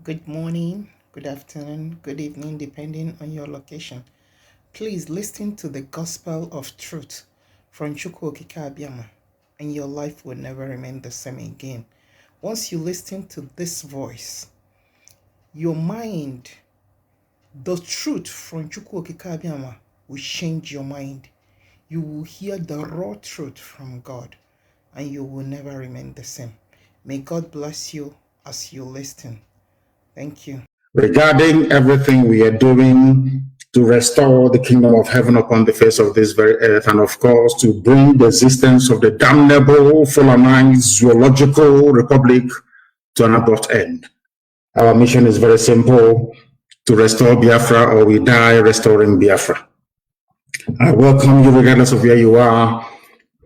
Good morning, good afternoon, good evening, depending on your location. Please listen to the gospel of truth from Chukwuokika Abiyama, and your life will never remain the same again. Once you listen to this voice, your mind, the truth from Chukwuokika Abiyama will change your mind. You will hear the raw truth from God, and you will never remain the same. May God bless you as you listen. Thank you. Regarding everything we are doing to restore the kingdom of heaven upon the face of this very earth, and of course to bring the existence of the damnable, Fulanized zoological republic to an abrupt end. Our mission is very simple: to restore Biafra, or we die restoring Biafra. I welcome you regardless of where you are.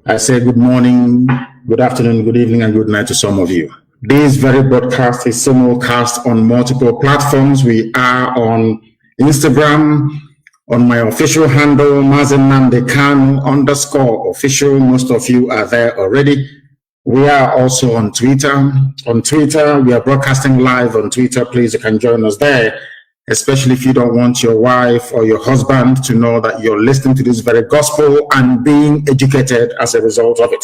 I say good morning, good afternoon, good evening, and good night to some of you. This very broadcast is simulcast on multiple platforms. We are on Instagram, on my official handle, Mazi Nnamdi Kanu _official. Most of you are there already. We are also on Twitter. On Twitter, we are broadcasting live on Twitter. Please, you can join us there, especially if you don't want your wife or your husband to know that you're listening to this very gospel and being educated as a result of it.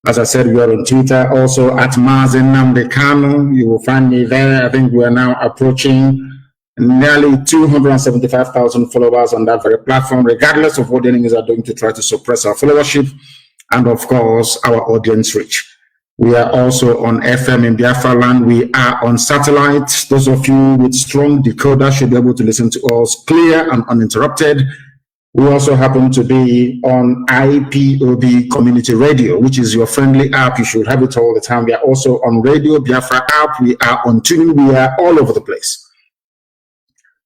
As I said, we are on Twitter, also at Mazi Nnamdi Kanu. You will find me there. I think we are now approaching nearly 275,000 followers on that very platform, regardless of what the enemies are doing to try to suppress our followership and, of course, our audience reach. We are also on FM in Biafra land. We are on satellite. Those of you with strong decoder should be able to listen to us clear and uninterrupted. We also happen to be on IPOB Community Radio, which is your friendly app. You should have it all the time. We are also on Radio Biafra app. We are on TuneIn. We are all over the place.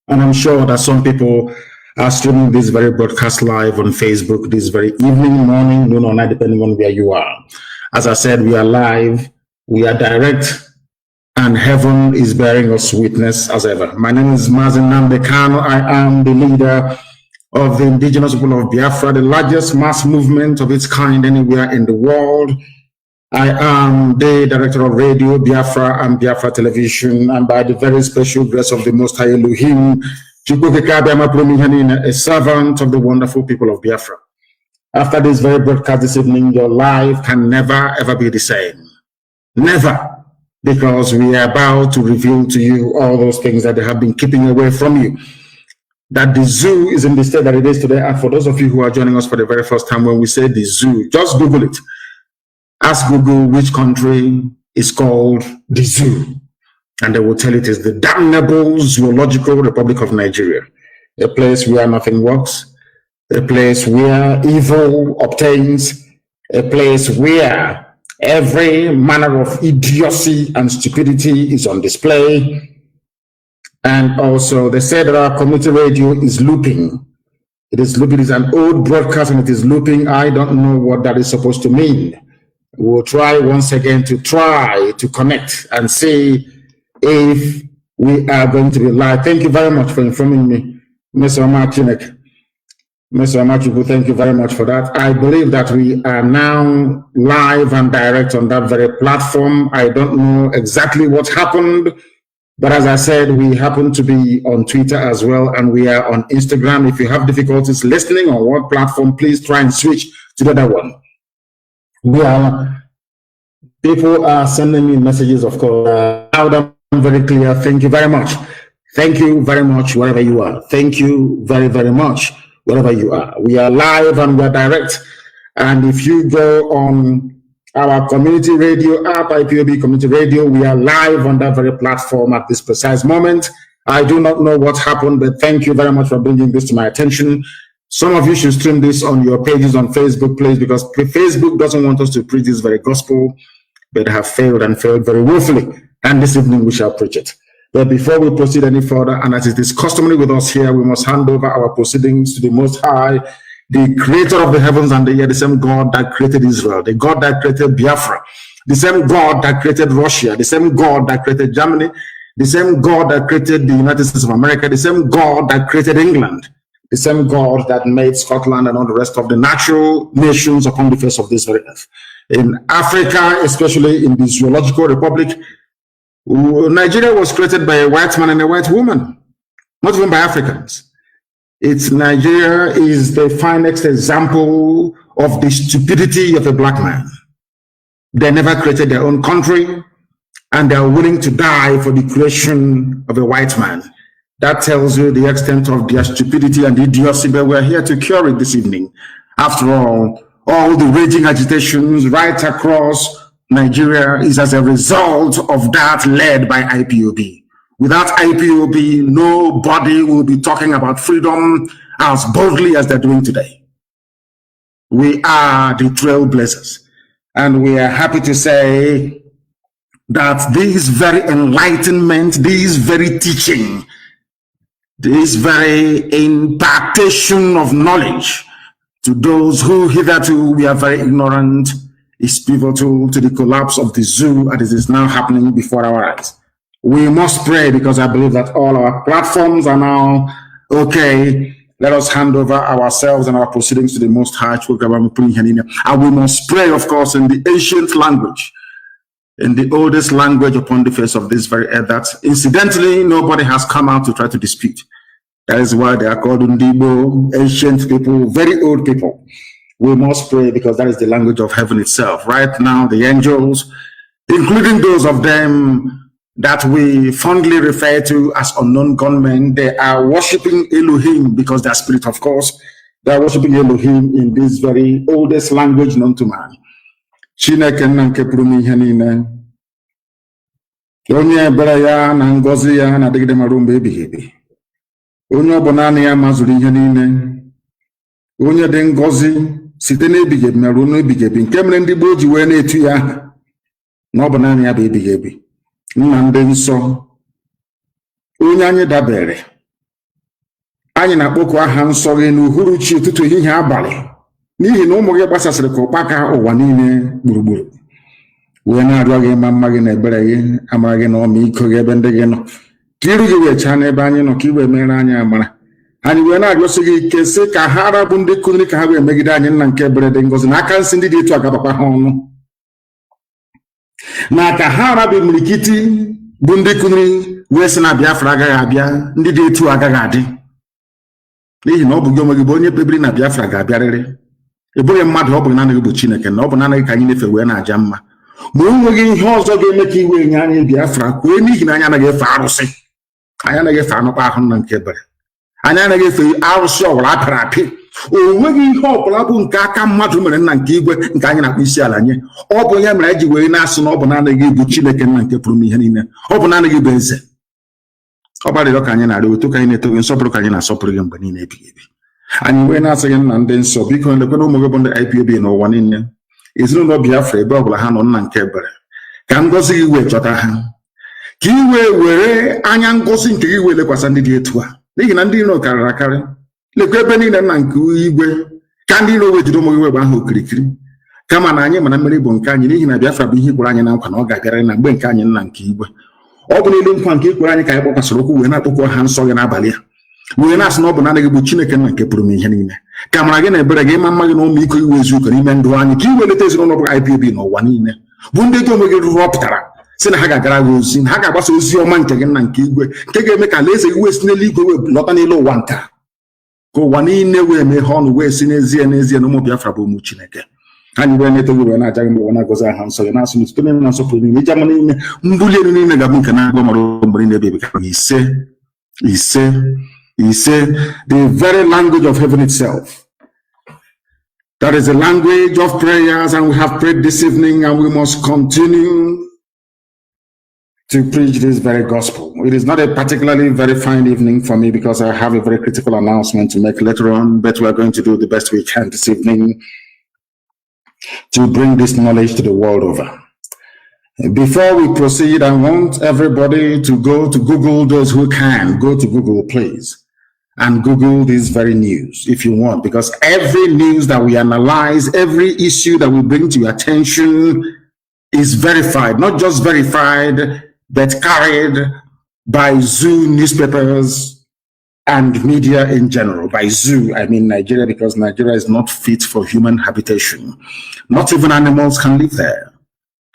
And I'm sure that some people are streaming this very broadcast live on Facebook this very evening, morning, noon, or night, depending on where you are. As I said, we are live, we are direct, and heaven is bearing us witness as ever. My name is Mazi Nnamdi Kanu. I am the leader of the indigenous people of Biafra, the largest mass movement of its kind anywhere in the world. I am the director of Radio Biafra and Biafra Television, and by the very special grace of the Most High Elohim, a servant of the wonderful people of Biafra. After this very broadcast this evening, your life can never ever be the same. Never. Because we are about to reveal to you all those things that they have been keeping away from you. That the zoo is in the state that it is today. And for those of you who are joining us for the very first time, when we say the zoo, just Google it. Ask Google which country is called the zoo. And they will tell it is the damnable zoological republic of Nigeria. A place where nothing works. A place where evil obtains. A place where every manner of idiocy and stupidity is on display. And also, they say that our community radio is looping. It is looping. It's an old broadcast and it is looping. I don't know what that is supposed to mean. We'll try once again to connect and see if we are going to be live. Thank you very much for informing me, Mr. Amachinek. Mr. Amachuku, thank you very much for that. I believe that we are now live and direct on that very platform. I don't know exactly what happened. But as I said, we happen to be on Twitter as well, and we are on Instagram. If you have difficulties listening on one platform, please try and switch to the other one. People are sending me messages, of course, loud and very clear. Thank you very much. Thank you very much, wherever you are. Thank you very, very much, wherever you are. We are live and we are direct. And if you go on our community radio app, IPOB Community Radio, we are live on that very platform at this precise moment. I do not know what happened, but thank you very much for bringing this to my attention. Some of you should stream this on your pages on Facebook, please, because Facebook doesn't want us to preach this very gospel, but have failed and failed very woefully. And this evening we shall preach it. But before we proceed any further, and as it is customary with us here, we must hand over our proceedings to the Most High, the creator of the heavens and the earth, the same God that created Israel, the God that created Biafra, the same God that created Russia, the same God that created Germany, the same God that created the United States of America, the same God that created England, the same God that made Scotland and all the rest of the natural nations upon the face of this very earth. In Africa, especially in the Zoological Republic, Nigeria was created by a white man and a white woman, not even by Africans. Nigeria is the finest example of the stupidity of a black man. They never created their own country, and they are willing to die for the creation of a white man. That tells you the extent of their stupidity and idiocy, but we're here to cure it this evening. After all the raging agitations right across Nigeria is as a result of that led by IPOB. Without IPOB, nobody will be talking about freedom as boldly as they're doing today. We are the trailblazers, and we are happy to say that this very enlightenment, this very teaching, this very impartation of knowledge to those who hitherto we are very ignorant is pivotal to the collapse of the zoo as it is now happening before our eyes. We must pray, because I believe that all our platforms are now okay. Let us hand over ourselves and our proceedings to the Most High. And we must pray, of course, in the ancient language, in the oldest language upon the face of this very earth, that incidentally nobody has come out to try to dispute. That is why they are called Ndibo, ancient people, very old people. We must pray, because that is the language of heaven itself. Right now, the angels, including those of them that we fondly refer to as unknown gunmen, they are worshiping Elohim, because they are spirit, of course. They are worshiping Elohim in this very oldest language known to man. Chineke nna nke pụrụ n'ihe niile, onye ebere ya na ngọzi ya na-adịgide ma ruo mgbe ebighị ebi, onye ọ bụ naanị ya mazuru ihe niile, onye dị ngọzi site n'ebighị ebi ma ruo n'ebighị ebi, nke mere ndị gboo ji wee na-etu ya aha na ọ bụ naanị ya bụ ebighị ebi. Nna ndị nsọ, onye anyị dabere, anyị na-akpọku aha nsọ gị n'uhuruchi ụtụtụ ehihie abalị, n'ihi na ụmụ gị gbasasịrị ka ụkpaka ụwa niile gburugburu, wee na-arịọ gị ma mma gị na ebere gị, amara gị na ọmịiko gị ebe ndị gị nọ, ka iru gị wee chaa n'ebe anyị nọ, ka i wee mere anyị amara. Anyị wee na-arịọsi gị ike sị ka ha arabụ ndị kụziri ka ha wee megide anyị, nna nke ebere dị ngọzi, na aka nsị ndị dị etu agabakwa ha ọnụ, na ka ha arabụ imirikiti bụ ndị kụziri wee sị na Biafra agaghị abịa, ndị dị etu agaghị adị, n'ihi na ọ bụ gị onwe gị bụ onye kpebiri na Biafra ga-abịarịrị. Ị bụghị mmadụ, ọ bụ naanị gị bụ Chineke, na ọ bụ naanị gị ka anyị na-efe wee na-aja mma. Ma o nweghị ihe ọzọ ga-eme ka iwe nye anyị Biafra kwee, n'ihi na anyị anaghị efe arụsị, anyị anaghị efe anụkwa ahụ nna nke ebere, anyị anaghị efe arụsị ọbụla apịrị apị. O nweghị ihe ọbụla bụ nke aka mmadụ mere nna nke igwe nke anyị na-akpụ isi ala nye. Ọ bụ ya mere anyị ji wee na-asị na ọ bụ naanị gị bụ Chineke nna nke pụrụ ihe niile, ọ bụ naanị gị bụ eze. Ọ gbalịrị ka anyị na-arịọ otu ka anyị na-eto gị, nsọpụrụ ka anyị na-asọpụrụ gị mgbe niile ebighị ebi. Anyị wee na-asị gị nna ndị nsọ, biko lekwana ụmụ gị bụ ndị IPOB n'ụwa niile, ezinụlọ Biafra ebe ọbụla ha nọ, nna nke ebere, ka ngọzi gị wee chọta ha, ka i wee were anya ngọzi nke gị wee lekwasị ndị dị etu a, n'ihi na ndị iro karịrị akarị. Lekwa ebe niile nna nke igwe, ka ndị iro wee jide ụmụ gị wee gba ha okirikiri, kama na anyị mana mmeri bụ nke anyị, n'ihi na Biafra bụ ihe gwara anyị na nkwa na ọ ga-abịarị na mgbe nke anyị nna nke igwe. Ọ bụ n'elu nkwa nke ikwere anyị ka anyị kpọkwasịrị okwu wee na-akpọkwa ha nsọ gị n'abalị a, wee na-asị na ọ bụ naanị gị bụ Chineke nna nke pụrụ ihe niile, ka mara gị na ebere gị, ịma mma gị na ọmịiko iwe ezu ụka n'ime ndụ anyị, ka i weleta ezinụlọ bụ IPOB n'ụwa niile, bụ ndị gị onwe gị rụpụtara sị na ha ga-agara gị ozi, na ha ga-agbasa ozi ọma nke gị nna nke igwe, nke ga-eme ka alaeze gị wee si n'eluigwe wee lọta n'elu ụwa nta, ka ụwa niile wee mee ha ọnụ wee si n'ezie n'ezie na ụmụ Biafra bụ ụmụ Chineke. Anyị wee na-eto gị wee na-aja gị mgbe wee na-agọzi aha nsọ gị, na-asụ n'ụtụtụ niile na nsọpụrụ niile, iji ama niile mbuli elu niile ga-abụ nke na-agba mara mgbe niile ebe ka ise, the very language of heaven itself. That is the language of prayers, and we have prayed this evening, and we must continue to preach this very gospel. It is not a particularly very fine evening for me, because I have a very critical announcement to make later on, but we are going to do the best we can this evening to bring this knowledge to the world over. Before we proceed, I want everybody to go to Google. Those who can, go to Google, please, and Google this very news if you want, because every news that we analyze, every issue that we bring to your attention is verified, not just verified, but carried by zoo newspapers and media in general. By zoo, I mean Nigeria, because Nigeria is not fit for human habitation. Not even animals can live there.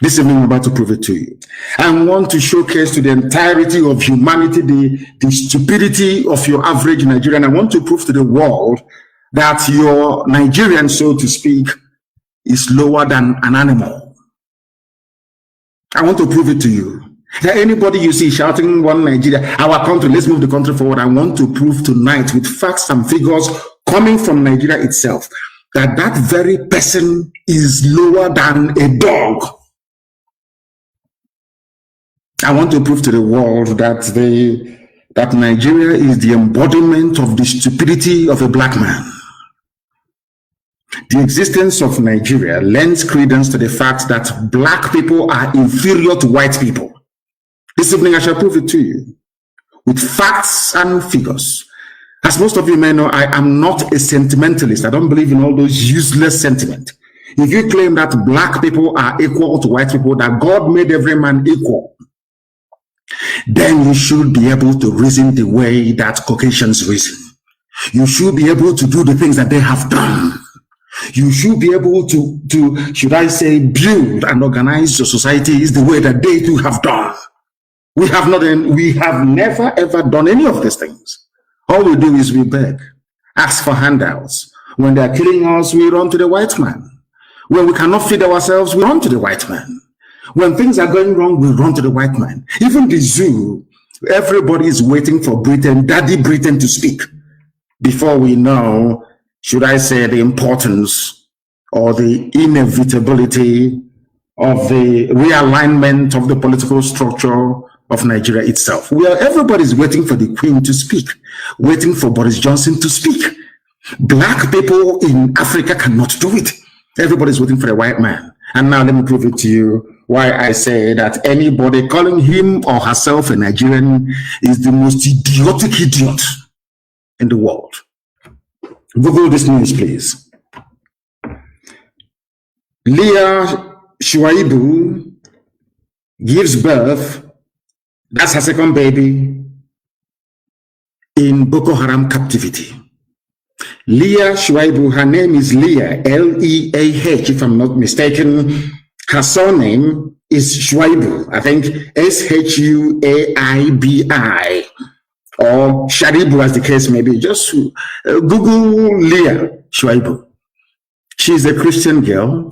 This evening, I'm about to prove it to you. I want to showcase to the entirety of humanity the stupidity of your average Nigerian. I want to prove to the world that your Nigerian, so to speak, is lower than an animal. I want to prove it to you. That anybody you see shouting one Nigeria, our country, let's move the country forward. I want to prove tonight with facts and figures coming from Nigeria itself that that very person is lower than a dog. I want to prove to the world that Nigeria is the embodiment of the stupidity of a black man. The existence of Nigeria lends credence to the fact that black people are inferior to white people. This evening I shall prove it to you with facts and figures. As most of you may know, I am not a sentimentalist. I don't believe in all those useless sentiment. If you claim that black people are equal to white people, that God made every man equal, then you should be able to reason the way that Caucasians reason. You should be able to do the things that they have done. You should be able to should I say, build and organize your societies the way that they too have done. We have never ever done any of these things. All we do is we beg, ask for handouts. When they are killing us, we run to the white man. When we cannot feed ourselves, we run to the white man. When things are going wrong, we run to the white man. Even the zoo, everybody is waiting for Britain, Daddy Britain, to speak before we know, should I say, the importance or the inevitability of the realignment of the political structure of Nigeria itself. Everybody's waiting for the Queen to speak, waiting for Boris Johnson to speak. Black people in Africa cannot do it. Everybody's waiting for a white man. And now let me prove it to you why I say that anybody calling him or herself a Nigerian is the most idiotic idiot in the world. Google this news, please. Leah Shuaibu gives birth, that's her second baby, in Boko Haram captivity. Leah Shuaibu, her name is Leah, L-E-A-H, if I'm not mistaken. Her surname is Shuaibu, I think S-H-U-A-I-B-I, or Sharibu as the case may be. Just Google Leah Shuaibu. She's a Christian girl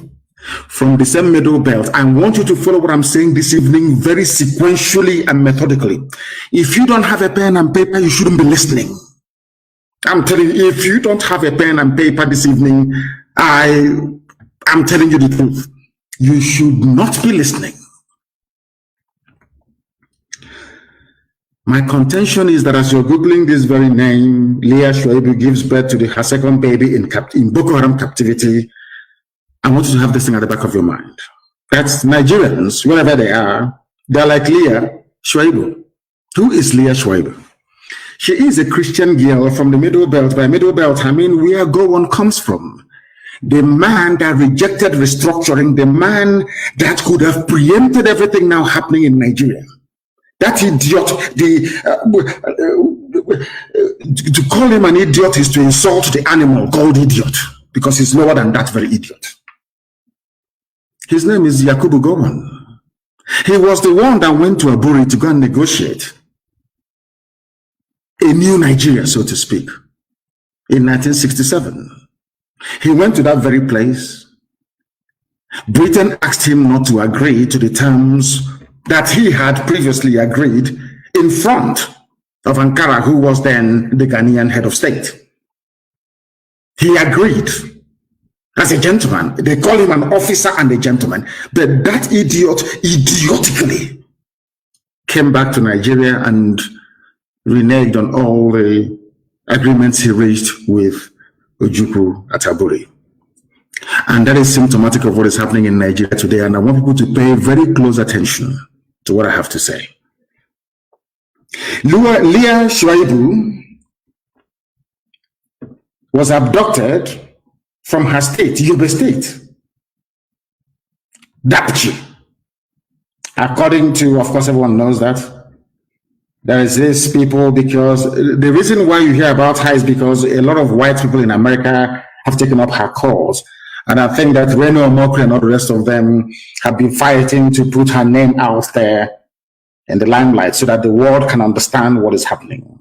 from the same Middle Belt. I want you to follow what I'm saying this evening very sequentially and methodically. If you don't have a pen and paper, you shouldn't be listening. I'm telling you, if you don't have a pen and paper this evening, I'm telling you the truth. You should not be listening. My contention is that as you're Googling this very name, Leah Shuaibu gives birth to her second baby in Boko Haram captivity. I want you to have this thing at the back of your mind. That's Nigerians, wherever they are, they're like Leah Shuaibu. Who is Leah Shuaibu? She is a Christian girl from the Middle Belt. By Middle Belt, I mean where Gowon comes from. The man that rejected restructuring, the man that could have preempted everything now happening in Nigeria. That idiot, to call him an idiot is to insult the animal called idiot, because he's lower than that very idiot. His name is Yakubu Gowon. He was the one that went to Aburi to go and negotiate a new Nigeria, so to speak, in 1967. He went to that very place. Britain asked him not to agree to the terms that he had previously agreed in front of Ankara, who was then the Ghanaian head of state. He agreed as a gentleman. They call him an officer and a gentleman. But that idiot idiotically came back to Nigeria and reneged on all the agreements he reached with Ojukwu at Aburi. And that is symptomatic of what is happening in Nigeria today. And I want people to pay very close attention to what I have to say. Leah Shuaibu was abducted from her state, Yobe State, Dapchi. According to, of course, everyone knows that. There is this people, because the reason why you hear about her is because a lot of white people in America have taken up her cause. And I think that Reno Omokri and all the rest of them have been fighting to put her name out there in the limelight so that the world can understand what is happening.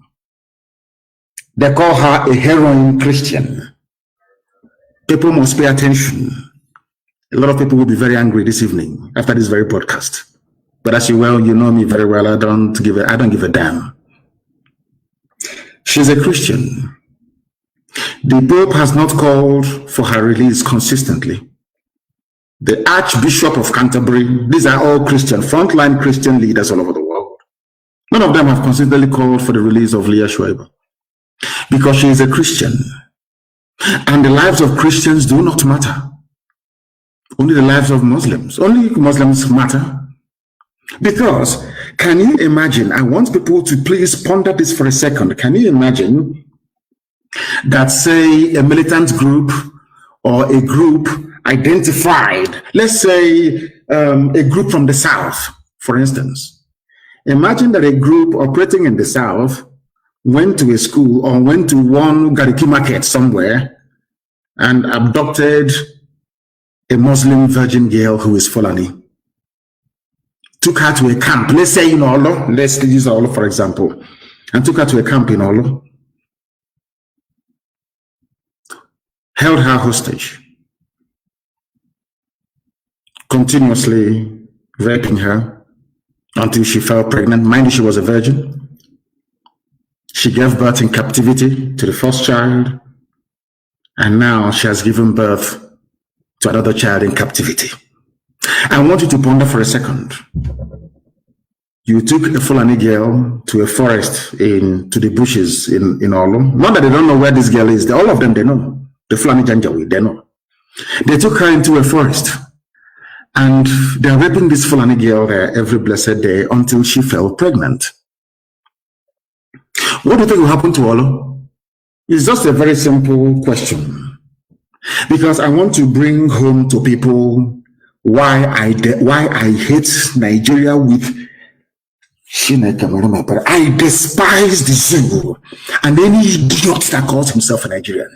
They call her a heroin Christian. People must pay attention. A lot of people will be very angry this evening after this very podcast. But as you know me very well, I don't give a damn. She's a Christian. The Pope has not called for her release consistently. The Archbishop of Canterbury, these are all Christian, frontline Christian leaders all over the world. None of them have consistently called for the release of Leah Schreiber because she is a Christian. And the lives of Christians do not matter. Only the lives of Muslims. Only Muslims matter. Because, can you imagine, I want people to please ponder this for a second. Can you imagine that, say, a militant group or a group identified, let's say a group from the South, for instance. Imagine that a group operating in the South went to a school or went to one Gariki market somewhere and abducted a Muslim virgin girl who is Fulani. Took her to a camp, let's say in Olo, let's use Olo for example, and took her to a camp in Olo, held her hostage, continuously raping her until she fell pregnant. Mind you, she was a virgin. She gave birth in captivity to the first child, and now she has given birth to another child in captivity. I want you to ponder for a second. You took a Fulani girl to a forest to the bushes in Olo. Not that they don't know where this girl is. All of them, they know. The Fulani Janjaweed, they know. They took her into a forest. And they're raping this Fulani girl there every blessed day until she fell pregnant. What do you think will happen to Olo? It's just a very simple question. Because I want to bring home to people why I hate Nigeria with but I despise the Zulu and any idiot that calls himself a Nigerian.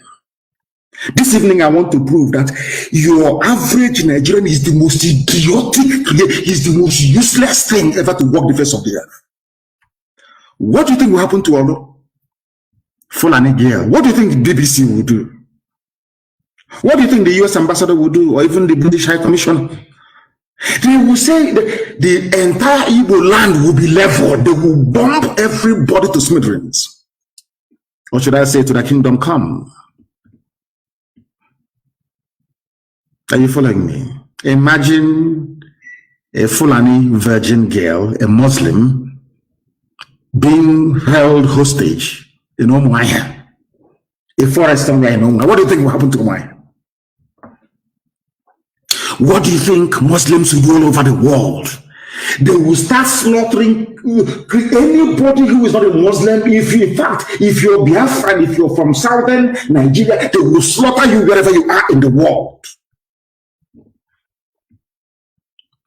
This evening I want to prove that your average Nigerian is the most idiotic, is the most useless thing ever to walk the face of the earth. What do you think will happen to Olo? Fulani girl. What do you think the BBC will do? What do you think the US ambassador will do, or even the British High Commissioner? They will say the entire Igbo land will be leveled. They will bomb everybody to smithereens. Or should I say, to the kingdom come? Are you following me? Imagine a Fulani virgin girl, a Muslim, being held hostage in Umuahia, a forest somewhere in Umuahia. What do you think will happen to Umuahia? What do you think Muslims will do all over the world? They will start slaughtering anybody who is not a Muslim. If you're Biafran, if you're from southern Nigeria, they will slaughter you wherever you are in the world.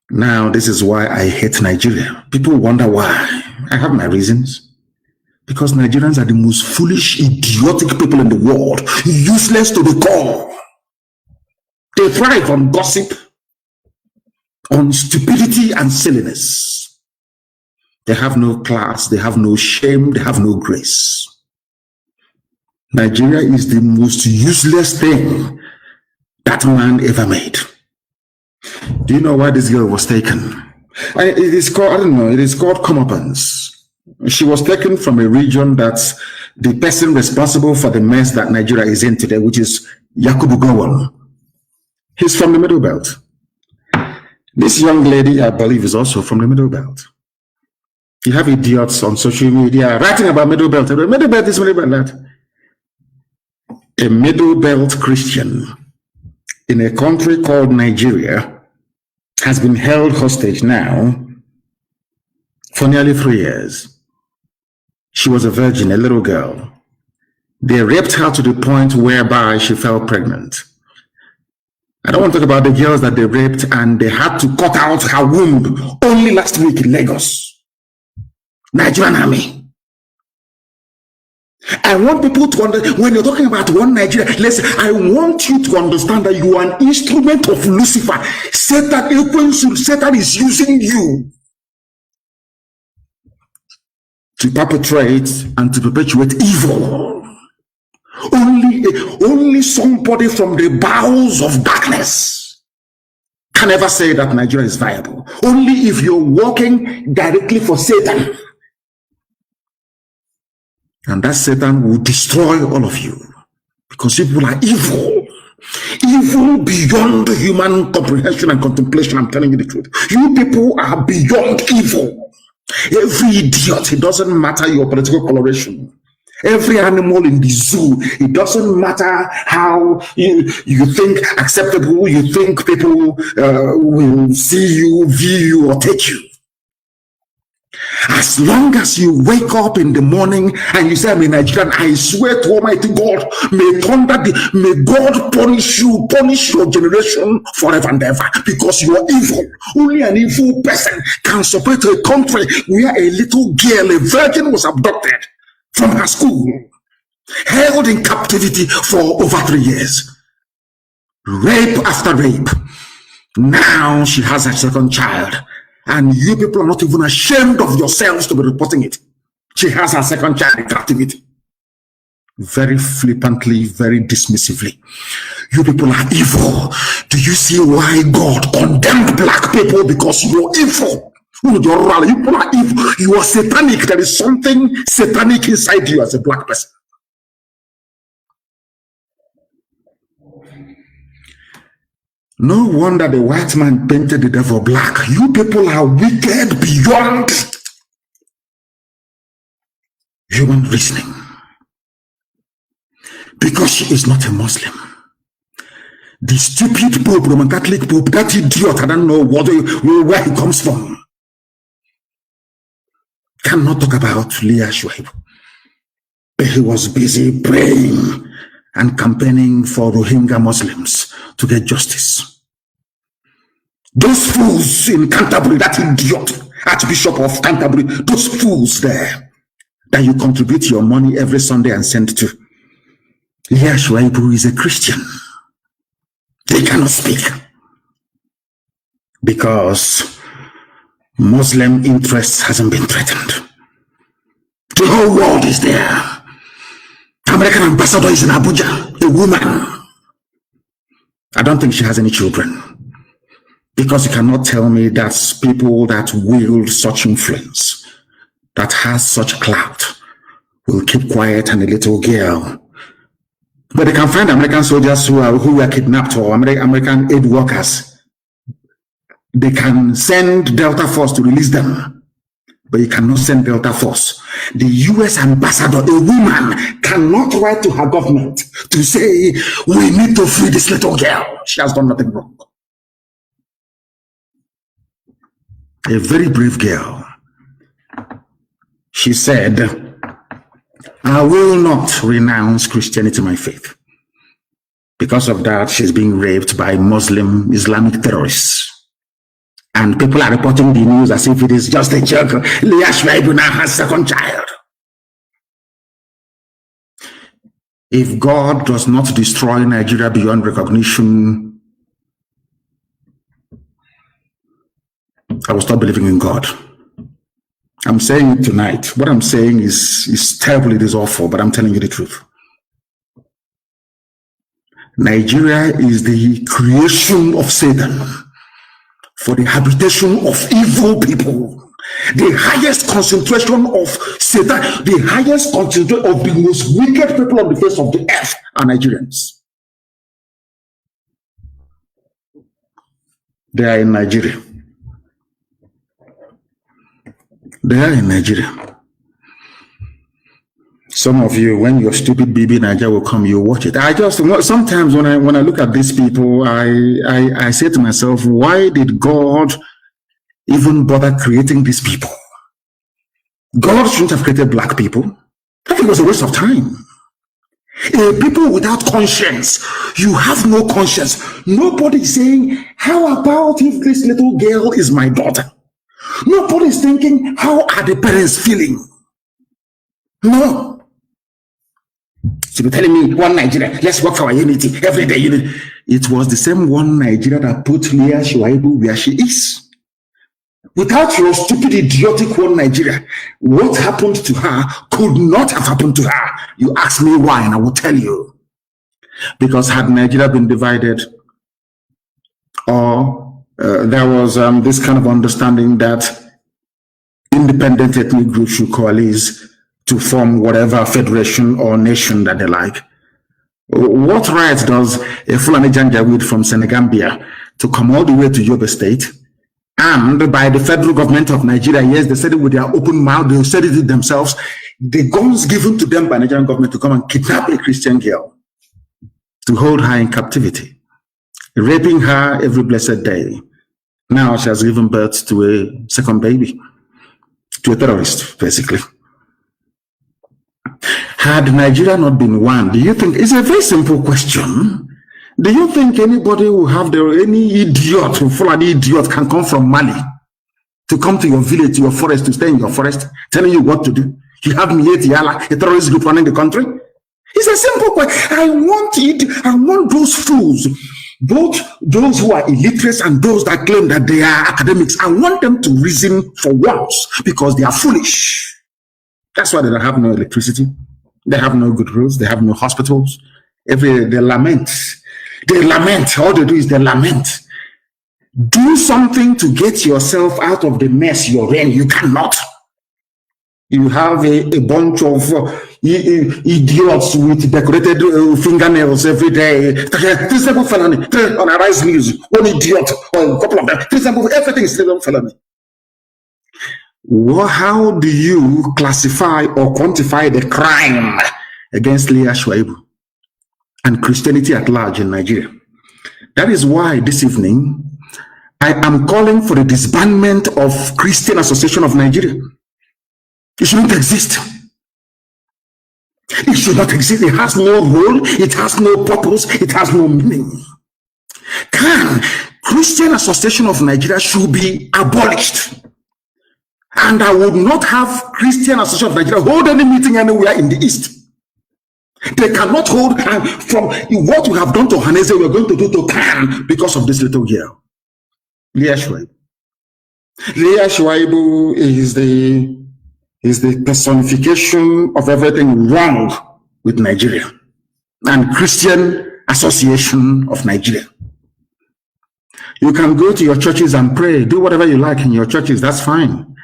Now, this is why I hate Nigeria. People wonder why. I have my reasons. Because Nigerians are the most foolish, idiotic people in the world. Useless to the core. They thrive on gossip, on stupidity and silliness. They have no class, they have no shame, they have no grace. Nigeria is the most useless thing that man ever made. Do you know why this girl was taken? It is called, I don't know, it is called comeuppance. She was taken from a region that's the person responsible for the mess that Nigeria is in today, which is Yakubu Gowon. He's from the Middle Belt. This young lady, I believe, is also from the Middle Belt. You have idiots on social media writing about Middle Belt. Middle Belt is Middle Belt. A Middle Belt Christian in a country called Nigeria has been held hostage now for nearly 3 years. She was a virgin, a little girl. They raped her to the point whereby she fell pregnant. I don't want to talk about the girls that they raped and they had to cut out her womb only last week in Lagos. Nigerian army. I want people to understand, when you're talking about one Nigeria, listen, I want you to understand that you are an instrument of Lucifer. Satan is using you to perpetrate and to perpetuate evil. Only somebody from the bowels of darkness can ever say that Nigeria is viable. Only if you're working directly for Satan. And that Satan will destroy all of you. Because people are evil. Evil beyond human comprehension and contemplation. I'm telling you the truth. You people are beyond evil. Every idiot, it doesn't matter your political coloration. Every animal in the zoo, it doesn't matter how you think acceptable, you think people will see you, view you, or take you. As long as you wake up in the morning and you say, I'm a Nigerian, I swear to Almighty God, may God punish you, punish your generation forever and ever, because you are evil. Only an evil person can support a country where a little girl, a virgin, was abducted from her school, held in captivity for over 3 years. Rape after rape. Now she has her second child. And you people are not even ashamed of yourselves to be reporting it. She has her second child in captivity. Very flippantly, very dismissively. You people are evil. Do you see why God condemned black people? Because you're evil. You people are evil. You are satanic. There is something satanic inside you as a black person. No wonder the white man painted the devil black. You people are wicked beyond human reasoning. Because she is not a Muslim. The stupid Pope, Roman Catholic Pope, that idiot, I don't know where he comes from, cannot talk about Leah Shuaib. But he was busy praying and campaigning for Rohingya Muslims to get justice. Those fools in Canterbury, that idiot, Archbishop of Canterbury, those fools there that you contribute your money every Sunday and send to. Leah Shuaibu is a Christian. They cannot speak because Muslim interests hasn't been threatened. The whole world is there. American ambassador is in Abuja, a woman. I don't think she has any children, because you cannot tell me that people that wield such influence, that has such clout, will keep quiet and a little girl. But they can find American soldiers who were kidnapped, or American aid workers. They can send Delta Force to release them, but you cannot send Delta Force. The US ambassador, a woman, cannot write to her government to say, we need to free this little girl. She has done nothing wrong. A very brave girl. She said, I will not renounce Christianity, my faith. Because of that, she's being raped by Muslim Islamic terrorists. And people are reporting the news as if it is just a joke. Leah Shuaibu now has second child. If God does not destroy Nigeria beyond recognition, I will stop believing in God. I'm saying it tonight. What I'm saying is terrible, it is awful, but I'm telling you the truth. Nigeria is the creation of Satan for the habitation of evil people. The highest concentration of Satan, the highest concentration of the most wicked people on the face of the earth are Nigerians. They are in Nigeria. They are in Nigeria. Some of you, when your stupid BB Nigeria will come, you watch it. Sometimes when I look at these people, I say to myself, why did God even bother creating these people? God shouldn't have created black people. I think it was a waste of time. People without conscience, you have no conscience. Nobody is saying, how about if this little girl is my daughter? Nobody is thinking, how are the parents feeling? No. She be telling me, one Nigeria, let's work for our unity, everyday unity. It was the same one Nigeria that put Leah Shuaibu where she is. Without your stupid, idiotic one Nigeria, what happened to her could not have happened to her. You ask me why, and I will tell you. Because had Nigeria been divided, or there was this kind of understanding that independent ethnic groups should coalesce to form whatever federation or nation that they like. What right does a Fulani Janjaweed from Senegambia to come all the way to Yobe State, and by the federal government of Nigeria, yes, they said it with their open mouth, they said it themselves, the guns given to them by Nigerian government to come and kidnap a Christian girl, to hold her in captivity, raping her every blessed day. Now she has given birth to a second baby, to a terrorist, basically. Had Nigeria not been one, do you think, it's a very simple question, do you think anybody will have any idiot, Fulani idiot can come from Mali to come to your village, to your forest, to stay in your forest, telling you what to do? You have Mieti Yala, a terrorist group running the country? It's a simple question. I want those fools, both those who are illiterate and those that claim that they are academics. I want them to reason for once, because they are foolish. That's why they don't have no electricity. They have no good roads. They have no hospitals. Every day they lament. They lament. All they do is they lament. Do something to get yourself out of the mess you're in. You cannot. You have a bunch of idiots with decorated fingernails every day. Three simple felony on Arise News. One idiot or a couple of them. Three simple, everything is still felony. Well, how do you classify or quantify the crime against Leah Shuaibu and Christianity at large in Nigeria? That is why this evening I am calling for the disbandment of Christian Association of Nigeria. It shouldn't exist. It should not exist. It has no role. It has no purpose. It has no meaning. Christian Association of Nigeria should be abolished. And I would not have Christian Association of Nigeria hold any meeting anywhere in the East. They cannot hold, from what we have done to Hanese, we are going to do to Khan because of this little girl. Leah Shuaibu. Leah Shuaibu is the personification of everything wrong with Nigeria and Christian Association of Nigeria. You can go to your churches and pray, do whatever you like in your churches, that's fine.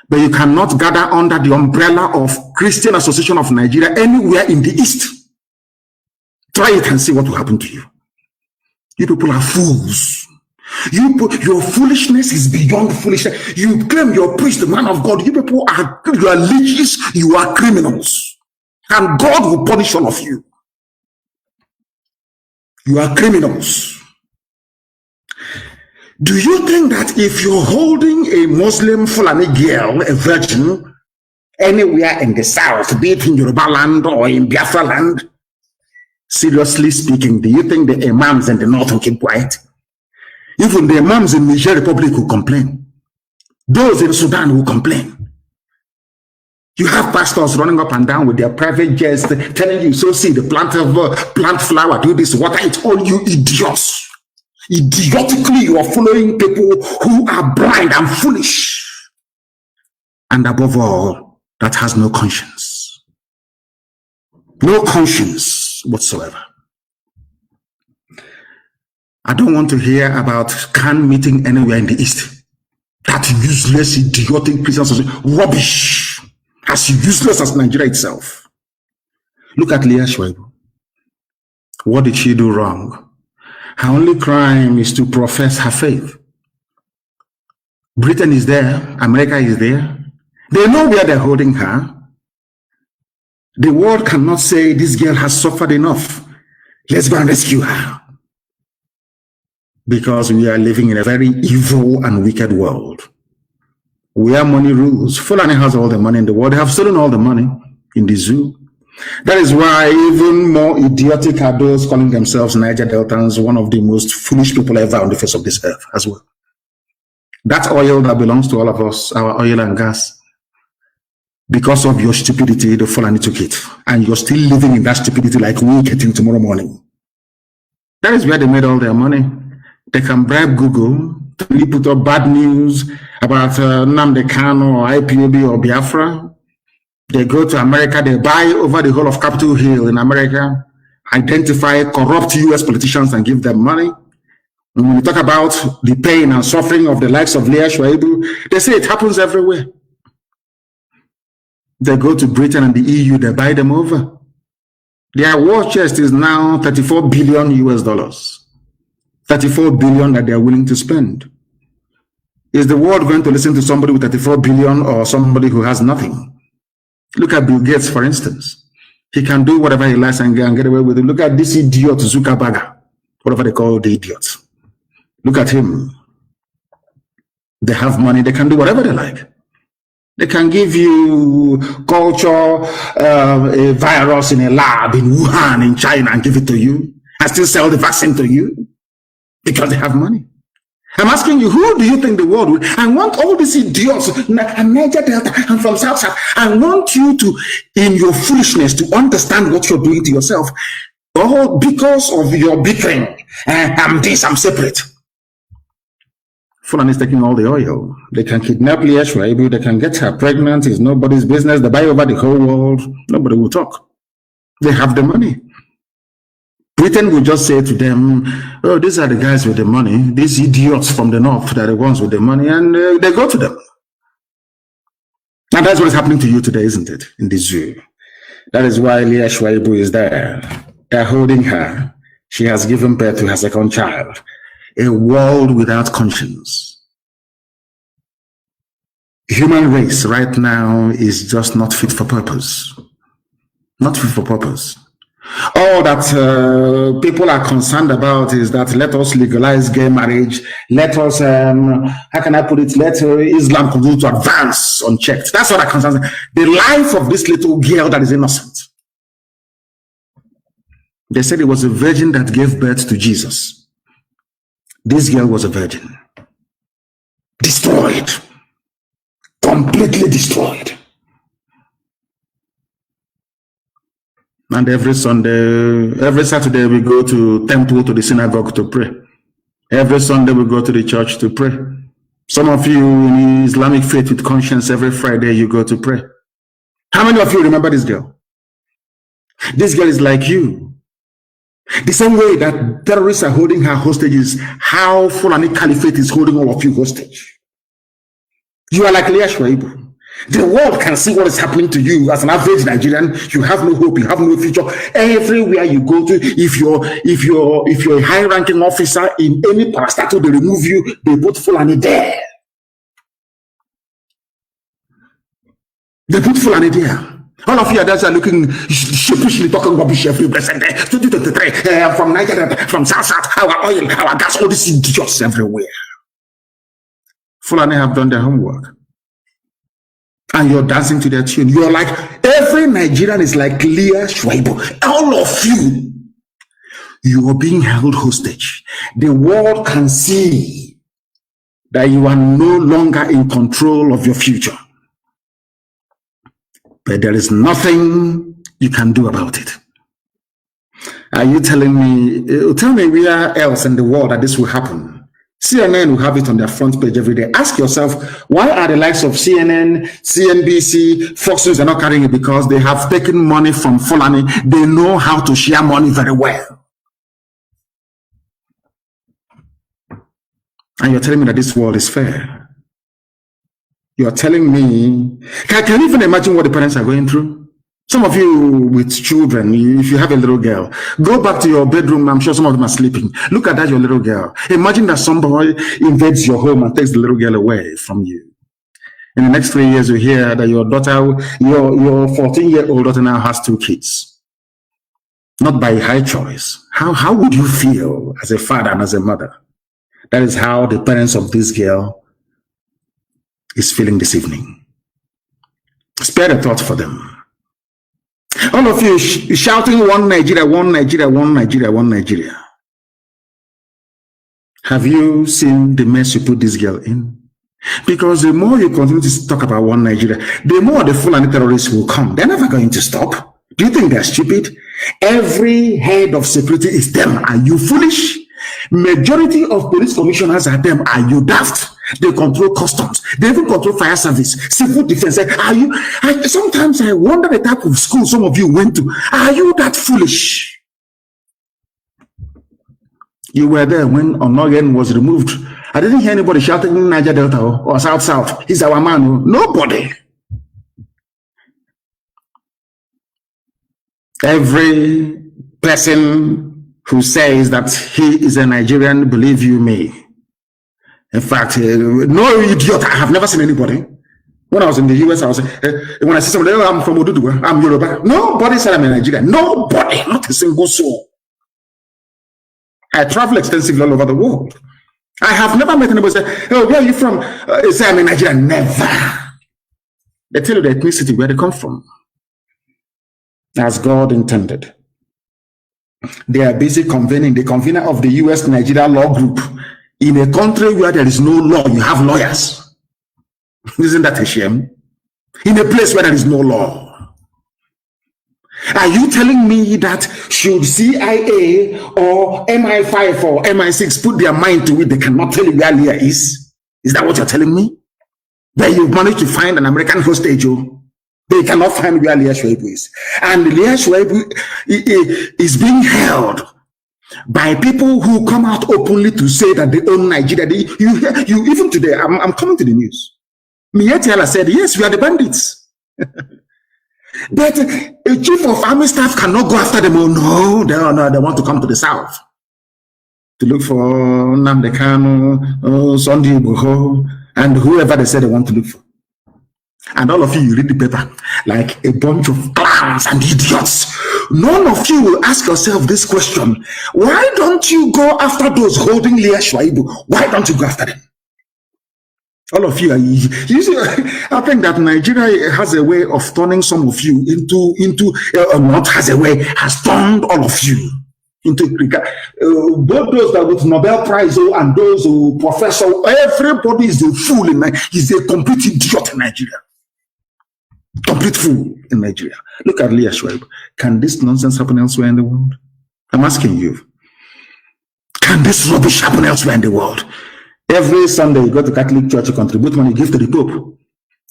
But you cannot gather under the umbrella of Christian Association of Nigeria anywhere in the East. Try it and see what will happen to you. You people are fools. Your foolishness is beyond foolishness. You claim you're priest, the man of God. You people you are leeches, you are criminals. And God will punish all of you. You are criminals. Do you think that if you're holding a Muslim Fulani girl, a virgin, anywhere in the South, be it in Yoruba land or in Biafra land, seriously speaking, do you think the imams in the North will keep quiet? Even the imams in Niger Republic will complain. Those in Sudan will complain. You have pastors running up and down with their private jets telling you, so see the plant flower, do this, water it, all you idiots. Idiotically, you are following people who are blind and foolish. And above all, that has no conscience. No conscience whatsoever. I don't want to hear about Khan meeting anywhere in the East. That useless, idiotic Christian rubbish. As useless as Nigeria itself. Look at Leah Shuaibu. What did she do wrong? Her only crime is to profess her faith. Britain is there. America is there. They know where they're holding her. The world cannot say this girl has suffered enough. Let's go and rescue her. Because we are living in a very evil and wicked world. Where money rules. Fulani has all the money in the world. They have stolen all the money in the zoo. That is why even more idiotic are those calling themselves Niger Deltans, one of the most foolish people ever on the face of this earth as well. That oil that belongs to all of us, our oil and gas, Because of your stupidity, the Fulani took it. And you're still living in that stupidity like we get till tomorrow morning. That is where they made all their money. They can bribe Google to really put up bad news about Nnamdi Kanu or IPOB or Biafra. They go to America, they buy over the whole of Capitol Hill in America, identify corrupt US politicians and give them money. And when we talk about the pain and suffering of the likes of Leah Shuaibu, they say it happens everywhere. They go to Britain and the EU, they buy them over. Their war chest is now 34 billion US dollars. 34 billion that they are willing to spend. Is the world going to listen to somebody with 34 billion or somebody who has nothing? Look at Bill Gates, for instance. He can do whatever he likes and get away with it. Look at this idiot Zuckerberg, whatever they call the idiot. Look at him. They have money. They can do whatever they like. They can give you culture, a virus in a lab in Wuhan in China and give it to you and still sell the vaccine to you because they have money. I'm asking you, who do you think the world will? I want all these idiots, I'm Niger Delta, I'm from South. I want you to, in your foolishness, to understand what you're doing to yourself. Oh, because of your bickering, I'm this, I'm separate. Fulani is taking all the oil. They can kidnap Leah Shuaibu, they can get her pregnant, it's nobody's business, they buy over the whole world, nobody will talk. They have the money. Britain will just say to them, oh, these are the guys with the money, these idiots from the north that are the ones with the money, and they go to them. And that's what's happening to you today, isn't it, in the zoo? That is why Leah Shuaibu is there. They're holding her. She has given birth to her second child. A world without conscience. Human race right now is just not fit for purpose. Not fit for purpose. All that people are concerned about is that let us legalize gay marriage. Let us, how can I put it? Let Islam continue to advance unchecked. That's what I'm concerned. The life of this little girl that is innocent. They said it was a virgin that gave birth to Jesus. This girl was a virgin. Destroyed. Completely destroyed. And every Sunday, every Saturday, we go to temple, to the synagogue to pray. Every Sunday, we go to the church to pray. Some of you in Islamic faith with conscience, every Friday, you go to pray. How many of you remember this girl? This girl is like you. The same way that terrorists are holding her hostage is how Fulani Caliphate is holding all of you hostage. You are like Leah Shuaibu. The world can see what is happening to you as an average Nigerian. You have no hope, you have no future. Everywhere you go to, if you're a high-ranking officer in any parastatal, they remove you, they put Fulani there. They put Fulani there. All of you are looking sheepishly talking rubbish every blessed day. 2023, from Nigeria, from South, our oil, our gas, all these idiots everywhere. Fulani have done their homework. And you're dancing to their tune. You're like, every Nigerian is like Leah Shuaibu. All of you, you are being held hostage. The world can see that you are no longer in control of your future. But there is nothing you can do about it. Are you telling me, tell me where else in the world that this will happen? CNN will have it on their front page every day. Ask yourself, why are the likes of CNN, CNBC, Fox News are not carrying it? Because they have taken money from Fulani. They know how to share money very well. And you're telling me that this world is fair. You're telling me, can you even imagine what the parents are going through? Some of you with children, if you have a little girl, go back to your bedroom. I'm sure some of them are sleeping. Look at that, your little girl. Imagine that somebody invades your home and takes the little girl away from you. In the next 3 years, you hear that your daughter, your 14-year-old daughter now has 2 kids. Not by high choice. How would you feel as a father and as a mother? That is how the parents of this girl is feeling this evening. Spare a thought for them. All of you shouting one Nigeria, one Nigeria, one Nigeria, one Nigeria. Have you seen the mess you put this girl in? Because the more you continue to talk about one Nigeria, the more the Fulani terrorists will come. They're never going to stop. Do you think they're stupid? Every head of security is them. Are you foolish? Majority of police commissioners are them. Are you daft? They control customs. They even control fire service, civil defense. Sometimes I wonder the type of school some of you went to. Are you that foolish? You were there when Onogen was removed. I didn't hear anybody shouting in Niger Delta or South. He's our man. Nobody. Every person who says that he is a Nigerian, believe you me. In fact, no idiot. I have never seen anybody. When I was in the US, I was when I see somebody, oh, I'm from Oduduwa, I'm Yoruba. Nobody said I'm a Nigerian. Nobody, not a single soul. I travel extensively all over the world. I have never met anybody say, oh, where are you from? Say I'm a Nigerian. Never. They tell you the ethnicity where they come from. As God intended. They are busy convening, the convener of the US Nigeria law group. In a country where there is no law, you have lawyers. Isn't that a shame? In a place where there is no law. Are you telling me that should CIA or MI5 or MI6 put their mind to it, they cannot tell you where Leah is? Is that what you're telling me? That you managed to find an American hostage, they cannot find where Leah Shuaibu is. And Leah Shuaibu is being held by people who come out openly to say that they own Nigeria. You even today, I'm coming to the news. Mietiala said, yes, we are the bandits. But a chief of army staff cannot go after them. Oh, no, they want to come to the south to look for Nnamdi Kanu, Sunday Igboho, and whoever they say they want to look for. And all of you read the paper like a bunch of clowns and idiots. None of you will ask yourself this question. Why don't you go after those holding Leah Shuaibu? Why don't you go after them? All of you are you see, I think that Nigeria has a way of turning some of you has turned all of you into both those that with Nobel Prize and those who professor, everybody is a fool in Nigeria. He's a complete idiot in Nigeria. Complete fool in Nigeria. Look at Leah Shuaibu. Can this nonsense happen elsewhere in the world? I'm asking you. Can this rubbish happen elsewhere in the world? Every Sunday, you go to Catholic Church, you contribute money, you give to the Pope.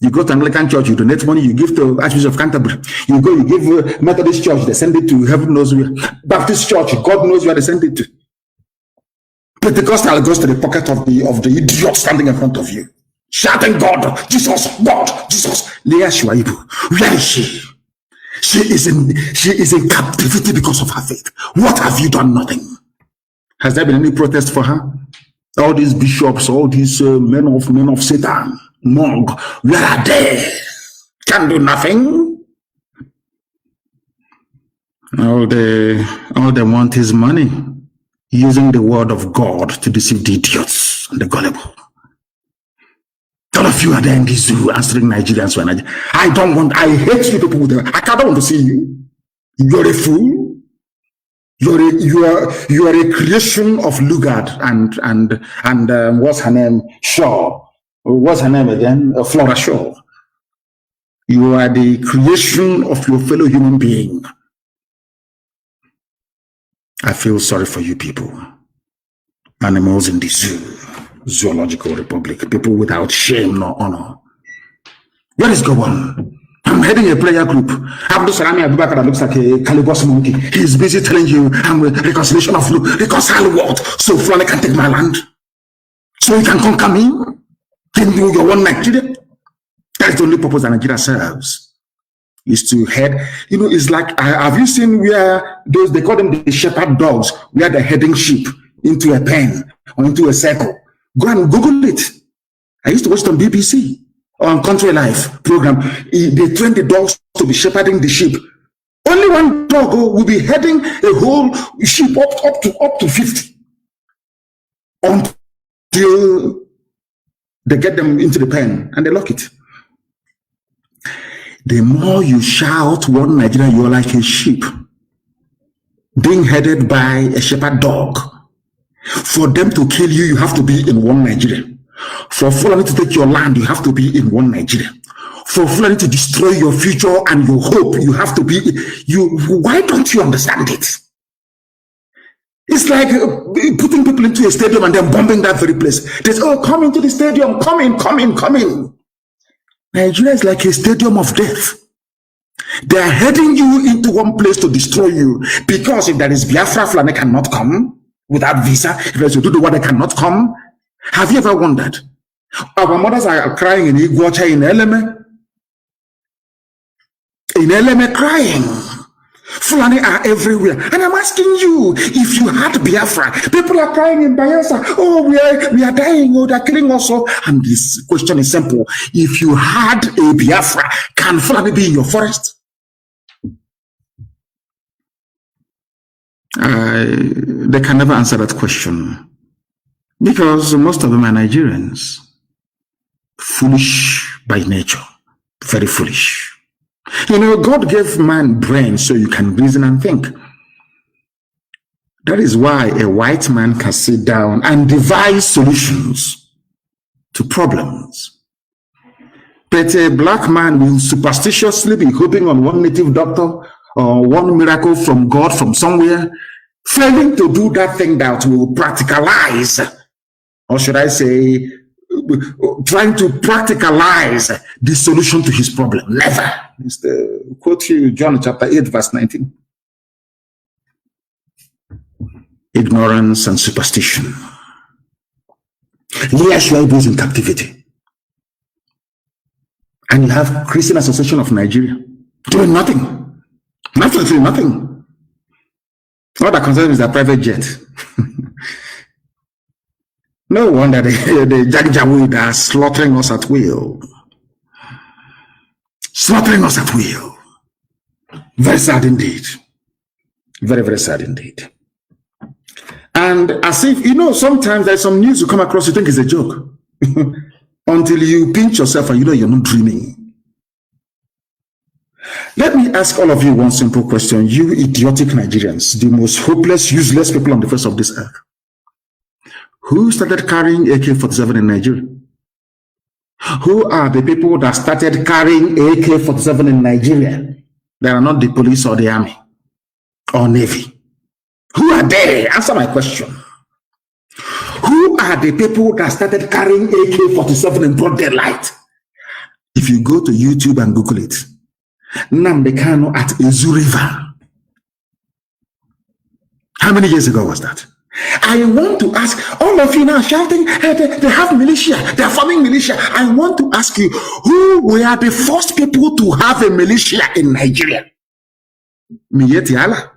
You go to Anglican Church, you donate money, you give to Archbishop of Canterbury. You go, you give Methodist Church, they send it to heaven knows where. Baptist Church, God knows where they send it to. Pentecostal goes to the pocket of the idiot standing in front of you, shouting, God, Jesus, Leah Shuaibu, where is she? She is in captivity because of her faith. What have you done? Nothing. Has there been any protest for her? All these bishops, all these men of Satan, monk, where are they? Can do nothing. All they want is money, using the word of God to deceive the idiots and the gullible. All of you are there in the zoo answering Nigerians. I hate you people with them. I don't want to see you. You're a fool. You are a creation of Lugard and what's her name? Shaw. What's her name again? Flora Shaw. You are the creation of your fellow human being. I feel sorry for you people. Animals in the zoo, zoological republic, people without shame nor honor. What is going on? I'm heading a prayer group. Abdul Salami Abubakar that looks like a Calibos monkey. He's busy telling you I'm a reconciliation of reconcile what? So Fulani can take my land. So you can conquer me. Then you one Nigeria. That is the only purpose that Nigeria serves. Is to head. It's like, have you seen where those, they call them the shepherd dogs, where they're heading sheep into a pen or into a circle? Go and Google it. I used to watch it on BBC. On Country Life program, they train the dogs to be shepherding the sheep. Only one dog will be heading a whole sheep up to 50 until they get them into the pen and they lock it. The more you shout one Nigeria, you're like a sheep being headed by a shepherd dog. For them to kill you, you have to be in one Nigeria. For Fulani to take your land, you have to be in one Nigeria. For Fulani to destroy your future and your hope, you have to be why don't you understand it? It's like putting people into a stadium and then bombing that very place. There's, oh, come into the stadium, come in. Nigeria is like a stadium of death. They are heading you into one place to destroy you, because if there is Biafra, Fulani cannot come without visa. If there's Oduduwa, they cannot come. Have you ever wondered? Our mothers are crying in Iguacha, in Eleme crying. Fulani are everywhere. And I'm asking you, if you had Biafra, people are crying in Bayelsa, oh, we are dying, oh, they're killing us all. And this question is simple. If you had a Biafra, can Fulani be in your forest? They can never answer that question, because most of them are Nigerians. Foolish by nature. Very foolish. You know, God gave man brain so you can reason and think. That is why a white man can sit down and devise solutions to problems. But a black man will superstitiously be hoping on one native doctor or one miracle from God from somewhere, failing to do that thing that will practicalize, or should I say, trying to practicalize the solution to his problem. Never. It's the quote you, John chapter 8, verse 19. Ignorance and superstition. Yes, you are in captivity. And you have Christian Association of Nigeria doing nothing. Nothing. All that concerns is a private jet. No wonder the Jagjaweed are slaughtering us at will. Very sad indeed. Very, very sad indeed. And as if, you know, sometimes there's some news you come across, you think it's a joke. Until you pinch yourself and you know you're not dreaming. Let me ask all of you one simple question. You idiotic Nigerians, the most hopeless, useless people on the face of this earth. Who started carrying AK-47 in Nigeria? Who are the people that started carrying AK-47 in Nigeria? They are not the police or the army or navy. Who are they? Answer my question. Who are the people that started carrying AK-47 in broad daylight? If you go to YouTube and Google it, Nnamdi Kanu at Ezu River. How many years ago was that? I want to ask all of you now shouting, they have militia, they are forming militia. I want to ask you, who were the first people to have a militia in Nigeria? Miyeti Allah.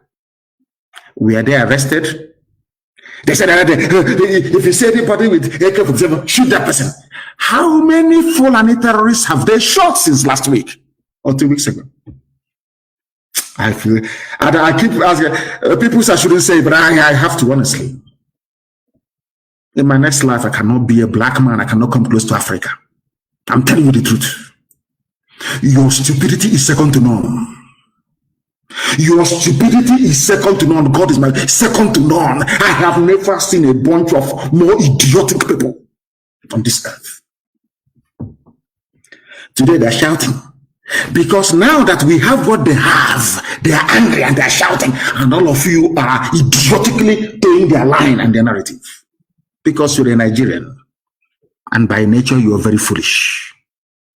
Were they arrested? They said, if you see anybody with AK-47, shoot that person. How many Fulani terrorists have they shot since last week or 2 weeks ago? I keep asking, people say I shouldn't say, but I have to, honestly. In my next life, I cannot be a black man. I cannot come close to Africa. I'm telling you the truth. Your stupidity is second to none. Your stupidity is second to none. God is my second to none. I have never seen a bunch of more idiotic people on this earth. Today they're shouting. Because now that we have what they have, they are angry and they are shouting, and all of you are idiotically playing their line and their narrative. Because you're a Nigerian, and by nature you are very foolish.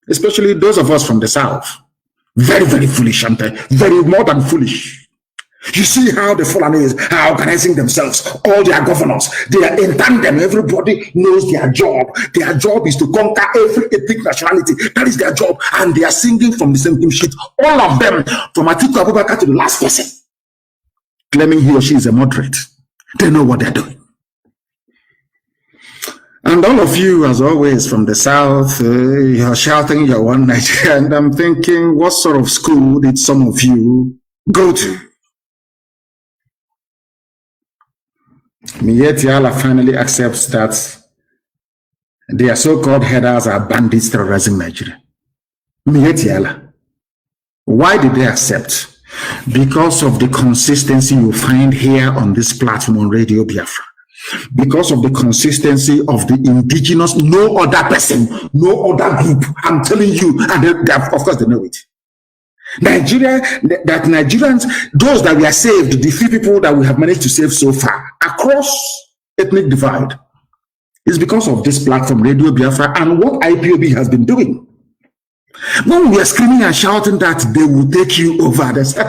Especially those of us from the South. Very, very foolish, and very more than foolish. You see how the Fulanis are organizing themselves, all their governors, they are in tandem. Everybody knows their job. Their job is to conquer every ethnic nationality. That is their job. And they are singing from the same hymn sheet. All of them, from Atiku Abubakar to the last person, claiming he or she is a moderate. They know what they're doing. And all of you, as always, from the South, you're shouting your one Nigeria. And I'm thinking, what sort of school did some of you go to? Yet Allah finally accepts that their so-called headers are bandits terrorizing Nigeria. Yet Allah. Why did they accept? Because of the consistency you find here on this platform on Radio Biafra. because of the consistency of the indigenous, no other person, no other group. I'm telling you, and of course they know it. Nigeria, that Nigerians, those that we are saved, the few people that we have managed to save so far across ethnic divide, is because of this platform, Radio Biafra, and what IPOB has been doing. When we are screaming and shouting that they will take you over, they say,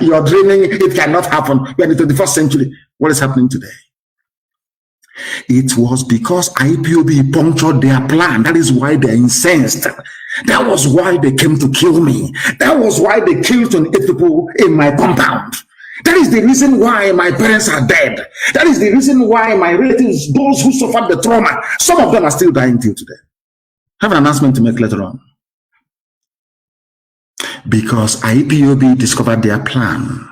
you're dreaming, it cannot happen. We are in the 21st century. What is happening today? It was because IPOB punctured their plan. That is why they're incensed. That was why they came to kill me. That was why they killed 28 people in my compound. That is the reason why my parents are dead. That is the reason why my relatives, those who suffered the trauma, some of them are still dying till today. I have an announcement to make later on. Because IPOB discovered their plan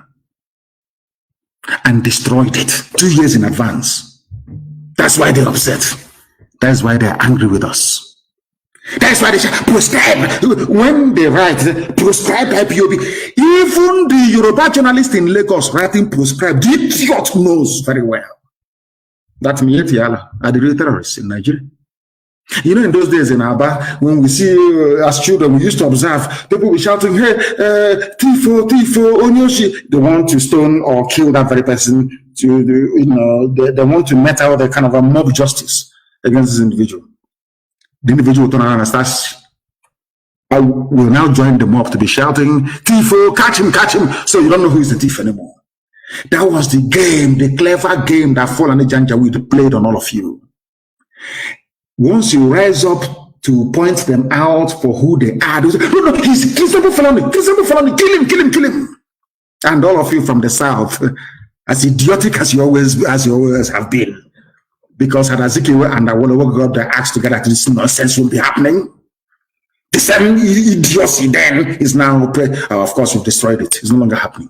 and destroyed it 2 years in advance. That's why they're upset. That's why they're angry with us. That's why they say, proscribe. When they write, proscribe IPOB, even the Yoruba journalist in Lagos writing proscribe, the idiot knows very well that Miyetti Allah are the real terrorists in Nigeria. You know, in those days in Aba, when we see as children, we used to observe people were shouting, hey, Tifo, Onyoshi. They want to stone or kill that very person. They want to met out the kind of a mob justice against this individual. The individual will turn around and starts, I will now join the mob to be shouting, Tifo, catch him. So you don't know who is the thief anymore. That was the game, the clever game that Fulani Janjaweed played on all of you. Once you rise up to point them out for who they are, they say, no, he's Nnamdi Fulani, kill him. And all of you from the south, as idiotic as you always have been, because had Azikiwe and Awolowo got their acts together, this nonsense will be happening. The same idiocy then is now, of course, we've destroyed it. It's no longer happening.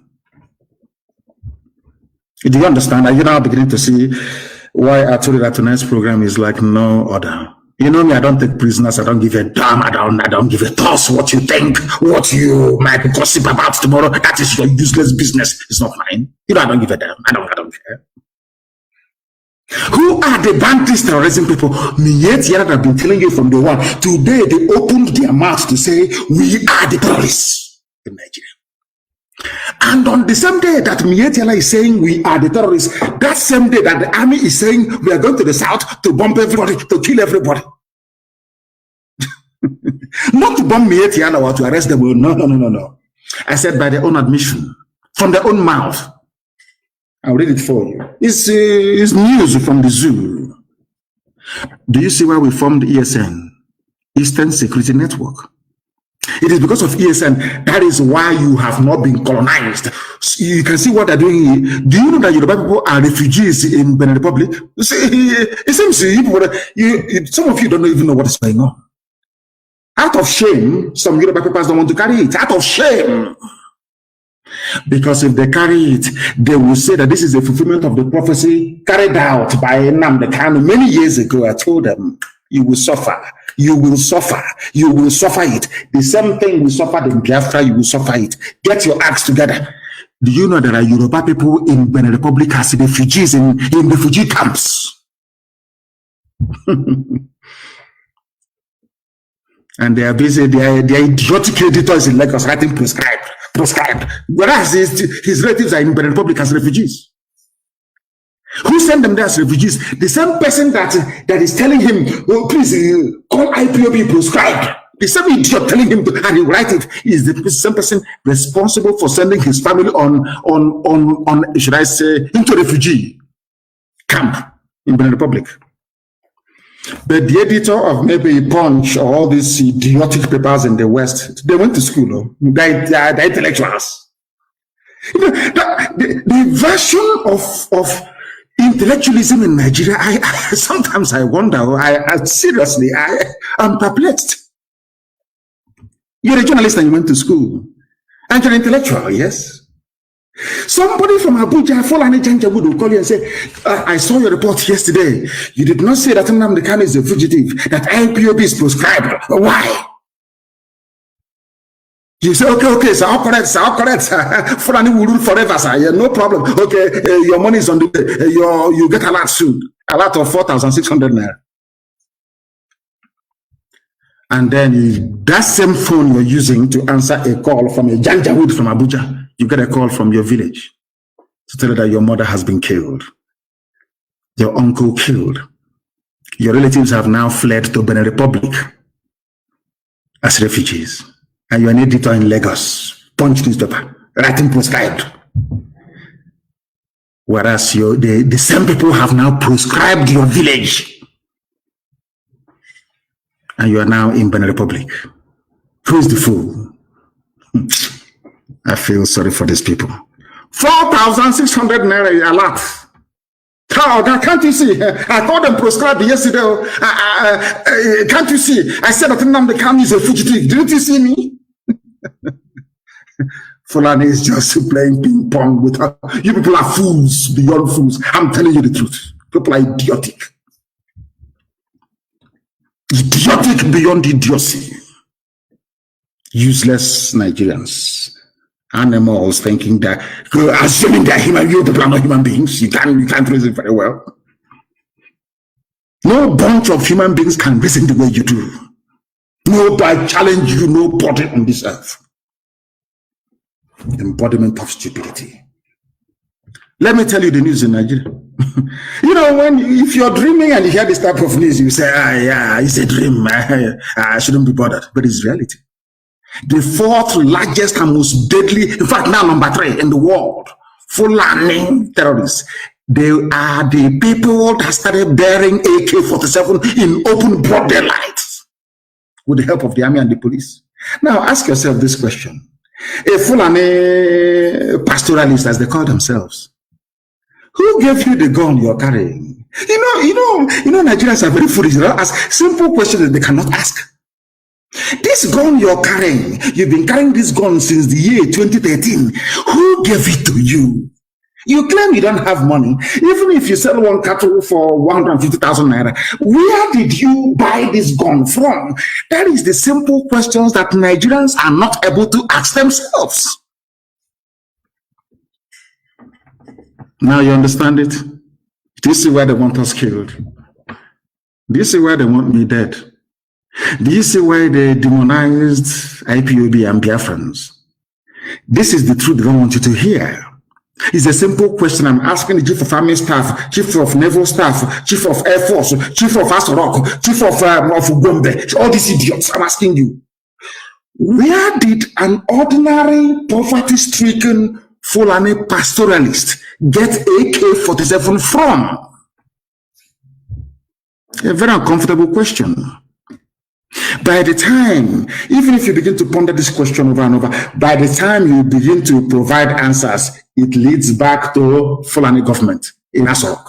Do you understand? Are you now beginning to see why I told you that tonight's program is like no other? You know me, I don't take prisoners. I don't give a damn. I don't give a toss what you think, what you might gossip about tomorrow. That is your useless business. It's not mine. You know, I don't give a damn. I don't care. Who are the bandits terrorizing people? Miyetti Allah have been telling you from day one. Today they opened their mouths to say we are the terrorists in Nigeria. And on the same day that Miyetti Allah is saying we are the terrorists, that same day that the army is saying we are going to the south to bomb everybody, to kill everybody. Not to bomb Miyetti Allah or to arrest them. No. I said by their own admission, from their own mouth. I'll read it for you. It's news from the zoo. Do you see why we formed ESN? Eastern Security Network. It is because of ESN. That is why you have not been colonized. You can see what they're doing. Do you know that Yoruba people are refugees in Benin Republic? It seems some of you don't even know what is going on. Out of shame, some Yoruba people don't want to carry it. Out of shame. Because if they carry it, they will say that this is a fulfillment of the prophecy carried out by Nnamdi Kanu many years ago. I told them, you will suffer. You will suffer. You will suffer it. The same thing we suffered in Biafra, you will suffer it. Get your acts together. Do you know there are Yoruba people in Benin Republic as refugees in refugee camps? And they are busy, they are idiotic editors in Lagos writing proscribed. Whereas his relatives are in Benin Republic as refugees. Who sent them there as refugees? The same person that is telling him, oh, please call IPOB proscribed. The same idiot telling him to, and he write it, is the same person responsible for sending his family on should I say, into refugee camp in Benin Republic. But the editor of maybe Punch or all these idiotic papers in the West, they went to school, they're intellectuals. You know, the version of intellectualism in Nigeria, sometimes I wonder, seriously, I'm perplexed. You're a journalist and you went to school, and you're an intellectual, yes? Somebody from Abuja, Fulani Janjaweed, will call you and say, I saw your report yesterday. You did not say that Nnamdi Kanu is a fugitive, that IPOB is proscribed. Why? You say, okay, sir, all correct, sir. Fulani will rule forever, sir. Yeah, no problem. Okay, your money is on the way. You get a lot soon. A lot of 4,600 naira. And then that same phone you're using to answer a call from a Janjaweed from Abuja, you get a call from your village to tell you that your mother has been killed, your uncle killed. Your relatives have now fled to Benin Republic as refugees. And you're an editor in Lagos, Punch newspaper, writing proscribed. Whereas the same people have now proscribed your village. And you are now in Benin Republic. Who is the fool? I feel sorry for these people. 4,600 naira a lot. Oh, can't you see? I called them proscribed yesterday. Can't you see? I said that Nnamdi Kanu is a fugitive. Didn't you see me? Fulani is just playing ping pong with her. You people are fools beyond fools. I'm telling you the truth. People are idiotic. Idiotic beyond idiocy. Useless Nigerians. Animals thinking that, assuming they're human, you people are not human beings. You can't reason very well. No bunch of human beings can reason the way you do. Nobody challenge you, nobody on this earth. Embodiment of stupidity. Let me tell you the news in Nigeria. If you're dreaming and you hear this type of news, you say, yeah, it's a dream. I shouldn't be bothered. But it's reality. The fourth largest and most deadly, in fact, now number 3 in the world, Fulani terrorists. They are the people that started bearing AK-47 in open broad daylight with the help of the army and the police. Now, ask yourself this question. A Fulani pastoralist, as they call themselves, who gave you the gun you're carrying? Nigerians are very foolish. They don't ask simple questions that they cannot ask. This gun you're carrying, you've been carrying this gun since the year 2013. Who gave it to you? You claim you don't have money. Even if you sell one cattle for 150,000 naira, where did you buy this gun from? That is the simple questions that Nigerians are not able to ask themselves. Now you understand it? Do you see why they want us killed? Do you see why they want me dead? Do you see why they demonized IPOB and Biafrans? This is the truth they don't want you to hear. It's a simple question I'm asking the Chief of Army Staff, Chief of Naval Staff, Chief of Air Force, Chief of Asorok, Chief of Gombe, all these idiots. I'm asking you, where did an ordinary poverty-stricken Fulani pastoralist get AK-47 from? A very uncomfortable question. By the time, even if you begin to ponder this question over and over, by the time you begin to provide answers, it leads back to Fulani government in Asorok.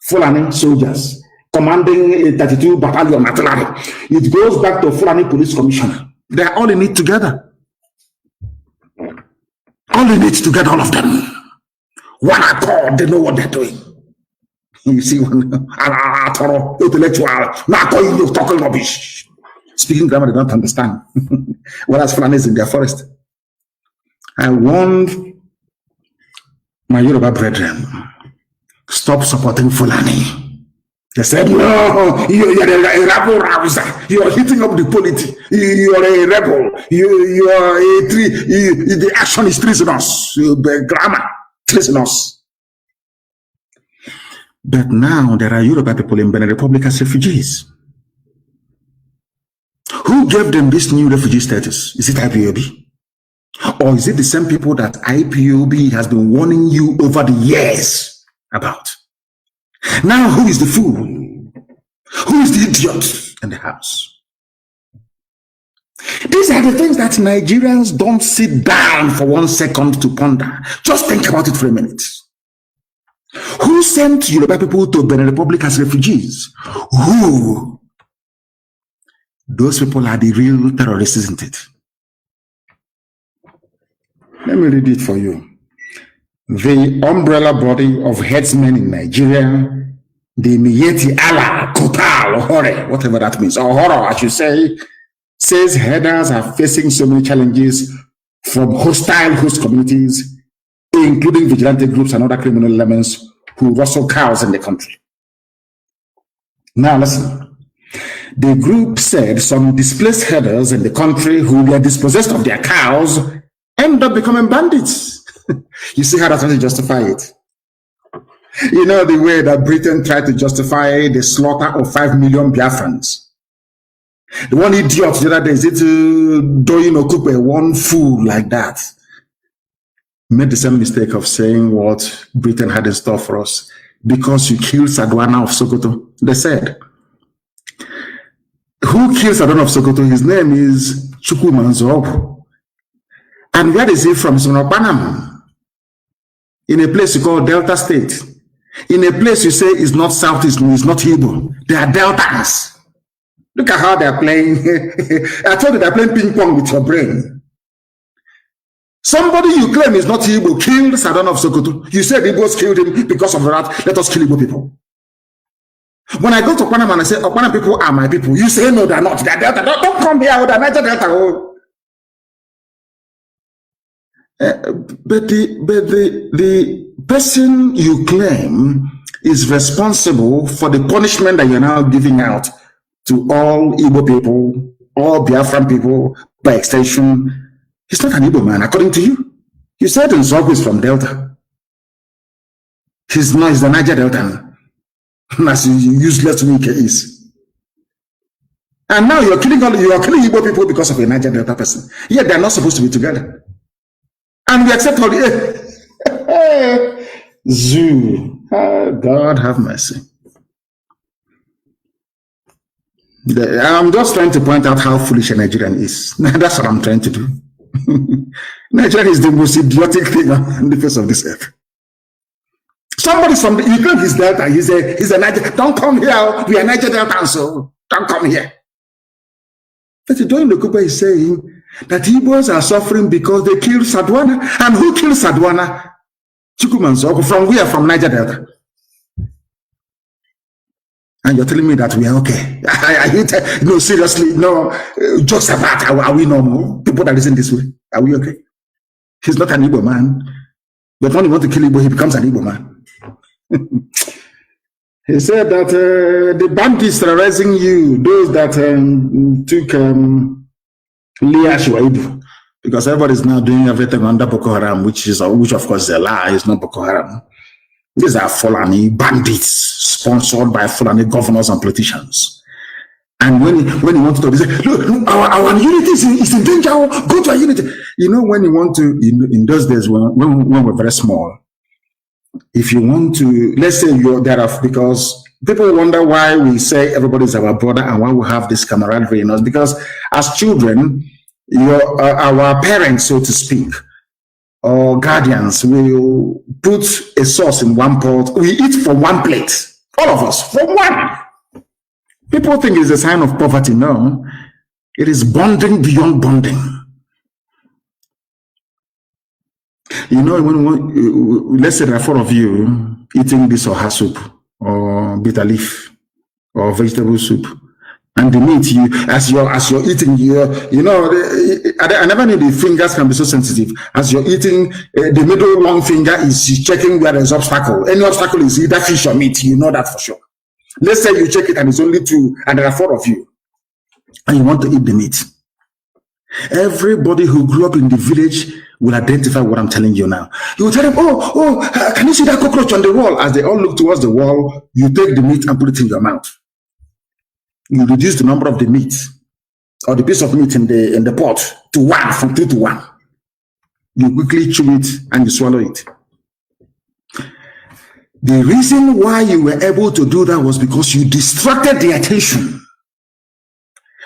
Fulani soldiers commanding a 32 battalion artillery. It goes back to Fulani police commissioner. They are all in it together. All in it together, all of them. One accord, they know what they're doing. You see, one intellectual, not calling you talking rubbish. Speaking grammar, they don't understand. Whereas Fulani is in their forest. I warned my Yoruba brethren, stop supporting Fulani. They said, no, you're a rebel rouser. You're hitting up the polity. You're a rebel. You are a tree. The action is treasonous. The grammar, treasonous. But now there are Yoruba people in Benin Republic as refugees. Who gave them this new refugee status? Is it IPOB? Or is it the same people that IPOB has been warning you over the years about? Now, who is the fool? Who is the idiot in the house? These are the things that Nigerians don't sit down for 1 second to ponder. Just think about it for a minute. Who sent Yoruba people to Benin Republic as refugees? Who? Those people are the real terrorists, isn't it? Let me read it for you. The umbrella body of headsmen in Nigeria, the Miyetti Allah, Kotal, Hore, whatever that means, or Horror, I should say, says herders are facing so many challenges from hostile host communities, including vigilante groups and other criminal elements who rustle cows in the country. Now listen, the group said some displaced herders in the country who were dispossessed of their cows end up becoming bandits. You see how that's trying to justify it? You know the way that Britain tried to justify the slaughter of 5 million Biafrans. The one idiot the other day, is it Doyin Okupe, one fool like that, made the same mistake of saying what Britain had in store for us. Because you killed Sadwana of Sokoto. They said, who killed Sadwana of Sokoto? His name is Chukwumanzo. And where is he from? He's from Panama. In a place you call Delta State. In a place you say is not Southeast, it's not Igbo. They are Deltas. Look at how they're playing. I told you they're playing ping pong with your brain. Somebody you claim is not Igbo killed Sadwana of Sokoto. You said Igbos killed him because of that. Let us kill Igbo people. When I go to Panama and I say, Panama people are my people, you say, no, they're not. They're Delta. Don't come here with a Niger Delta. But the person you claim is responsible for the punishment that you're now giving out to all Igbo people, all Biafran people, by extension. He's not an Igbo man, according to you. You said Nzogu is from Delta. He's not, he's the Niger Delta. As useless weak is. And now you're killing Igbo people because of a Niger Delta person. Yet they're not supposed to be together. And we accept all the Zoo. God have mercy. I'm just trying to point out how foolish a Nigerian is. That's what I'm trying to do. Nigeria is the most idiotic thing on the face of this earth. Somebody from you claim he's Delta, he's a Niger. Don't come here. We are Niger Delta, so don't come here. But Doyin Okupe is saying that Igbos are suffering because they killed Sadwana. And who killed Sadwana? Chukwumanzo. From where? From Niger Delta. And you're telling me that we are okay. No, seriously, no. Jokes apart, are we normal? People that listen this way, are we okay? He's not an Igbo man. But when you want to kill Igbo, he becomes an Igbo man. He said that the bandits terrorizing you, those that took Leah Shuaibu, because everybody's now doing everything under Boko Haram, which of course is a lie. It's not Boko Haram. These are Fulani bandits sponsored by Fulani governors and politicians. And when you want to talk, they say, look, our unity is in danger. Go to our unity. You know, when you want to, in those days when we're very small, if you want to, let's say you're there, because people wonder why we say everybody's our brother and why we have this camaraderie in us. Because as children, our parents, so to speak, or guardians will put a sauce in one pot. We eat from one plate. All of us, from one. People think it's a sign of poverty. No. It is bonding beyond bonding. You know, when let's say there are 4 of you eating this oha soup, or bitter leaf, or vegetable soup, and the meat, as you're eating, you know, I never knew the fingers can be so sensitive. As you're eating, the middle long finger is checking where there's obstacle. Any obstacle is either fish or meat. You know that for sure. Let's say you check it and it's only 2, and there are 4 of you, and you want to eat the meat. Everybody who grew up in the village will identify what I'm telling you now. You will tell them, oh, can you see that cockroach on the wall? As they all look towards the wall, you take the meat and put it in your mouth. You reduce the number of the meat or the piece of meat in the pot to 1, from 2 to 1. You quickly chew it and you swallow it. The reason why you were able to do that was because you distracted their attention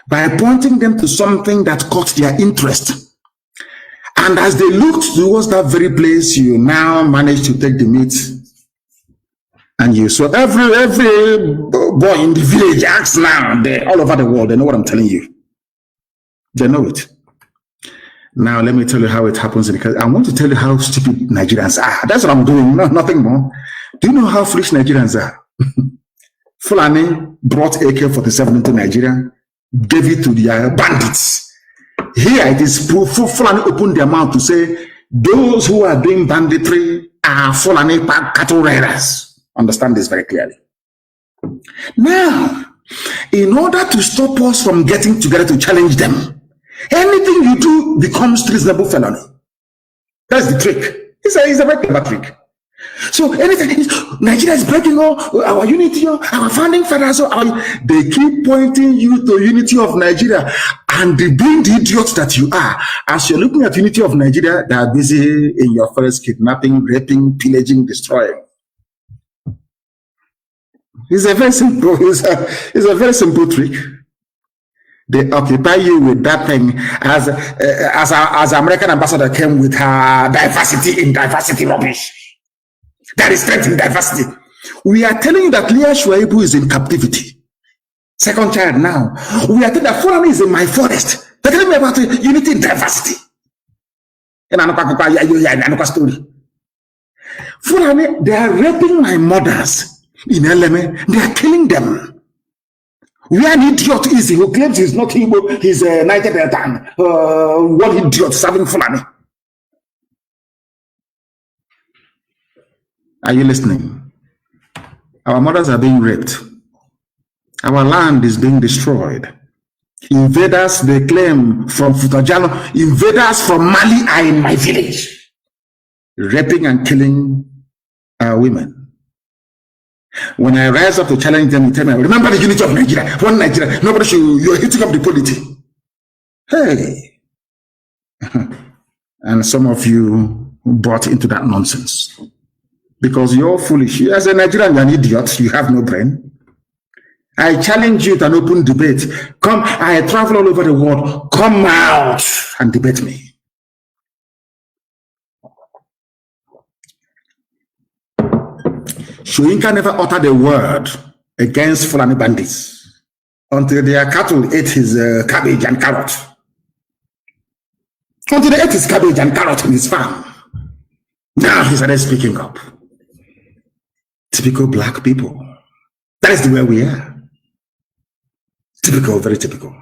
by pointing them to something that caught their interest. And as they looked towards that very place, you now managed to take the meat. And so every boy in the village acts now. They're all over the world. They know what I'm telling you. They know it. Now let me tell you how it happens. Because I want to tell you how stupid Nigerians are. That's what I'm doing. No, nothing more. Do you know how foolish Nigerians are? Fulani brought AK-47 into Nigeria. gave it to their bandits. Here it is Fulani opened their mouth to say those who are doing banditry are Fulani cattle raiders. Understand this very clearly. Now, in order to stop us from getting together to challenge them, anything you do becomes treasonable felony. That's the trick. It's a very clever trick. So anything Nigeria is breaking our unity, our founding fathers, they keep pointing you to unity of Nigeria, and being the idiots that you are, as you're looking at unity of Nigeria, they are busy in your forest kidnapping, raping, pillaging, destroying. It's a very simple. It's a very simple trick. They occupy you with that thing as American ambassador came with her diversity in diversity rubbish. That is strength in diversity. We are telling you that Leah Shuaibu is in captivity. Second child now. We are telling that Fulani is in my forest. They're telling me about unity in diversity. Story. Fulani, they are raping my mothers in Eleme. They are killing them. We are an idiot is he who claims he's not Igbo, he's a Niger Delta. What idiot serving Fulani? Are you listening? Our mothers are being raped. Our land is being destroyed. Invaders, they claim from Futajalo, invaders from Mali are in my village, raping and killing our women. When I rise up to challenge them, you tell me, remember the unity of Nigeria, one Nigeria, nobody should, you're hitting up the polity. Hey. And some of you bought into that nonsense. Because you're foolish. As a Nigerian, you're an idiot. You have no brain. I challenge you to an open debate. Come, I travel all over the world. Come out and debate me. Shoyinka never uttered a word against Fulani bandits until their cattle ate his cabbage and carrot. Until they ate his cabbage and carrot in his farm. Now he started speaking up. Typical black people. That is the way we are. Typical, very typical.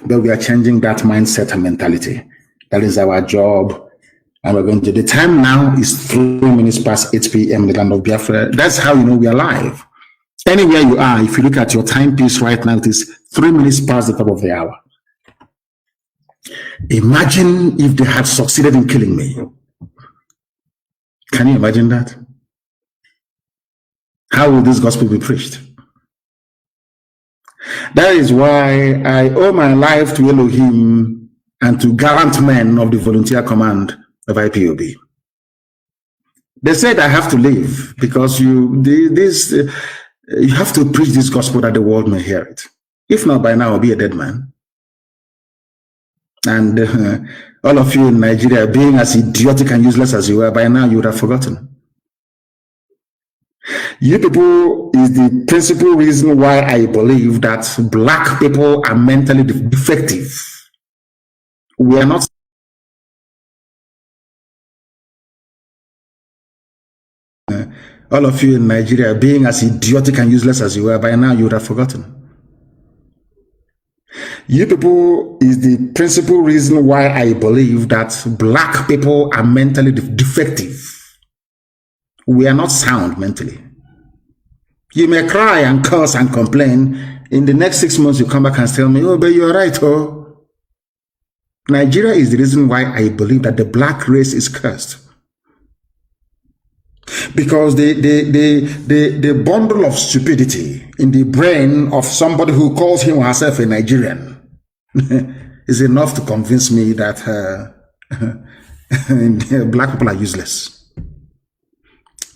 But we are changing that mindset and mentality. That is our job. And we're going to, the time now is 3 minutes past 8 p.m. in the land of Biafra. That's how you know we are live. Anywhere you are, if you look at your timepiece right now, it is 3 minutes past the top of the hour. Imagine if they had succeeded in killing me. Can you imagine that? How will this gospel be preached? That is why I owe my life to Elohim and to gallant men of the volunteer command of IPOB. They said I have to leave because you have to preach this gospel that the world may hear it. If not, by now I'll be a dead man. And all of you in Nigeria, being as idiotic and useless as you are, by now you would have forgotten. You people is the principal reason why I believe that black people are mentally defective. We are not. All of you in Nigeria, being as idiotic and useless as you are, by now you would have forgotten. You people is the principal reason why I believe that black people are mentally defective. We are not sound mentally. You may cry and curse and complain. In the next 6 months, you come back and tell me, oh, but you're right, oh. Nigeria is the reason why I believe that the black race is cursed. Because the bundle of stupidity in the brain of somebody who calls him or herself a Nigerian is enough to convince me that black people are useless.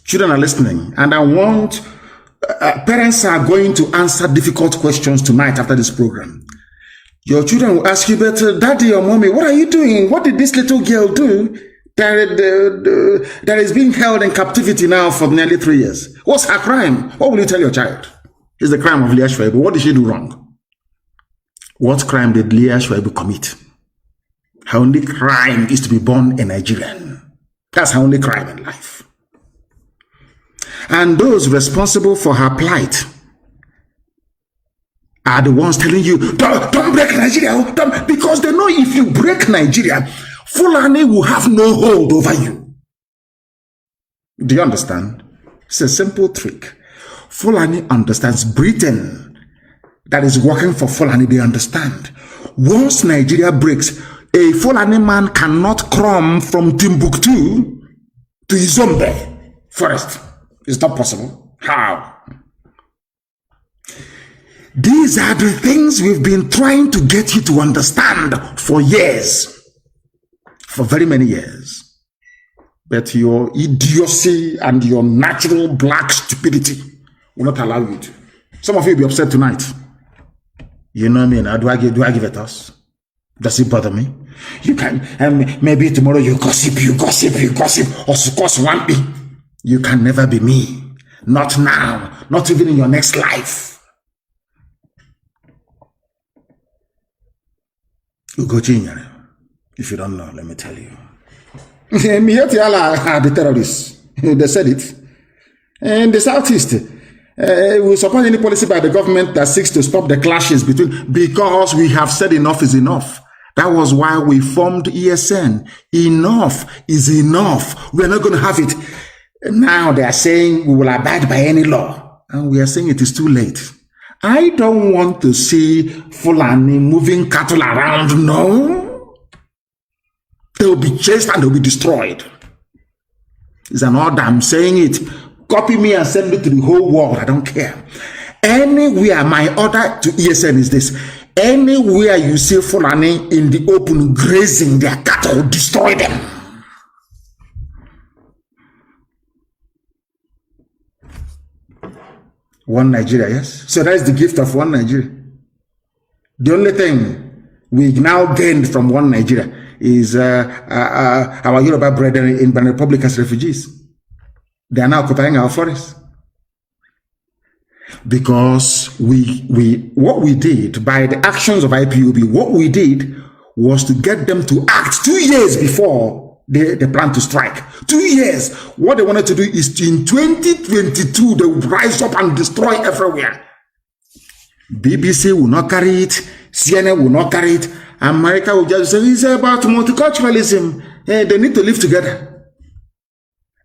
Children are listening, and I want parents are going to answer difficult questions tonight after this program. Your children will ask you, but daddy or mommy, what are you doing? What did this little girl do that is being held in captivity now for nearly 3 years? What's her crime? What will you tell your child? It's the crime of Leah Shuaibu. What did she do wrong? What crime did Leah Shuaibu commit? Her only crime is to be born a Nigerian. That's her only crime in life. And those responsible for her plight are the ones telling you, don't break Nigeria, because they know if you break Nigeria, Fulani will have no hold over you. Do you understand? It's a simple trick. Fulani understands. Britain, that is working for Fulani, they understand. Once Nigeria breaks, a Fulani man cannot come from Timbuktu to Izombe forest. It's not possible. How? These are the things we've been trying to get you to understand for years, for very many years. But your idiocy and your natural black stupidity will not allow you to. Some of you will be upset tonight. You know me now. Do I give it us? Does it bother me? You can, maybe tomorrow you gossip, or course one be. You can never be me. Not now. Not even in your next life. If you don't know, let me tell you. Mietiala are the terrorists. They said it. And the Southeast will support any policy by the government that seeks to stop the clashes between, because we have said enough is enough. That was why we formed ESN. Enough is enough. We're not going to have it. Now they are saying we will abide by any law. And we are saying it is too late. I don't want to see Fulani moving cattle around, no. They will be chased and they will be destroyed. It's an order, I'm saying it. Copy me and send it to the whole world, I don't care. Anywhere, my order to ESN is this. Anywhere you see Fulani in the open grazing their cattle, destroy them. One Nigeria, yes? So that is the gift of one Nigeria. The only thing we now gained from one Nigeria is our Yoruba brethren in Benin Republic as refugees. They are now occupying our forests. Because what we did by the actions of IPOB, what we did was to get them to act 2 years before they plan to strike. 2 years. What they wanted to do is in 2022, they would rise up and destroy everywhere. BBC will not carry it. CNN will not carry it. America will just say, it's about multiculturalism. They need to live together.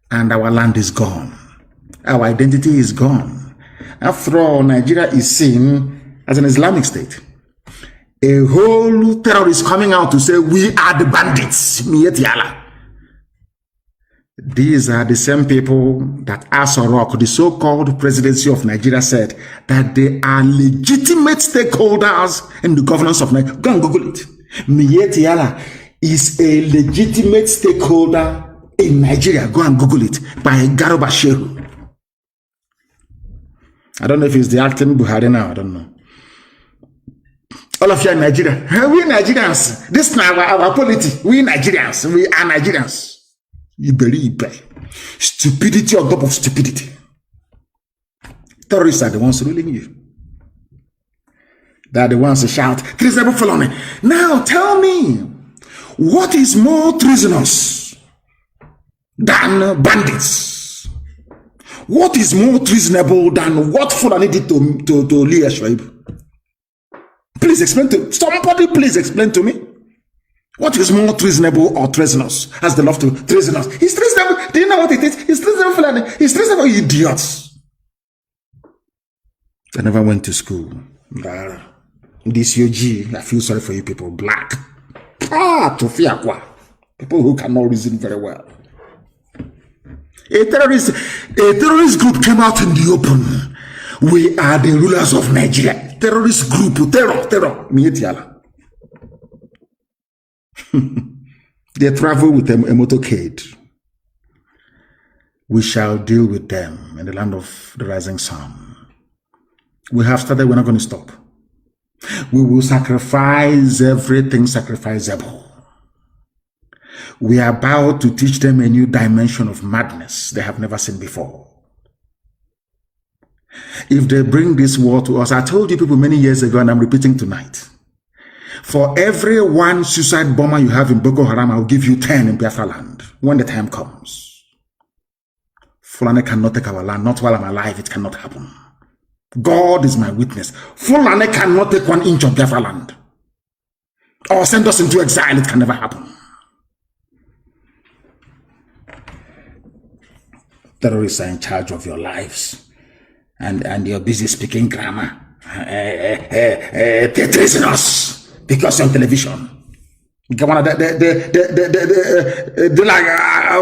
And our land is gone. Our identity is gone. After all, Nigeria is seen as an Islamic state. A whole terrorist coming out to say, we are the bandits. Mietiala. These are the same people that Asorok, the so-called presidency of Nigeria, said that they are legitimate stakeholders in the governance of Nigeria. Go and Google it. Mietiala is a legitimate stakeholder in Nigeria. Go and Google it. By Garuba Shehu. I don't know if it's the acting Buhari now. I don't know. All of you are Nigeria. We Nigerians. This is our polity. We Nigerians. We are Nigerians. Stupidity on top of stupidity. Terrorists are the ones ruling you. They are the ones who shout, treasonable felony. Now tell me, what is more treasonous than bandits? What is more treasonable than what Fulani did to Leah Shoaib? Please explain to somebody. Please explain to me. What is more treasonable or treasonous? As the love to treasonous. It's treasonable. Do you know what it is? It's treasonable, Fulani. It's treasonable, idiots. I never went to school. This UG, I feel sorry for you people. Black. Tofiakwa. People who cannot reason very well. A terrorist group came out in the open. We are the rulers of Nigeria. Terrorist group, terror. Mietiala. They travel with a motorcade. We shall deal with them in the land of the rising sun. We have started, we're not going to stop. We will sacrifice everything sacrificable. We are about to teach them a new dimension of madness they have never seen before. If they bring this war to us, I told you people many years ago, and I'm repeating tonight, for every one suicide bomber you have in Boko Haram, I'll give you 10 in Biafra land when the time comes. Fulani cannot take our land, not while I'm alive, it cannot happen. God is my witness. Fulani cannot take 1 inch of Biafra land or send us into exile. It can never happen. Terrorists are in charge of your lives, and you're busy speaking grammar. They're treating us because you're on television. They like a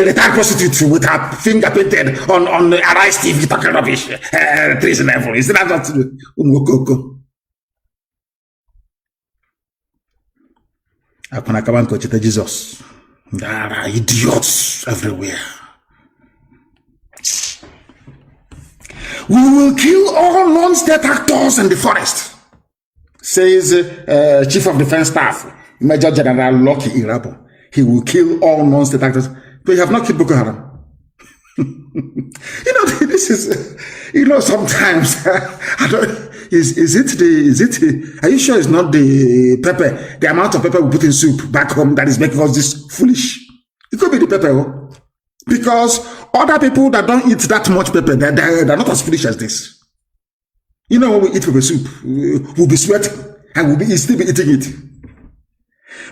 retired prostitute with her finger painted on the Arise TV talking rubbish. Treason level. Is that not Jesus? There are idiots everywhere. We will kill all non-state actors in the forest, says Chief of Defense Staff, Major General Lucky Irabo. He will kill all non-state actors. But you have not killed Boko Haram. This is, sometimes, I don't, are you sure it's not the pepper, the amount of pepper we put in soup back home that is making us this foolish? It could be the pepper, because other people that don't eat that much pepper, they're not as foolish as this. When we eat pepper soup, we'll be sweating and we'll still be eating it.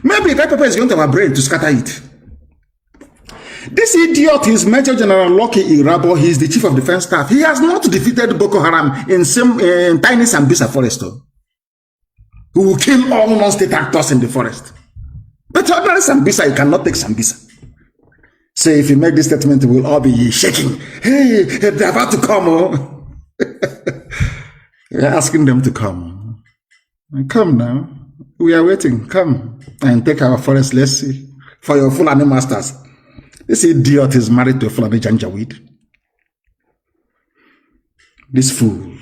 Maybe that pepper is going to our brain to scatter it. This idiot is Major General Lucky Irabo. He is the Chief of Defense Staff. He has not defeated Boko Haram in tiny Sambisa forest. Who will kill all non-state actors in the forest. But ordinary Sambisa, you cannot take Sambisa. So if you make this statement, we'll all be shaking. Hey, they're about to come. We're asking them to come. Come now. We are waiting. Come and take our forest. Let's see. For your Fulani masters. This idiot is married to a Fulani Janjaweed. This fool,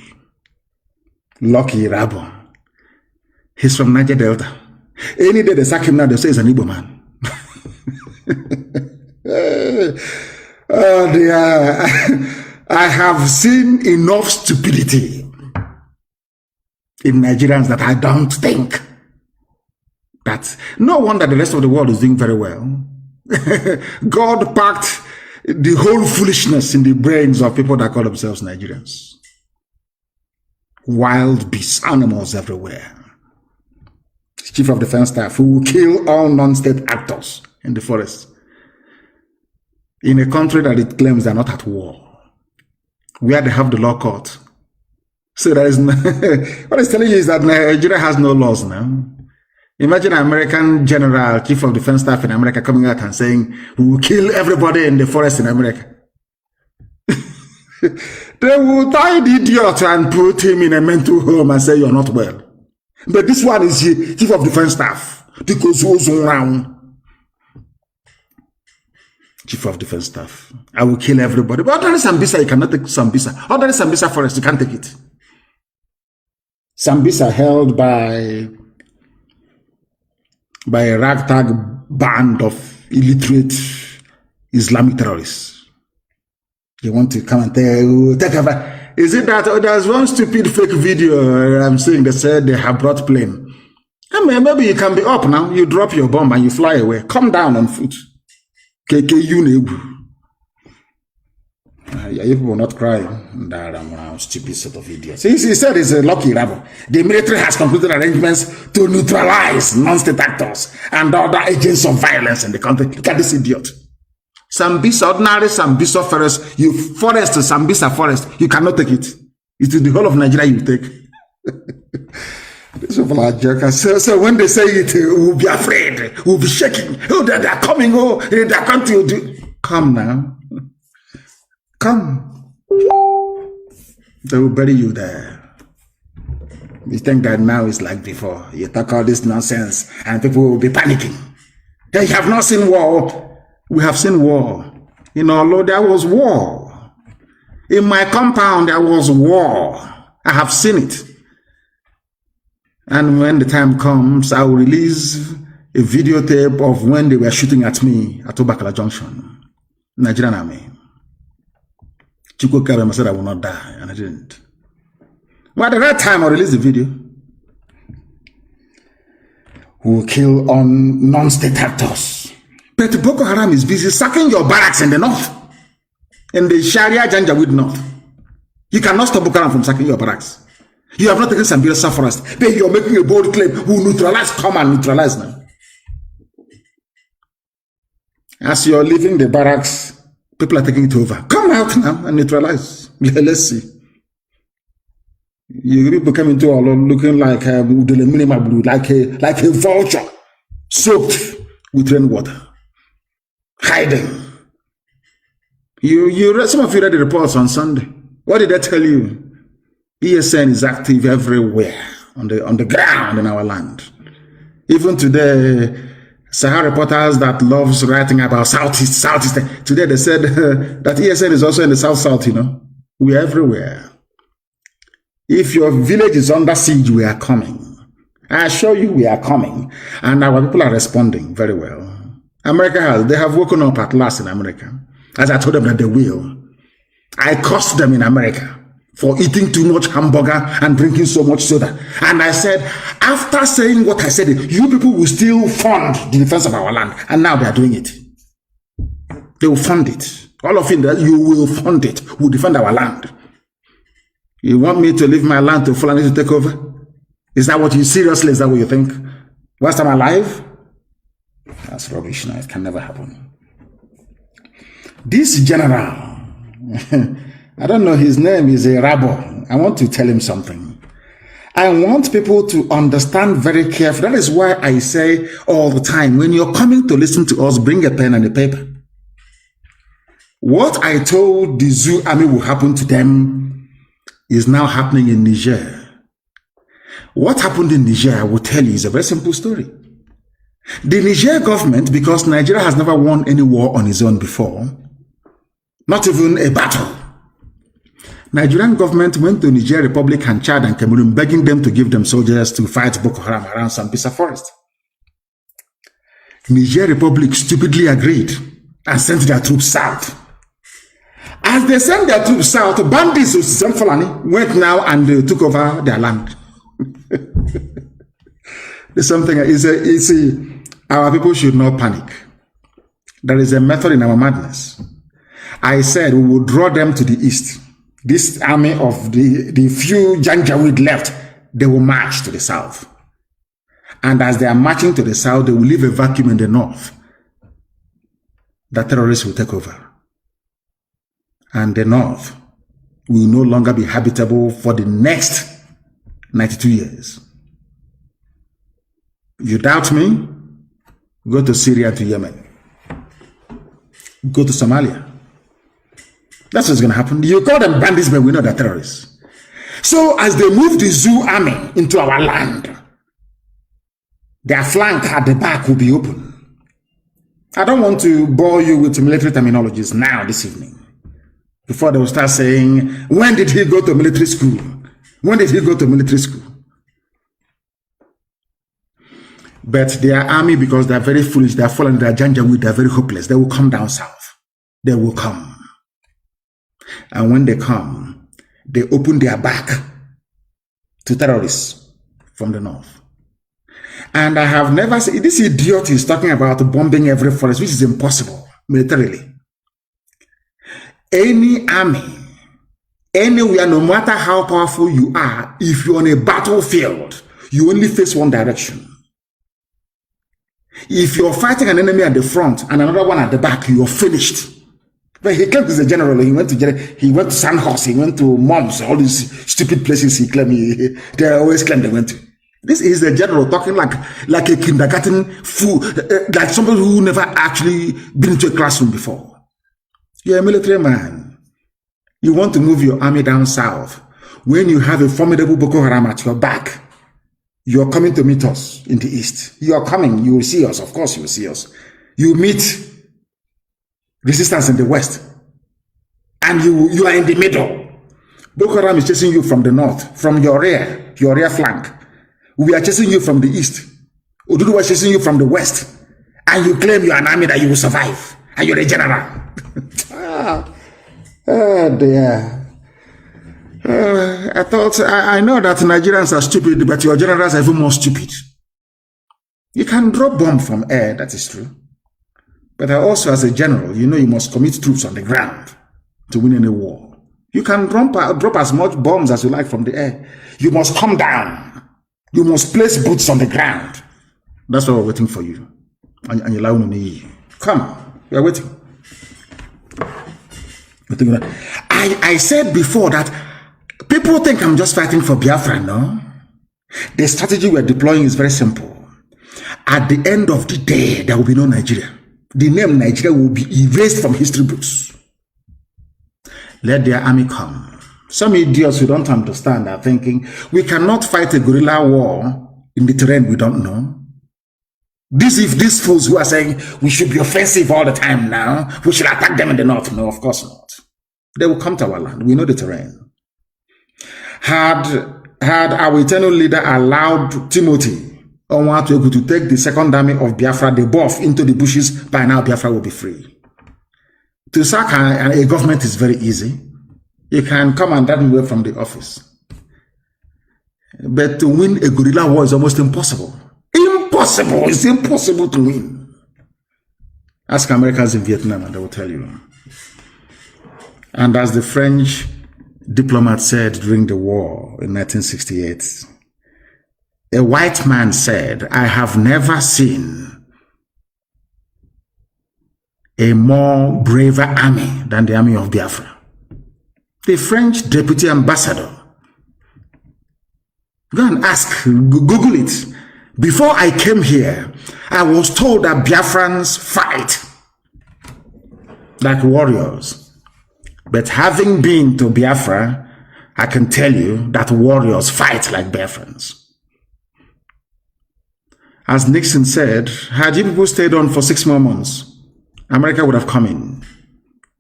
Lucky Irabo. He's from Niger Delta. Any day they sack him now, they say he's an Igbo man. Oh dear. I have seen enough stupidity in Nigerians that I don't think that no wonder the rest of the world is doing very well. God packed the whole foolishness in the brains of people that call themselves Nigerians. Wild beasts, animals everywhere. Chief of Defense Staff who will kill all non-state actors in the forest. In a country that it claims they're not at war, where they have the law court. So there is no, what it's telling you is that Nigeria has no laws now. Imagine an American general, Chief of Defense Staff in America coming out and saying, we will kill everybody in the forest in America. They will tie the idiot and put him in a mental home and say, you're not well. But this one is the Chief of Defense Staff, because who's around. Chief of Defense Staff. I will kill everybody. But other Sambisa, you cannot take Sambisa. Other Sambisa forest, you can't take it. Sambisa held by a ragtag band of illiterate Islamic terrorists. They want to come and take over. Is it that there's one stupid fake video I'm seeing that said they have brought plane? I mean, maybe you can be up now. You drop your bomb and you fly away. Come down on foot. You will not cry. Stupid sort of idiots. He said it's a Lucky Irabo. The military has completed arrangements to neutralize non-state actors and other agents of violence in the country. Look at this idiot. Sambisa, ordinary Sambisa forest, Sambisa forest, you cannot take it. It's the whole of Nigeria you take. These people are jokers. So when they say it, we'll be afraid. We'll be shaking. Oh, they're coming. Oh, they're coming to do. Come now. Come. They will bury you there. You think that now is like before. You talk all this nonsense and people will be panicking. They have not seen war. We have seen war. In Olo, there was war. In my compound, there was war. I have seen it. And when the time comes, I will release a videotape of when they were shooting at me at Obakala Junction, Nigerian Army. Chukwu Karama said I will not die, and I didn't. Well, at the right time, I released the video. We will kill on non-state actors. But Boko Haram is busy sacking your barracks in the north, in the Sharia Janjaweed north. You cannot stop Boko Haram from sacking your barracks. You have not taken Sambisa Forest. But you're making a bold claim. Who neutralize? Come and neutralize now. As you're leaving the barracks, people are taking it over. Come out now and neutralize. Let's see. You people come into our looking like a vulture soaked with rainwater, hiding. Some of you read the reports on Sunday. What did I tell you? ESN is active everywhere on the ground in our land. Even today, Sahara reporters that loves writing about Southeast. Today they said that ESN is also in the South, you know. We are everywhere. If your village is under siege, we are coming. I assure you we are coming. And our people are responding very well. They have woken up at last in America. As I told them that they will. I cursed them in America for eating too much hamburger and drinking so much soda. And I said, after saying what I said, you people will still fund the defense of our land. And now they are doing it. They will fund it. All of you will fund it. We'll defend our land. You want me to leave my land to Fulani to take over? Is that what you seriously? Is that what you think? Whilst I'm alive? That's rubbish. No, it can never happen. This general, I don't know, his name is a Rabo. I want to tell him something. I want people to understand very carefully. That is why I say all the time, when you're coming to listen to us, bring a pen and a paper. What I told the Zoo army will happen to them is now happening in Niger. What happened in Niger, I will tell you, is a very simple story. The Niger government, because Nigeria has never won any war on its own before, not even a battle. Nigerian government went to Niger Republic and Chad and Cameroon begging them to give them soldiers to fight Boko Haram around Sambisa Forest. Niger Republic stupidly agreed and sent their troops south. As they sent their troops south, bandits of Fulani went now and took over their land. There's something, our people should not panic. There is a method in our madness. I said we will draw them to the east. This army of the few Janjaweed left, they will march to the south. And as they are marching to the south, they will leave a vacuum in the north. The terrorists will take over. And the north will no longer be habitable for the next 92 years. You doubt me? Go to Syria, to Yemen. Go to Somalia. That's what's going to happen. You call them bandits, but we know they're terrorists. So as they move the Zoo army into our land, their flank at the back will be open. I don't want to bore you with military terminologies now, this evening. Before they will start saying, when did he go to military school? When did he go to military school? But their army, because they're very foolish, they're fallen, they're Janjaweed, they're very hopeless. They will come down south. They will come. And when they come, they open their back to terrorists from the north. And I have never seen, this idiot is talking about bombing every forest, which is impossible militarily. Any army, anywhere, no matter how powerful you are, if you're on a battlefield, you only face one direction. If you're fighting an enemy at the front and another one at the back, you're finished. But he claimed he's a general. He went to Sandhurst, he went to Moms, all these stupid places he claimed. They always claim they went to. This is the general talking like a kindergarten fool, like somebody who never actually been into a classroom before. You're a military man. You want to move your army down south. When you have a formidable Boko Haram at your back, you're coming to meet us in the east. You are coming. You will see us. Of course you will see us. You meet resistance in the west. And you are in the middle. Boko Haram is chasing you from the north, from your rear flank. We are chasing you from the east. Odudu is chasing you from the west. And you claim you are an army that you will survive. And you're a general. Dear. I know that Nigerians are stupid, but your generals are even more stupid. You can drop bomb from air, that is true. But also as a general, you know you must commit troops on the ground to win any war. You can drop as much bombs as you like from the air. You must come down. You must place boots on the ground. That's why we're waiting for you. And you come. We are waiting. I said before that people think I'm just fighting for Biafra, no? The strategy we're deploying is very simple. At the end of the day, there will be no Nigeria. The name Nigeria will be erased from history books. Let their army come. Some idiots who don't understand are thinking, we cannot fight a guerrilla war in the terrain we don't know. These fools who are saying we should be offensive all the time now, we should attack them in the north. No, of course not. They will come to our land. We know the terrain. Had our eternal leader allowed Timothy Onwatuegu to take the second army of Biafra, the buff, into the bushes, by now Biafra will be free. To sack a government is very easy. You can come and drive away from the office. But to win a guerrilla war is almost impossible. Impossible! It's impossible to win. Ask Americans in Vietnam and they will tell you. And as the French diplomat said during the war in 1968, a white man said, I have never seen a more braver army than the army of Biafra. The French deputy ambassador. Go and ask, Google it. Before I came here, I was told that Biafrans fight like warriors. But having been to Biafra, I can tell you that warriors fight like Biafrans. As Nixon said, had you people stayed on for 6 more months, America would have come in.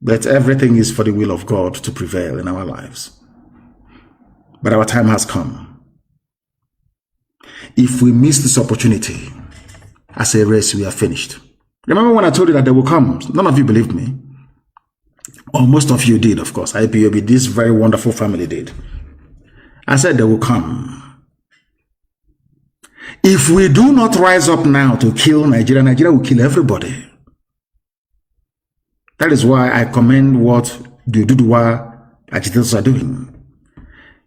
But everything is for the will of God to prevail in our lives. But our time has come. If we miss this opportunity, as a race, we are finished. Remember when I told you that they will come? None of you believed me. Or most of you did, of course. IPOB, this very wonderful family did. I said they will come. If we do not rise up now to kill Nigeria, Nigeria will kill everybody. That is why I commend what the Duduwa agitators are doing.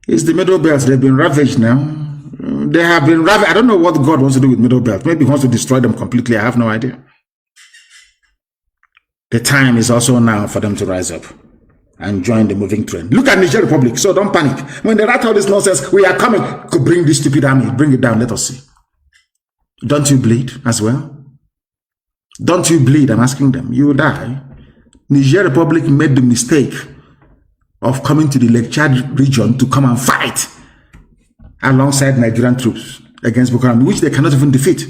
It's the Middle Belt. They've been ravaged now. They have been ravaged. I don't know what God wants to do with Middle Belt. Maybe he wants to destroy them completely. I have no idea. The time is also now for them to rise up and join the moving train. Look at Niger Republic, so don't panic. When they write all this nonsense, we are coming to bring this stupid army. Bring it down, let us see. Don't you bleed as well? Don't you bleed? I'm asking them. You will die. Niger Republic made the mistake of coming to the Lake Chad region to come and fight alongside Nigerian troops against Boko Haram, which they cannot even defeat.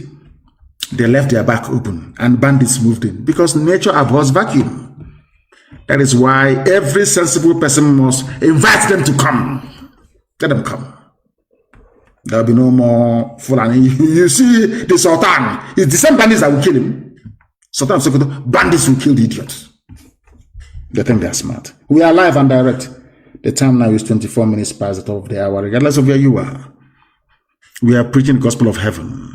They left their back open and bandits moved in because nature abhors vacuum. That is why every sensible person must invite them to come. Let them come. There will be no more Fulani. You see the Sultan, it's the same bandits that will kill him. Sultan of Sokoto, bandits will kill the idiots. They think they are smart. We are live and direct. The time now is 24 minutes past the top of the hour, regardless of where you are. We are preaching the gospel of heaven,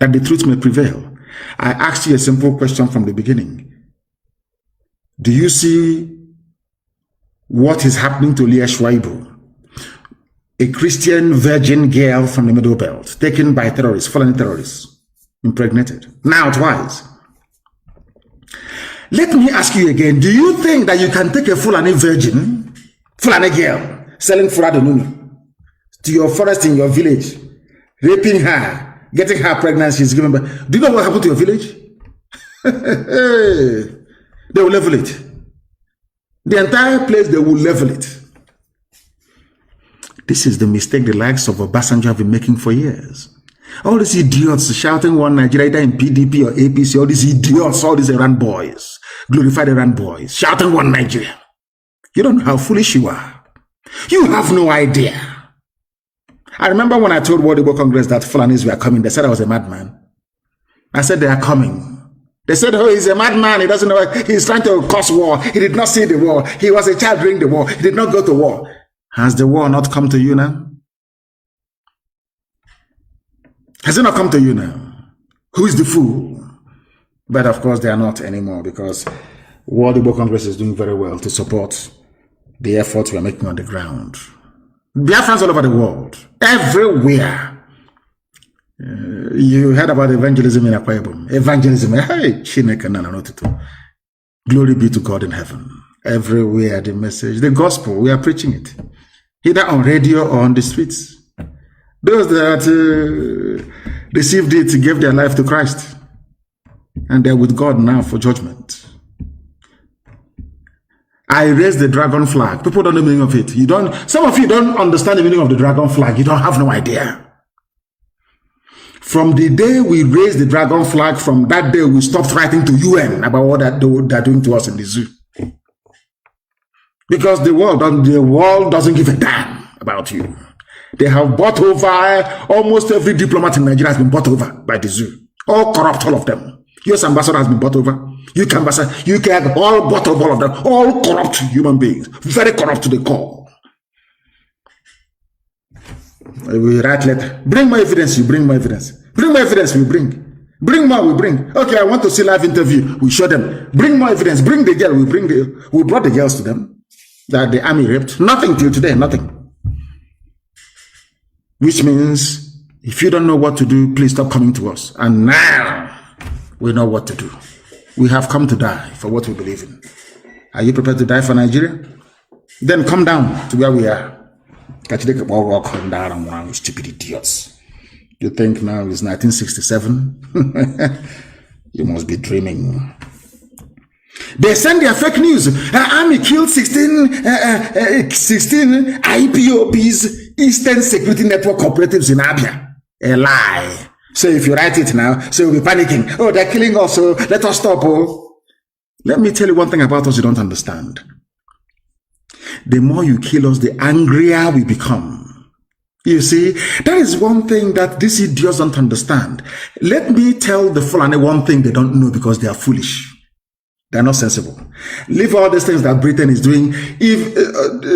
that the truth may prevail. I asked you a simple question from the beginning. Do you see what is happening to Leah Schwaibu, a Christian virgin girl from the Middle Belt, taken by terrorists, fallen terrorists, impregnated, now twice? Let me ask you again, do you think that you can take a Fulani virgin, Fulani girl, selling Furado Nunu, to your forest in your village, raping her, getting her pregnant, she's given birth? Do you know what happened to your village? They will level it. The entire place, they will level it. This is the mistake the likes of Obasanjo have been making for years. All these idiots shouting one Nigeria, either in PDP or APC, all these idiots, all these Iran boys, glorified Iran boys, shouting one Nigeria. You don't know how foolish you are. You have no idea. I remember when I told World Igbo Congress that Fulanis were coming, they said I was a madman. I said they are coming. They said, oh, he's a madman, he doesn't know, he's trying to cause war. He did not see the war. He was a child during the war. He did not go to war. Has the war not come to you now? Has it not come to you now? Who is the fool? But of course they are not anymore, because World Igbo Congress is doing very well to support the efforts we are making on the ground. Biafrans all over the world, everywhere. You heard about evangelism in Akwa Ibom. Evangelism, hey, glory be to God in heaven. Everywhere the message, the gospel, we are preaching it, either on radio or on the streets. Those that received it gave their life to Christ, and they're with God now for judgment. I raised the dragon flag. People don't know the meaning of it. Some of you don't understand the meaning of the dragon flag. You don't have no idea. From the day we raised the dragon flag, from that day we stopped writing to UN about what they're doing to us in the zoo. Because the world doesn't give a damn about you. They have bought over, almost every diplomat in Nigeria has been bought over by the zoo. All corrupt, all of them. US ambassador has been bought over. UK ambassador, UK, all bought over, all of them. All corrupt human beings. Very corrupt to the core. We write letter. Bring my evidence, you bring my evidence. Bring my evidence, we bring. Bring more, we bring. Okay, I want to see live interview. We show them. Bring more evidence. Bring the girl. We brought the girls to them that the army raped. Nothing till today, nothing. Which means, if you don't know what to do, please stop coming to us. And now, we know what to do. We have come to die for what we believe in. Are you prepared to die for Nigeria? Then come down to where we are. Stupid idiots. You think now it's 1967? You must be dreaming. They send their fake news. Army killed 16 IPOBs, Eastern Security Network operatives in Abia. A lie. So if you write it now, so we'll be panicking. Oh, they're killing us, so let us stop. Oh. Let me tell you one thing about us you don't understand. The more you kill us, the angrier we become. You see, that is one thing that these idiots don't understand. Let me tell the Fulani one thing they don't know because they are foolish. They are not sensible. Leave all these things that Britain is doing. If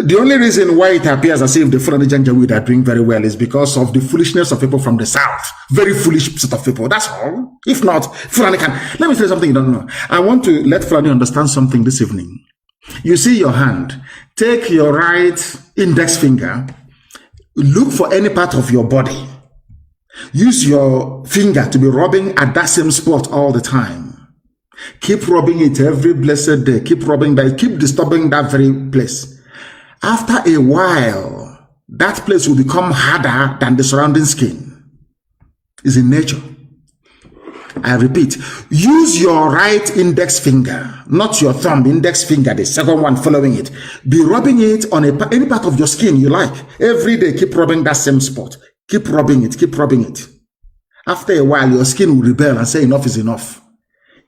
the only reason why it appears as if the Fulani Janjaweed are doing very well is because of the foolishness of people from the south. Very foolish set of people. That's all. If not, Fulani can. Let me say something you don't know. I want to let Fulani understand something this evening. You see your hand. Take your right index finger. Look for any part of your body. Use your finger to be rubbing at that same spot all the time. Keep rubbing it every blessed day. Keep rubbing that. Keep disturbing that very place. After a while, that place will become harder than the surrounding skin. It's in nature. I repeat, use your right index finger, not your thumb, index finger, the second one following it. Be rubbing it on any part of your skin you like. Every day, keep rubbing that same spot. Keep rubbing it, keep rubbing it. After a while, your skin will rebel and say enough is enough.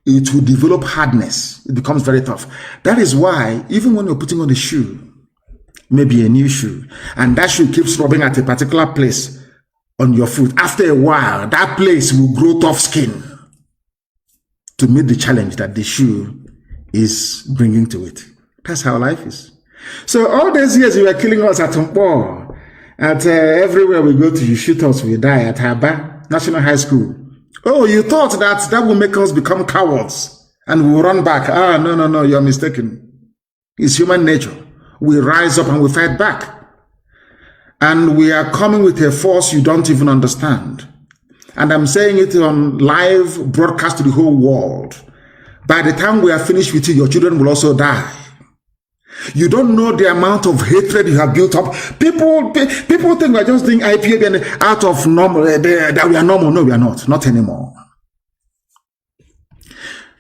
It will develop hardness. It becomes very tough. That is why, even when you're putting on a shoe, maybe a new shoe, and that shoe keeps rubbing at a particular place on your foot, after a while, that place will grow tough skin to meet the challenge that the shoe is bringing to it. That's how life is. So all these years you were killing us at Tumpo, at everywhere we go to, you shoot us, we die at Haba National High School. Oh, you thought that will make us become cowards and we'll run back. Ah, no, you're mistaken. It's human nature. We rise up and we fight back. And we are coming with a force you don't even understand. And I'm saying it on live broadcast to the whole world. By the time we are finished with you, your children will also die. You don't know the amount of hatred you have built up. People think we're just doing IPA out of normal, that we are normal. No, we are not. Not anymore.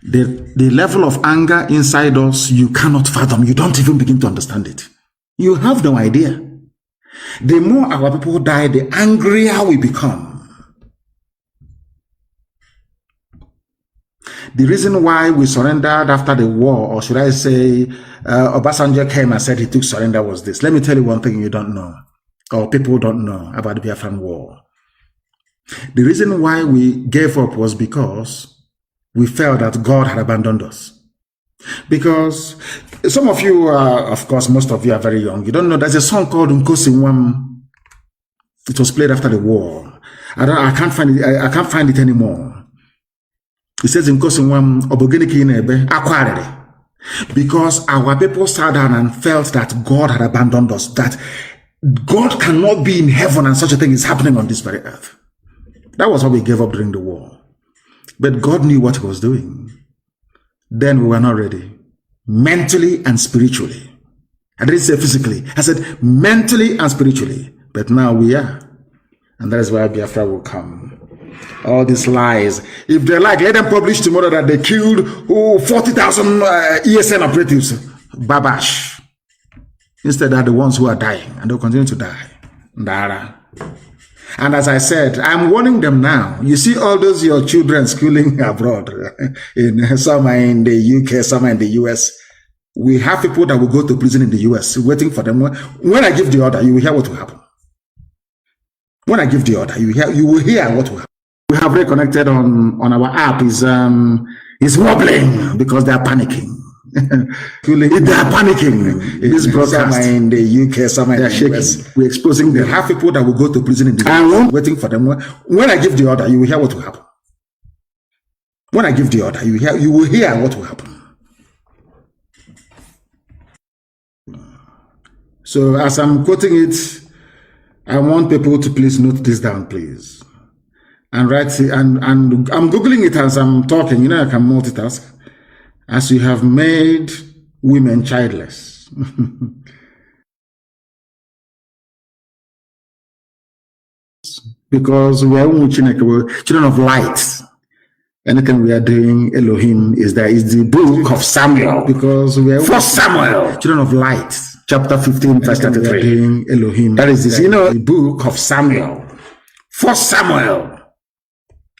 The level of anger inside us, you cannot fathom. You don't even begin to understand it. You have no idea. The more our people die, the angrier we become. The reason why we surrendered after the war, or should I say, Obasanjo came and said he took surrender was this. Let me tell you one thing you don't know, or people don't know about the Biafran war. The reason why we gave up was because we felt that God had abandoned us. Because some of you are, of course, most of you are very young. You don't know, there's a song called Nkosinwam. It was played after the war. I can't find it anymore. It says in Kosinwam Obogeni Kinebe Aquarere. Because our people sat down and felt that God had abandoned us, that God cannot be in heaven and such a thing is happening on this very earth. That was what we gave up during the war. But God knew what he was doing. Then we were not ready, mentally and spiritually. I didn't say physically. I said mentally and spiritually. But now we are. And that is why Biafra will come. All these lies. If they like, let them publish tomorrow that they killed 40,000 ESN operatives. Babash. Instead, they're the ones who are dying. And they'll continue to die. Ndara. And as I said, I'm warning them now. You see all those your children schooling abroad. Some are in the UK, some are in the US. We have people that will go to prison in the US waiting for them. When I give the order, you will hear what will happen. When I give the order, you will hear what will happen. We have reconnected on our app is wobbling because they are panicking. They are panicking. This broadcast. Some are in the UK, some are in the US. We're exposing them. Have people that will go to prison in the US waiting for them. When I give the order, you will hear what will happen. When I give the order, you will hear what will happen. So as I'm quoting it, I want people to please note this down, please. And write it, and I'm Googling it as I'm talking. You know, I can multitask. As you have made women childless. Because we are children of light. Anything we are doing, Elohim, is the book of Samuel. Because we are First Samuel, children of light. Chapter 15, verse 33. Elohim. That is this, the book of Samuel. First Samuel,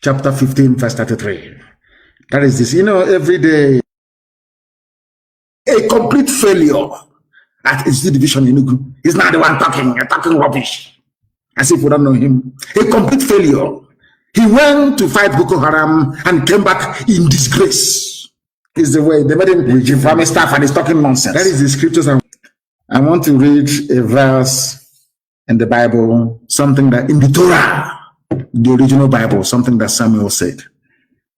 chapter 15, verse 33. That is this, every day. A complete failure at HG Division in Ugu. He's not the one talking rubbish. As if we don't know him. A complete failure. He went to fight Boko Haram and came back in disgrace. Is the way they made him from his staff and he's talking nonsense. That is the scriptures. I want to read a verse in the Bible, something that in the Torah, the original Bible, something that Samuel said.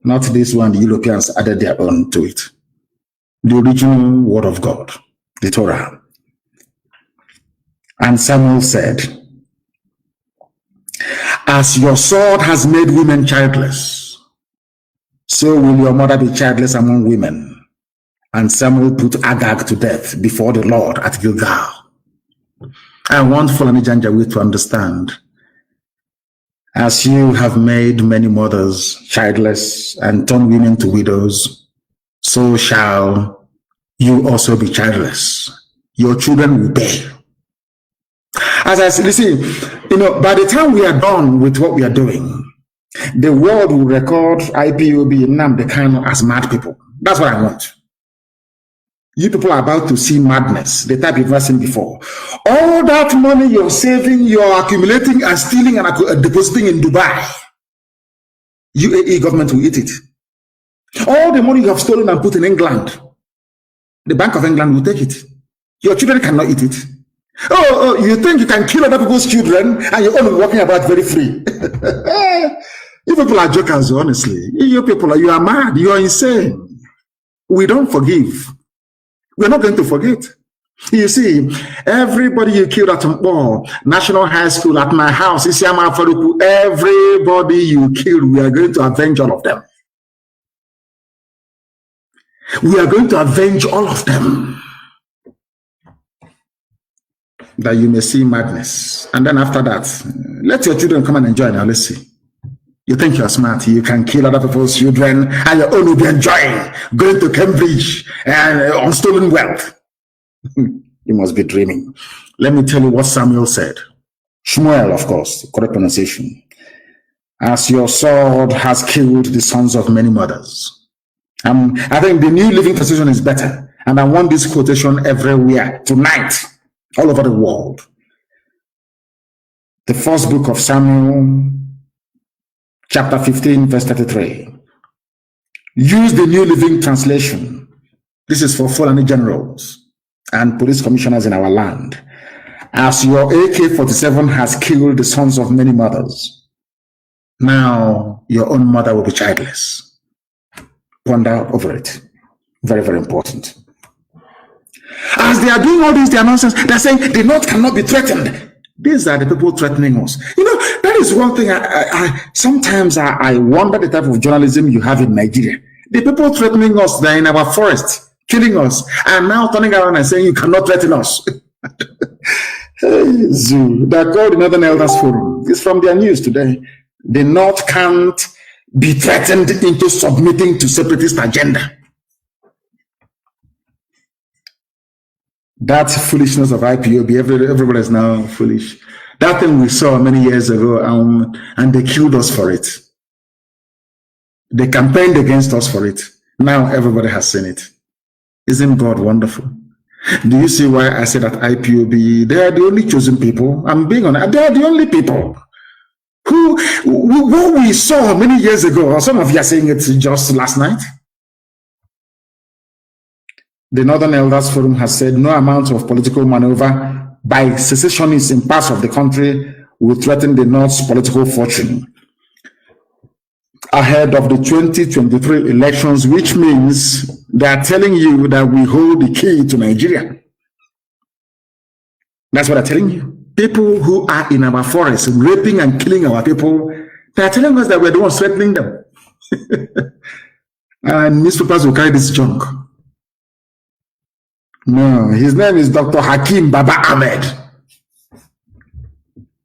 Not this one, the Europeans added their own to it. The original word of God, the Torah. And Samuel said, as your sword has made women childless, so will your mother be childless among women. And Samuel put Agag to death before the Lord at Gilgal. I want Fulani Janjaweed to understand, as you have made many mothers childless and turned women to widows, so shall you also be childless. Your children will bear. As I said, you see, by the time we are done with what we are doing, the world will record IPOB and Nnamdi Kanu as mad people. That's what I want. You people are about to see madness, the type you've never seen before. All that money you're saving, you're accumulating and stealing and depositing in Dubai, UAE government will eat it. All the money you have stolen and put in England, the Bank of England will take it. Your children cannot eat it. Oh, you think you can kill other people's children and you're only walking about very free? You people are jokers, honestly. You people, you are mad. You are insane. We don't forgive. We're not going to forget. You see, everybody you killed at Mpo, National High School, at my house, Isiama Faruku, everybody you killed, we are going to avenge all of them. We are going to avenge all of them. That you may see madness. And then after that, let your children come and enjoy now. Let's see. You think you're smart, you can kill other people's children and your own will be enjoying going to Cambridge and on stolen wealth. You must be dreaming. Let me tell you what Samuel said. Shmuel, of course, correct pronunciation. As your sword has killed the sons of many mothers. I think the New Living Translation is better. And I want this quotation everywhere, tonight, all over the world. The first book of Samuel, chapter 15, verse 33. Use the New Living Translation. This is for Fulani generals and police commissioners in our land. As your AK-47 has killed the sons of many mothers, now your own mother will be childless. Ponder over it. Very, very important. As they are doing all this, their nonsense, they're saying the North cannot be threatened. These are the people threatening us. That is one thing sometimes I wonder the type of journalism you have in Nigeria. The people threatening us, they're in our forest, killing us, and now turning around and saying you cannot threaten us. Zoo, they're called the Northern Elders Forum. It's from their news today. The North can't be threatened into submitting to separatist agenda. That foolishness of IPOB, everybody is now foolish. That thing we saw many years ago, and they killed us for it. They campaigned against us for it. Now everybody has seen it. Isn't God wonderful? Do you see why I say that IPOB, they are the only chosen people? I'm being honest. They are the only people who we saw many years ago, or some of you are saying it just last night. The Northern Elders Forum has said no amount of political maneuver by secessionists in parts of the country will threaten the North's political fortune ahead of the 2023 elections, which means they are telling you that we hold the key to Nigeria. That's what they're telling you. People who are in our forests, raping and killing our people, they are telling us that we're the ones threatening them. And newspapers will carry this junk. No, his name is Dr. Hakim Baba Ahmed.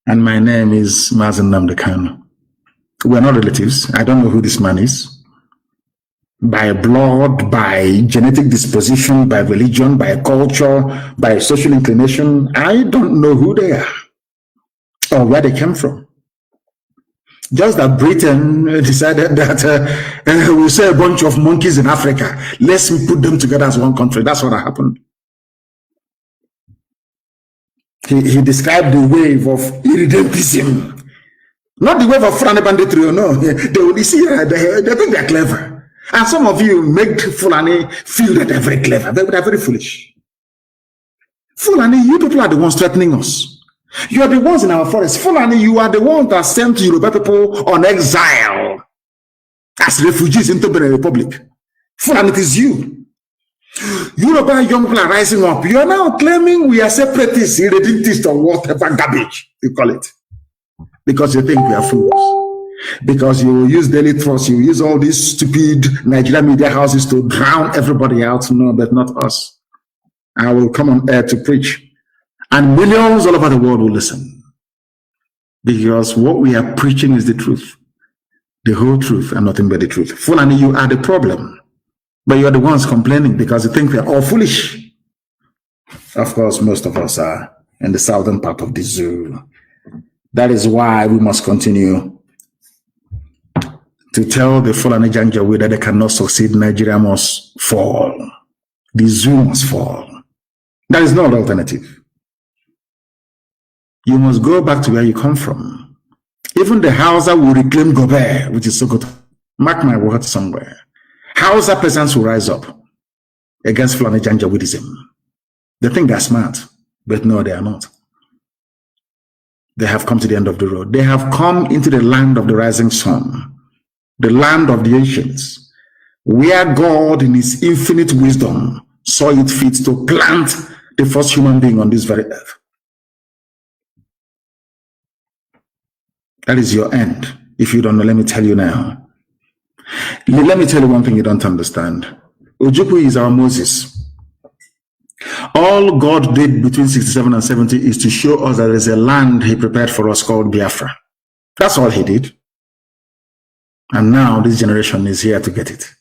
And my name is Mazi Nnamdi Kanu. We're not relatives. I don't know who this man is. By blood, by genetic disposition, by religion, by culture, by social inclination, I don't know who they are or where they came from. Just that Britain decided that we'll say a bunch of monkeys in Africa. Let's put them together as one country. That's what happened. He described the wave of irredentism. Not the wave of Fulani banditry, no. They think they're clever. And some of you make Fulani feel that they're very clever. They're very foolish. Fulani, you people are the ones threatening us. You are the ones in our forest. Fulani, you are the ones that sent Yoruba people on exile as refugees into Benin Republic. Fulani, it is you. Yoruba young people are rising up. You are now claiming we are separatists, irredentists, or whatever garbage you call it. Because you think we are fools. Because you use Daily Trust, you use all these stupid Nigerian media houses to drown everybody out. No, but not us. I will come on air to preach. And millions all over the world will listen. Because what we are preaching is the truth. The whole truth and nothing but the truth. Fulani, you are the problem. But you are the ones complaining because you think we are all foolish. Of course, most of us are in the southern part of the zoo. That is why we must continue to tell the Fulani Janjaweed that they cannot succeed. Nigeria must fall. The zoo must fall. There is no other alternative. You must go back to where you come from. Even the Hausa will reclaim Gobe, which is so good. Mark my words somewhere. Hausa peasants will rise up against Fulani Janjaweedism. They think they're smart, but no, they are not. They have come to the end of the road. They have come into the land of the rising sun, the land of the ancients, where God in his infinite wisdom saw it fit to plant the first human being on this very earth. That is your end. If you don't know, let me tell you now. Let me tell you one thing you don't understand. Ojukwu is our Moses. All God did between 67 and 70 is to show us that there is a land he prepared for us called Biafra. That's all he did. And now this generation is here to get it.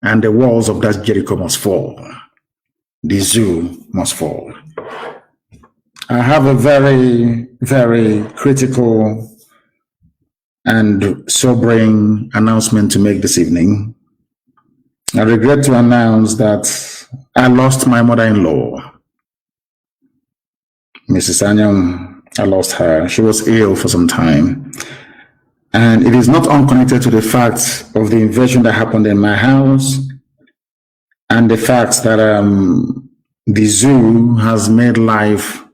And the walls of that Jericho must fall. The zoo must fall. I have a very, very critical and sobering announcement to make this evening. I regret to announce that I lost my mother-in-law, Mrs. Anyang. I lost her. She was ill for some time. And it is not unconnected to the fact of the invasion that happened in my house and the fact that the zoo has made life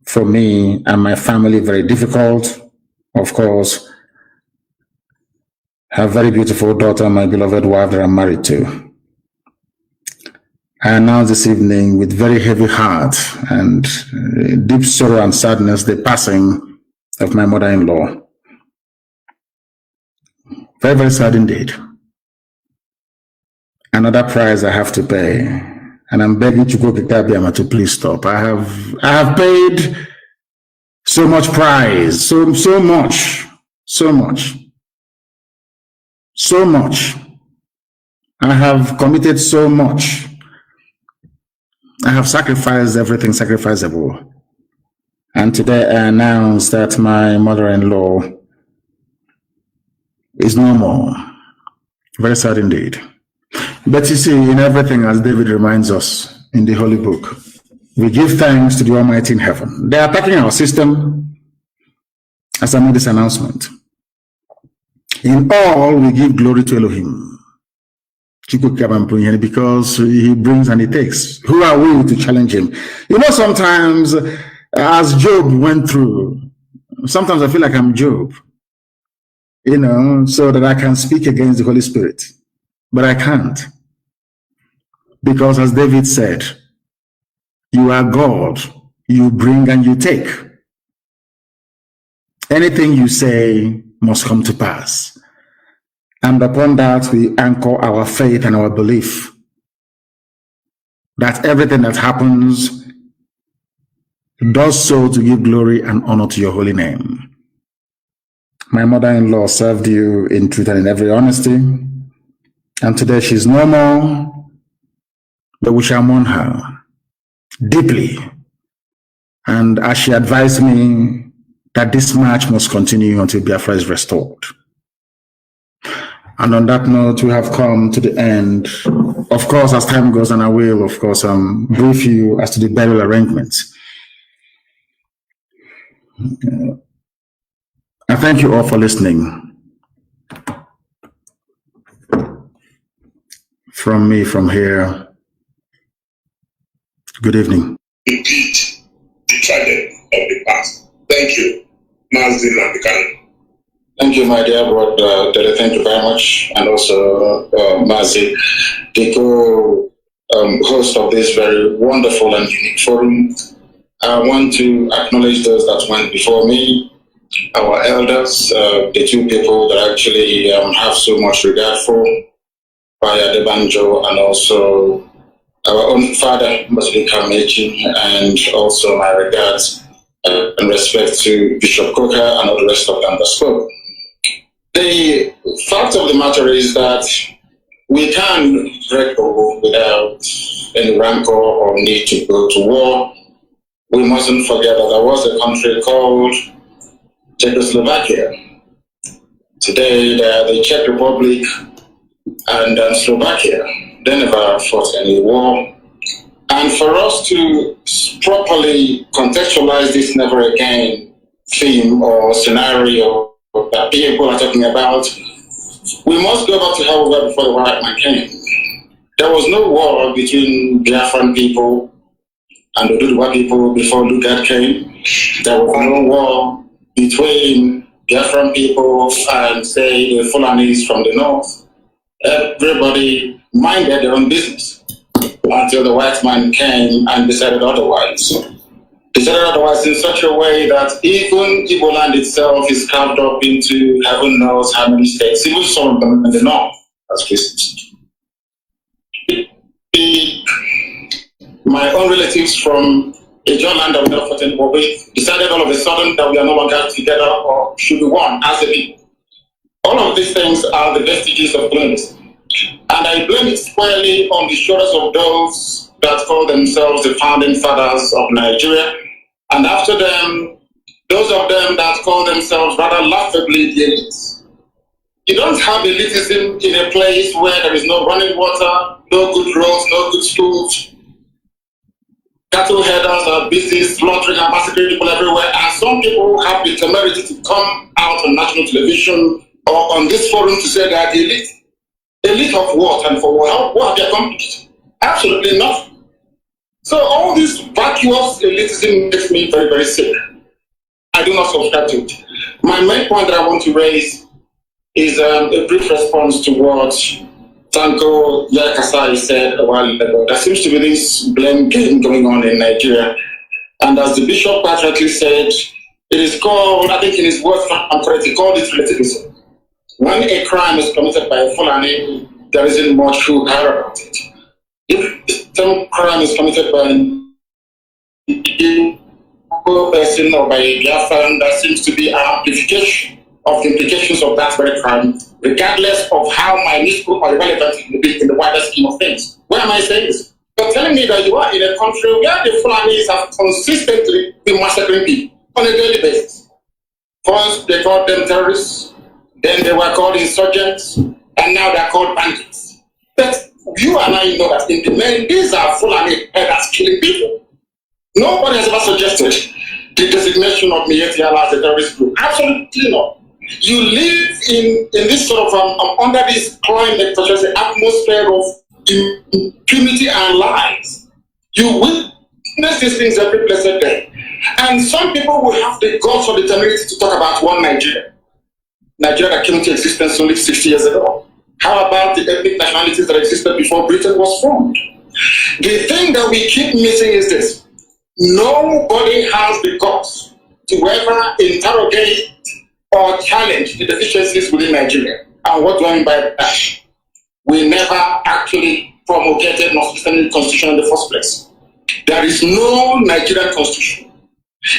for me and my family very difficult. Of course, her very beautiful daughter, my beloved wife that I'm married to. I announce this evening with very heavy heart and deep sorrow and sadness the passing of my mother-in-law. Very, very sad indeed. Another price I have to pay, and I'm begging Chukwu Kikabiama to please stop. I have paid so much price, so much. I have committed so much. I have sacrificed everything sacrificable. And today I announce that my mother-in-law is no more. Very sad indeed. But you see, in everything, as David reminds us in the Holy Book, we give thanks to the Almighty in heaven. They are attacking our system as I made this announcement. In all, we give glory to Elohim, because he brings and he takes. Who are we to challenge him? You know, sometimes, as Job went through, sometimes I feel like I'm Job, you know, so that I can speak against the Holy Spirit. But I can't. Because as David said, you are God, you bring and you take. Anything you say must come to pass. And upon that, we anchor our faith and our belief that everything that happens does so to give glory and honor to your holy name. My mother-in-law served you in truth and in every honesty, and today she's no more, but we shall mourn her deeply. And as she advised me that this march must continue until Biafra is restored. And on that note, we have come to the end. Of course, as time goes on, I will, of course, brief you as to the burial arrangements. I thank you all for listening. From me, from here, good evening. Repeat the tragedy of the past. Thank you, Mazi and Kanu. Thank you, my dear brother. Thank you very much. And also, Mazi, the co-host of this very wonderful and unique forum. I want to acknowledge those that went before me, our elders, the two people that actually have so much regard for, Paya de Banjo, and also our own father, Mazi Kameji, and also my regards and respect to Bishop Coker and all the rest of them that spoke. The fact of the matter is that we can break over without any rancor or need to go to war. We mustn't forget that there was a country called Czechoslovakia. Today, they are the Czech Republic and Slovakia. They never fought any war. And for us to properly contextualize this never again theme or scenario that people are talking about, we must go back to how we were before the white man came. There was no war between Biafran people and the Oduduwa people before Lugard came. There was no war between Biafran people and, say, the Fulanis from the north. Everybody minded their own business until the white man came and decided otherwise. Decided otherwise in such a way that even Igbo land itself is carved up into heaven knows how many states, even some of them in the north as Christians. My own relatives from a John land that we never fought anymore with decided all of a sudden that we are no longer together or should be one as a people. All of these things are the vestiges of colonialism. And I blame it squarely on the shoulders of those that call themselves the founding fathers of Nigeria. And after them, those of them that call themselves rather laughably the elites. You don't have elitism in a place where there is no running water, no good roads, no good schools. Cattle headers are busy slaughtering and massacring people everywhere. And some people have the temerity to come out on national television or on this forum to say they are the elite. Elite of what and for what? What have they accomplished? Absolutely nothing. So all this vacuous elitism makes me very, very sick. I do not subscribe to it. My main point that I want to raise is a brief response to what Tanko Yakasai said a while ago, there seems to be this blame game going on in Nigeria. And as the bishop accurately said, it is called, I think in his words, I'm correct, he called it relativism. When a crime is committed by a Fulani, there isn't much who care about it. If some crime is committed by a person or by a Biafran, there seems to be an amplification of the implications of that very crime, regardless of how minuscule or irrelevant it may be in the wider scheme of things. Why am I saying this? You're telling me that you are in a country where the Fulanis have consistently been massacring people on a daily basis. First, they called them terrorists, then they were called insurgents, and now they're called bandits. But you and I know that in the main, these are Fulani headers killing people. Nobody has ever suggested the designation of Miyetti-Allah as a terrorist group. Absolutely not. You live in this sort of under this climate, such as the atmosphere of impunity and lies. You witness these things every blessed day. And some people will have the guts or the temerity to talk about one Nigeria. Nigeria that came into existence only 60 years ago. How about the ethnic nationalities that existed before Britain was formed? The thing that we keep missing is this. Nobody has the guts to ever interrogate or challenge the deficiencies within Nigeria. And what do I mean by that? We never actually promulgated nor sustained the constitution in the first place. There is no Nigerian constitution.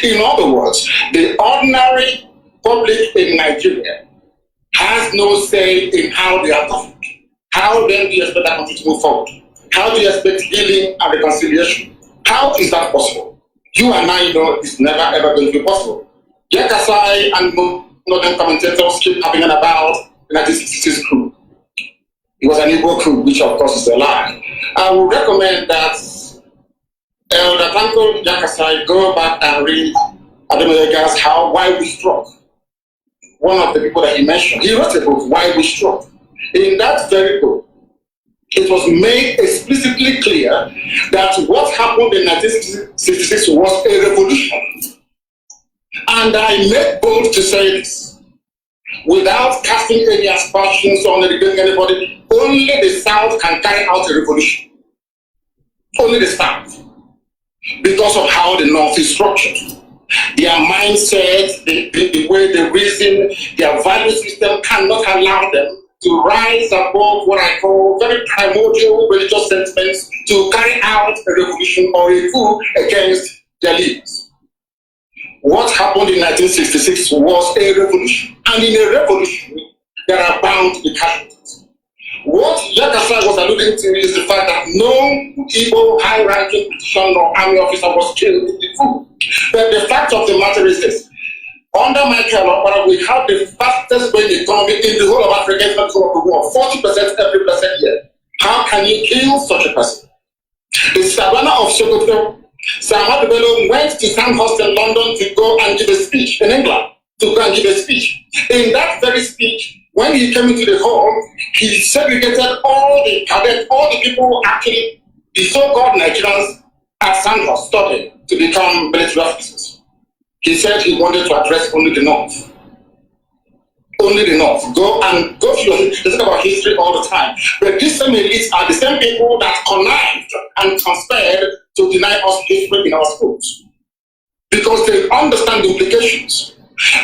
In other words, the ordinary public in Nigeria has no say in how they are governed. How then do you expect that country to move forward? How do you expect healing and reconciliation? How is that possible? You and I know it's never ever going to be possible. Yakasai and modern commentators keep having an about the 1960s coup. It was an Igbo coup, which of course is a lie. I would recommend that Elder Tanko Yakasai go back and read Ademoyega's Why We Struck. One of the people that he mentioned, he wrote a book, Why We Struck. In that very book, it was made explicitly clear that what happened in 1966 was a revolution. And I made bold to say this, without casting any aspersions on anybody, only the South can carry out a revolution. Only the South. Because of how the North is structured. Their mindset, the way they reason, their value system cannot allow them to rise above what I call very primordial religious sentiments to carry out a revolution or a coup against their leaders. What happened in 1966 was a revolution. And in a revolution, there are bound to be casualties. What Yakasai was alluding to is the fact that no Igbo high-ranking politician or army officer was killed in the coup. But the fact of the matter is this. Under Michael Obama, we have the fastest growing economy in the whole of Africa, in the whole of the world, 40% every blessed year. How can you kill such a person? The Savannah of Sokoto, Ahmadu Bello went to Sandhurst in London to go and give a speech in England, to go and give a speech. In that very speech, when he came into the hall, he segregated all the cadets, all the people actually, the so-called Nigerians at Sandhurst studying to become military officers. He said he wanted to address only the North. Only the North. Go through, they talk about history all the time. But these same elites are the same people that connived and conspired to deny us history in our schools. Because they understand the implications.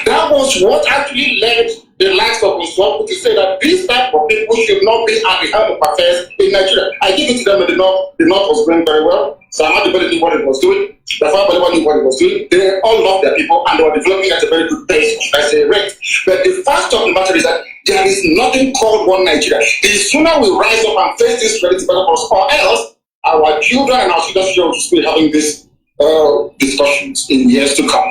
That was what actually led the likes of Uswaku to say that these type of people should not be at the helm of affairs in Nigeria. I give it to them in the North. The North was going very well. So Ahmadu Bello knew what it was doing. The Father knew what it was doing. They all loved their people and they were developing at a very good pace, or should I say rate. But the fact of the matter is that there is nothing called one Nigeria. The sooner we rise up and face this reality better for us, or else our children and our children's children will be having these discussions in years to come.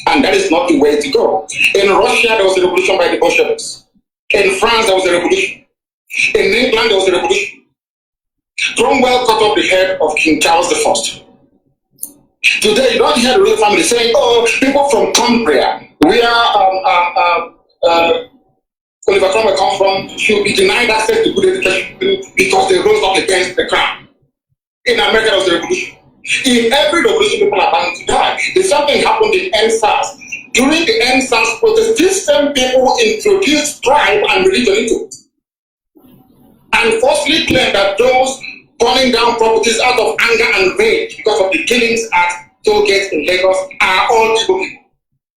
And that is not the way to go. In Russia, there was a revolution by the Bolsheviks. In France, there was a revolution. In England, there was a revolution. Cromwell cut off the head of King Charles I. Today, you don't hear the royal family saying, oh, people from Cumbria, where Oliver Cromwell comes from, should be denied access to good education because they rose up against the crown. In America, there was a revolution. In every revolution, people are bound to die. If something happened in NSAS, during the NSAS protest, these same people introduced tribe and religion into it. and falsely claim that those burning down properties out of anger and rage because of the killings at toll gates in Lagos are all Igbo people.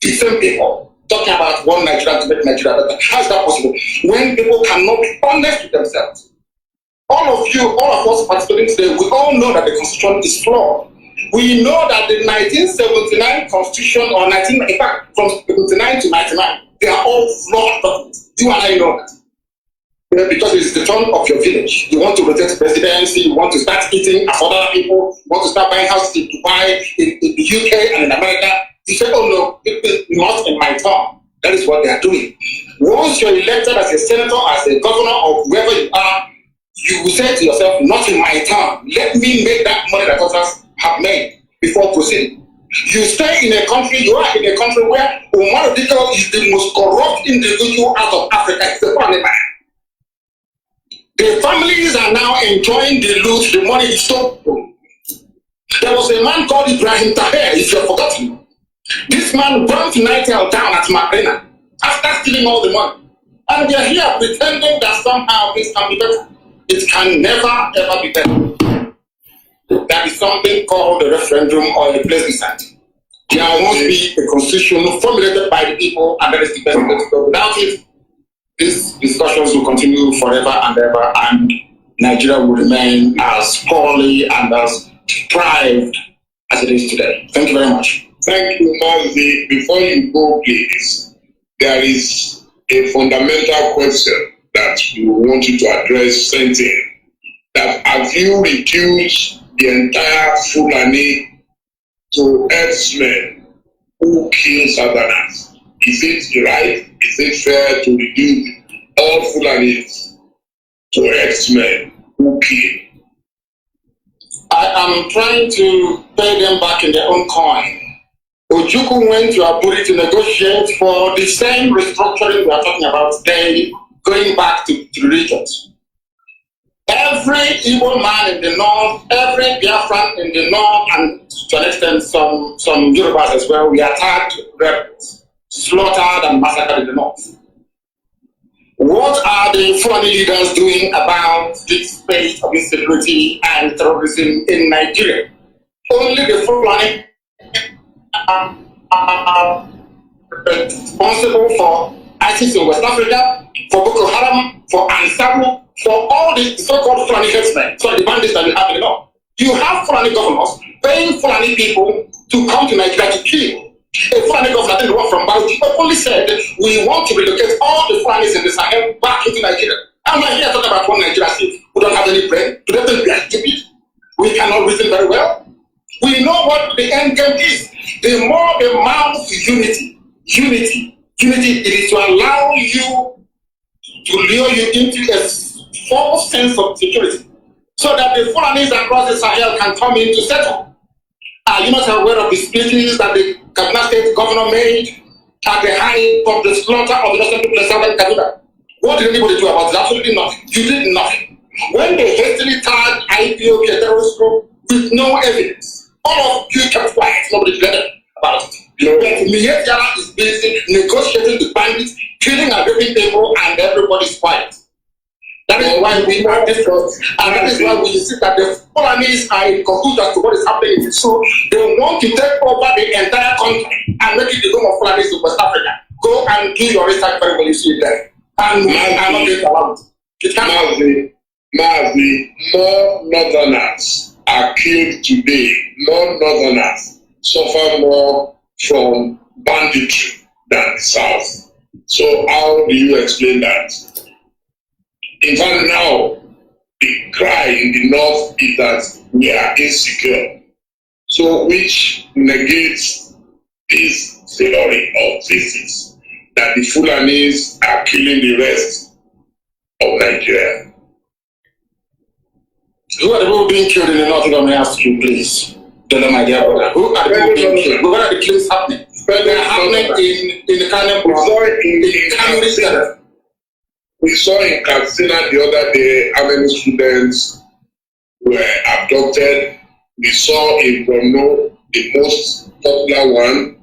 The same people talking about one Nigeria to make Nigeria better. How is that possible? When people cannot be honest with themselves. All of you, all of us participating today, we all know that the Constitution is flawed. We know that the 1979 Constitution, or in fact, from 79 to 99, they are all flawed documents. You and I know that. Because it's the turn of your village. You want to rotate presidency, you want to start eating as other people, you want to start buying houses in Dubai, in the UK, and in America. You say, oh no, it's not in my turn. That is what they are doing. Once you're elected as a senator, as a governor, or whoever you are, you will say to yourself, not in my turn. Let me make that money that others have made before proceeding. You stay in a country, you are in a country where Umar Diko is the most corrupt individual out of Africa. It's the family man. The families are now enjoying the loot, the money is stolen. There was a man called Ibrahim Taher, if you've forgotten. This man burnt Nitel down at Makrena after stealing all the money. And we are here pretending that somehow this can be better. It can never ever be better. There is something called a referendum or a plebiscite. There must be a constitution formulated by the people, and that is the best way to go. Without it, these discussions will continue forever and ever, and Nigeria will remain as poorly and as deprived as it is today. Thank you very much. Thank you, Mazi. Before you go, please, there is a fundamental question that we want you to address, Sentin. That have you reduced the entire Fulani to herdsmen who kill Southerners? Is it right? Is it fair to reduce all Fulanis to herdsmen who kill? I am trying to pay them back in their own coin. Ojukwu went to Aburi to negotiate for the same restructuring we are talking about today, going back to the regions. Every Igbo man in the north, every Biafran in the north, and to an extent some Yorubas as well, we attacked, rebels, slaughtered and massacred in the north. What are the Fulani leaders doing about this space of insecurity and terrorism in Nigeria? Only the Fulani are responsible for ISIS in West Africa, for Boko Haram, for Ansaru, for all the so-called Fulani headsmen, so the bandits that you have in the north. You have Fulani governors paying Fulani people to come to Nigeria to kill. A Fulani governor, I think the one from Bauchi, openly said, we want to relocate all the Fulanis in the Sahel back into Nigeria. I'm not here talking about one Nigeria state who don't have any brain. Do they think we are stupid? We cannot reason very well. We know what the end game is. The more the mouth unity, it is to allow you, to lure you into a false sense of security, so that the Fulanis across the Sahel can come in to settle. Are you not aware of the speeches that the Kaduna State governor made at the height of the slaughter of the innocent people in Southern Kaduna? What did anybody do about it? Absolutely nothing. You did nothing. When they hastily tagged IPOB a terrorist group with no evidence, all of you kept quiet. Nobody did about it. But Miyet is busy negotiating the bandits, killing and raping people, and everybody's quiet. That is why we are different, and that is why we see that the Fulanis are in conclusion as to what is happening. So they want to take over the entire country and make it the home of Fulanis in West Africa. Go and do your research very well, you see it there. And we are not going to allow it. Mazi, more Northerners are killed today. More Northerners suffer more from banditry than the South. So how do you explain that? In fact, now, the cry in the north is that we are insecure. So, which negates this theory or thesis that the Fulanis are killing the rest of Nigeria. Who are the people being killed in the north? Let me ask you, please. Tell them, my dear brother. Who are the people being killed? Where are the killings happening? They are happening in the Kanu. We saw in Katsina the other day how many students were abducted. We saw in Borno, the most popular one,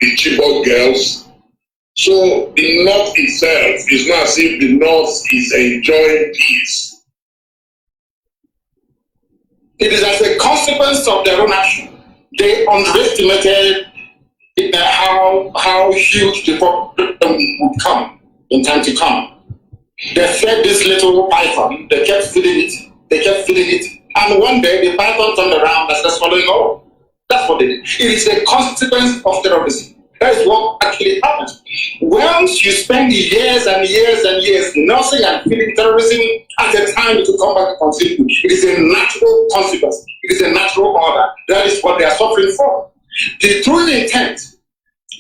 the Chibok girls. So the North itself is not as if the North is enjoying peace. It is as a consequence of their own action. They underestimated how huge the problem would come in time to come. They fed this little python, they kept feeding it, and one day the python turned around and started swallowing all. That's what they did. It is a consequence of terrorism. That is what actually happens. Once you spend years and years and years nursing and feeding terrorism, at a time it will come back to consume you. It is a natural consequence. It is a natural order. That is what they are suffering for. The true intent,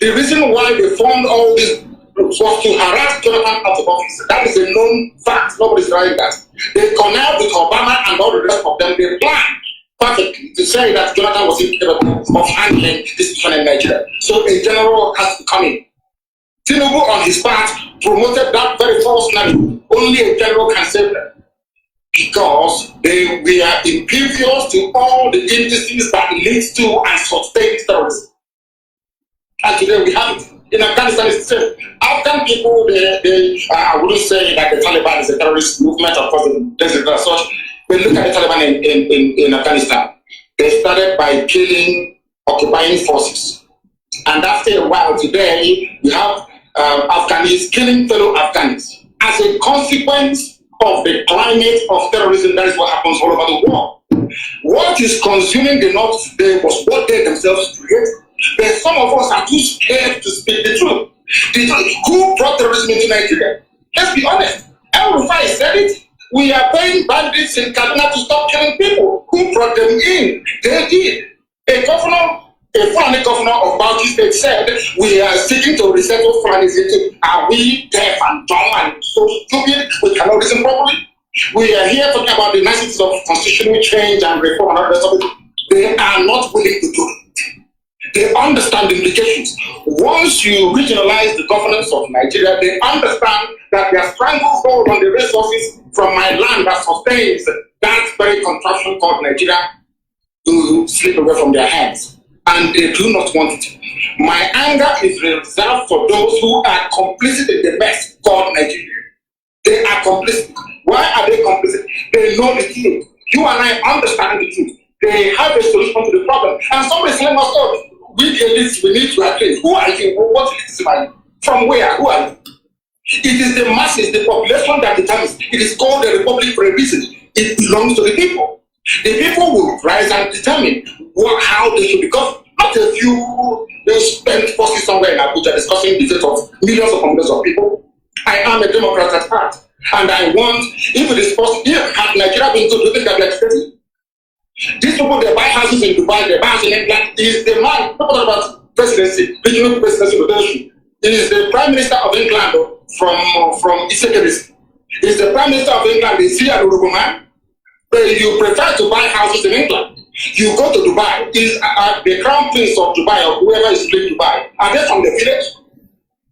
the reason why they formed all this was to harass Jonathan out of office. That is a known fact. Nobody's denying that. They connived with Obama and all the rest of them. They planned perfectly to say that Jonathan was incapable of handling this situation in Nigeria. So a general has to come in. Tinubu, on his part, promoted that very false narrative. Only a general can save them. Because we are impervious to all the indices that leads to and sustains terrorism. And today we have it. In Afghanistan, it's the same. Afghan people, I wouldn't say that the Taliban is a terrorist movement. Of course, there's such. But look at the Taliban in Afghanistan. They started by killing occupying forces. And after a while, today, we have Afghans killing fellow Afghans. As a consequence of the climate of terrorism, that is what happens all over the world. What is consuming the North today was what they themselves created. But some of us are too scared to speak the truth. Who brought terrorism into Nigeria? Let's be honest. El-Rufai said it. We are paying bandits in Kaduna to stop killing people. Who brought them in? They did. A Fulani governor of Bauchi State said, we are seeking to resettle Fulanis into, are we deaf and dumb and so stupid we cannot listen properly? We are here talking about the niceties of constitutional change and reform and all the rest of it. They are not willing to do it. They understand the implications. Once you regionalize the governance of Nigeria, they understand that they are stranglehold on the resources from my land that sustains that very contraption called Nigeria to slip away from their hands. And they do not want it. My anger is reserved for those who are complicit in the mess called Nigeria. They are complicit. Why are they complicit? They know the truth. You and I understand the truth. They have a solution to the problem. And somebody is telling us, oh, we elites, we need to agree. Who are you? What elitism are you? From where? Who are you? It is the masses, the population that determines. It is called the republic for a reason. It belongs to the people. The people will rise and determine how they should be governed. Not a few who spend forces somewhere in Abuja discussing the fate of millions of millions of people. I am a Democrat at heart. And I want, if it is possible, had Nigeria been good, do you think I'd be agitated? These people, they buy houses in Dubai, they buy houses in England. Is the man, not about presidency, regional presidency, it is the Prime Minister of England from Isekeris. Is the Prime Minister of England, is he an Urugu man? But you prefer to buy houses in England. You go to Dubai, is the Crown Prince of Dubai or whoever is living in Dubai, are they from the village?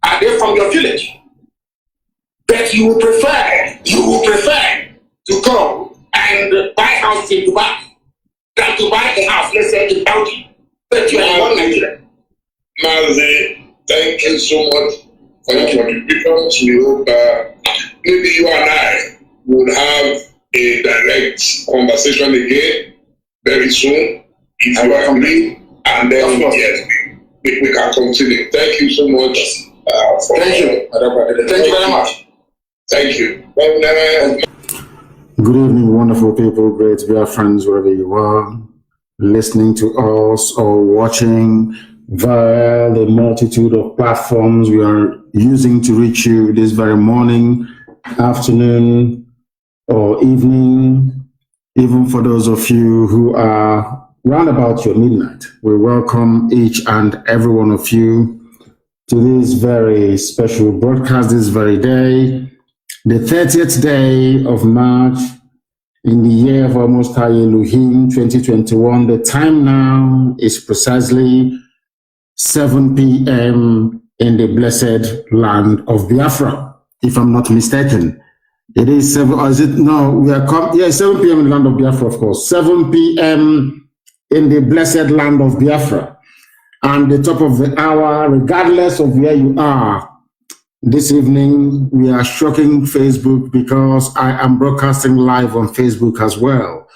Are they from your village? But you will prefer to go and buy houses in Dubai than to buy a house, let's say, in Belgium. But you are in one Nigeria. Mazi, thank you so much for your contributions. We hope maybe you and I will have a direct conversation again very soon, if you agree, and then we can continue. Thank you so much. Thank you. Thank you very much. Thank you. Good evening, wonderful people, great dear friends, wherever you are, listening to us or watching via the multitude of platforms we are using to reach you this very morning, afternoon, or evening, even for those of you who are round about your midnight. We welcome each and every one of you to this very special broadcast, this very day, the 30th day of March in the year of Almost High Elohim 2021. The time now is precisely 7 p.m. in the blessed land of Biafra, if I'm not mistaken. It is 7, or is it? No, we are 7 p.m. in the land of Biafra, of course. 7 p.m. in the blessed land of Biafra. And the top of the hour, regardless of where you are, this evening we are shocking Facebook because I am broadcasting live on Facebook as well.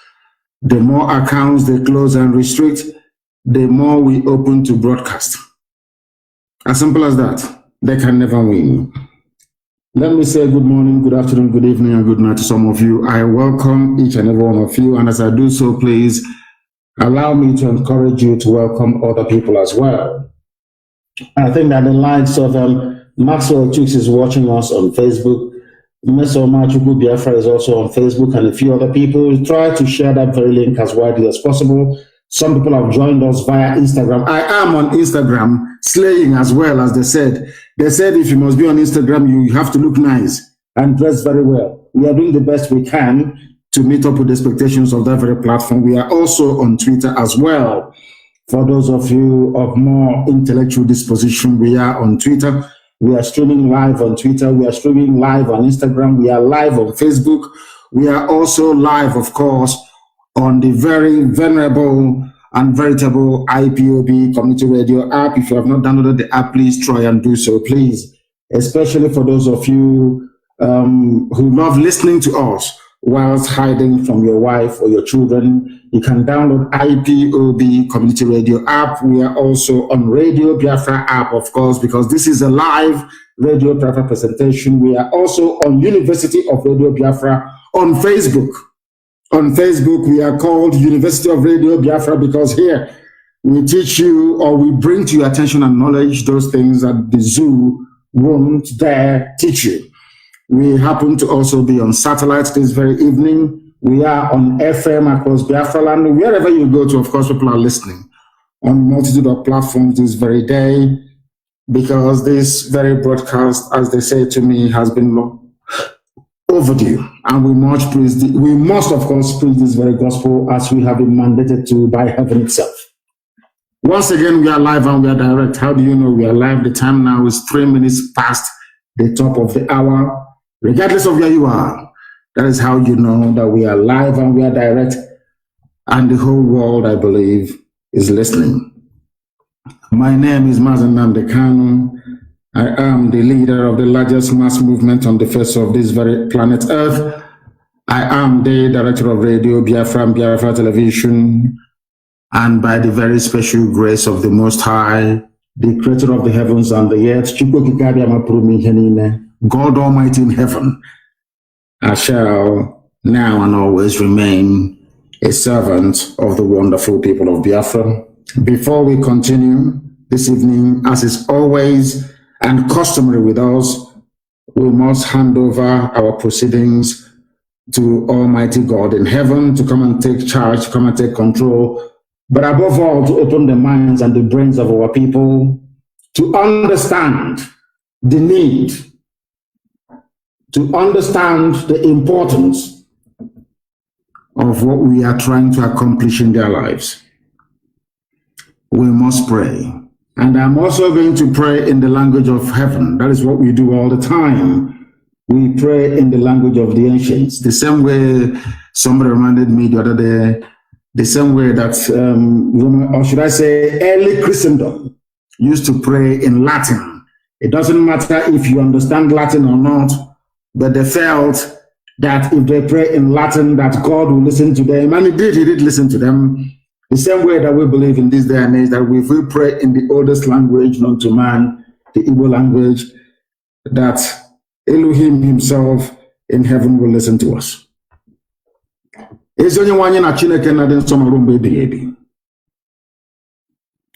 The more accounts they close and restrict, the more we open to broadcast. As simple as that. They can never win. Let me say good morning, good afternoon, good evening, and good night to some of you. I welcome each and every one of you. And as I do so, please allow me to encourage you to welcome other people as well. I think that the likes of Maxwell Chooks is watching us on Facebook. Mr. Machuku Biafra is also on Facebook, and a few other people. Try to share that very link as widely as possible. Some people have joined us via Instagram. I am on Instagram, slaying as well, as they said. They said if you must be on Instagram, you have to look nice and dress very well. We are doing the best we can to meet up with the expectations of that very platform. We are also on Twitter as well. For those of you of more intellectual disposition, we are on Twitter. We are streaming live on Twitter. We are streaming live on Instagram. We are live on Facebook. We are also live, of course, on the very venerable and veritable IPOB community radio app. If you have not downloaded the app, please try and do so, please. Especially for those of you who love listening to us whilst hiding from your wife or your children, you can download IPOB community radio app. We are also on Radio Biafra app, of course, because this is a live Radio Biafra presentation. We are also on University of Radio Biafra on Facebook. On Facebook, we are called University of Radio Biafra because here we teach you, or we bring to your attention and knowledge those things that the zoo won't dare teach you. We happen to also be on satellite this very evening. We are on FM across Biafra land. Wherever you go to, of course, people are listening on multitude of platforms this very day, because this very broadcast, as they say to me, has been overdue, and we must of course preach this very gospel as we have been mandated to by heaven itself. Once again, we are live and we are direct. How do you know we are live? The time now is 3 minutes past the top of the hour. Regardless of where you are, that is how you know that we are live and we are direct, and the whole world, I believe, is listening. My name is Mazi Nnamdi Kanu. I am the leader of the largest mass movement on the face of this very planet Earth. I am the director of Radio Biafra and Biafra Television, and by the very special grace of the Most High, the creator of the heavens and the earth, God Almighty in heaven, I shall now and always remain a servant of the wonderful people of Biafra. Before we continue this evening, as is always and customary with us, we must hand over our proceedings to Almighty God in heaven to come and take charge, to come and take control, but above all, to open the minds and the brains of our people to understand the need, to understand the importance of what we are trying to accomplish in their lives. We must pray. And I'm also going to pray in the language of heaven. That is what we do all the time. We pray in the language of the ancients. The same way somebody reminded me the other day, the same way that, or should I say, early Christendom used to pray in Latin. It doesn't matter if you understand Latin or not, but they felt that if they pray in Latin, that God will listen to them. And he did listen to them. The same way that we believe in this day and age, that if we pray in the oldest language known to man, the Igbo language, that Elohim himself in heaven will listen to us. Ezi onye nwanyị na Chineke na dị nsọ marụ mgbe ebighị ebi.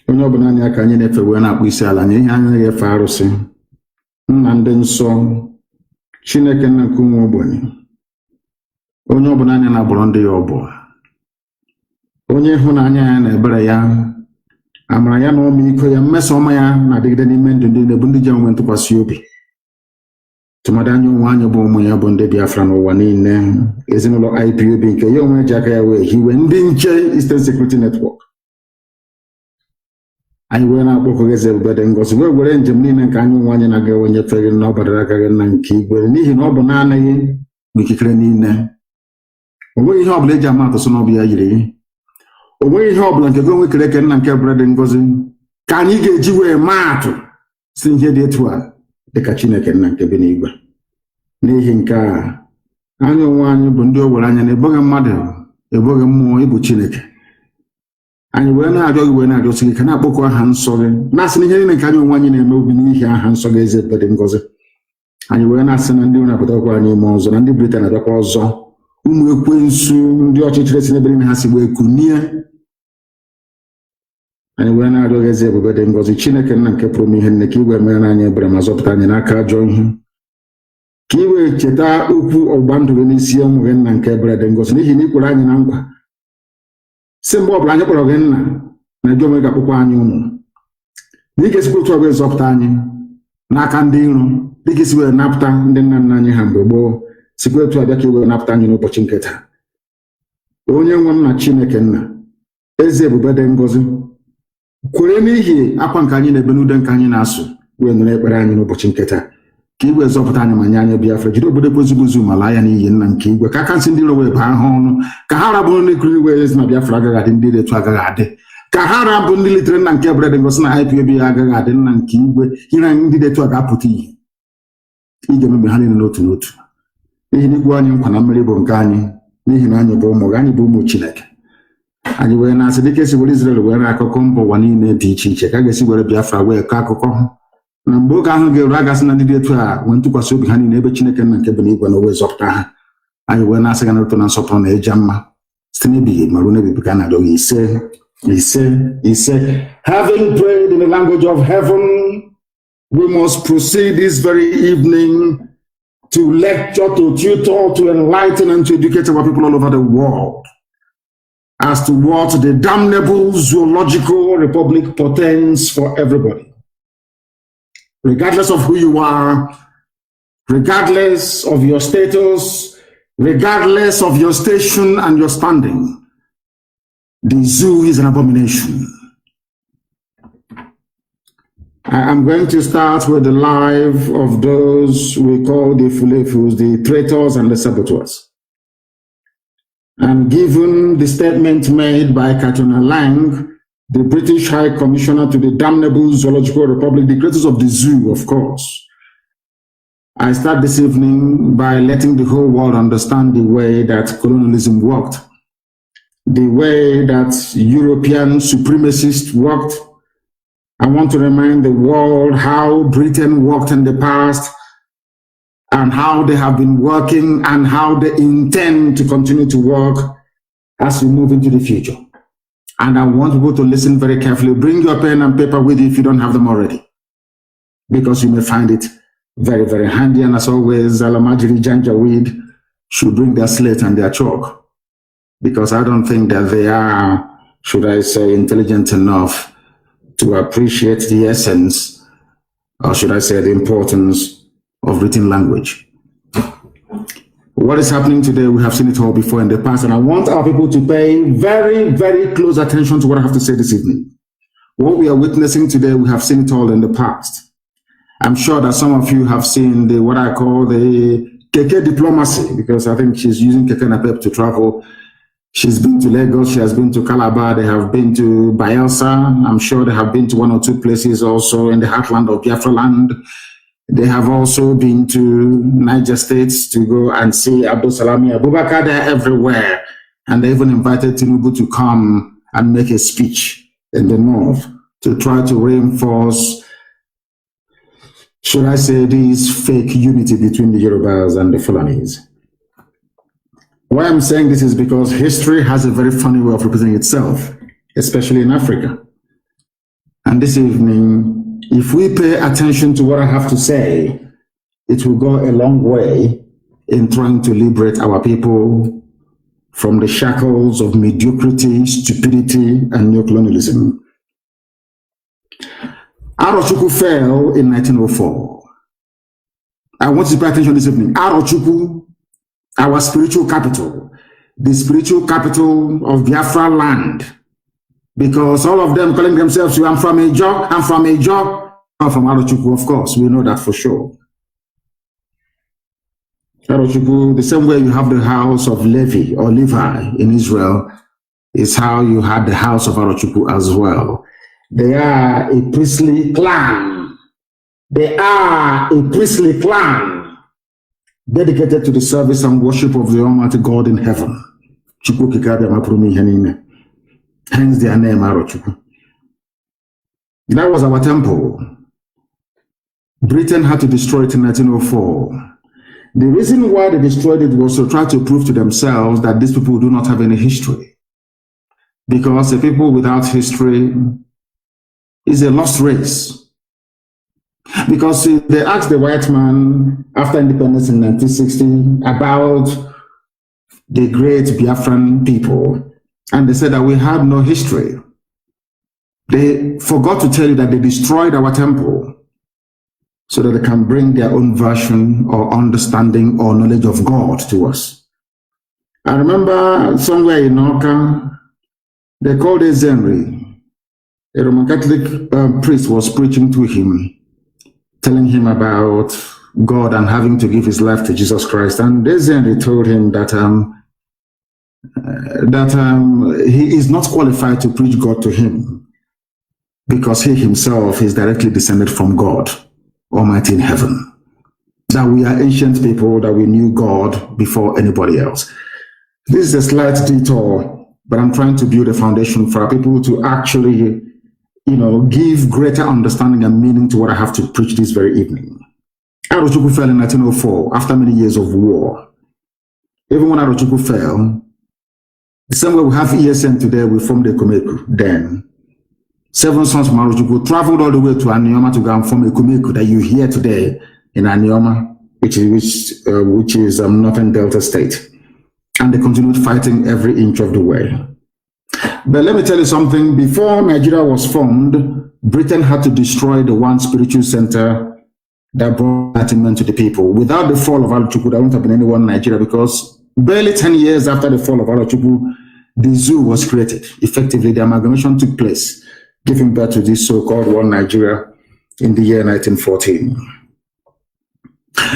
Onye ọbụla anyị aka anyị na-efe wee na-akpụ isi ala nye ihe anyị na-efe arụsị. Nna ndị nsọ, Chineke nna nke ụmụ ogbenye. Onye ọbụla anyị na-agbụrụ ndị ya ọbụ. Onye ịhụnanya ya na ebere ya, amara ya na ọmịiko ya, mmeso ọma ya na-adịgide n'ime ndụ ndị na-ebu ndị ji enwe ntụkwasị obi. Tụmadị anya onwe anyị bụ ụmụ ya bụ ndị Biafra n'ụwa niile, ezinụlọ IPOB nke ya onwe ji aka ya wee hiwe ndị nche Eastern Security Network. Anyị wee na-akpọkọ gị eze ebube dị ngọzi, wee were njem niile nke anyị onwe anyị na-aga ewe nyefere gị na ọbara aka gị na nke igwe, n'ihi na ọ bụ naanị gị bụ ikikere niile. O nweghị ihe ọbụla eji ama atụ sọ na ọ bụ ya yiri. O nweghị ihe ọbụla nke gị onwe kere eke nna nke ebere dị ngọzi ka anyị ga-eji wee maa atụ si ihe dị etu a dịka Chineke nna nke bi n'igwe. N'ihi nke a, anyị onwe anyị bụ ndị o were anya na eboghị mmadụ eboghị mmụọ ịbụ Chineke. Anyị wee na-arịọ gị wee na-arịọ sị gị ka na-akpọkọ aha nsọ gị, na-asị na ihe niile nke anyị onwe anyị na-eme obi n'ihi aha nsọ gị eze ebube dị ngọzi. Anyị wee na-asị na ndị na-apụtakwa anyị ime ọzọ, na ndị Britain na-abịakwa ọzọ, ụmụ ekwensu ndị ọchịchịrị si n'ebe niile ha si wee kunie. Anyị wee na-arịọ gị eze ebube dị ngọzi, Chineke nna nke pụrụ ihe nne, ka i wee mere anyị ebere ma zọpụta anyị n'aka ajọ ihe, ka i wee cheta okwu ọgbụgba ndụ gị n'isi ụmụ gị nna nke ebere dị ngọzi, n'ihi na i kwere anyị na nkwa si mgbe ọbụla anyị kpọrọ gị nna na gị onwe ga-akpọkwa anyị ụmụ, na ị ga-esikwa otu ọbụla zọpụta anyị n'aka ndị iro, dị ka isi wee napụta ndị nna nna anyị ha mgbe gboo, sikwa otu abịa ka i wee napụta anyị n'ụbọchị nke taa. Onye nwe m na Chineke nna eze ebube dị ngọzi, kwere n'ihi akwa nke anyị na-ebe n'ude nke anyị na-asụ wee nụrụ ekpere anyị n'ụbọchị nke taa, ka i wee zọpụta anyị ma nye anyị Biafra, jide obodo kwezigbozu ma laa ya n'iyi nna nke igwe, ka aka nsị ndị iro wee baa ha ọnụ, ka ha rabụrụ ndị nkiri wee ezi na Biafra agaghị adị, ndị dị etu agaghị adị, ka ha rabụ ndị litere nna nke ebere dị ngọzi na IPOB ya agaghị adị, nna nke igwe ire ndị dị etu a ga-apụta ihe ị ga-emebe ha niile n'otu n'otu, n'ihi na igwe anyị nkwa na mmeri bụ nke anyị, n'ihi na anyị bụ ụmụ gị, anyị bụ ụmụ Chineke. Anyị wee na-asị dịka esi were Israel were akụkọ mba ụwa niile dị iche iche, ka a ga-esi were Biafra wee kọọ akụkọ ha, na mgbe oge ahụ ga-eru agasị na ndị dị etu a nwee ntụkwasị obi ha niile ebe Chineke nna nke bụ n'igwe na o wee zọpụta ha. Anyị wee na-asị ga na-eto na nsọpụrụ na ịja mma site n'ebighị ma ruo n'ebibi ka a na-arịọ gị ise ise ise. Having prayed in the language of heaven, we must proceed this very evening to lecture, to tutor, to enlighten, and to educate our people all over the world as to what the damnable zoological republic portends for everybody. Regardless of who you are, regardless of your status, regardless of your station and your standing, the zoo is an abomination. I am going to start with the life of those we call the Fulefus, the traitors and the saboteurs. And given the statement made by Katrina Lang, the British High Commissioner to the damnable Zoological Republic, the creators of the zoo, of course, I start this evening by letting the whole world understand the way that colonialism worked, the way that European supremacists worked. I want to remind the world how Britain worked in the past and how they have been working and how they intend to continue to work as we move into the future. And I want people to listen very carefully. Bring your pen and paper with you if you don't have them already, because you may find it very, very handy. And as always, Alamajiri Janjaweed should bring their slate and their chalk, because I don't think that they are, should I say, intelligent enough to appreciate the essence, or should I say the importance of written language. What is happening today, we have seen it all before in the past, and I want our people to pay very, very close attention to what I have to say this evening. What we are witnessing today, we have seen it all in the past. I'm sure that some of you have seen the what I call the Keke diplomacy, because I think she's using Keke Napep to travel. She's been to Lagos, she has been to Calabar, they have been to Bayelsa. I'm sure they have been to one or two places also in the heartland of Biafra land. They have also been to Niger States to go and see Abdul Salami Abubakar. They're everywhere. And they even invited Tinubu to come and make a speech in the north to try to reinforce, should I say, this fake unity between the Yorubas and the Fulanis. Why I'm saying this is because history has a very funny way of representing itself, especially in Africa. And this evening, if we pay attention to what I have to say, it will go a long way in trying to liberate our people from the shackles of mediocrity, stupidity, and neocolonialism. Arochukwu fell in 1904. I want you to pay attention this evening. Arochukwu, our spiritual capital, the spiritual capital of Biafra land, because all of them calling themselves, I'm from Ejo, I'm from Ejo, I'm from Arochukwu, of course, we know that for sure. Arochukwu, the same way you have the house of Levi or Levi in Israel, is how you had the house of Arochukwu as well. They are a priestly clan. They are a priestly clan dedicated to the service and worship of the Almighty God in heaven. Chukwu Kikabia Maprumi Henine. Hence their name Arochukwu. That was our temple. Britain had to destroy it in 1904. The reason why they destroyed it was to try to prove to themselves that these people do not have any history. Because the people without history is a lost race. Because they asked the white man after independence in 1960 about the great Biafran people, and they said that we had no history. They forgot to tell you that they destroyed our temple so that they can bring their own version or understanding or knowledge of God to us. I remember somewhere in Oka, they called a Zenri. A Roman Catholic priest was preaching to him, telling him about God and having to give his life to Jesus Christ. And Zenri told him that he is not qualified to preach God to him because he himself is directly descended from God Almighty in heaven. That we are ancient people, that we knew God before anybody else. This is a slight detour, but I'm trying to build a foundation for our people to actually, give greater understanding and meaning to what I have to preach this very evening. Arochukwu fell in 1904 after many years of war. Even when Arochukwu fell, the same way we have ESN today, we formed the Kumeku then. 7 sons from Arochukwu traveled all the way to Anioma to go and form a Kumeku that you hear today in Anioma, which is Northern Delta State. And they continued fighting every inch of the way. But let me tell you something. Before Nigeria was formed, Britain had to destroy the one spiritual center that brought enlightenment to the people. Without the fall of Arochukwu, there wouldn't have been anyone in Nigeria, because barely 10 years after the fall of Arochukwu, the zoo was created. Effectively, the amalgamation took place, giving birth to this so-called one Nigeria in the year 1914.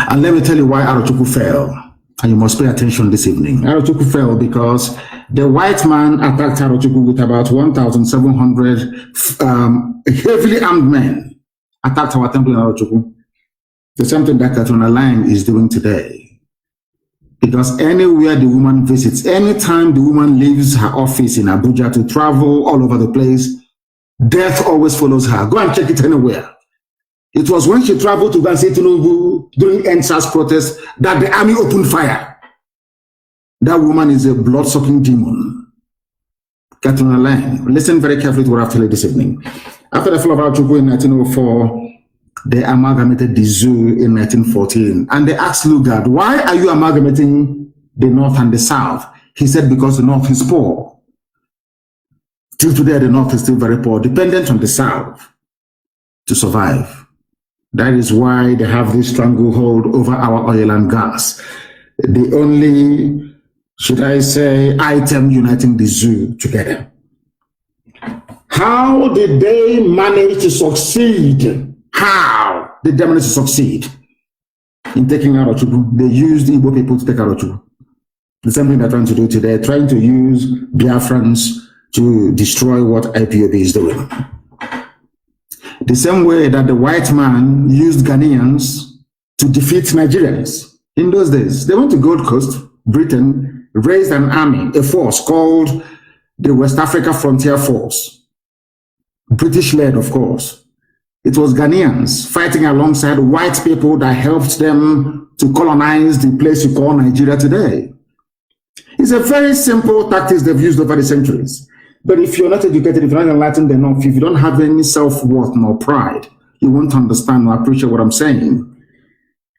And let me tell you why Arochukwu fell. And you must pay attention this evening. Arochukwu fell because the white man attacked Arochukwu with about 1,700 heavily armed men. Attacked our temple in Arochukwu. The same thing that Katuna Line is doing today. Because anywhere the woman visits, anytime the woman leaves her office in Abuja to travel all over the place, death always follows her. Go and check it anywhere. It was when she traveled to go and see Tinubu during NSAS protest that the army opened fire. That woman is a blood-sucking demon. Katuna Line. Listen very carefully to what I've told you this evening. After the fall of Arochukwu in 1904, they amalgamated the zoo in 1914. And they asked Lugard, why are you amalgamating the North and the South? He said, because the North is poor. Till today, the North is still very poor, dependent on the South to survive. That is why they have this stranglehold over our oil and gas. The only, should I say, item uniting the zoo together. How did they manage to succeed? How did they manage to succeed in taking Arochukwu? They used the Igbo people to take Arochukwu. The same thing they're trying to do today, trying to use Biafrans to destroy what IPOB is doing. The same way that the white man used Ghanaians to defeat Nigerians. In those days, they went to Gold Coast, Britain, raised an army, a force called the West Africa Frontier Force. British-led, of course. It was Ghanaians fighting alongside white people that helped them to colonize the place you call Nigeria today. It's a very simple tactics they've used over the centuries. But if you're not educated, if you're not enlightened enough, if you don't have any self-worth nor pride, you won't understand or appreciate what I'm saying.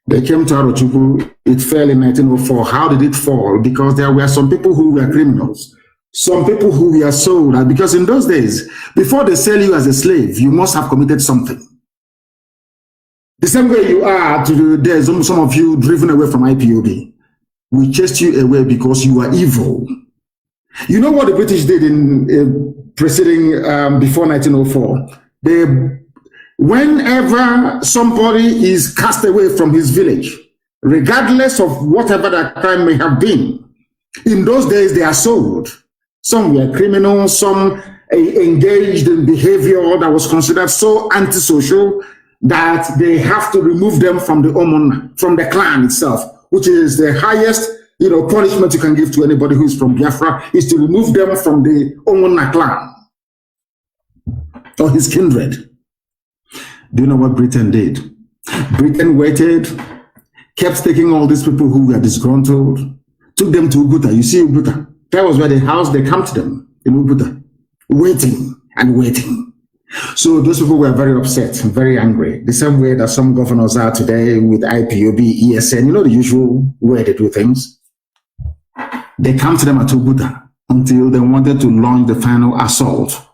They came to Arochukwu, it fell in 1904. How did it fall? Because there were some people who were criminals, some people who were sold, because in those days, before they sell you as a slave, you must have committed something. The same way you are today, some of you driven away from IPOB. We chased you away because you are evil. You know what the British did in preceding before 1904? Whenever somebody is cast away from his village, regardless of whatever that crime may have been, in those days they are sold. Some were criminals, some engaged in behavior that was considered so antisocial that they have to remove them from the clan itself, which is the highest punishment you can give to anybody who is from Biafra is to remove them from the Omona clan or his kindred. Do you know what Britain did? Britain waited, kept taking all these people who were disgruntled, took them to Uguta. You see Uguta? That was where they camped them in Uguta, waiting and waiting. So those people were very upset, very angry. The same way that some governors are today with IPOB, ESN, the usual way they do things. They camped them at Uguta until they wanted to launch the final assault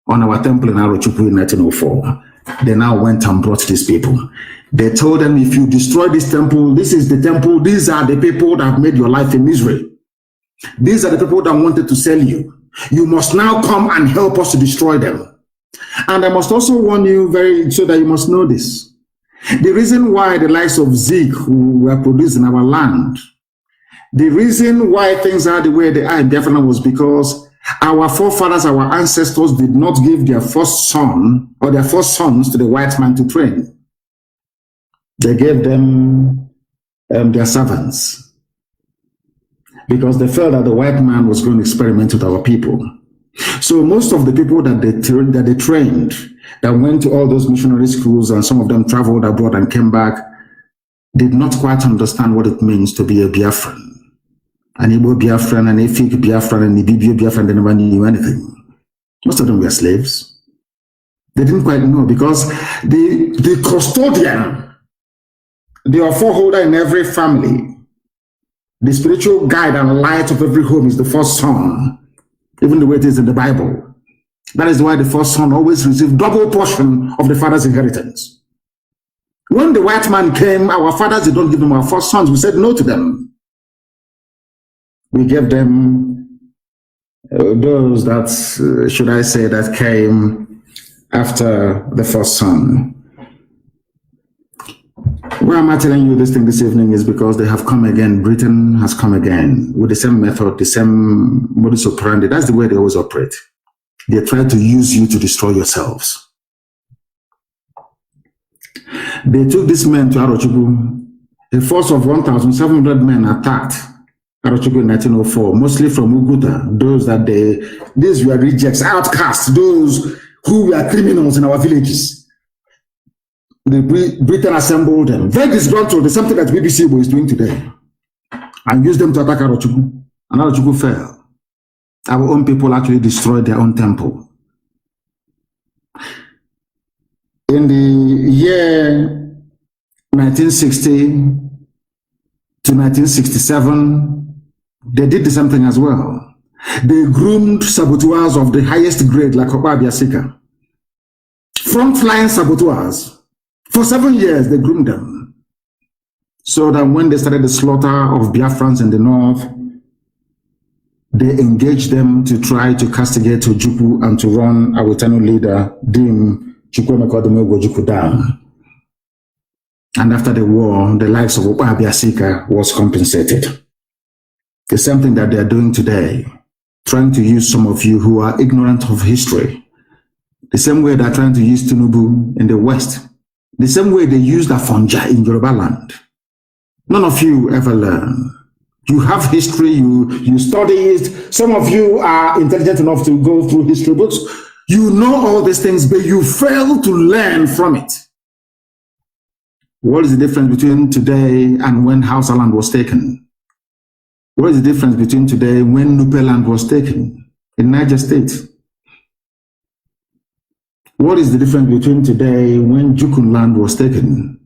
on our temple in Arochukwu in 1904. They now went and brought these people. They told them, if you destroy this temple, this is the temple, these are the people that have made your life a misery. These are the people that wanted to sell you. You must now come and help us to destroy them. And I must also warn you so that you must know this. The reason why the likes of Zeke, who were produced in our land, the reason why things are the way they are in Biafra was because our forefathers, our ancestors did not give their first son or their first sons to the white man to train. They gave them their servants because they felt that the white man was going to experiment with our people. So most of the people that they trained, that went to all those missionary schools, and some of them traveled abroad and came back, did not quite understand what it means to be a Biafran. An Igbo Biafran, an Efik Biafran, and an Ibibio Biafran, they never knew anything. Most of them were slaves. They didn't quite know because the custodian, the foreholder in every family, the spiritual guide and light of every home is the first son. Even the way it is in the Bible. That is why the first son always received double portion of the father's inheritance. When the white man came, our fathers did not give them our first sons. We said no to them. We gave them those that, should I say, that came after the first son. Why am I telling you this thing this evening is because they have come again. Britain has come again with the same method, the same modus operandi. That's the way they always operate. They try to use you to destroy yourselves. They took these men to Arochukwu. A force of 1,700 men attacked Arochukwu in 1904, mostly from Uguta. These were rejects, outcasts, those who were criminals in our villages. Britain assembled them. Very disgruntled, something that BBC is doing today, and used them to attack Arochukwu. And Arochukwu fell. Our own people actually destroyed their own temple. In the year 1960 to 1967, they did the same thing as well. They groomed saboteurs of the highest grade, like Okpa Biasika. Front-flying saboteurs. For 7 years, they groomed them. So that when they started the slaughter of Biafrans in the north, they engaged them to try to castigate Ojukwu and to run our eternal leader, Dim Chukwuemeka down. And after the war, the lives of Okpa Biasika was compensated. The same thing that they are doing today, trying to use some of you who are ignorant of history. The same way they're trying to use Tinubu in the West. The same way they used Afonja in Yoruba land. None of you ever learn. You have history, you study it. Some of you are intelligent enough to go through history books. You know all these things, but you fail to learn from it. What is the difference between today and when Hausa land was taken? What is the difference between today and when Nupe land was taken in Niger State? What is the difference between today when Jukun land was taken?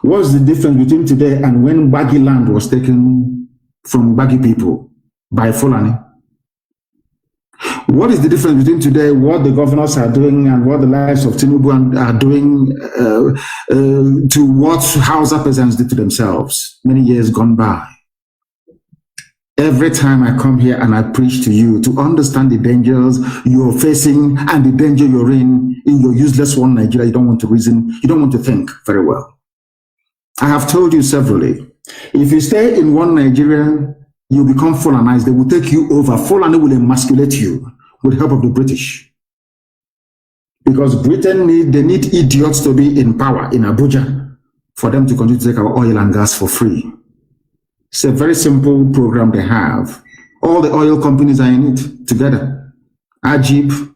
What is the difference between today and when Bagi land was taken from Bagi people by Fulani? What is the difference between today, what the governors are doing and what the lives of Tinubu are doing to what Hausa peasants did to themselves many years gone by? Every time I come here and I preach to you to understand the dangers you're facing and the danger you're in your useless one Nigeria, you don't want to reason, you don't want to think very well. I have told you severally, if you stay in one Nigeria, you become Fulanized. They will take you over. Fulani will emasculate you with the help of the British. Because Britain they need idiots to be in power in Abuja for them to continue to take our oil and gas for free. It's a very simple program they have. All the oil companies are in it together. Ajib,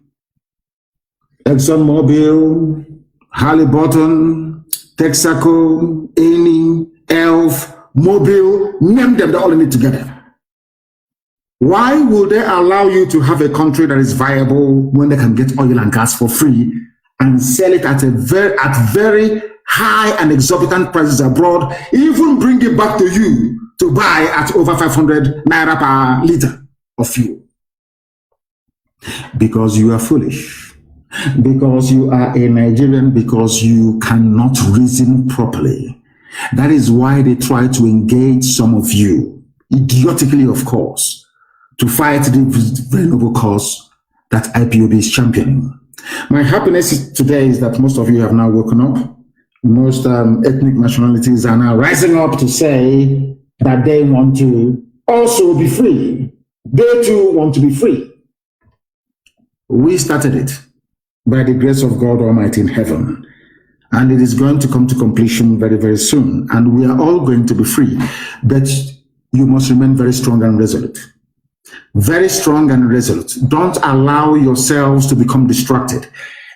ExxonMobil, Halliburton, Texaco, Eni, Elf, Mobil, name them, they're all in it together. Why will they allow you to have a country that is viable when they can get oil and gas for free and sell it at very high and exorbitant prices abroad, even bring it back to you to buy at over 500 naira per liter of fuel? Because you are foolish, because you are a Nigerian, because you cannot reason properly. That is why they try to engage some of you, idiotically of course, to fight the very noble cause that IPOB is championing. My happiness today is that most of you have now woken up. Most ethnic nationalities are now rising up to say that they want to also be free. They too want to be free. We started it by the grace of God Almighty in heaven, and it is going to come to completion very, very soon, and we are all going to be free. But you must remain very strong and resolute. Very strong and resolute. Don't allow yourselves to become distracted.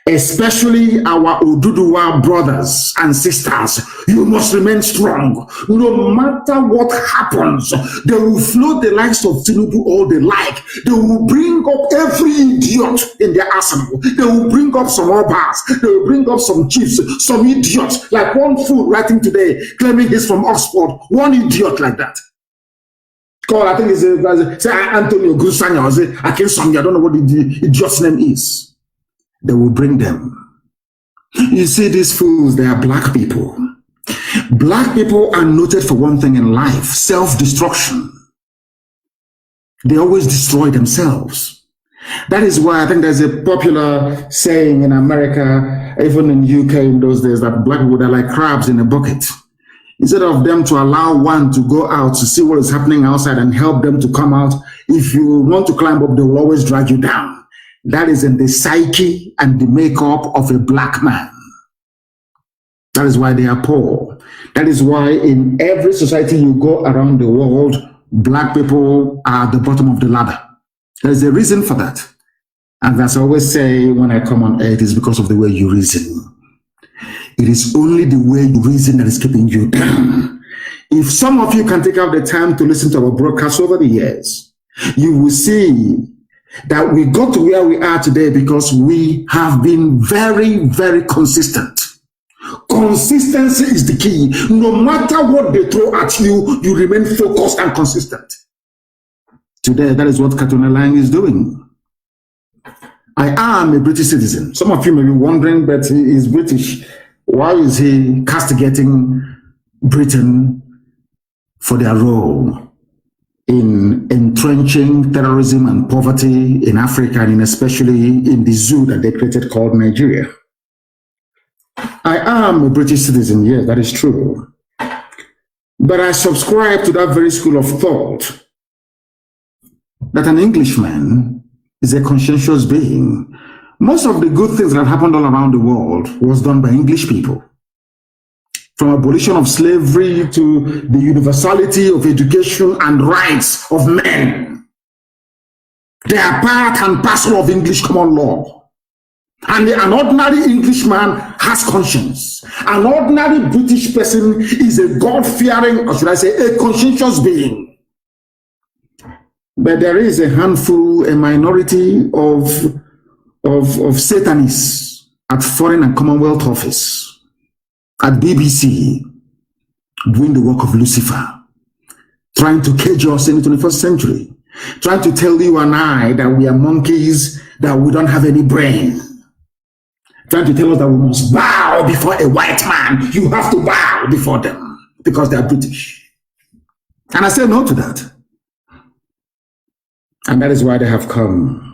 Especially our Oduduwa brothers and sisters. You must remain strong. No matter what happens, they will float the likes of Tinubu all they like. They will bring up every idiot in their arsenal. They will bring up some obas. They will bring up some chiefs, some idiots. Like one fool writing today, claiming he's from Oxford. One idiot like that. I think it's Antonio Gusanya or Akinson. I don't know what the idiot's name is. They will bring them. You see, these fools, they are black people. Black people are noted for one thing in life: self-destruction. They always destroy themselves. That is why I think there's a popular saying in America, even in UK in those days, that black people are like crabs in a bucket. Instead of them to allow one to go out to see what is happening outside and help them to come out, if you want to climb up, they will always drag you down. That is in the psyche and the makeup of a black man. That is why they are poor. That is why in every society you go around the world, black people are at the bottom of the ladder. There's a reason for that. And as I always say when I come on earth, it's because of the way you reason. It is only the way you reason that is keeping you down. If some of you can take out the time to listen to our broadcasts over the years, you will see that we got to where we are today because we have been very, very consistent. Consistency is the key. No matter what they throw at you, you remain focused and consistent. Today, that is what Kanu is doing. I am a British citizen. Some of you may be wondering, but he is British. Why is he castigating Britain for their role in entrenching terrorism and poverty in Africa, and especially in the zoo that they created called Nigeria? I am a British citizen, yes, that is true. But I subscribe to that very school of thought that an Englishman is a conscientious being. Most of the good things that happened all around the world was done by English people. From abolition of slavery to the universality of education and rights of men. They are part and parcel of English common law. And an ordinary Englishman has conscience. An ordinary British person is a God-fearing, or should I say, a conscientious being. But there is a handful, a minority of Satanists at Foreign and Commonwealth Office, at BBC, doing the work of Lucifer, trying to cage us in the 21st century, trying to tell you and I that we are monkeys, that we don't have any brain, trying to tell us that we must bow before a white man. You have to bow before them because they are British. And I say no to that. And that is why they have come.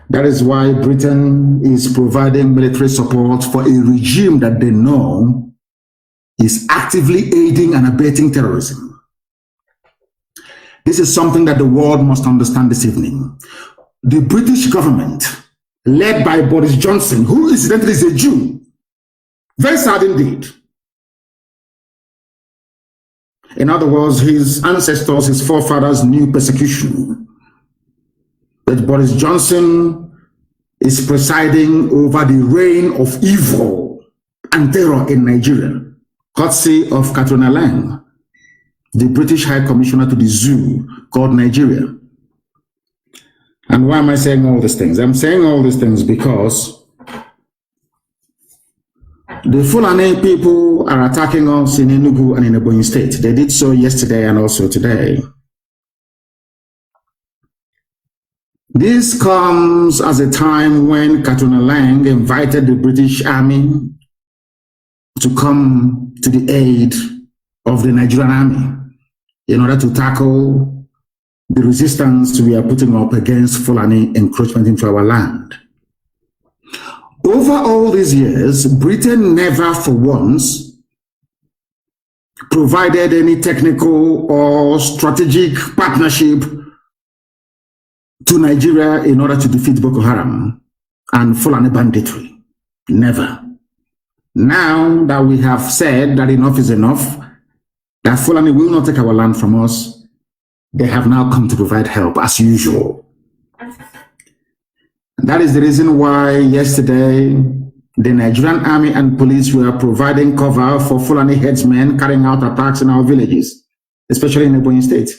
That is why Britain is providing military support for a regime that they know is actively aiding and abetting terrorism. This is something that the world must understand this evening. The British government, led by Boris Johnson, who incidentally is a Jew, very sad indeed. In other words, his ancestors, his forefathers knew persecution. But Boris Johnson is presiding over the reign of evil and terror in Nigeria, courtesy of Katrina Lang, the British High Commissioner to the zoo called Nigeria. And why am I saying all these things? I'm saying all these things because the Fulani people are attacking us in Enugu and in Ebonyi State. They did so yesterday and also today. This comes as a time when Katrina Lang invited the British Army to come to the aid of the Nigerian Army in order to tackle the resistance we are putting up against Fulani encroachment into our land. Over all these years, Britain never for once provided any technical or strategic partnership to Nigeria in order to defeat Boko Haram and Fulani banditry. Never. Now that we have said that enough is enough, that Fulani will not take our land from us, they have now come to provide help as usual. That is the reason why yesterday the Nigerian Army and police were providing cover for Fulani headsmen carrying out attacks in our villages, especially in Ebonyi State.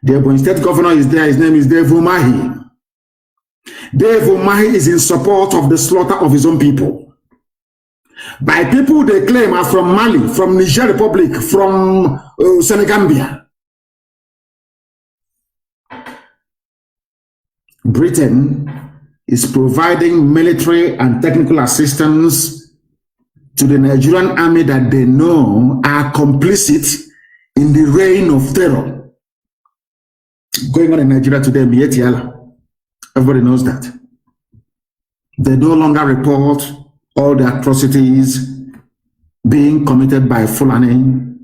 The Ebonyi State governor is there. His name is Dave Umahi. Dave Umahi is in support of the slaughter of his own people. By people they claim are from Mali, from Niger Republic, from Senegambia. Britain is providing military and technical assistance to the Nigerian army that they know are complicit in the reign of terror going on in Nigeria today. Everybody knows that. They no longer report all the atrocities being committed by Fulani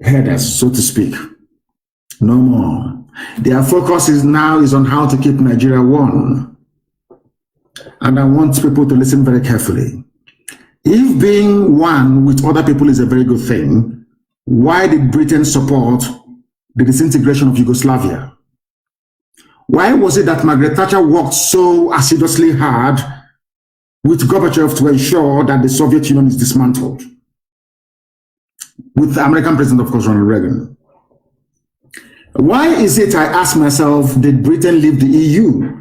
headers, so to speak. No more. Their focus is on how to keep Nigeria one. And I want people to listen very carefully. If being one with other people is a very good thing, why did Britain support the disintegration of Yugoslavia? Why was it that Margaret Thatcher worked so assiduously hard with Gorbachev to ensure that the Soviet Union is dismantled? With the American president, of course, Ronald Reagan. Why is it, I ask myself, did Britain leave the EU?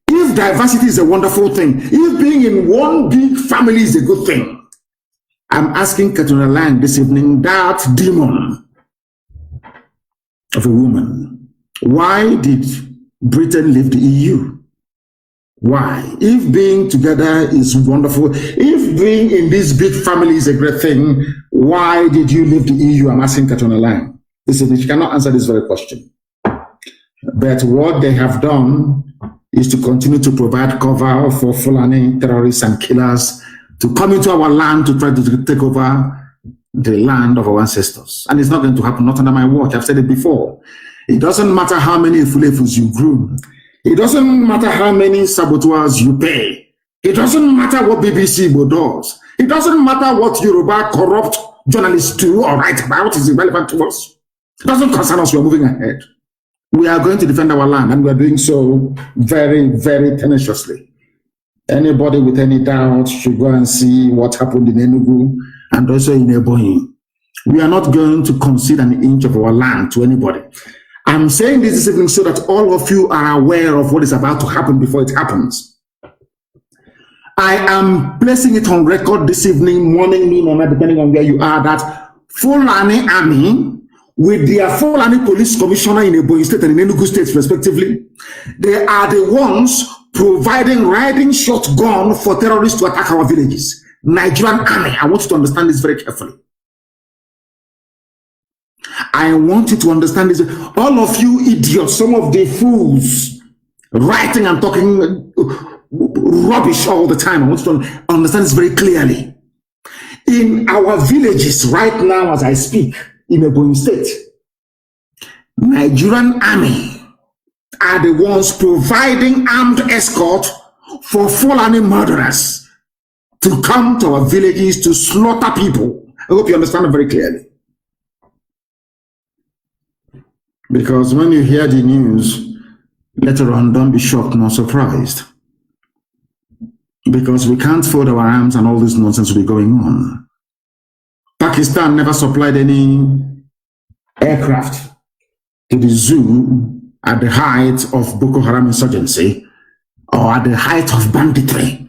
If diversity is a wonderful thing, if being in one big family is a good thing, I'm asking Katrina Lang this evening, that demon of a woman, why did Britain leave the EU? Why? If being together is wonderful, if being in this big family is a great thing, why did you leave the EU? I'm asking Katrina Lang. Listen, she cannot answer this very question. But what they have done is to continue to provide cover for Fulani terrorists and killers to come into our land to try to take over the land of our ancestors. And it's not going to happen, not under my watch. I've said it before. It doesn't matter how many Fulefus you groom. It doesn't matter how many saboteurs you pay. It doesn't matter what BBC does. It doesn't matter what Yoruba corrupt journalists do or write about. Is irrelevant to us. It doesn't concern us. We're moving ahead. We are going to defend our land, and we're doing so very, very tenaciously. Anybody with any doubt should go and see what happened in Enugu and also in Ebonyi. We are not going to concede an inch of our land to anybody. I'm saying this evening so that all of you are aware of what is about to happen before it happens. I am placing it on record this evening, morning, noon, or night, depending on where you are, that Fulani Army, with their Fulani Police Commissioner in Ebonyi State and in Enugu State, respectively, they are the ones providing riding shotgun for terrorists to attack our villages. Nigerian Army. I want you to understand this very carefully. I want you to understand this. All of you idiots, some of the fools, writing and talking rubbish all the time. I want you to understand this very clearly. In our villages right now, as I speak, in Ebonyi State, Nigerian Army are the ones providing armed escort for Fulani murderers to come to our villages to slaughter people I hope you understand it very clearly. Because when you hear the news, later on, don't be shocked nor surprised. Because we can't fold our arms and all this nonsense will be going on. Pakistan never supplied any aircraft to the zoo at the height of Boko Haram insurgency or at the height of banditry.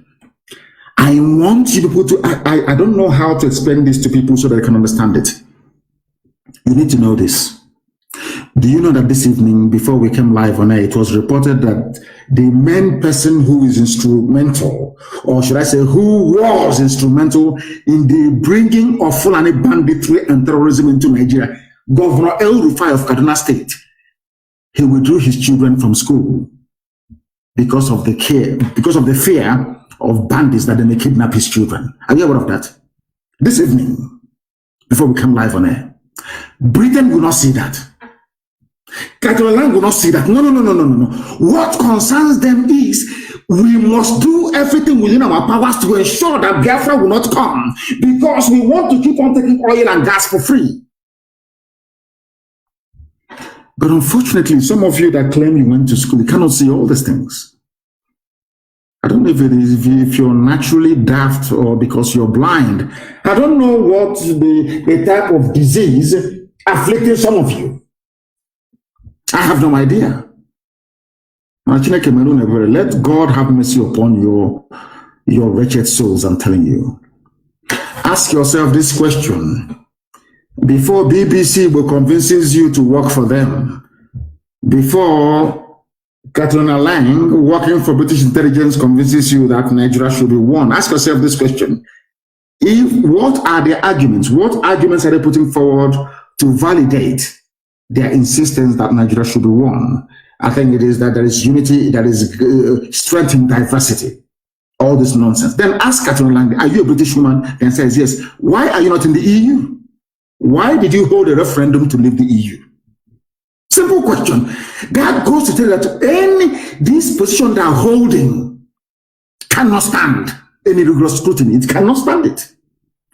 I want you people to, I don't know how to explain this to people so they can understand it. You need to know this. Do you know that this evening, before we came live on air, it was reported that the main person who is instrumental, or should I say who was instrumental in the bringing of Fulani banditry and terrorism into Nigeria, Governor El Rufai of Kaduna State, he withdrew his children from school because of the fear of bandits that they may kidnap his children. Are you aware of that? This evening, before we come live on air, Britain will not see that. Catalan will not see that. No. What concerns them is we must do everything within our powers to ensure that Biafra will not come, because we want to keep on taking oil and gas for free. But unfortunately, some of you that claim you went to school, you cannot see all these things. I don't know if it is if you're naturally daft or because you're blind. I don't know what the type of disease afflicted some of you. I have no idea. Let God have mercy upon your wretched souls, I'm telling you. Ask yourself this question. Before BBC will convinces you to work for them, before Katrina Lang, working for British intelligence, convinces you that Nigeria should be won, ask yourself this question. What are their arguments? What arguments are they putting forward to validate their insistence that Nigeria should be won? I think it is that there is unity, there is strength in diversity. All this nonsense. Then ask Katrina Lang, are you a British woman? Then says yes. Why are you not in the EU? Why did you hold a referendum to leave the EU? Simple question. That goes to tell you that this position they are holding cannot stand any rigorous scrutiny. It cannot stand it.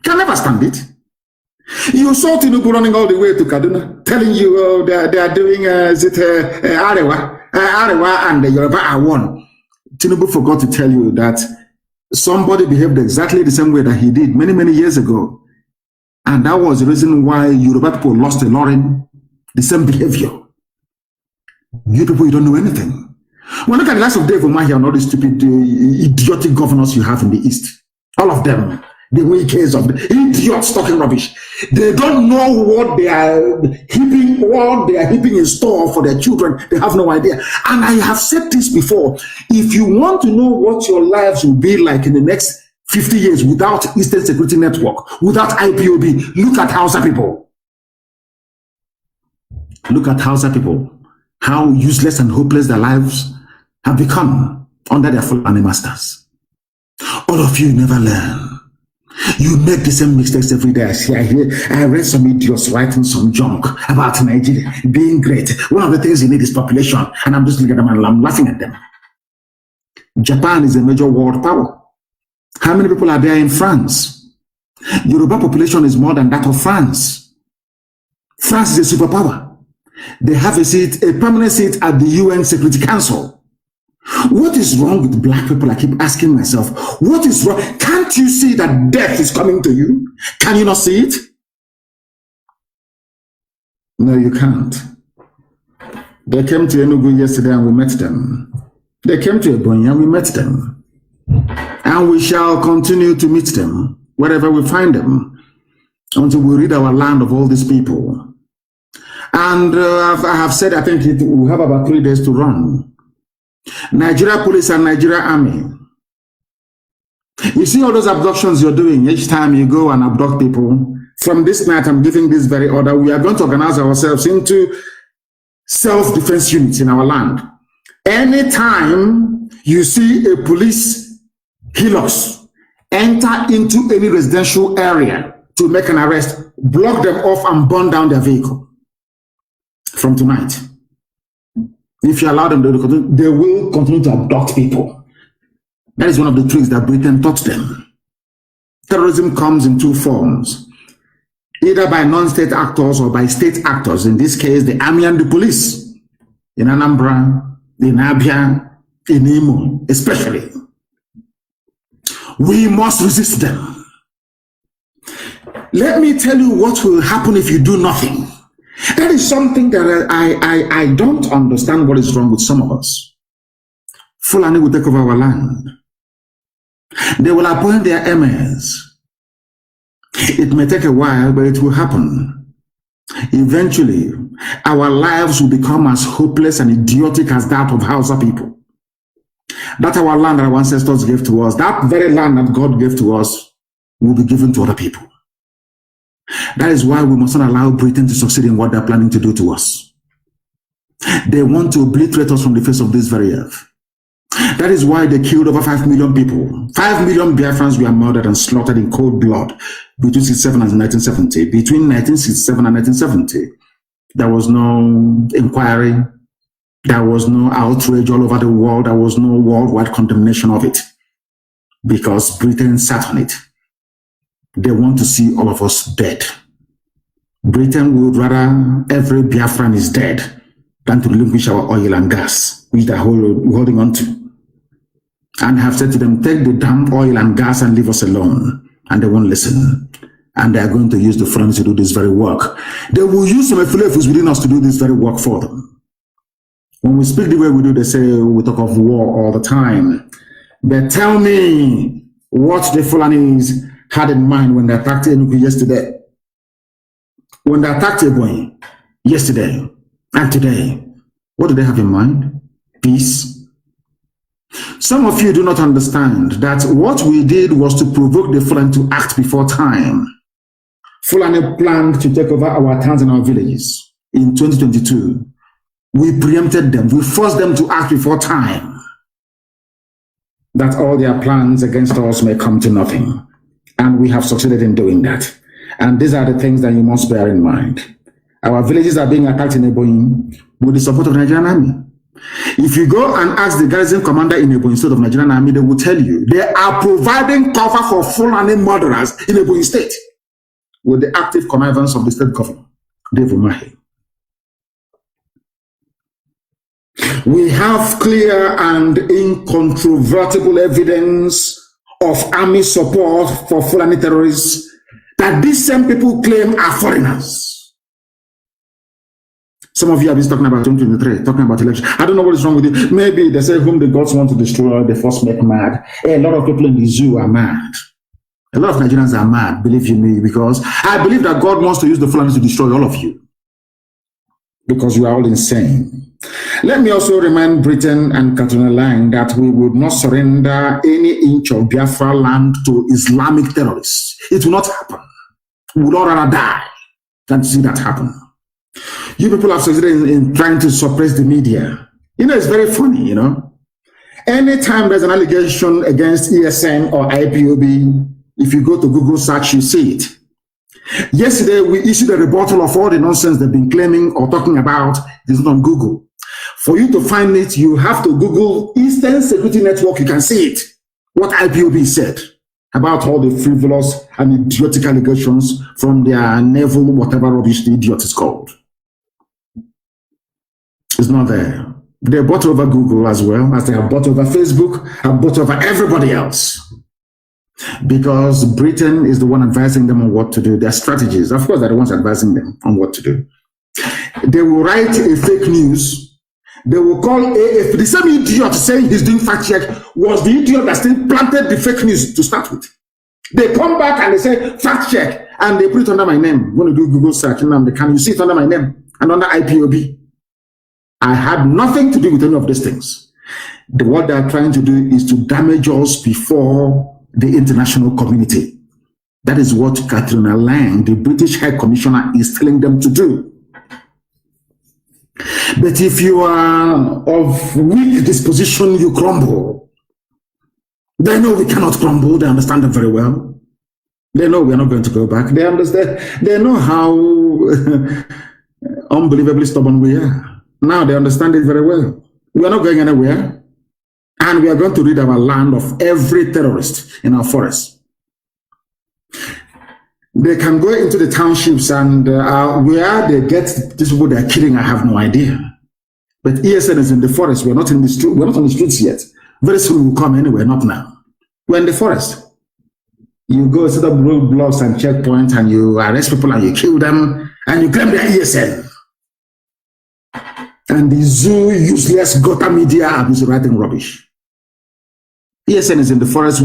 Can never stand it. You saw Tinubu running all the way to Kaduna, telling you they are doing Arewa and the Yoruba are one. Tinubu forgot to tell you that somebody behaved exactly the same way that he did many years ago. And that was the reason why Yoruba people lost a lot in the same behavior. You people, you don't know anything. Well, look at the likes of Dave Umahi and all these stupid, idiotic governors you have in the East. All of them. The weakest of the idiots talking rubbish. They don't know what they are heaping in store for their children. They have no idea. And I have said this before. If you want to know what your lives will be like in the next 50 years without Eastern Security Network, without IPOB, look at Hausa people. Look at Hausa people. How useless and hopeless their lives have become under their Fulani masters. All of you never learn. You make the same mistakes every day. I read some idiots writing some junk about Nigeria being great. One of the things you need is population. And I'm just looking at them and I'm laughing at them. Japan is a major world power. How many people are there in France? Yoruba population is more than that of France. France is a superpower. They have a permanent seat at the UN Security Council. What is wrong with black people? I keep asking myself, what is wrong? Can't you see that death is coming to you? Can you not see it? No, you can't. They came to Enugu yesterday and we met them. They came to Ebonyi and we met them. And we shall continue to meet them wherever we find them until we rid our land of all these people. And I have said, I think we have about 3 days to run. Nigeria police and Nigeria army. You see all those abductions you're doing each time you go and abduct people. From this night, I'm giving this very order. We are going to organize ourselves into self-defense units in our land. Anytime you see a police helix enter into any residential area to make an arrest, block them off and burn down their vehicle. From tonight. If you allow them, they will continue to abduct people. That is one of the tricks that Britain taught them. Terrorism comes in two forms. either by non-state actors or by state actors, in this case, the army and the police, in Anambra, in Abia, in Imo, especially. We must resist them. Let me tell you what will happen if you do nothing. That is something that I don't understand what is wrong with some of us. Fulani will take over our land. They will appoint their emirs. It may take a while, but it will happen. Eventually, our lives will become as hopeless and idiotic as that of Hausa people. That our land that our ancestors gave to us, that very land that God gave to us, will be given to other people. That is why we must not allow Britain to succeed in what they're planning to do to us. They want to obliterate us from the face of this very earth. That is why they killed over 5 million people. 5 million Biafrans were murdered and slaughtered in cold blood between 1967 and 1970. Between 1967 and 1970, there was no inquiry. There was no outrage all over the world. There was no worldwide condemnation of it because Britain sat on it. They want to see all of us dead. Britain would rather every Biafran is dead than to relinquish our oil and gas, which they're holding on to. And have said to them, take the damn oil and gas and leave us alone. And they won't listen. And they are going to use the foreigners to do this very work. They will use some affiliates within us to do this very work for them. When we speak the way we do, they say we talk of war all the time. But tell me what the Fulanis had in mind when they attacked Enugu yesterday. When they attacked Ebonyi yesterday and today, what do they have in mind? Peace. Some of you do not understand that what we did was to provoke the Fulani to act before time. Fulani planned to take over our towns and our villages in 2022. We preempted them. We forced them to act before time, that all their plans against us may come to nothing. And we have succeeded in doing that. And these are the things that you must bear in mind. Our villages are being attacked in Ebonyi with the support of the Nigerian Army. If you go and ask the garrison commander in Ebonyi State of Nigerian Army, they will tell you they are providing cover for Fulani murderers in Ebonyi State with the active connivance of the state governor, David Mahi. We have clear and incontrovertible evidence of army support for Fulani terrorists that these same people claim are foreigners. Some of you have been talking about 2023, talking about election. I don't know what is wrong with you. Maybe they say whom the gods want to destroy, they first make mad. A lot of people in the zoo are mad. A lot of Nigerians are mad, believe you me, because I believe that God wants to use the Fulani to destroy all of you. Because you are all insane. Let me also remind Britain and Katrina Lang that we would not surrender any inch of Biafra land to Islamic terrorists. It will not happen. We would all rather die than to see that happen. You people have succeeded in trying to suppress the media. You know, it's very funny, you know. Anytime there's an allegation against ESN or IPOB, if you go to Google search, you see it. Yesterday, we issued a rebuttal of all the nonsense they've been claiming or talking about. It's not on Google. For you to find it, you have to Google Eastern Security Network. You can see it. What IPOB said about all the frivolous and idiotic allegations from their naval, whatever rubbish the idiot is called. It's not there. They bought over Google as well as they have bought over Facebook and bought over everybody else. Because Britain is the one advising them on what to do. Their strategies, of course, they're the ones advising them on what to do. They will write a fake news. They will call AFP. The same idiot saying he's doing fact check was the idiot that still planted the fake news to start with. They come back and they say fact check and they put it under my name. I'm going to do Google search. Nnamdi, can you see it under my name and under IPOB? I had nothing to do with any of these things. What they are trying to do is to damage us before the international community. That is what Katrina Lang, the British High Commissioner, is telling them to do. But if you are of weak disposition, you crumble. They know we cannot crumble. They understand it very well. They know we are not going to go back. They understand. They know how unbelievably stubborn we are. Now they understand it very well. We are not going anywhere. And we are going to rid our land of every terrorist in our forest. They can go into the townships and where they get these people they're killing, I have no idea. But ESN is in the forest. We're not in the street. We're not on the streets yet. Very soon we'll come anyway, not now. We're in the forest. You go set up roadblocks and checkpoints and you arrest people and you kill them and you claim they're ESN. And the zoo useless gutter media are busy writing rubbish. ESN is in the forest.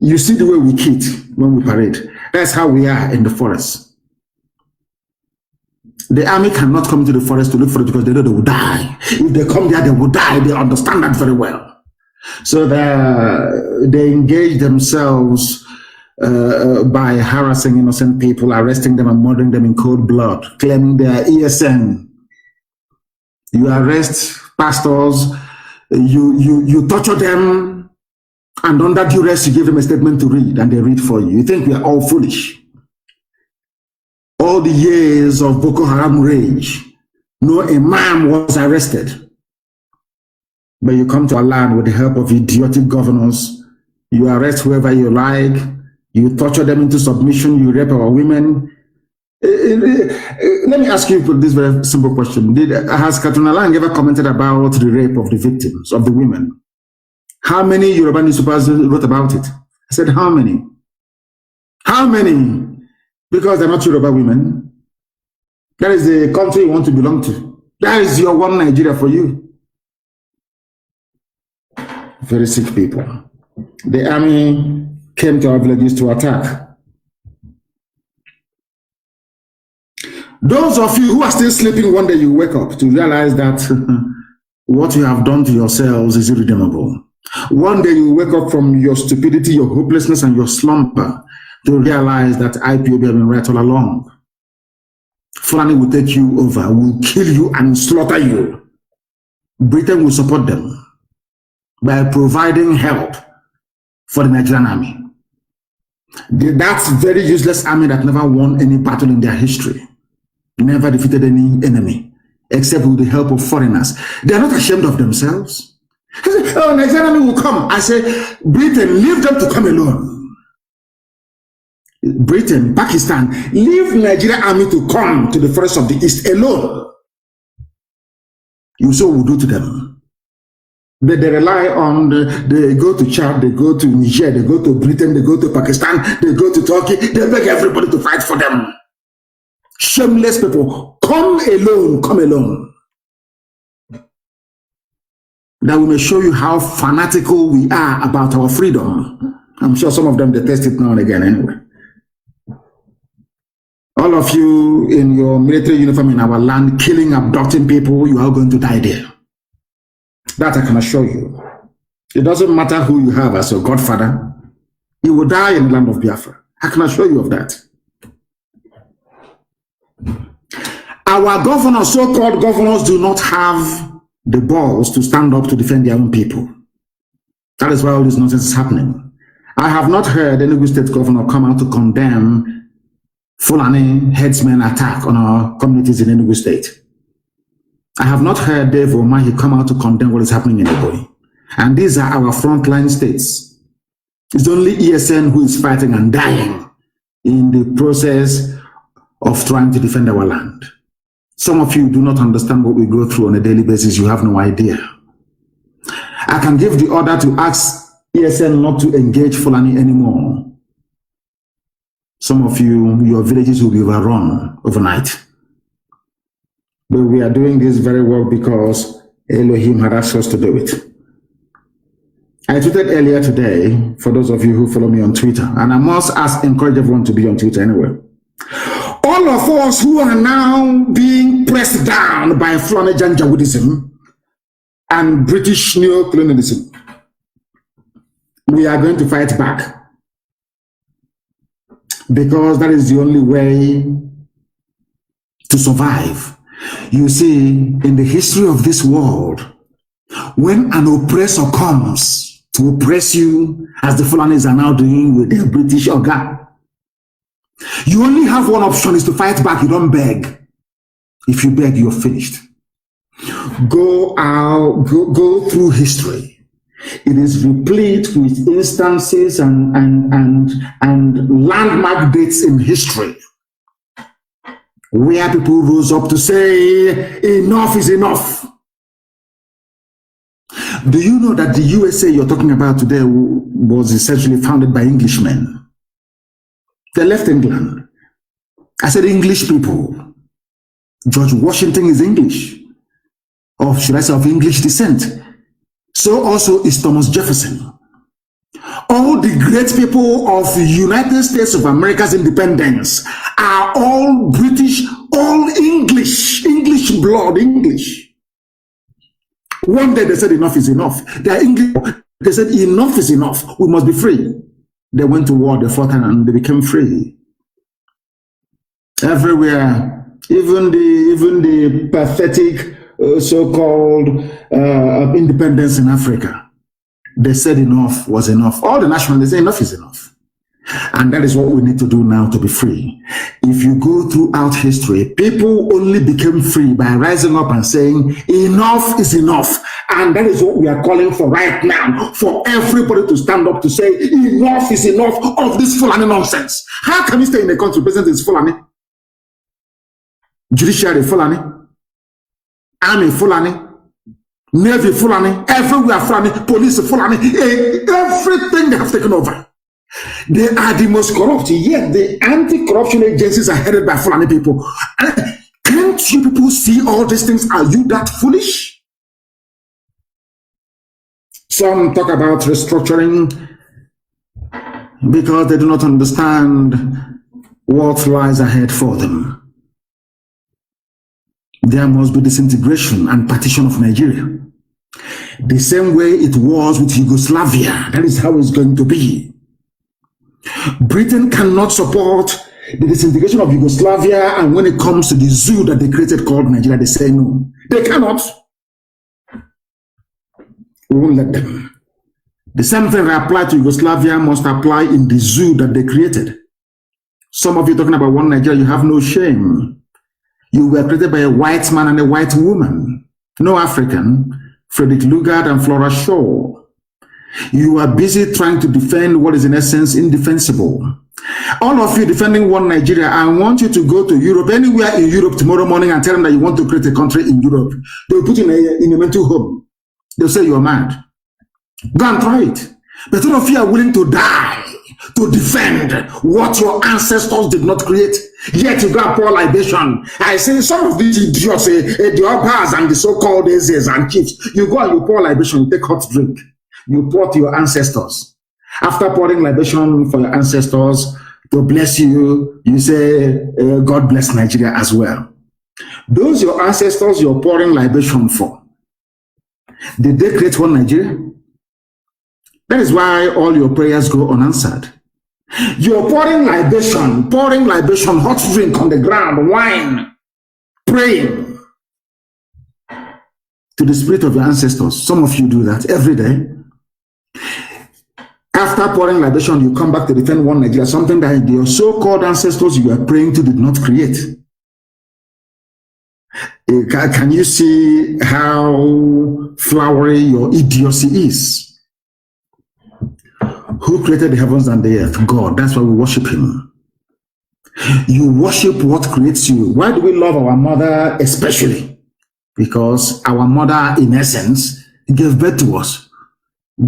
You see the way we kid when we parade. That's how we are in the forest. The army cannot come into the forest to look for it because they know they will die. If they come there, they will die. They understand that very well. So they engage themselves by harassing innocent people, arresting them and murdering them in cold blood, claiming they are ESN. You arrest pastors, you torture them, and under duress you give them a statement to read, and they read for you. You think we are all foolish? All the years of Boko Haram rage, no imam was arrested. But you come to our land with the help of idiotic governors, you arrest whoever you like, you torture them into submission, you rape our women. Let me ask you this very simple question. Has Katuna Lang ever commented about the rape of the victims, of the women? How many Yoruba newspapers wrote about it? I said, how many? How many? Because they're not Yoruba women. That is the country you want to belong to. That is your one Nigeria for you. Very sick people. The army came to our villages to attack. Those of you who are still sleeping, one day you wake up to realize that what you have done to yourselves is irredeemable. One day you wake up from your stupidity, your hopelessness, and your slumber to realize that IPOB have been right all along. Fulani will take you over, will kill you and slaughter you. Britain will support them by providing help for the Nigerian army. That's very useless army that never won any battle in their history, never defeated any enemy, except with the help of foreigners. They are not ashamed of themselves. I say, oh, Nigerian army will come. I say, Britain, leave them to come alone. Britain, Pakistan, leave Nigerian army to come to the forest of the East alone. You saw what we'll do to them. But they rely on, they go to Chad, they go to Niger, they go to Britain, they go to Pakistan, they go to Turkey, they beg everybody to fight for them. Shameless people, come alone, come alone. That we may show you how fanatical we are about our freedom. I'm sure some of them detest it now and again anyway. All of you in your military uniform in our land, killing, abducting people, you are going to die there. That I can assure you. It doesn't matter who you have as your godfather. You will die in the land of Biafra. I can assure you of that. Our governors, so-called governors, do not have the balls to stand up to defend their own people. That is why all this nonsense is happening. I have not heard any state governor come out to condemn Fulani headsmen attack on our communities in Enugu State. I have not heard Dave Omahi come out to condemn what is happening in Ebonyi. And these are our frontline states. It's only ESN who is fighting and dying in the process of trying to defend our land. Some of you do not understand what we go through on a daily basis. You have no idea. I can give the order to ask ESN not to engage Fulani anymore. Some of you, your villages will be overrun overnight. But we are doing this very well because Elohim had asked us to do it. I tweeted earlier today, for those of you who follow me on Twitter, and I must encourage everyone to be on Twitter anyway. All of us who are now being pressed down by Fulani Janjaweedism and British neo-colonialism, we are going to fight back. Because that is the only way to survive. You see, in the history of this world, when an oppressor comes to oppress you, as the Fulanis are now doing with their British Oga, you only have one option, is to fight back. You don't beg. If you beg, you're finished. Go through history. It is replete with instances and landmark dates in history where people rose up to say, enough is enough. Do you know that the USA you're talking about today was essentially founded by Englishmen? They left England. I said English people. George Washington is English, or should I say of English descent. So also is Thomas Jefferson. All the great people of the United States of America's independence are all British, all English blood, English. One day they said enough is enough. They are English. They said enough is enough. We must be free. They went to war, they fought, and they became free. Everywhere, even the pathetic so-called independence in Africa, they said enough was enough. All the nationalists say enough is enough. And that is what we need to do now to be free. If you go throughout history, people only became free by rising up and saying, enough is enough. And that is what we are calling for right now, for everybody to stand up to say, enough is enough of this Fulani nonsense. How can we stay in a country, president is Fulani, judiciary Fulani, army Fulani, navy Fulani, everywhere Fulani, police Fulani, everything they have taken over. They are the most corrupt, yet the anti-corruption agencies are headed by Fulani people. Can't you people see all these things? Are you that foolish? Some talk about restructuring because they do not understand what lies ahead for them. There must be disintegration and partition of Nigeria. The same way it was with Yugoslavia. That is how it's going to be. Britain cannot support the disintegration of Yugoslavia, and when it comes to the zoo that they created called Nigeria, they say no. They cannot. We won't let them. The same thing that applied to Yugoslavia must apply in the zoo that they created. Some of you talking about one Nigeria, you have no shame. You were created by a white man and a white woman, no African, Frederick Lugard and Flora Shaw. You are busy trying to defend what is in essence indefensible. All of you defending one Nigeria, I want you to go to Europe, anywhere in Europe tomorrow morning, and tell them that you want to create a country in Europe. They'll put you in a mental home. They'll say you're mad. Go and try it. But all of you are willing to die to defend what your ancestors did not create. Yet you go and pour libation. I say some of these idiots, the Obas and the so-called Ezes and chiefs, you go and you pour libation, you take hot drink. You pour to your ancestors. After pouring libation for your ancestors to bless you, you say, God bless Nigeria as well. Those your ancestors you're pouring libation for, did they create one Nigeria? That is why all your prayers go unanswered. You're pouring libation, hot drink on the ground, wine, praying to the spirit of your ancestors. Some of you do that every day. After pouring libation, you come back to defend one Nigeria, something that your so-called ancestors you were praying to did not create. Can you see how flowery your idiocy is? Who created the heavens and the earth? God. That's why we worship him. You worship what creates you. Why do we love our mother especially? Because our mother, in essence, gave birth to us.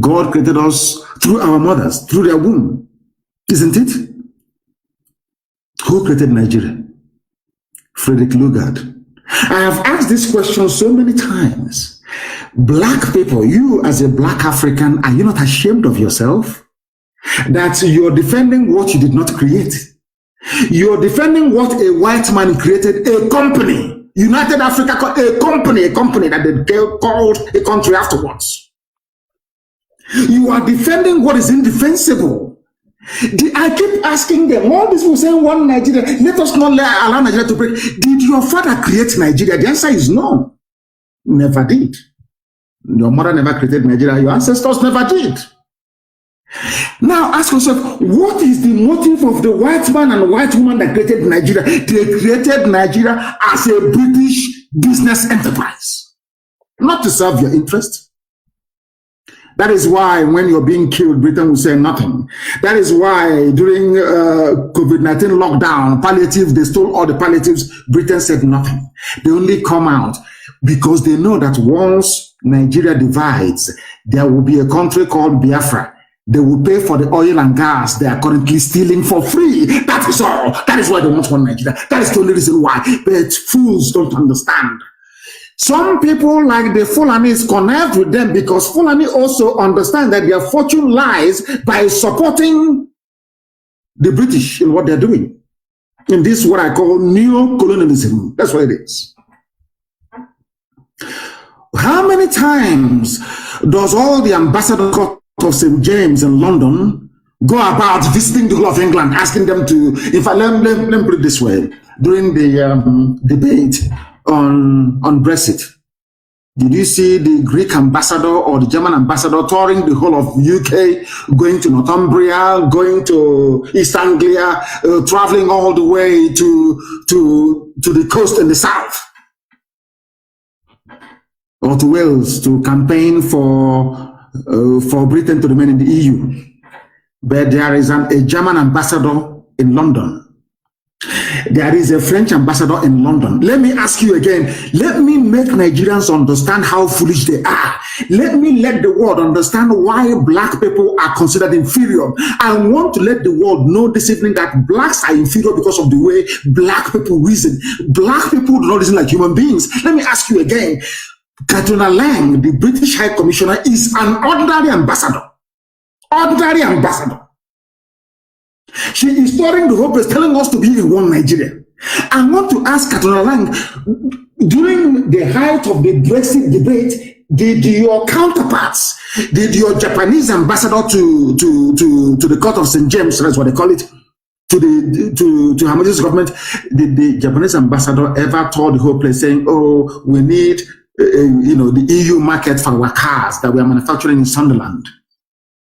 God created us through our mothers, through their womb. Isn't it? Who created Nigeria? Frederick Lugard. I have asked this question so many times. Black people, you as a black African, are you not ashamed of yourself? That you're defending what you did not create. You're defending what a white man created, a company, United Africa, a company that they called a country afterwards. You are defending what is indefensible. I keep asking them, all these people saying one Nigeria, let us not allow Nigeria to break. Did your father create Nigeria? The answer is no. Never did. Your mother never created Nigeria. Your ancestors never did. Now ask yourself, what is the motive of the white man and white woman that created Nigeria? They created Nigeria as a British business enterprise, not to serve your interest. That is why when you're being killed, Britain will say nothing. That is why during COVID-19 lockdown, palliative, they stole all the palliatives, Britain said nothing. They only come out because they know that once Nigeria divides, there will be a country called Biafra. They will pay for the oil and gas they are currently stealing for free. That is all. That is why they want one Nigeria. That is the only reason why. But fools don't understand. Some people like the Fulanis connect with them because Fulani also understand that their fortune lies by supporting the British in what they're doing. And this is what I call neo-colonialism. That's what it is. How many times does all the ambassadors of St. James in London go about visiting the whole of England, asking them to, in fact, let me put it this way, during the debate on Brexit, did you see the Greek ambassador or the German ambassador touring the whole of UK, going to Northumbria, going to East Anglia, traveling all the way to the coast in the south, or to Wales to campaign for Britain to remain in the EU? But there is a German ambassador in London. There is a French ambassador in London. Let me ask you again. Let me make Nigerians understand how foolish they are. Let me let the world understand why black people are considered inferior. I want to let the world know this evening that blacks are inferior because of the way black people reason. Black people do not reason like human beings. Let me ask you again. Katrina Lang, the British High Commissioner, is an ordinary ambassador. Ordinary ambassador. She is touring the whole place, telling us to be in one Nigeria. I want to ask Katrina Lang, during the height of the Brexit debate, did your counterparts, did your Japanese ambassador to the court of St. James, that's what they call it, to Her Majesty's government, did the Japanese ambassador ever tour the whole place saying, oh, we need the EU market for our cars that we are manufacturing in Sunderland?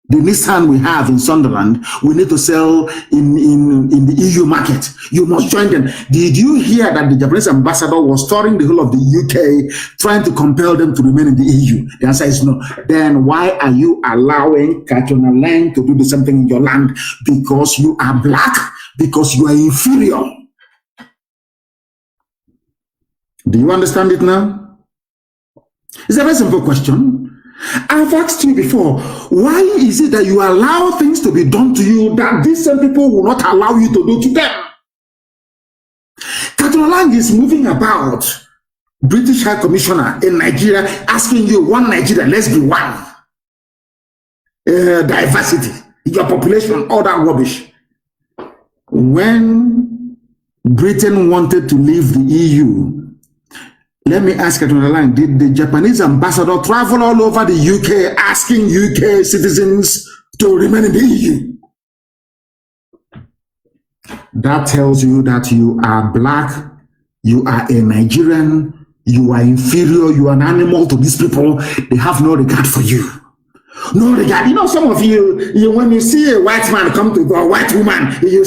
The Nissan we have in Sunderland, we need to sell in the EU market. You must join them. Did you hear that the Japanese ambassador was touring the whole of the UK, trying to compel them to remain in the EU? The answer is no. Then why are you allowing Katrina Lang to do the same thing in your land? Because you are black, because you are inferior. Do you understand it now? It's a very simple question. I've asked you before, why is it that you allow things to be done to you that these same people will not allow you to do to them? Katrina Lang is moving about, British High Commissioner in Nigeria, asking you, one Nigeria, let's be one. Diversity, your population, all that rubbish. When Britain wanted to leave the EU, let me ask Katrina Lang, did the Japanese ambassador travel all over the UK asking UK citizens to remain in the EU? That tells you that you are black, you are a Nigerian, you are inferior, you are an animal to these people. They have no regard for you. No regard. You know, some of you when you see a white man come to a white woman, you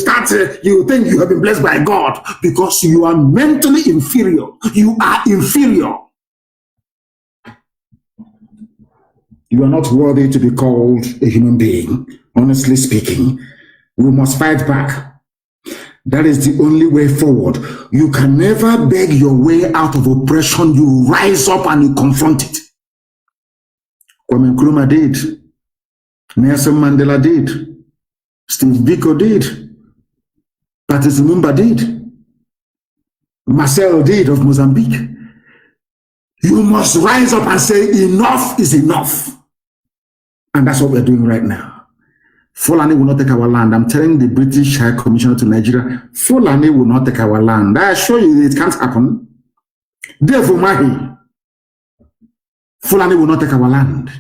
think you have been blessed by God because you are mentally inferior. You are inferior. You are not worthy to be called a human being. Honestly speaking, we must fight back. That is the only way forward. You can never beg your way out of oppression. You rise up and you confront it. Kwame Nkrumah did. Nelson Mandela did. Steve Biko did. Patrice Lumumba did. Marcel did of Mozambique. You must rise up and say enough is enough. And that's what we're doing right now. Fulani will not take our land. I'm telling the British High Commissioner to Nigeria, Fulani will not take our land. I assure you it can't happen. Therefore, Mahi, Fulani will not take our land.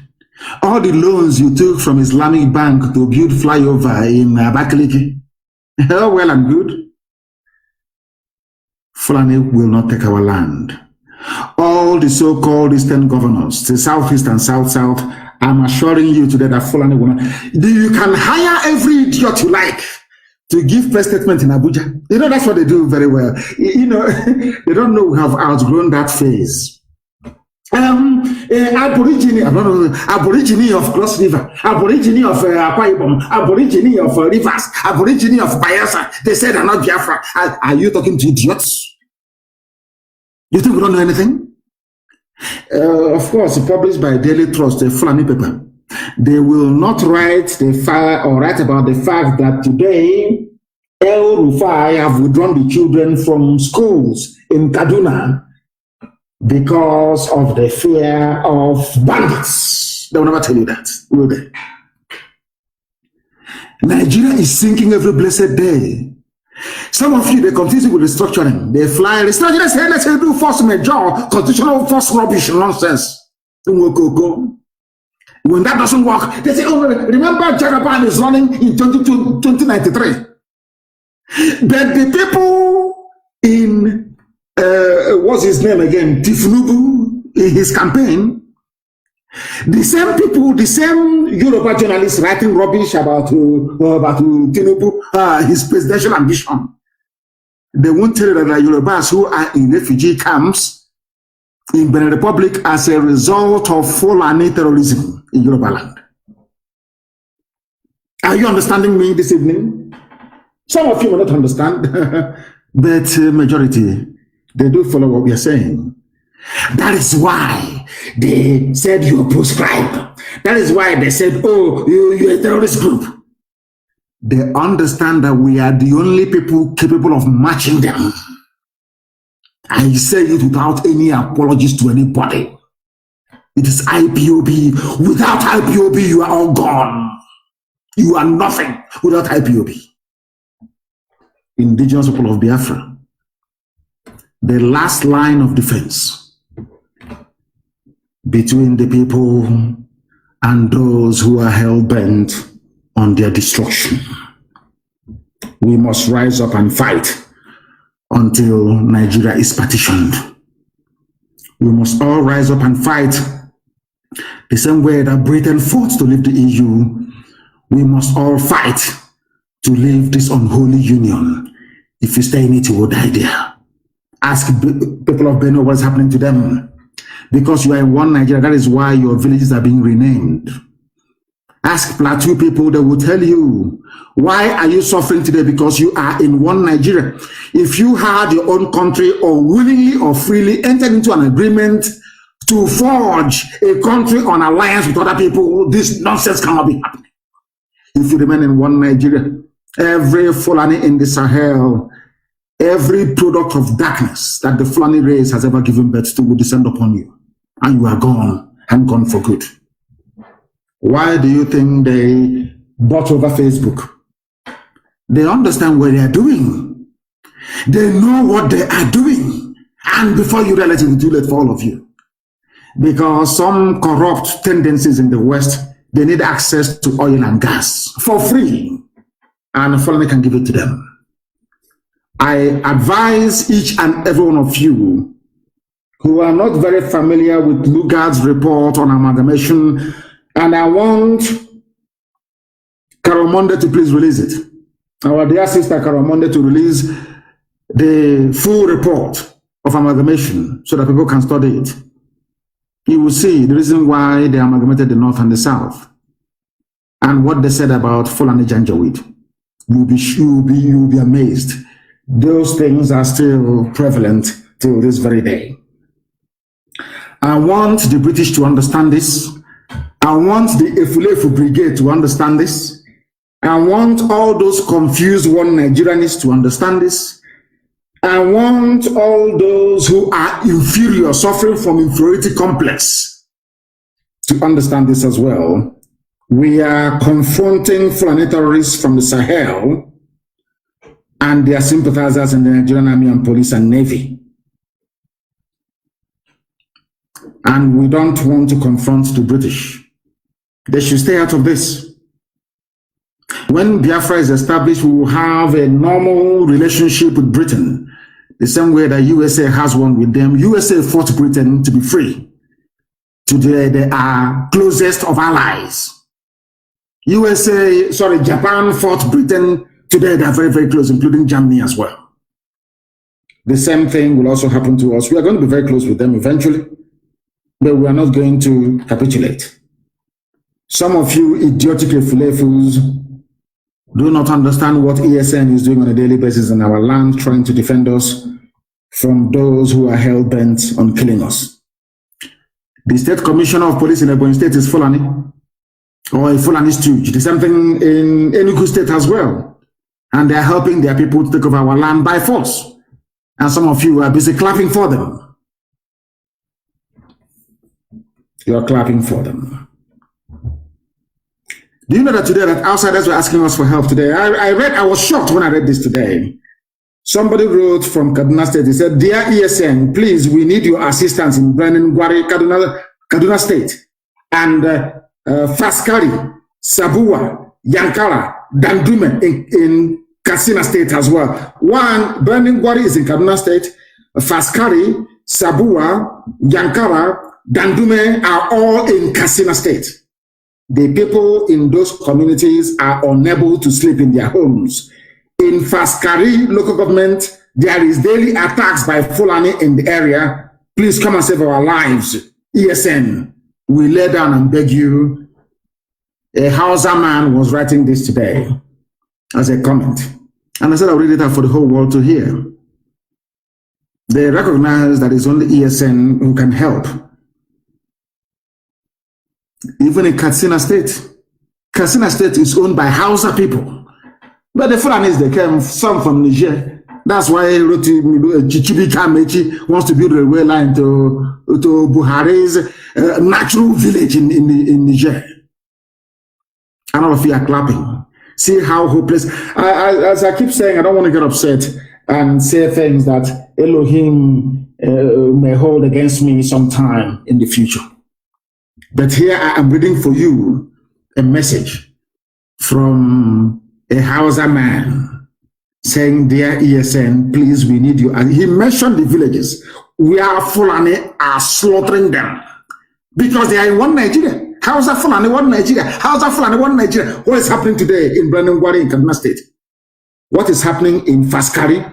All the loans you took from Islamic Bank to build flyover in Abakaliki, well and good. Fulani will not take our land. All the so-called Eastern governors, the Southeast and South-South, I'm assuring you today that Fulani will not. You can hire every idiot you like to give press statement in Abuja. You know, that's what they do very well. You know, they don't know we have outgrown that phase. Aborigine of Cross River, Aborigine of Akwa Ibom, Aborigine of Rivers, Aborigine of Bayelsa. They said are not Biafra. Are you talking to idiots? You think we don't know anything? Of course, published by Daily Trust, a Fulani paper. They will not write about the fact that today El Rufai have withdrawn the children from schools in Kaduna because of the fear of bandits. They will never tell you that, will they? Nigeria is sinking every blessed day. Some of you, they continue with restructuring. They fly, restructuring, let's say do force major, constitutional force rubbish, nonsense. When that doesn't work, they say, oh, remember Jagaban is running in 2093. But the people in what's his name again? Tifnubu, in his campaign, the same people, the same Yoruba journalists writing rubbish about Tinubu, his presidential ambition. They won't tell you that the Yorubas who are in refugee camps in Benin Republic as a result of Fulani terrorism in Yoruba land. Are you understanding me this evening? Some of you will not understand, but majority, they do follow what we are saying. That is why they said you proscribe. That is why they said, oh, you're a terrorist group. They understand that we are the only people capable of matching them. I say it without any apologies to anybody. It is IPOB. Without IPOB, you are all gone. You are nothing without IPOB. Indigenous people of Biafra, the last line of defense between the people and those who are hell-bent on their destruction. We must rise up and fight until Nigeria is partitioned. We must all rise up and fight the same way that Britain fought to leave the EU. We must all fight to leave this unholy union. If you stay in it, you will die there. Ask people of Benue what's happening to them. Because you are in one Nigeria, that is why your villages are being renamed. Ask Plateau people, they will tell you, why are you suffering today? Because you are in one Nigeria. If you had your own country or willingly or freely entered into an agreement to forge a country on alliance with other people, this nonsense cannot be happening. If you remain in one Nigeria, every Fulani in the Sahel, every product of darkness that the Fulani race has ever given birth to will descend upon you. And you are gone, and gone for good. Why do you think they bought over Facebook? They understand what they are doing. They know what they are doing. And before you realize it, will be too late for all of you. Because some corrupt tendencies in the West, they need access to oil and gas for free. And Fulani can give it to them. I advise each and every one of you who are not very familiar with Lugard's report on amalgamation, and I want Carol Monday to please release it. Our dear sister Carol Monday to release the full report of amalgamation so that people can study it. You will see the reason why they amalgamated the North and the South and what they said about Fulani Janjaweed. You'll be amazed. Those things are still prevalent till this very day. I want the British to understand this. I want the Efulefu Brigade to understand this. I want all those confused one Nigerianists to understand this. I want all those who are inferior, suffering from inferiority complex, to understand this as well. We are confronting Fulani terrorists from the Sahel and their sympathizers in the Nigerian Army and Police and Navy. And we don't want to confront the British. They should stay out of this. When Biafra is established, we will have a normal relationship with Britain, the same way that USA has one with them. USA fought Britain to be free. Today, they are closest of allies. Japan fought Britain. Today, they are very, very close, including Germany as well. The same thing will also happen to us. We are going to be very close with them eventually. but we are not going to capitulate. Some of you idiotic fools do not understand what ESN is doing on a daily basis in our land, trying to defend us from those who are hell-bent on killing us. The State Commissioner of Police in Ebonyi State is Fulani, or a Fulani stooge. The same thing in Enugu State as well. And they are helping their people to take over our land by force. And some of you are busy clapping for them. You are clapping for them. Do you know that today that outsiders were asking us for help today? I was shocked when I read this today. Somebody wrote from Kaduna State. He said, "Dear ESN, please, we need your assistance in Brandon Gwari, Kaduna State, and Faskari, Sabua, Yankara, Dandume in Katsina State as well. One, Brandon Gwari is in Kaduna State. Faskari, Sabua, Yankara, Dandume are all in Katsina State. The people in those communities are unable to sleep in their homes. In Faskari local government, there is daily attacks by Fulani in the area. Please come and save our lives. ESN, we lay down and beg you." A Hausa man was writing this today as a comment. And I said I'll read it out for the whole world to hear. They recognize that it's only ESN who can help. Even in Katsina State. Katsina State is owned by Hausa people. But the Fulanis, they came, some from Niger. That's why Chichibi Kamechi wants to build a railway line to Buhari's natural village in Niger. And all of you are clapping. See how hopeless. As I keep saying, I don't want to get upset and say things that Elohim may hold against me sometime in the future. But here I am reading for you a message from a Hausa man saying, "Dear ESN, please, we need you." And he mentioned the villages where Fulani are slaughtering them because they are in one Nigeria. Hausa Fulani, one Nigeria. Hausa Fulani, one Nigeria. What is happening today in Brandon Gwari in Kaduna State? What is happening in Faskari,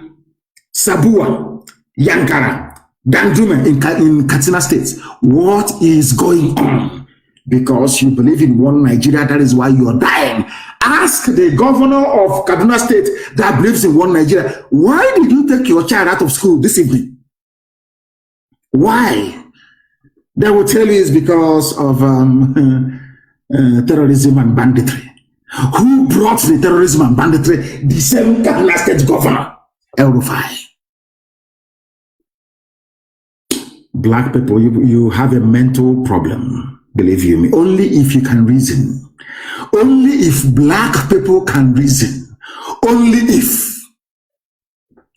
Sabua, Yankara, Dandume in Katsina State? What is going on? Because you believe in one Nigeria, that is why you are dying. Ask the governor of Kaduna State that believes in one Nigeria, why did you take your child out of school this evening? Why? They will tell you it's because of terrorism and banditry. Who brought the terrorism and banditry? The same Kaduna State governor, El Rufai. Black people, you have a mental problem, believe you me. Only if you can reason. Only if black people can reason. Only if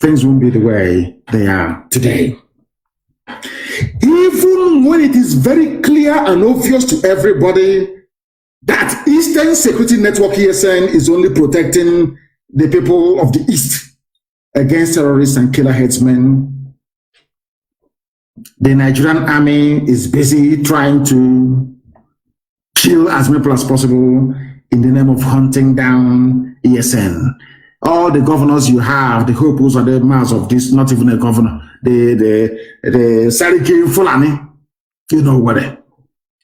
things won't be the way they are today. Even when it is very clear and obvious to everybody that Eastern Security Network ESN is only protecting the people of the East against terrorists and killer headsmen, the Nigerian army is busy trying to kill as many people as possible in the name of hunting down ESN. All the governors you have, the Hopus are the mouths of this, not even a governor, the Sariki Fulani, you know what?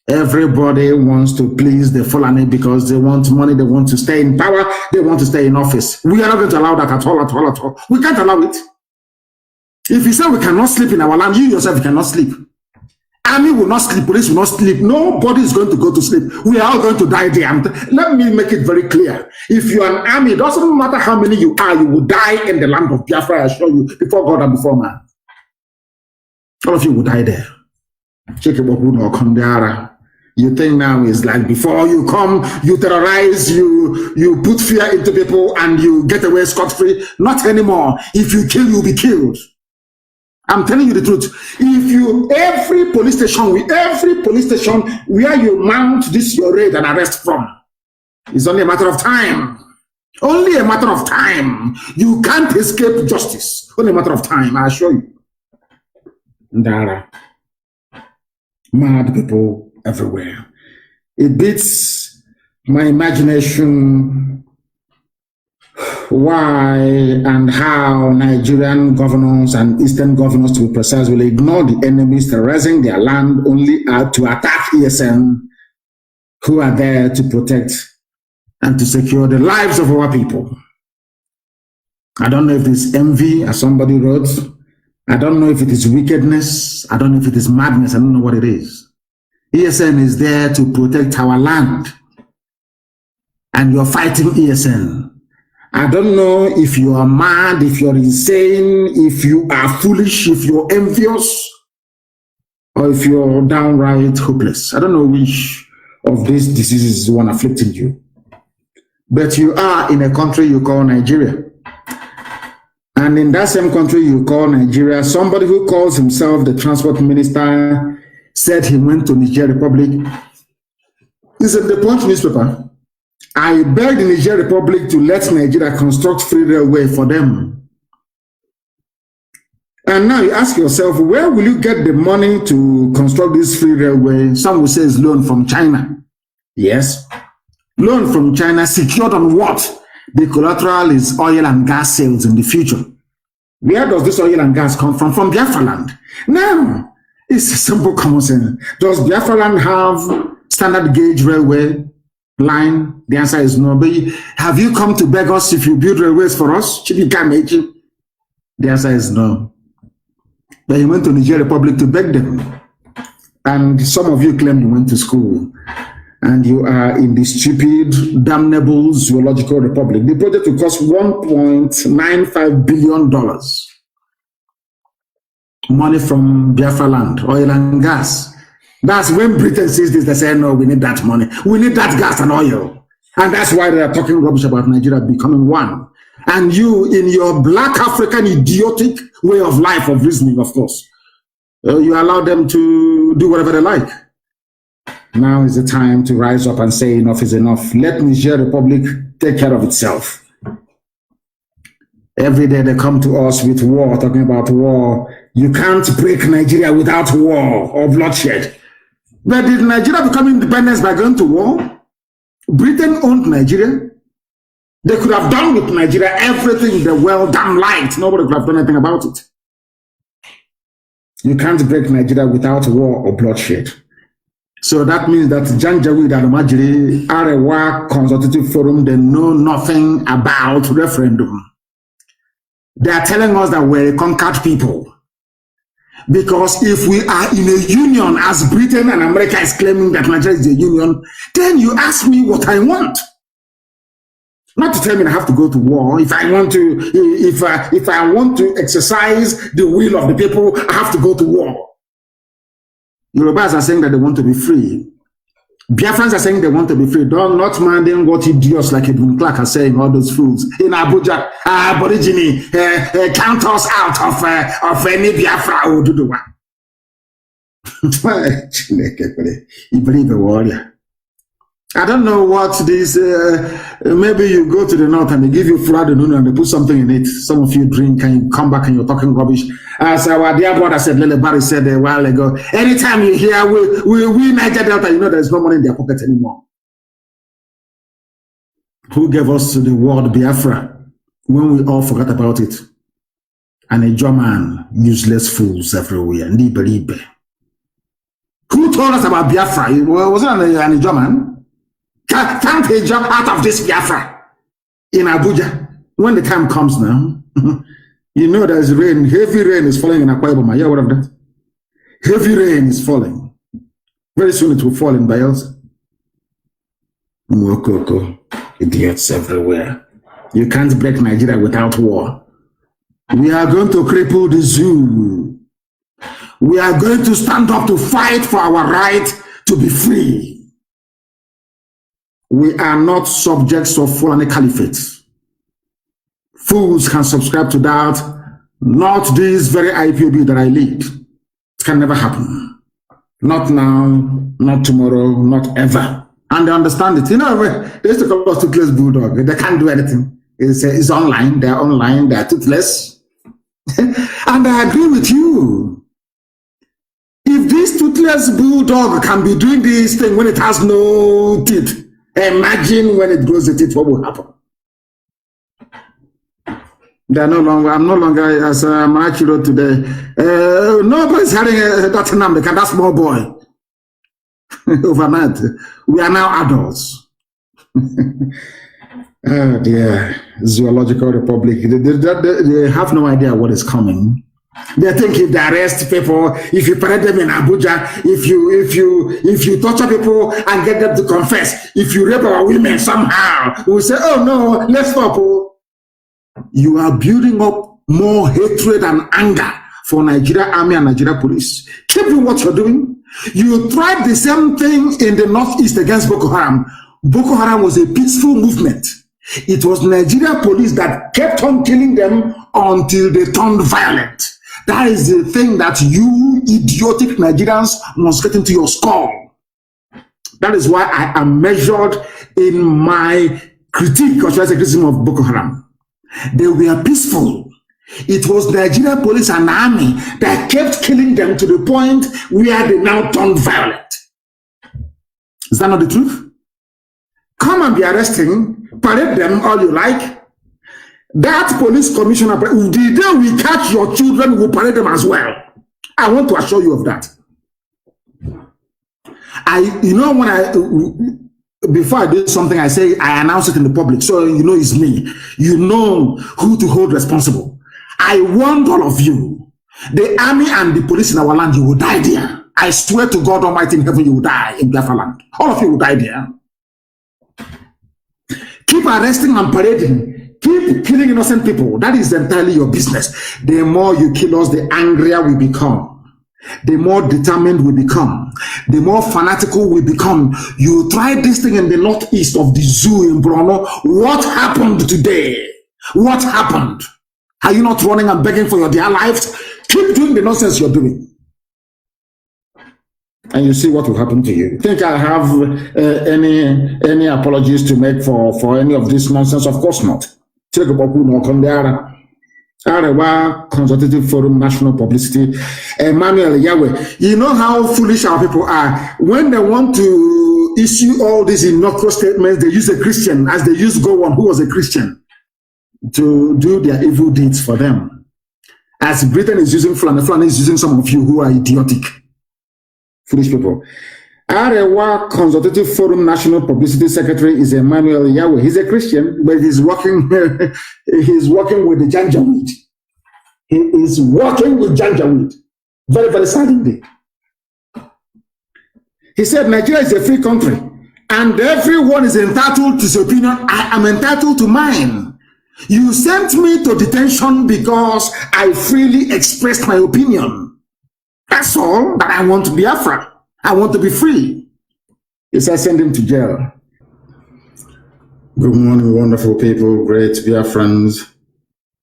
Everybody wants to please the Fulani because they want money, they want to stay in power, they want to stay in office. We are not going to allow that at all. We can't allow it. If you say we cannot sleep in our land, you yourself cannot sleep. Army will not sleep, police will not sleep. Nobody is going to go to sleep. We are all going to die there. Let me make it very clear. If you are an army, it doesn't matter how many you are, you will die in the land of Biafra, I assure you, before God and before man. All of you will die there. You think now is like before you come, you terrorize, you put fear into people and you get away scot-free. Not anymore. If you kill, you'll be killed. I'm telling you the truth. If every police station where you mount this your raid and arrest from, it's only a matter of time. Only a matter of time. You can't escape justice. Only a matter of time, I assure you. Ndara. Mad people everywhere. It beats my imagination. why and how Nigerian governors and Eastern governors, to be precise, will ignore the enemies terrorizing their land only to attack ESN, who are there to protect and to secure the lives of our people. I don't know if it's envy, as somebody wrote. I don't know if it is wickedness. I don't know if it is madness. I don't know what it is. ESN is there to protect our land. And you're fighting ESN. I don't know if you are mad, if you're insane, if you are foolish, if you're envious, or if you're downright hopeless. I don't know which of these diseases is the one afflicting you. But you are in a country you call Nigeria. And in that same country you call Nigeria, somebody who calls himself the transport minister said he went to Niger Republic. It's in the Punch newspaper. I begged the Niger Republic to let Nigeria construct free railway for them. And now you ask yourself, where will you get the money to construct this free railway? Some will say it's loan from China. Yes. Loan from China secured on what? The collateral is oil and gas sales in the future. Where does this oil and gas come from? From Biafra land. Now, it's simple common sense. Does Biafra land have standard gauge railway line? The answer is no. But have you come to beg us if you build railways for us? The answer is no. But you went to Niger Republic to beg them. And some of you claim you went to school. And you are in the stupid, damnable zoological republic. The project will cost $1.95 billion. Money from Biafra land, oil and gas. That's when Britain sees this, they say, no, we need that money. We need that gas and oil. And that's why they are talking rubbish about Nigeria becoming one. And you, in your black African idiotic way of life, of reasoning, of course, you allow them to do whatever they like. Now is the time to rise up and say enough is enough. Let Niger Republic take care of itself. Every day they come to us with war, talking about war. You can't break Nigeria without war or bloodshed. But did Nigeria become independent by going to war? Britain owned Nigeria. They could have done with Nigeria everything the world damn liked. Nobody could have done anything about it. You can't break Nigeria without war or bloodshed. So that means that Janjaweed and Majiri, Arewa Consultative Forum, they know nothing about referendum. They are telling us that we're a conquered people. Because if we are in a union, as Britain and America is claiming that Nigeria is a union, then you ask me what I want. Not to tell me I have to go to war. If I want to, if I want to exercise the will of the people, I have to go to war. Yorubas are saying that they want to be free. Biafrans are saying they want to be free. Don't not minding what idiots like Ibn Clark are saying, all those fools. In Abuja, Aborigine, count us out of any Biafra who do the one. You believe a warrior. I don't know what this, maybe you go to the north and they give you flour and they put something in it. Some of you drink and you come back and you're talking rubbish. As our dear brother said, Lele Barry said a while ago, anytime you hear we Niger Delta, you know there's no money in their pocket anymore. Who gave us the word Biafra when we all forgot about it? And a German, useless fools everywhere. Who told us about Biafra? Was it a German? Can't a jump out of this Biafra in Abuja when the time comes now? You know there's rain, heavy rain is falling in Akwa Ibom. Yeah, what of that? Heavy rain is falling. Very soon it will fall in Bayelsa. Mwokoko, idiots everywhere. You can't break Nigeria without war. We are going to cripple the zoo. We are going to stand up to fight for our right to be free. We are not subjects of Fulani Caliphate. Fools can subscribe to that. Not this very IPOB that I lead. It can never happen. Not now, not tomorrow, not ever. And they understand it. You know, they used to call us toothless bulldog. They can't do anything. It's online. They're online. They're toothless. And I agree with you. If this toothless bulldog can be doing this thing when it has no teeth, imagine when it grows the teeth, what will happen? They're no longer, I'm no longer, as Marachi wrote today, nobody's having that Nnamdi, that small boy. Overnight, we are now adults. Oh dear, Zoological Republic, they have no idea what is coming. They think if they arrest people, if you parade them in Abuja, if you torture people and get them to confess, if you rape our women somehow, we will say, oh no, let's stop. You are building up more hatred and anger for Nigeria Army and Nigeria Police. Keep doing what you're doing. You tried the same thing in the Northeast against Boko Haram. Boko Haram was a peaceful movement. It was Nigeria Police that kept on killing them until they turned violent. That is the thing that you idiotic Nigerians must get into your skull. That is why I am measured in my critique or criticism of Boko Haram. They were peaceful. It was Nigeria Police and Army that kept killing them to the point where they now turned violent. Is that not the truth? Come and be arresting, parade them all you like. That police commissioner, the day we catch your children, we'll parade them as well. I want to assure you of that. Before I do something, I say, I announce it in the public, so you know it's me. You know who to hold responsible. I warned all of you. The army and the police in our land, you will die there. I swear to God Almighty in heaven, you will die in Biafra land. All of you will die there. Keep arresting and parading. Keep killing innocent people. That is entirely your business. The more you kill us, the angrier we become. The more determined we become. The more fanatical we become. You tried this thing in the northeast of the zoo in Bruno. What happened today? What happened? Are you not running and begging for your dear lives? Keep doing the nonsense you're doing. And you see what will happen to you. Think I have any apologies to make for any of this nonsense? Of course not. Arewa Consultative Forum National Publicity, Emmanuel Yahweh. You know how foolish our people are. When they want to issue all these innocuous statements, they use a Christian, as they used Gowon, who was a Christian, to do their evil deeds for them. As Britain is using Fulani, Fulani is using some of you who are idiotic. Foolish people. Arewa Consultative Forum National Publicity Secretary is Emmanuel Yahweh. He's a Christian, but he's working with the Janjaweed. He is working with Janjaweed. Very, very sad indeed. He said Nigeria is a free country and everyone is entitled to his opinion. I am entitled to mine. You sent me to detention because I freely expressed my opinion. That's all, that I want to be Biafra. I want to be free. He said, send him to jail. Good morning, wonderful people, great Biafrans,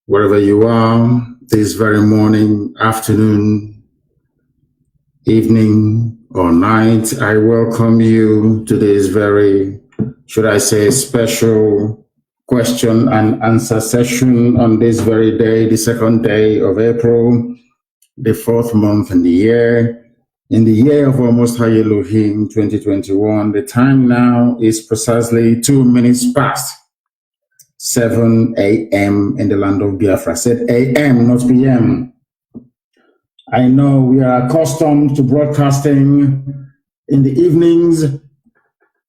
wherever you are, this very morning, afternoon, evening, or night. I welcome you to this very, should I say, special question and answer session on this very day, the second day of April, the fourth month in the year. In the year of almost High Elohim 2021, the time now is precisely 2 minutes past 7 a.m. in the land of Biafra. I said a.m., not p.m. I know we are accustomed to broadcasting in the evenings,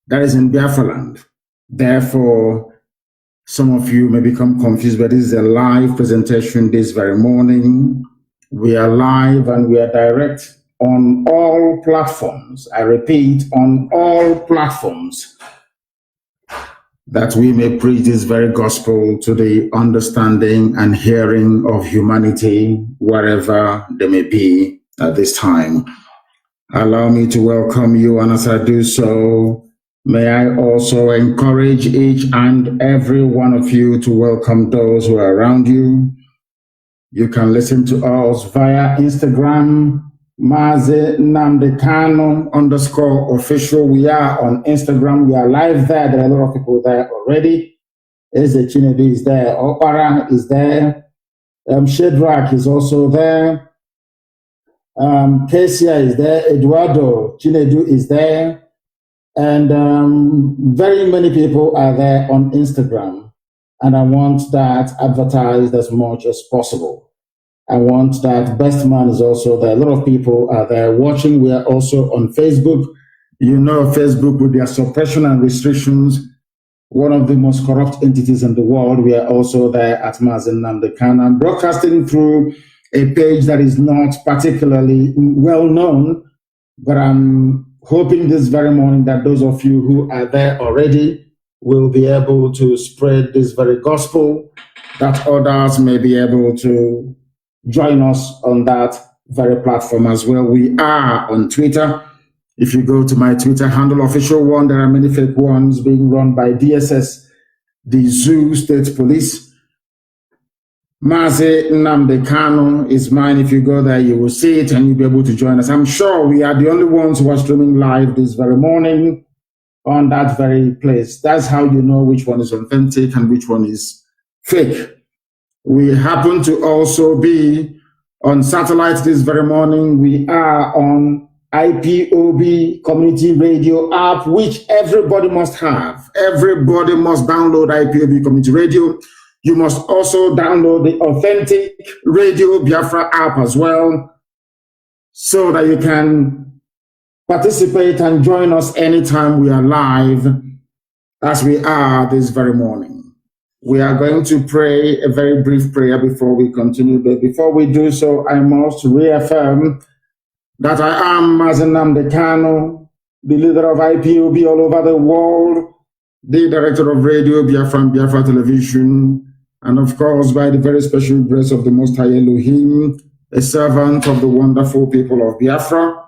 that is in Biafra land. Therefore, some of you may become confused, but this is a live presentation this very morning. We are live and we are direct on all platforms. I repeat, on all platforms, that we may preach this very gospel to the understanding and hearing of humanity wherever they may be at this time. Allow me to welcome you, and as I do so, may I also encourage each and every one of you to welcome those who are around you. You can listen to us via Instagram, Mazi Nnamdi Kanu _official. We are on Instagram. We are live there. There are a lot of people there already. Eze Chinedu is there. Okpara is there. Shedrack is also there. Kesia is there. Eduardo Chinedu is there. And very many people are there on Instagram. and I want that advertised as much as possible. I want that Best Man is also there. A lot of people are there watching. We are also on Facebook. You know, Facebook with their suppression and restrictions, one of the most corrupt entities in the world. We are also there at Mazi Nnamdi Kanu. I'm broadcasting through a page that is not particularly well known, but I'm hoping this very morning that those of you who are there already will be able to spread this very gospel, that others may be able to join us on that very platform as well. We are on Twitter. If you go to my Twitter handle, official one, there are many fake ones being run by DSS, the Zoo State Police. Mazi Nnamdi Kanu is mine. If you go there, you will see it and you'll be able to join us. I'm sure we are the only ones who are streaming live this very morning on that very place. That's how you know which one is authentic and which one is fake. We happen to also be on satellite this very morning. We are on IPOB Community Radio app, which everybody must have. Everybody must download IPOB Community Radio. You must also download the authentic Radio Biafra app as well, so that you can participate and join us anytime we are live, as we are this very morning. We are going to pray a very brief prayer before we continue. But before we do so, I must reaffirm that I am Mazi Nnamdi Kanu, the leader of IPOB all over the world, the director of Radio Biafra and Biafra Television, and of course, by the very special grace of the Most High Elohim, a servant of the wonderful people of Biafra.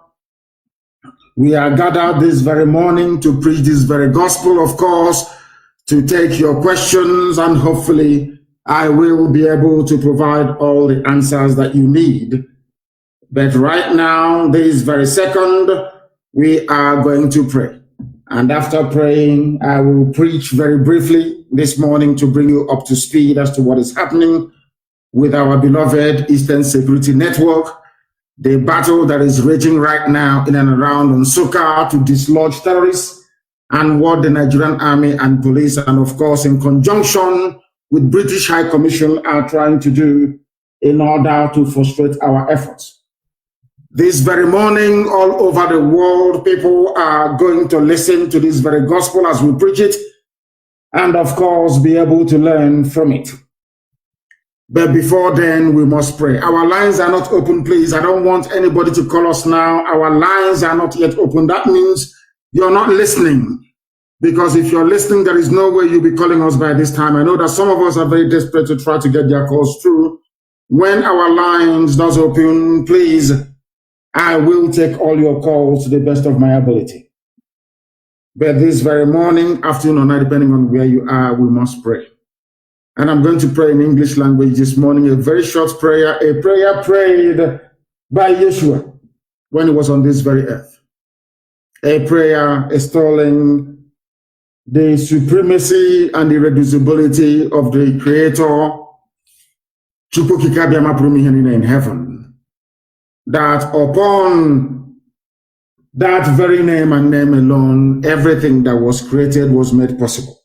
We are gathered this very morning to preach this very gospel, of course, to take your questions, and hopefully I will be able to provide all the answers that you need. But right now, this very second, we are going to pray. And after praying, I will preach very briefly this morning to bring you up to speed as to what is happening with our beloved Eastern Security Network, the battle that is raging right now in and around Nsukka to dislodge terrorists, and what the Nigerian Army and police, and of course in conjunction with British High Commission, are trying to do in order to frustrate our efforts. This very morning, all over the world, people are going to listen to this very gospel as we preach it, and of course, be able to learn from it. But before then, we must pray. Our lines are not open, please. I don't want anybody to call us now. Our lines are not yet open. That means you're not listening. Because if you're listening, there is no way you'll be calling us by this time. I know that some of us are very desperate to try to get their calls through. When our lines does open, please, I will take all your calls to the best of my ability. But this very morning, afternoon, or night, depending on where you are, we must pray. And I'm going to pray in English language this morning, a very short prayer, a prayer prayed by Yeshua when he was on this very earth. A prayer extolling the supremacy and irreducibility of the Creator, in heaven. That upon that very name and name alone, everything that was created was made possible.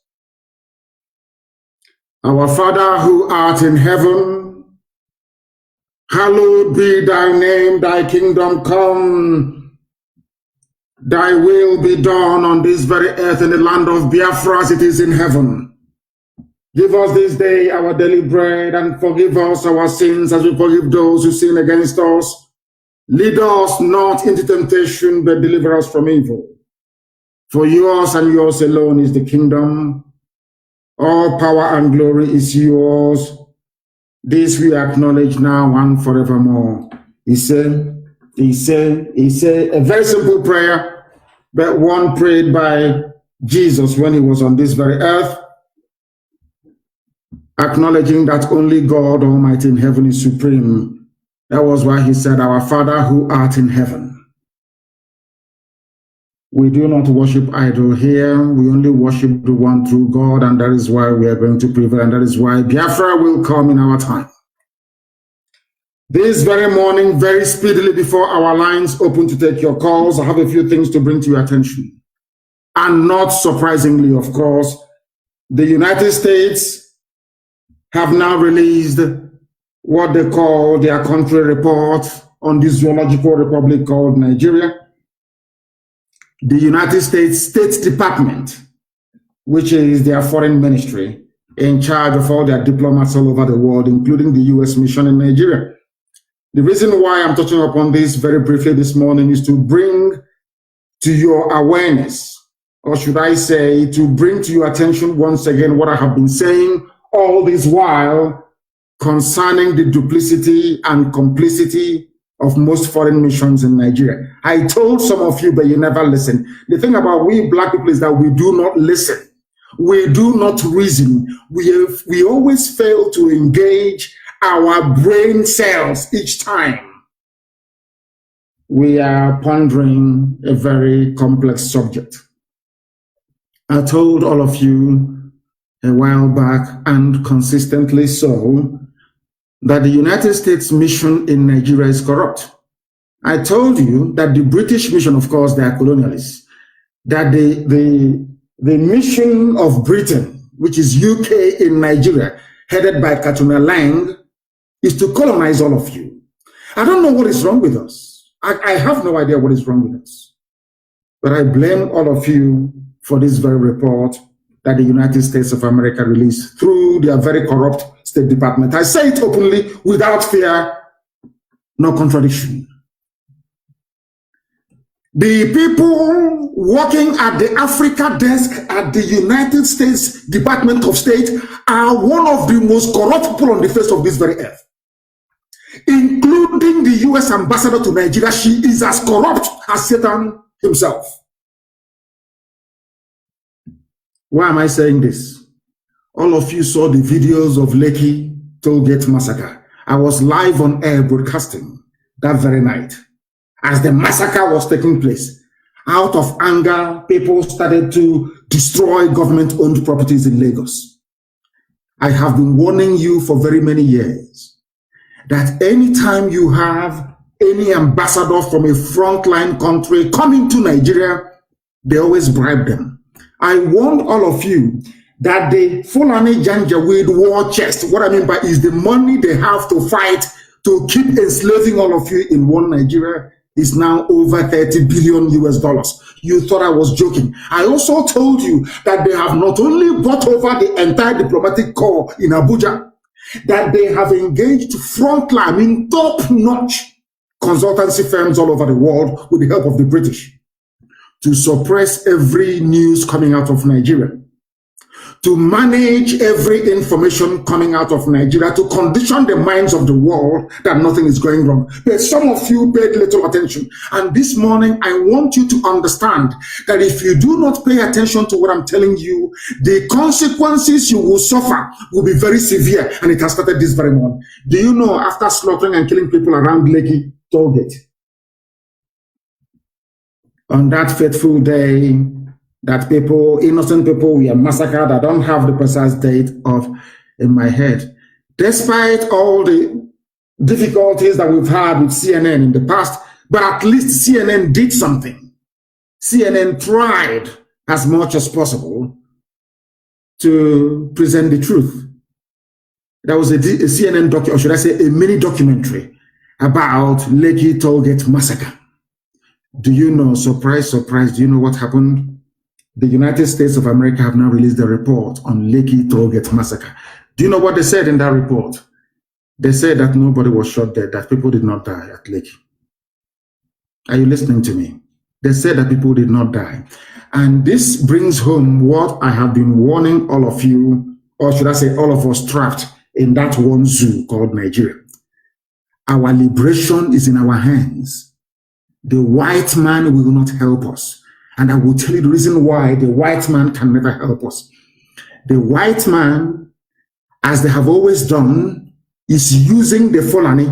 Our Father who art in heaven, hallowed be thy name, thy kingdom come, thy will be done on this very earth in the land of Biafra as it is in heaven. Give us this day our daily bread, and forgive us our sins as we forgive those who sin against us. Lead us not into temptation, but deliver us from evil. For yours and yours alone is the kingdom. All power and glory is yours. This we acknowledge now and forevermore. He said, a very simple prayer, but one prayed by Jesus when he was on this very earth, acknowledging that only God Almighty in heaven is supreme. That was why he said, Our Father who art in heaven. We do not worship idol here. We only worship the one true God, and that is why we are going to prevail, and that is why Biafra will come in our time. This very morning, very speedily before our lines open to take your calls, I have a few things to bring to your attention. And not surprisingly, of course, the United States have now released what they call their country report on this zoological republic called Nigeria. The United States State Department, which is their foreign ministry, in charge of all their diplomats all over the world, including the U.S. mission in Nigeria. The reason why I'm touching upon this very briefly this morning is to bring to your awareness, or should I say, to bring to your attention once again what I have been saying all this while concerning the duplicity and complicity of most foreign missions in Nigeria. I told some of you, but you never listen. The thing about we black people is that we do not listen. We do not reason. We always fail to engage our brain cells each time we are pondering a very complex subject. I told all of you a while back, and consistently so, that the United States mission in Nigeria is corrupt. I told you that the British mission, of course, they are colonialists, that the mission of Britain, which is UK in Nigeria, headed by Katrina Lang, is to colonize all of you. I don't know what is wrong with us. I have no idea what is wrong with us. But I blame all of you for this very report that the United States of America released through their very corrupt State Department. I say it openly, without fear, no contradiction. The people working at the Africa desk at the United States Department of State are one of the most corrupt people on the face of this very earth. Including the US ambassador to Nigeria, she is as corrupt as Satan himself. Why am I saying this? All of you saw the videos of Lekki Tollgate massacre. I was live on air broadcasting that very night as the massacre was taking place. Out of anger, people started to destroy government-owned properties in Lagos. I have been warning you for very many years that anytime you have any ambassador from a frontline country coming to Nigeria, they always bribe them. I warned all of you that the Fulani Janjaweed war chest, what I mean by is the money they have to fight to keep enslaving all of you in one Nigeria, is now over 30 billion US dollars. You thought I was joking. I also told you that they have not only brought over the entire diplomatic corps in Abuja, that they have engaged frontline in top-notch consultancy firms all over the world with the help of the British to suppress every news coming out of Nigeria, to manage every information coming out of Nigeria, to condition the minds of the world that nothing is going wrong. But some of you paid little attention. And this morning, I want you to understand that if you do not pay attention to what I'm telling you, the consequences you will suffer will be very severe. And it has started this very morning. Do you know, after slaughtering and killing people around Lekki Tollgate, on that fateful day, that people, innocent people, were massacred. I don't have the precise date in my head. Despite all the difficulties that we've had with CNN in the past, but at least CNN did something. CNN tried as much as possible to present the truth. There was a CNN documentary, or should I say a mini documentary about Lekki Tollgate massacre. Do you know, surprise, surprise, do you know what happened? The United States of America have now released a report on Lekki Tollgate massacre. Do you know what they said in that report? They said that nobody was shot dead, that people did not die at Lekki. Are you listening to me? They said that people did not die. And this brings home what I have been warning all of you, or should I say all of us trapped in that one zoo called Nigeria. Our liberation is in our hands. The white man will not help us. And I will tell you the reason why the white man can never help us. The white man, as they have always done, is using the Fulani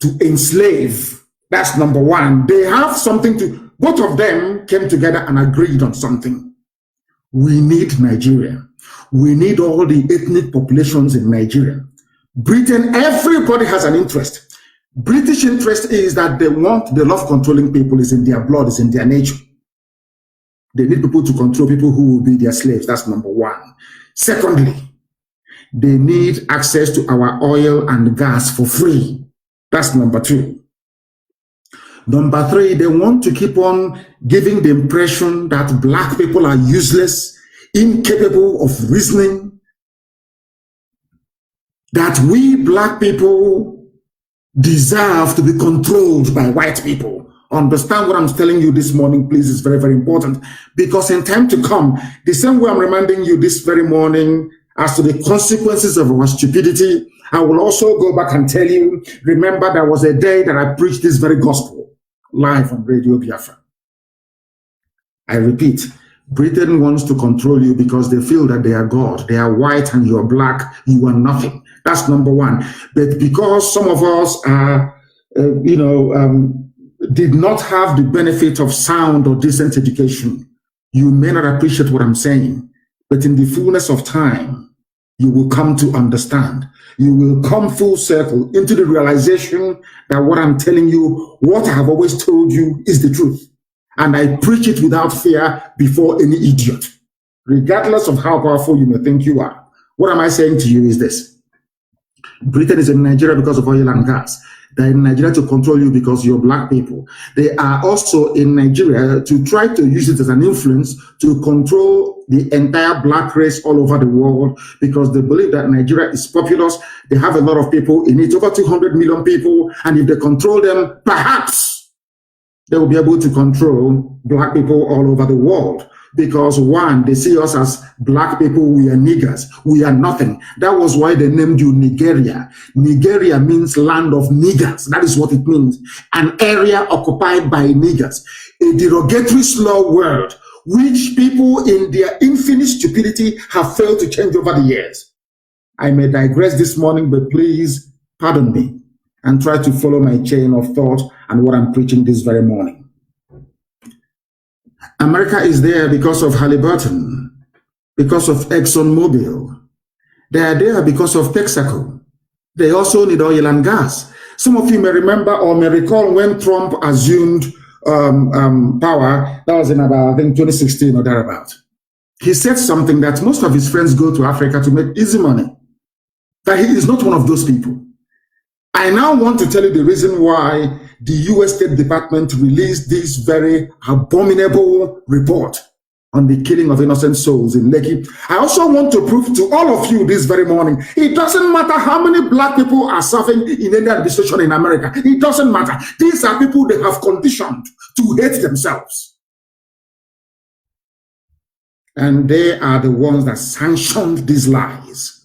to enslave. That's number one. They have something to, both of them came together and agreed on something. We need Nigeria. We need all the ethnic populations in Nigeria. Britain, everybody has an interest. British interest is that they love controlling people, is in their blood, is in their nature. They need people to control people who will be their slaves. That's number one. Secondly, They need access to our oil and gas for free. That's number 2. Number 3, they want to keep on giving the impression that black people are useless, incapable of reasoning, that we black people deserve to be controlled by white people. Understand what I'm telling you this morning, please. It's very, very important, because in time to come, the same way I'm reminding you this very morning as to the consequences of our stupidity, I will also go back and tell you, remember there was a day that I preached this very gospel live on Radio Biafra. I repeat, Britain wants to control you because they feel that they are God. They are white and you're black, you are nothing. That's number 1. But because some of us are, did not have the benefit of sound or decent education, you may not appreciate what I'm saying. But in the fullness of time, you will come to understand. You will come full circle into the realization that what I'm telling you, what I have always told you, is the truth. And I preach it without fear before any idiot, regardless of how powerful you may think you are. What am I saying to you is this. Britain is in Nigeria because of oil and gas. They're in Nigeria to control you because you're black people. They are also in Nigeria to try to use it as an influence to control the entire black race all over the world, because they believe that Nigeria is populous. They have a lot of people in it, over 200 million people. And if they control them, perhaps they will be able to control black people all over the world. Because 1, they see us as black people, we are niggers, we are nothing. That was why they named you Nigeria. Nigeria means land of niggers. That is what it means. An area occupied by niggers. A derogatory slur word, which people in their infinite stupidity have failed to change over the years. I may digress this morning, but please pardon me and try to follow my chain of thought and what I'm preaching this very morning. America is there because of Halliburton, because of ExxonMobil. They are there because of Texaco. They also need oil and gas. Some of you may remember or may recall when Trump assumed power. That was in about, I think, 2016 or thereabout. He said something that most of his friends go to Africa to make easy money. That he is not one of those people. I now want to tell you the reason why the U.S. State Department released this very abominable report on the killing of innocent souls in Lekki. I also want to prove to all of you this very morning, it doesn't matter how many black people are serving in any administration in America. It doesn't matter. These are people they have conditioned to hate themselves. And they are the ones that sanctioned these lies.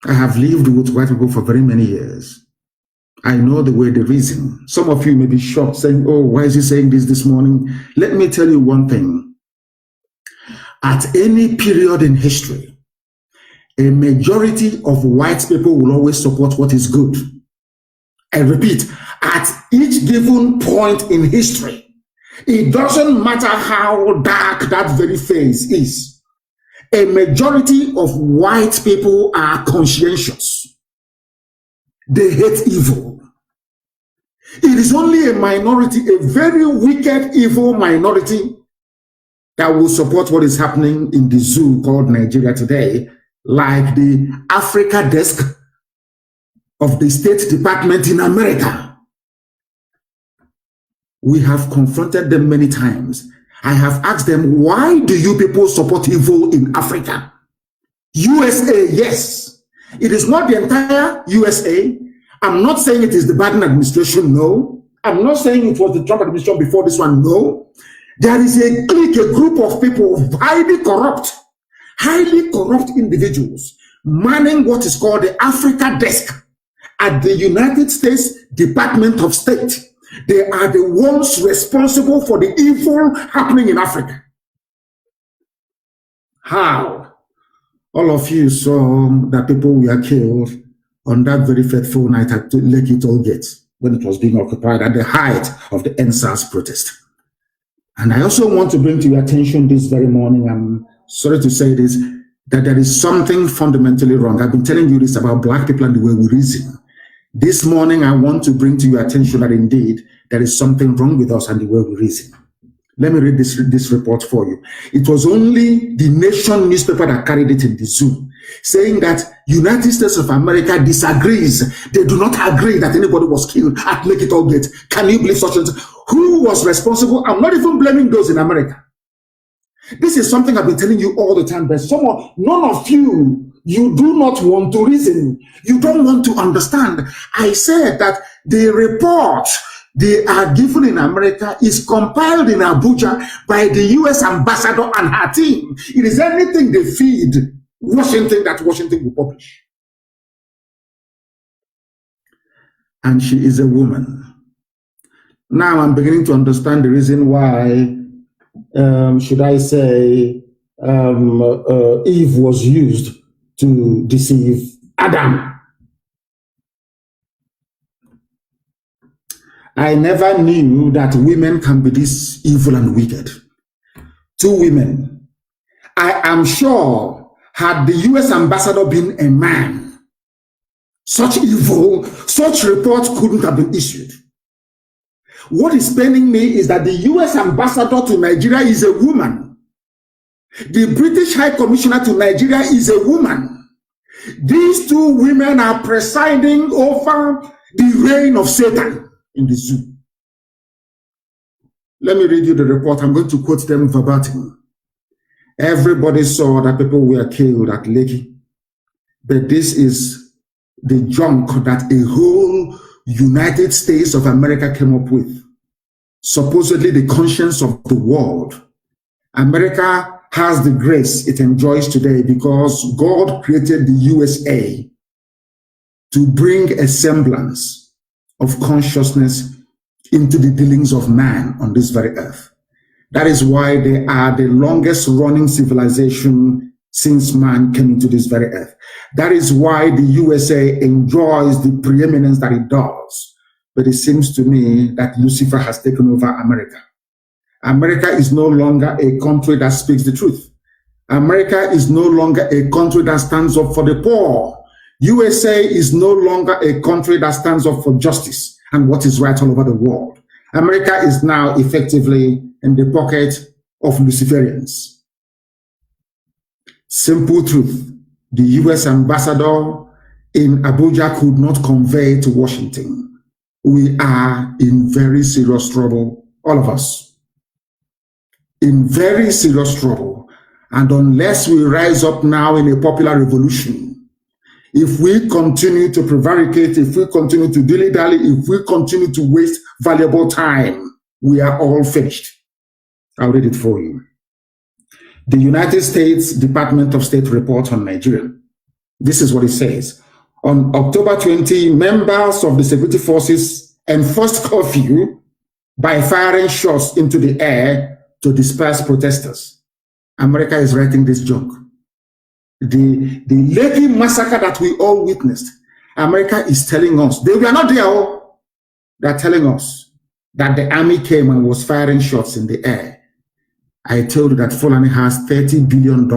I have lived with white people for very many years. I know the way they reason. Some of you may be shocked, saying, oh, why is he saying this morning? Let me tell you one thing. At any period in history, a majority of white people will always support what is good. I repeat, at each given point in history, it doesn't matter how dark that very phase is. A majority of white people are conscientious. They hate evil. It is only a minority, a very wicked, evil minority, that will support what is happening in the zoo called Nigeria today, like the Africa desk of the State Department in America. We have confronted them many times. I have asked them, why do you people support evil in Africa? USA, yes. It is not the entire USA. I'm not saying it is the Biden administration, no. I'm not saying it was the Trump administration before this one, no. There is a clique, a group of people, highly corrupt individuals, manning what is called the Africa desk at the United States Department of State. They are the ones responsible for the evil happening in Africa. How? All of you saw that people were killed on that very fateful night at Lekki Toll Gate when it was being occupied at the height of the NSAS protest. And I also want to bring to your attention this very morning, I'm sorry to say this, that there is something fundamentally wrong. I've been telling you this about black people and the way we reason. This morning, I want to bring to your attention that indeed there is something wrong with us and the way we reason. Let me read this report for you. It was only the Nation newspaper that carried it in the Zoom, saying that United States of America disagrees. They do not agree that anybody was killed at Lekki Toll Gate. Can you believe such things? Who was responsible? I'm not even blaming those in America. This is something I've been telling you all the time, but none of you do not want to reason. You don't want to understand. I said that the report they are given in America is compiled in Abuja by the U.S. ambassador and her team. It is anything they feed Washington that Washington will publish. And she is a woman. Now I'm beginning to understand the reason why, should I say, Eve was used to deceive Adam. I never knew that women can be this evil and wicked. Two women. I am sure, had the U.S. ambassador been a man, such reports couldn't have been issued. What is paining me is that the U.S. ambassador to Nigeria is a woman. The British High Commissioner to Nigeria is a woman. These two women are presiding over the reign of Satan in the zoo. Let me read you the report. I'm going to quote them verbatim. Everybody saw that people were killed at Lekki, but this is the junk that a whole United States of America came up with. Supposedly the conscience of the world. America has the grace it enjoys today because God created the USA to bring a semblance of consciousness into the dealings of man on this very earth. That is why they are the longest running civilization since man came into this very earth. That is why the USA enjoys the preeminence that it does. But it seems to me that Lucifer has taken over America. America is no longer a country that speaks the truth. America is no longer a country that stands up for the poor. USA is no longer a country that stands up for justice and what is right all over the world. America is now effectively in the pocket of Luciferians. Simple truth. The US ambassador in Abuja could not convey to Washington. We are in very serious trouble, all of us. In very serious trouble. And unless we rise up now in a popular revolution, if we continue to prevaricate, if we continue to dilly-dally, if we continue to waste valuable time, we are all finished. I'll read it for you. The United States Department of State report on Nigeria. This is what it says. On October 20, members of the security forces enforced curfew by firing shots into the air to disperse protesters. America is writing this junk. The Lekki massacre that we all witnessed, America is telling us, they were not there, they're telling us that the army came and was firing shots in the air. I told you that Fulani has $30 billion.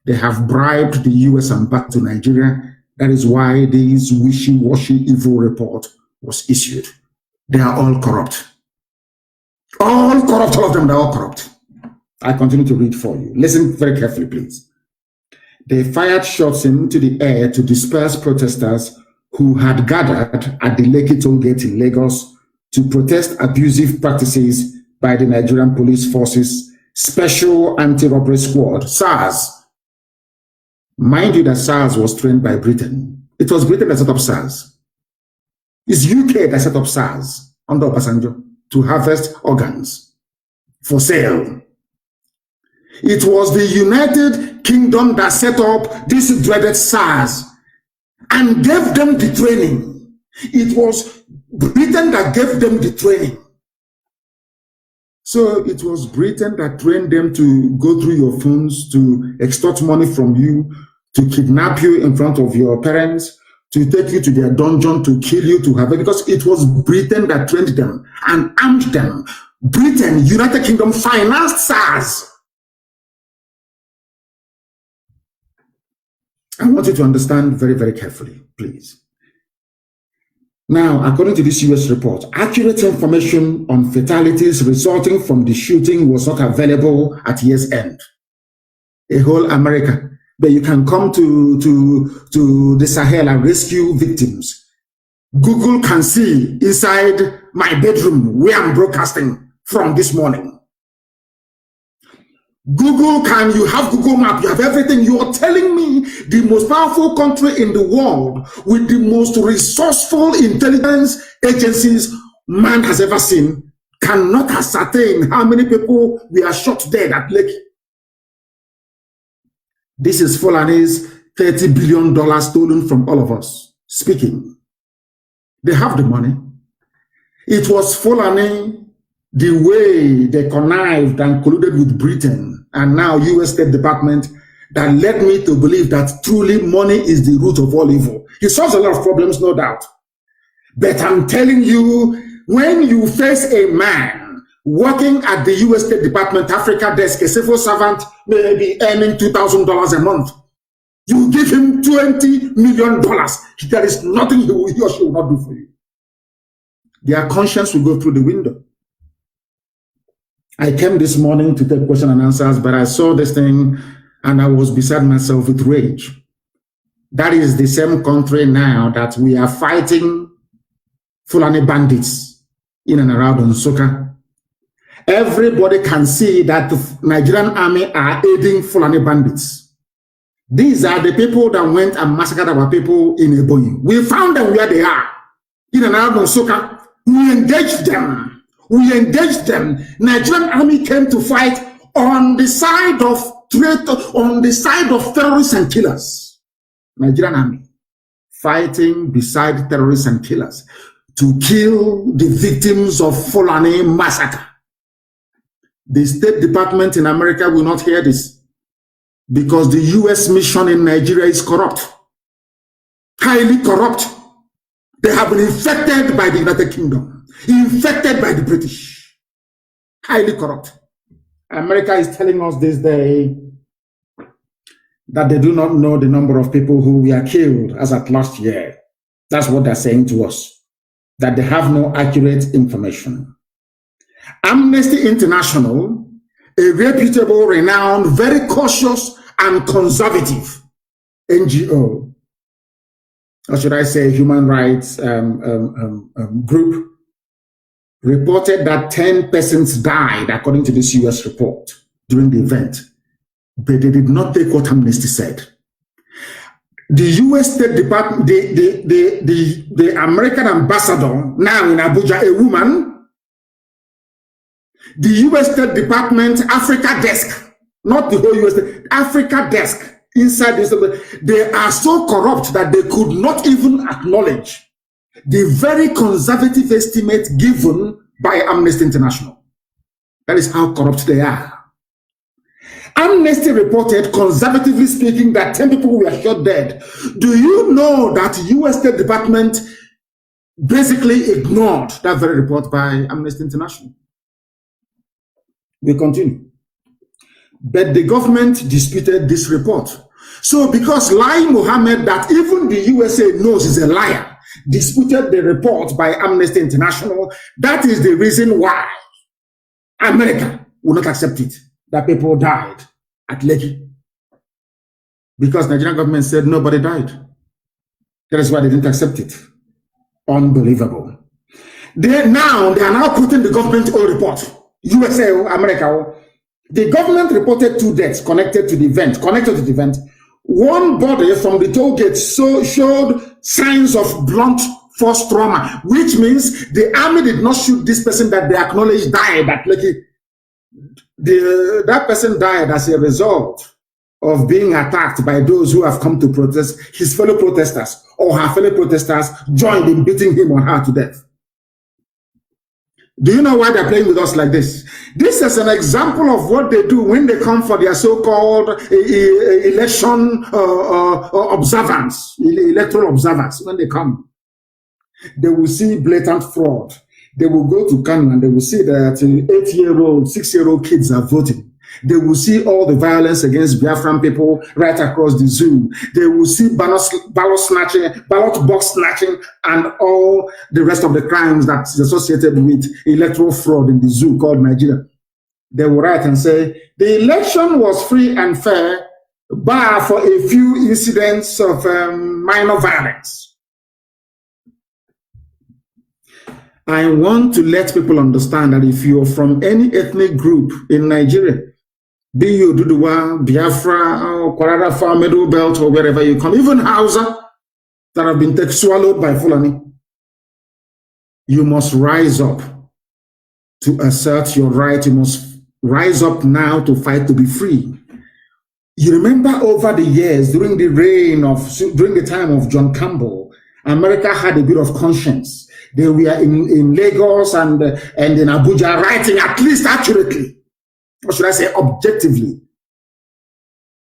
They have bribed the US ambassador to Nigeria. That is why this wishy-washy evil report was issued. They are all corrupt. All corrupt, all of them, they're all corrupt. I continue to read for you. Listen very carefully, please. They fired shots into the air to disperse protesters who had gathered at the Lekki Toll Gate in Lagos to protest abusive practices by the Nigerian Police Forces Special Anti-Robbery Squad, SARS. Mind you that SARS was trained by Britain. It was Britain that set up SARS. It's UK that set up SARS under Obasanjo to harvest organs for sale. It was the United Kingdom that set up this dreaded SARS and gave them the training. It was Britain that gave them the training. So it was Britain that trained them to go through your phones, to extort money from you, to kidnap you in front of your parents, to take you to their dungeon, to kill you, to have it, because it was Britain that trained them and armed them. Britain, United Kingdom financed SARS. I want you to understand very, very carefully, please. Now, according to this US report, accurate information on fatalities resulting from the shooting was not available at year's end. A whole America, but you can come to the Sahel and rescue victims. Google can see inside my bedroom where I'm broadcasting from this morning. Google you have Google Map, you have everything. You're telling me the most powerful country in the world with the most resourceful intelligence agencies man has ever seen cannot ascertain how many people were shot dead at Lekki. This is Fulani's $30 billion stolen from all of us speaking. They have the money. It was Fulani, the way they connived and colluded with Britain and now US State Department, that led me to believe that truly money is the root of all evil. It solves a lot of problems, no doubt. But I'm telling you, when you face a man working at the US State Department Africa desk, a civil servant may be earning $2,000 a month, you give him $20 million. There is nothing he or she will not do for you. Their conscience will go through the window. I came this morning to take question and answers, but I saw this thing and I was beside myself with rage. That is the same country now that we are fighting Fulani bandits in and around Nsukka. Everybody can see that the Nigerian army are aiding Fulani bandits. These are the people that went and massacred our people in Ebonyi. We found them where they are, in and around Nsukka. We engaged them. We engaged them. Nigerian army came to fight on the side of terrorists and killers. Nigerian army fighting beside terrorists and killers to kill the victims of Fulani massacre. The State Department in America will not hear this because the US mission in Nigeria is corrupt, highly corrupt. They have been infected by the United Kingdom, infected by the British, highly corrupt. America is telling us this day that they do not know the number of people who were killed as at last year. That's what they're saying to us, that they have no accurate information. Amnesty International, a reputable, renowned, very cautious and conservative NGO, or should I say human rights group, reported that 10 persons died according to this US report during the event, but they did not take what Amnesty said. The US State Department, the American ambassador now in Abuja, a woman, the US State Department Africa desk, not the whole US State, Africa desk inside this, they are so corrupt that they could not even acknowledge the very conservative estimate given by Amnesty International. That is how corrupt they are. Amnesty reported, conservatively speaking, that 10 people were shot dead. Do you know that US State Department basically ignored that very report by Amnesty International? We continue. But the government disputed this report. So because Lai Mohammed, that even the USA knows is a liar, disputed the report by Amnesty International, that is the reason why America will not accept it, that people died at Lekki. Because the Nigerian government said nobody died. That is why they didn't accept it. Unbelievable. They are now quoting the government own report. USA, America. The government reported 2 deaths connected to the event. One body from the toll gate showed signs of blunt force trauma, which means the army did not shoot this person that they acknowledged died at Lekki. That person died as a result of being attacked by those who have come to protest. His fellow protesters or her fellow protesters joined in beating him or her to death. Do you know why they're playing with us like this? This is an example of what they do when they come for their so-called election observance, electoral observance. When they come, they will see blatant fraud. They will go to Kanu and they will see that 8-year-old, 6-year-old kids are voting. They will see all the violence against Biafran people right across the zoo. They will see ballot snatching, ballot box snatching, and all the rest of the crimes that's associated with electoral fraud in the zoo called Nigeria. They will write and say, the election was free and fair, bar for a few incidents of minor violence. I want to let people understand that if you're from any ethnic group in Nigeria, be you Duduwa, Biafra, or Kwararafa, Middle Belt, or wherever you come, even Hausa, that have been swallowed by Fulani, you must rise up to assert your right. You must rise up now to fight to be free. You remember over the years, during the time of John Campbell, America had a bit of conscience. They were in Lagos and in Abuja writing at least accurately, or should I say objectively,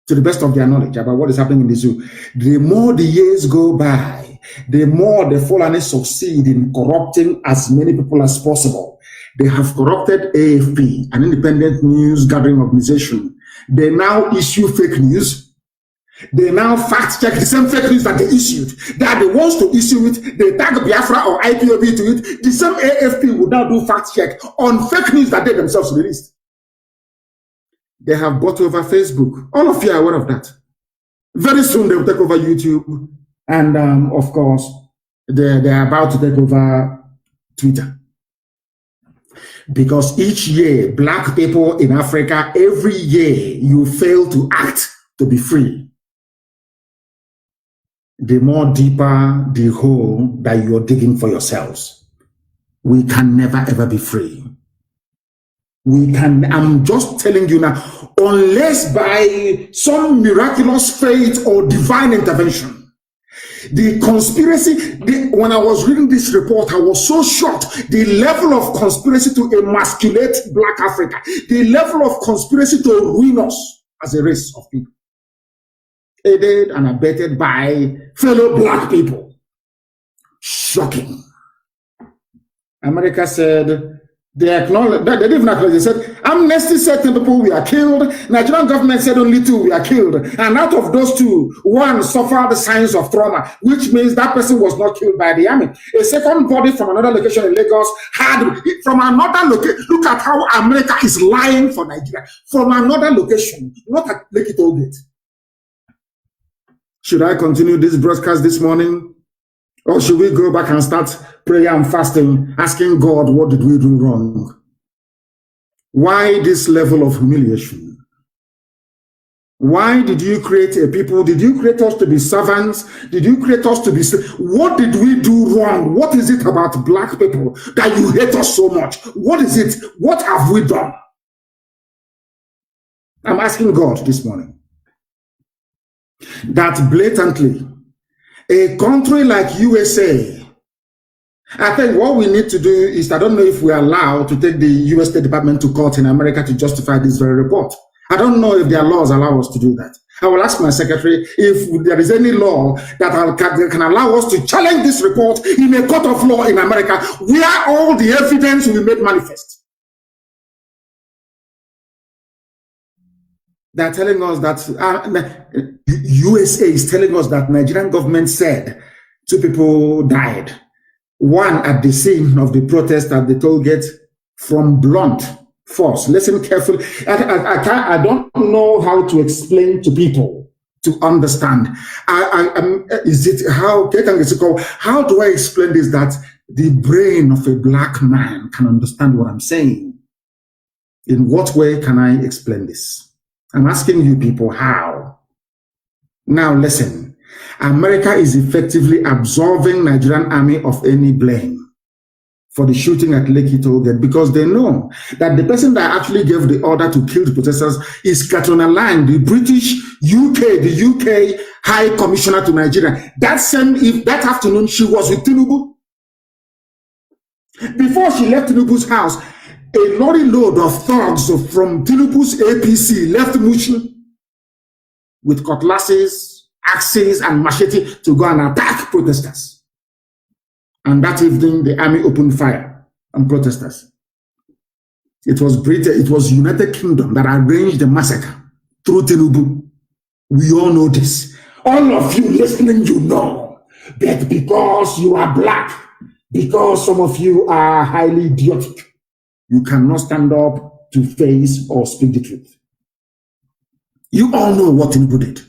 to the best of their knowledge about what is happening in the zoo. The more the years go by, the more the Fulani succeed in corrupting as many people as possible. They have corrupted AFP, an independent news gathering organization. They now issue fake news. They now fact check the same fake news that they issued. They are the ones to issue it. They tag Biafra or IPOB to it. The same AFP will now do fact check on fake news that they themselves released. They have bought over Facebook. All of you are aware of that. Very soon they will take over YouTube. And of course, they're about to take over Twitter. Because each year, black people in Africa, every year, you fail to act to be free. The more deeper the hole that you're digging for yourselves, we can never ever be free. I'm just telling you now, unless by some miraculous fate or divine intervention, the conspiracy, when I was reading this report, I was so shocked. The level of conspiracy to emasculate Black Africa, the level of conspiracy to ruin us as a race of people, aided and abetted by fellow Black people. Shocking. America said, they acknowledged, they didn't even acknowledge, they said, Amnesty said 10 people were killed, Nigerian government said only 2 were killed, and out of those 2, 1 suffered signs of trauma, which means that person was not killed by the army. A second body from another location in Lagos had, from another location, look at how America is lying for Nigeria, from another location, not at Lekki Toll Gate. Should I continue this broadcast this morning? Or should we go back and start prayer and fasting, asking God, what did we do wrong? Why this level of humiliation? Why did you create a people? Did you create us to be servants? Did you create us to be... What did we do wrong? What is it about Black people that you hate us so much? What is it? What have we done? I'm asking God this morning that blatantly, a country like USA, I think what we need to do is, I don't know if we are allowed to take the US State Department to court in America to justify this very report. I don't know if their laws allow us to do that. I will ask my secretary if there is any law that can allow us to challenge this report in a court of law in America where all the evidence will be made manifest. They're telling us that USA is telling us that Nigerian government said 2 people died. 1 at the scene of the protest at the toll gate from blunt force. Listen carefully. I don't know how to explain to people to understand. How do I explain this that the brain of a Black man can understand what I'm saying? In what way can I explain this? I'm asking you people how. Now listen, America is effectively absolving Nigerian army of any blame for the shooting at Lekki Toll Gate because they know that the person that actually gave the order to kill the protesters is Katrina Lang, the UK High Commissioner to Nigeria. That afternoon, she was with Tinubu. Before she left Tinubu's house, a lorry load of thugs from Tinubu's APC left Mushin with cutlasses, axes, and machete to go and attack protesters. And that evening, the army opened fire on protesters. It was Britain, it was United Kingdom that arranged the massacre through Tinubu. We all know this. All of you listening, you know that because you are black, because some of you are highly idiotic, you cannot stand up to face or speak the truth. You all know what Tinubu did.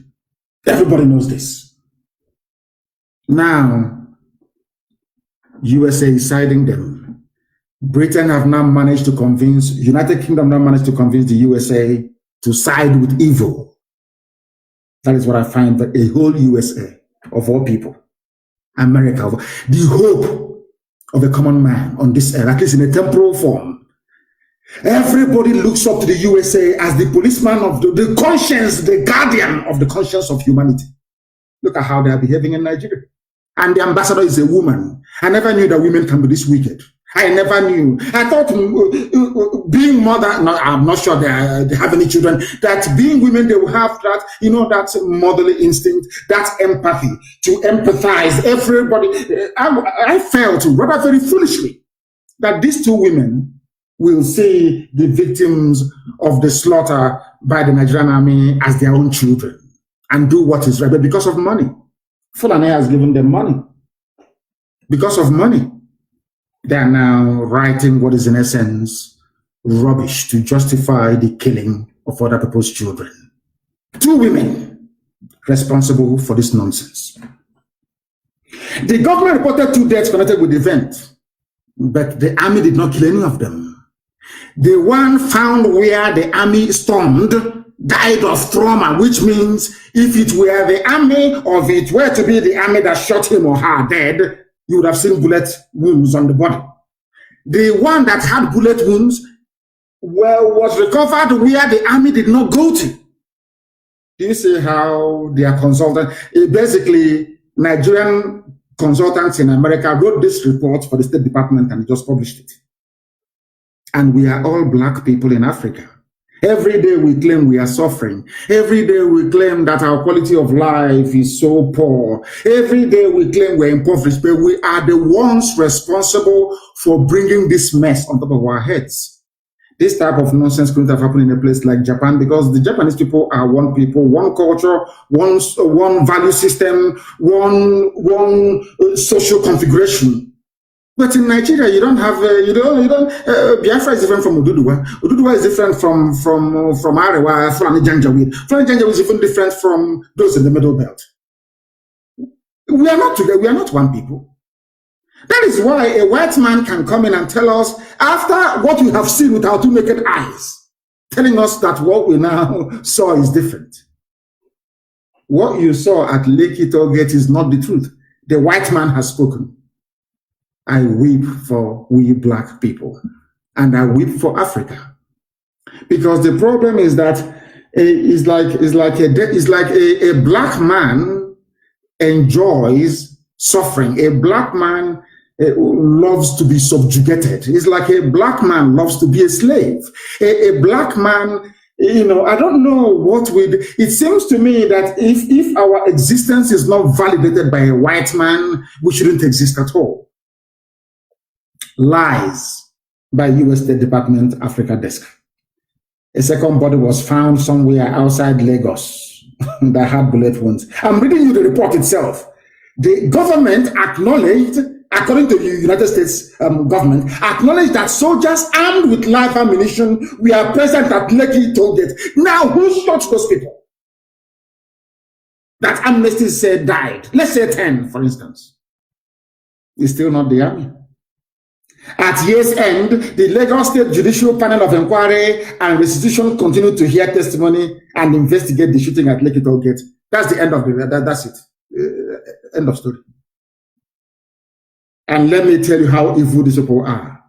Everybody knows this. Now, USA is siding them. Britain have now managed to convince, United Kingdom now managed to convince the USA to side with evil. That is what I find, that a whole USA, of all people, America, the hope of a common man on this earth, at least in a temporal form. Everybody looks up to the USA as the policeman of the conscience, the guardian of the conscience of humanity. Look at how they are behaving in Nigeria. And the ambassador is a woman. I never knew that women can be this wicked. I never knew. I thought being mother, no, I'm not sure they have any children, that being women, they will have that, you know, that motherly instinct, that empathy, to empathize. Everybody, I felt rather very foolishly that these two women will see the victims of the slaughter by the Nigerian army as their own children and do what is right. But because of money, Fulani has given them money. Because of money, they are now writing what is in essence rubbish to justify the killing of other people's children. Two women responsible for this nonsense. The government reported 2 deaths connected with the event, but the army did not kill any of them. The one found where the army stormed died of trauma, which means if it were the army, or if it were to be the army that shot him or her dead, you would have seen bullet wounds on the body. The one that had bullet wounds, well, was recovered where the army did not go to. Do you see how they are consultant? Basically, Nigerian consultants in America wrote this report for the State Department and just published it. And we are all black people in Africa. Every day we claim we are suffering. Every day we claim that our quality of life is so poor. Every day we claim we're impoverished, but we are the ones responsible for bringing this mess on top of our heads. This type of nonsense couldn't have happened in a place like Japan, because the Japanese people are one people, one culture, one value system, one social configuration. But in Nigeria, you don't have, Biafra is different from Oduduwa. Oduduwa is different from Arewa, Fulani Janjaweed. Fulani Janjaweed is even different from those in the Middle Belt. We are not together, we are not one people. That is why a white man can come in and tell us, after what we have seen with our 2 naked eyes, telling us that what we now saw is different. What you saw at Lekki Tollgate is not the truth. The white man has spoken. I weep for we black people, and I weep for Africa, because the problem is that it's like a black man enjoys suffering. A black man loves to be subjugated. It's like a black man loves to be a slave. A black man, you know, I don't know what it seems to me that if our existence is not validated by a white man, we shouldn't exist at all. Lies by US State Department Africa Desk. A second body was found somewhere outside Lagos that had bullet wounds. I'm reading you the report itself. The government acknowledged, according to the United States government, acknowledged that soldiers armed with live ammunition were present at Lekki Tollgate. Now, who shot those people that Amnesty said died? Let's say 10, for instance. It's still not the army. At year's end, the Lagos State Judicial Panel of Inquiry and Restitution continued to hear testimony and investigate the shooting at Lekki Tollgate. That's the end of that's it. End of story. And let me tell you how evil these people are.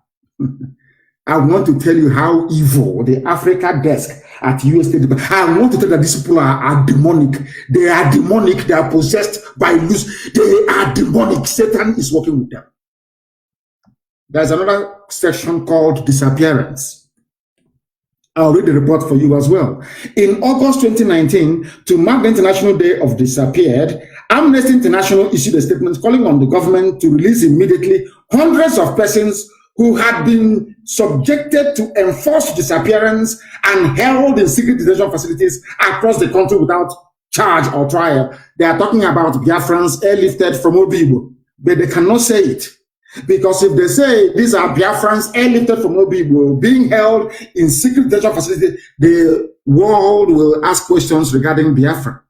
I want to tell you how evil the Africa desk at US State Department. I want to tell you that these people are demonic. They are demonic. They are possessed by loose. They are demonic. Satan is working with them. There's another section called disappearance. I'll read the report for you as well. In August 2019, to mark the International Day of Disappeared, Amnesty International issued a statement calling on the government to release immediately hundreds of persons who had been subjected to enforced disappearance and held in secret detention facilities across the country without charge or trial. They are talking about Biafrans airlifted from Obibo, but they cannot say it. Because if they say these are Biafrans airlifted from Obibo being held in secret detention facilities, the world will ask questions regarding Biafra.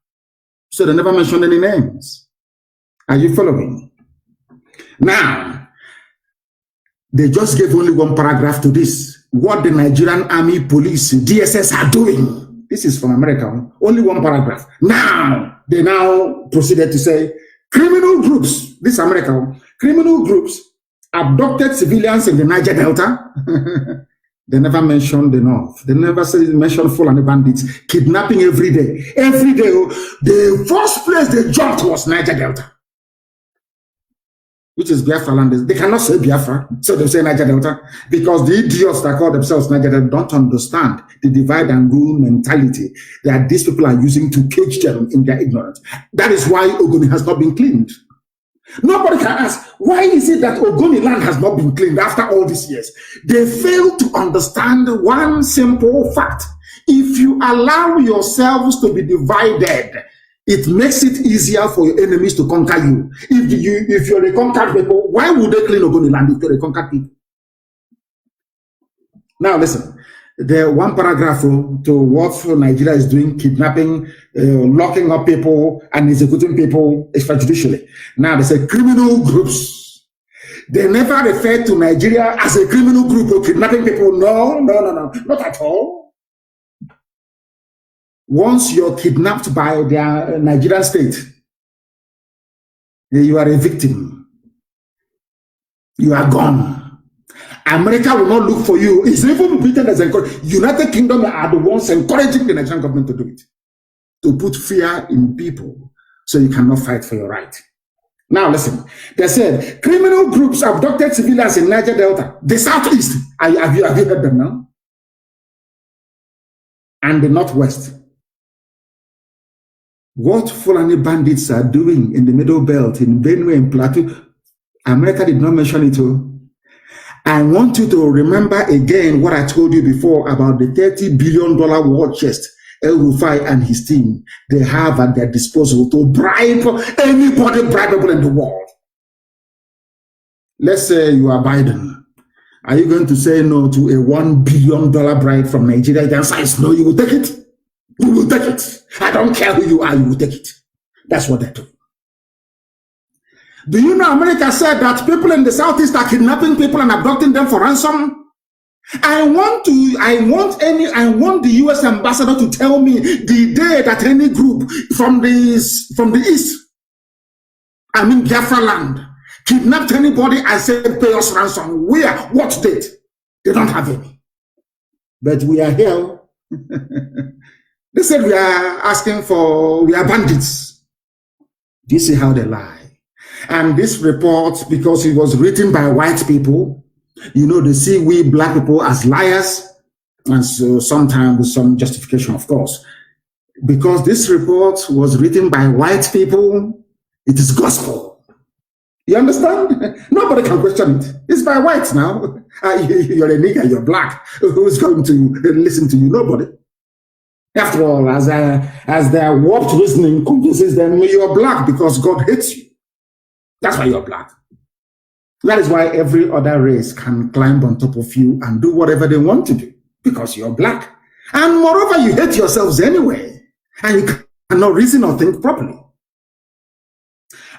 So they never mention any names. Are you following? Now, they just gave only one paragraph to this. What the Nigerian Army, Police, DSS are doing. This is from America. Only one paragraph. Now, they now proceeded to say, criminal groups, this is America, criminal groups abducted civilians in the Niger Delta. They never mentioned the North. They never mentioned Fulani bandits kidnapping every day. Every day, the first place they jumped was Niger Delta, which is Biafra land. They cannot say Biafra, so they say Niger Delta, because the idiots that call themselves Niger Delta don't understand the divide and rule mentality that these people are using to cage them in their ignorance. That is why Ogoni has not been cleaned. Nobody can ask, why is it that Ogoni land has not been cleaned after all these years? They fail to understand one simple fact. If you allow yourselves to be divided, it makes it easier for your enemies to conquer you. If you're a conquered people, why would they clean Ogoni land if you're a conquered people? Now listen. The one paragraph to what Nigeria is doing, kidnapping, locking up people and executing people extrajudicially. Now they say criminal groups. They never refer to Nigeria as a criminal group of kidnapping people. No, not at all. Once you're kidnapped by the Nigerian state, you are a victim. You are gone. America will not look for you. It's even Britain as encouraged. United Kingdom are the ones encouraging the Nigerian government to do it. To put fear in people so you cannot fight for your right. Now listen. They said, criminal groups abducted civilians in Niger Delta, the Southeast. Have you heard them now? And the Northwest. What Fulani bandits are doing in the Middle Belt, in Benue and Plateau, America did not mention it all. I want you to remember again what I told you before about the $30 billion war chest El Rufai and his team they have at their disposal to bribe anybody bribable in the world. Let's say you are Biden. Are you going to say no to a $1 billion bribe from Nigeria? The answer is no, you will take it. You will take it. I don't care who you are, you will take it. That's what they do. Do you know America said that people in the Southeast are kidnapping people and abducting them for ransom? I want the US ambassador to tell me the day that any group from the East, I mean Biafra land, kidnapped anybody and said pay us ransom. Where? What date? They don't have any. But we are here. They said we are bandits. Do you see how they lie? And this report, because it was written by white people, you know, they see we black people as liars, and so sometimes with some justification, of course. Because this report was written by white people, it is gospel. You understand? Nobody can question it. It's by whites now. You're a nigger, you're black. Who's going to listen to you? Nobody. After all, as their warped reasoning convinces them, you're black because God hates you. That's why you're black. That is why every other race can climb on top of you and do whatever they want to do, because you're black. And moreover, you hate yourselves anyway, and you cannot reason or think properly.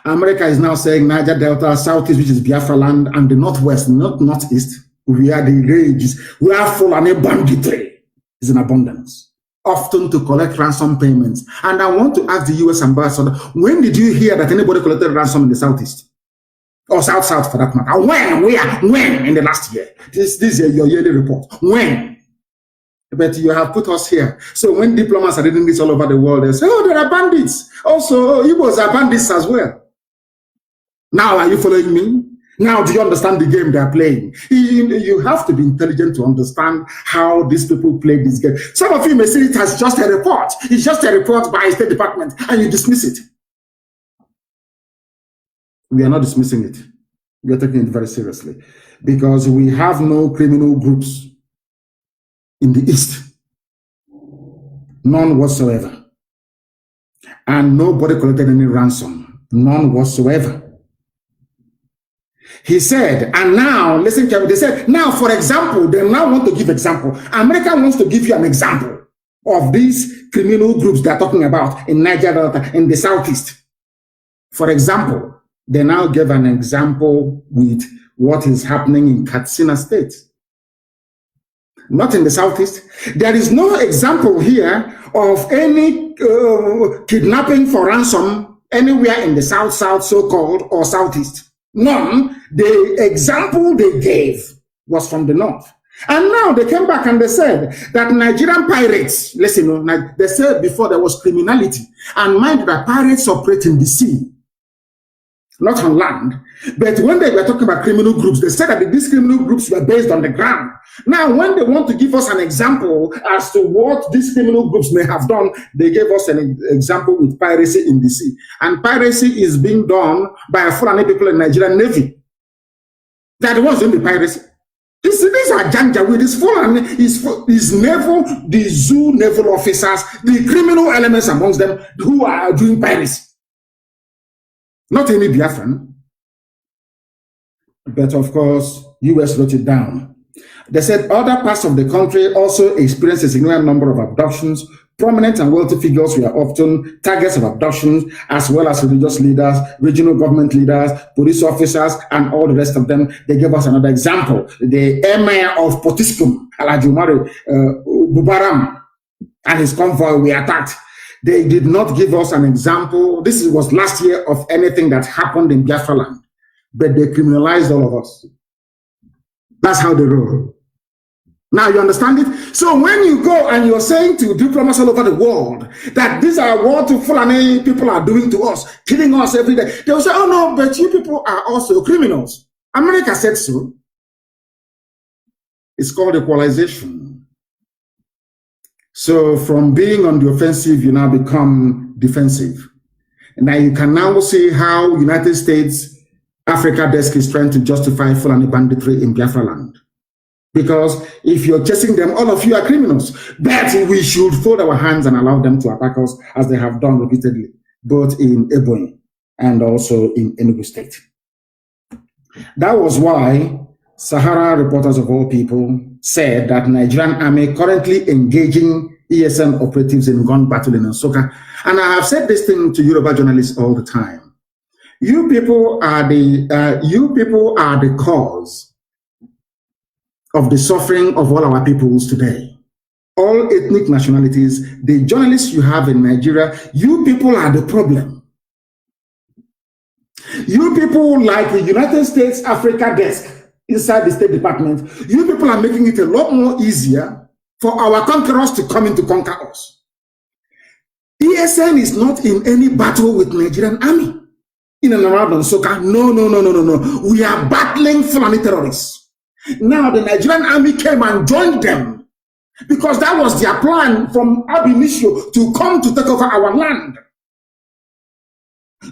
America is now saying Niger Delta, Southeast, which is Biafra land, and the Northwest, not Northeast, we are the rages. We are full and banditry is in abundance, often to collect ransom payments. And I want to ask the US ambassador, when did you hear that anybody collected ransom in the Southeast? Or South for that matter? When in the last year? This is your yearly report. When? But you have put us here. So when diplomats are reading this all over the world, they say, oh, there are bandits. Also, Igbos are bandits as well. Now, are you following me? Now, do you understand the game they're playing? You have to be intelligent to understand how these people play this game. Some of you may see it as just a report. It's just a report by a State Department, and you dismiss it. We are not dismissing it. We are taking it very seriously. because we have no criminal groups in the East. None whatsoever. And nobody collected any ransom. None whatsoever. He said, and now, listen carefully, they said, now, for example, they now want to give example. America wants to give you an example of these criminal groups they're talking about in Niger Delta, in the Southeast. For example, they now give an example with what is happening in Katsina State. Not in the Southeast. There is no example here of any kidnapping for ransom anywhere in the South, so-called, or Southeast. None. The example they gave was from the North. And now they came back and they said that Nigerian pirates, listen, they said before there was criminality. And mind that pirates operate in the sea, not on land. But when they were talking about criminal groups, they said that these criminal groups were based on the ground. Now, when they want to give us an example as to what these criminal groups may have done, they gave us an example with piracy in the sea. And piracy is being done by Fulani people in Nigerian Navy. They are the ones doing the piracy. These are Janjaweed, this Fulani is naval, the zoo naval officers, the criminal elements amongst them who are doing piracy. Not any Biafran. But of course, US wrote it down. They said other parts of the country also experienced a significant number of abductions. Prominent and wealthy figures were often targets of abductions, as well as religious leaders, regional government leaders, police officers, and all the rest of them. They gave us another example. The emir of Potiskum, Alhaji Umar Bubaram, and his convoy were attacked. They did not give us an example. This was last year of anything that happened in Biafra land, but they criminalized all of us. That's how they roll. Now you understand it? So when you go and you're saying to diplomats all over the world that these are what Fulani people are doing to us, killing us every day, they'll say, oh no, but you people are also criminals. America said so. It's called equalization. So from being on the offensive, you now become defensive. And now you can now see how United States Africa Desk is trying to justify Fulani banditry in Biafra land. Because if you're chasing them, all of you are criminals. But we should fold our hands and allow them to attack us as they have done repeatedly, both in Ebonyi and also in Enugu State. That was why Sahara Reporters of all people said that Nigerian army currently engaging ESN operatives in gun battle in Nsukka. And I have said this thing to Yoruba journalists all the time. You people are the cause of the suffering of all our peoples today. All ethnic nationalities, the journalists you have in Nigeria, you people are the problem. You people like the United States Africa Desk inside the State Department, you people are making it a lot more easier for our conquerors to come in to conquer us. ESN is not in any battle with Nigerian army in and around Nsukka. No. We are battling Fulani terrorists. Now the Nigerian army came and joined them because that was their plan from ab initio to come to take over our land.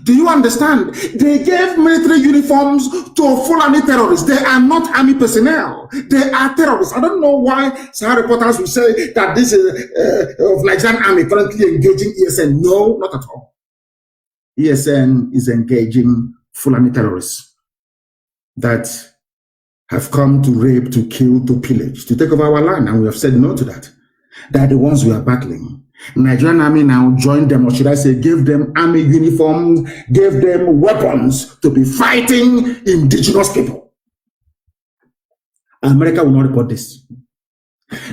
Do you understand? They gave military uniforms to Fulani terrorists. They are not army personnel. They are terrorists. I don't know why Sahara Reporters will say that this is of Nigerian army currently engaging ESN. No, not at all. ESN is engaging Fulani terrorists that have come to rape, to kill, to pillage, to take over our land, and we have said no to that. They are the ones we are battling. Nigerian army now joined them, or should I say, gave them army uniforms, gave them weapons to be fighting indigenous people. America will not report this.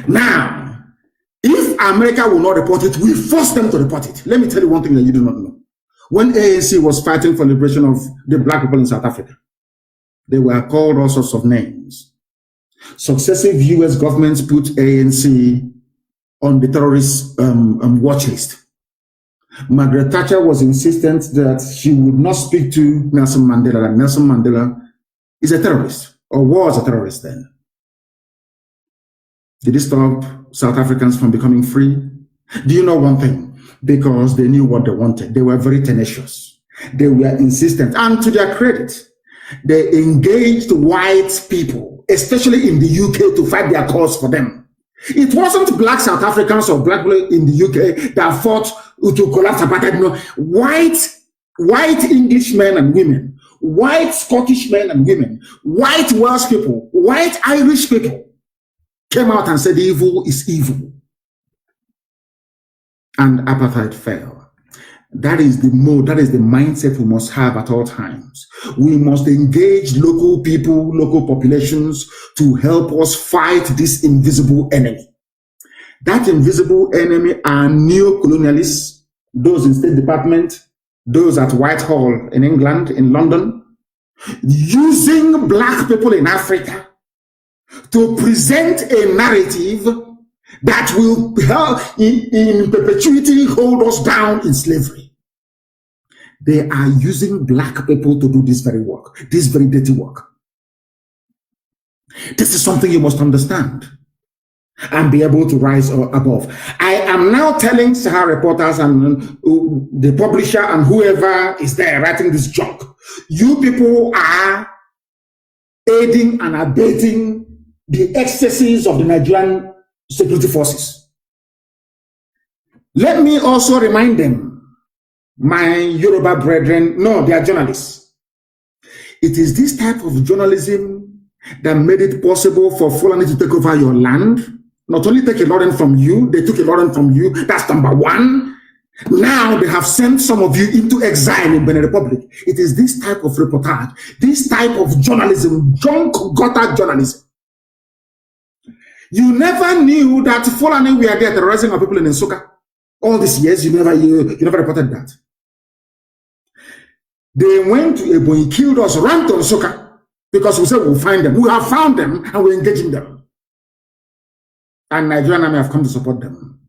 Now, if America will not report it, we force them to report it. Let me tell you one thing that you do not know. When ANC was fighting for the liberation of the black people in South Africa, they were called all sorts of names. Successive US governments put ANC on the terrorist watch list. Margaret Thatcher was insistent that she would not speak to Nelson Mandela, and Nelson Mandela is a terrorist, or was a terrorist then. Did it stop South Africans from becoming free? Do you know one thing? Because they knew what they wanted. They were very tenacious. They were insistent. And to their credit, They engaged white people, especially in the UK, to fight their cause for them. It wasn't black South Africans or black people in the UK that fought to collapse apartheid. No, white English men and women, white Scottish men and women, white Welsh people, white Irish people came out and said evil is evil. And apartheid fell. That is the mode, that is the mindset we must have at all times. We must engage local people, local populations to help us fight this invisible enemy. That invisible enemy are neo-colonialists, those in State Department, those at Whitehall in England, in London, using black people in Africa to present a narrative that will in perpetuity hold us down in slavery. They are using black people to do this very work, this very dirty work. This is something you must understand and be able to rise above. I am now telling Sahara reporters and the publisher and whoever is there writing this junk, you people are aiding and abetting the excesses of the Nigerian security forces. Let me also remind them, my Yoruba brethren, no, they are journalists. It is this type of journalism that made it possible for Fulani to take over your land. Not only take a lot from you, they took a lot from you. That's number one. Now they have sent some of you into exile in Benin Republic. It is this type of reportage, this type of journalism, junk gutter journalism. You never knew that Fulani were there terrorizing our people in Nsukka. All these years, you never reported that. They went to Ebonyi, killed us, ran to Nsukka because we said we'll find them. We have found them and we're engaging them. And Nigerian army have come to support them.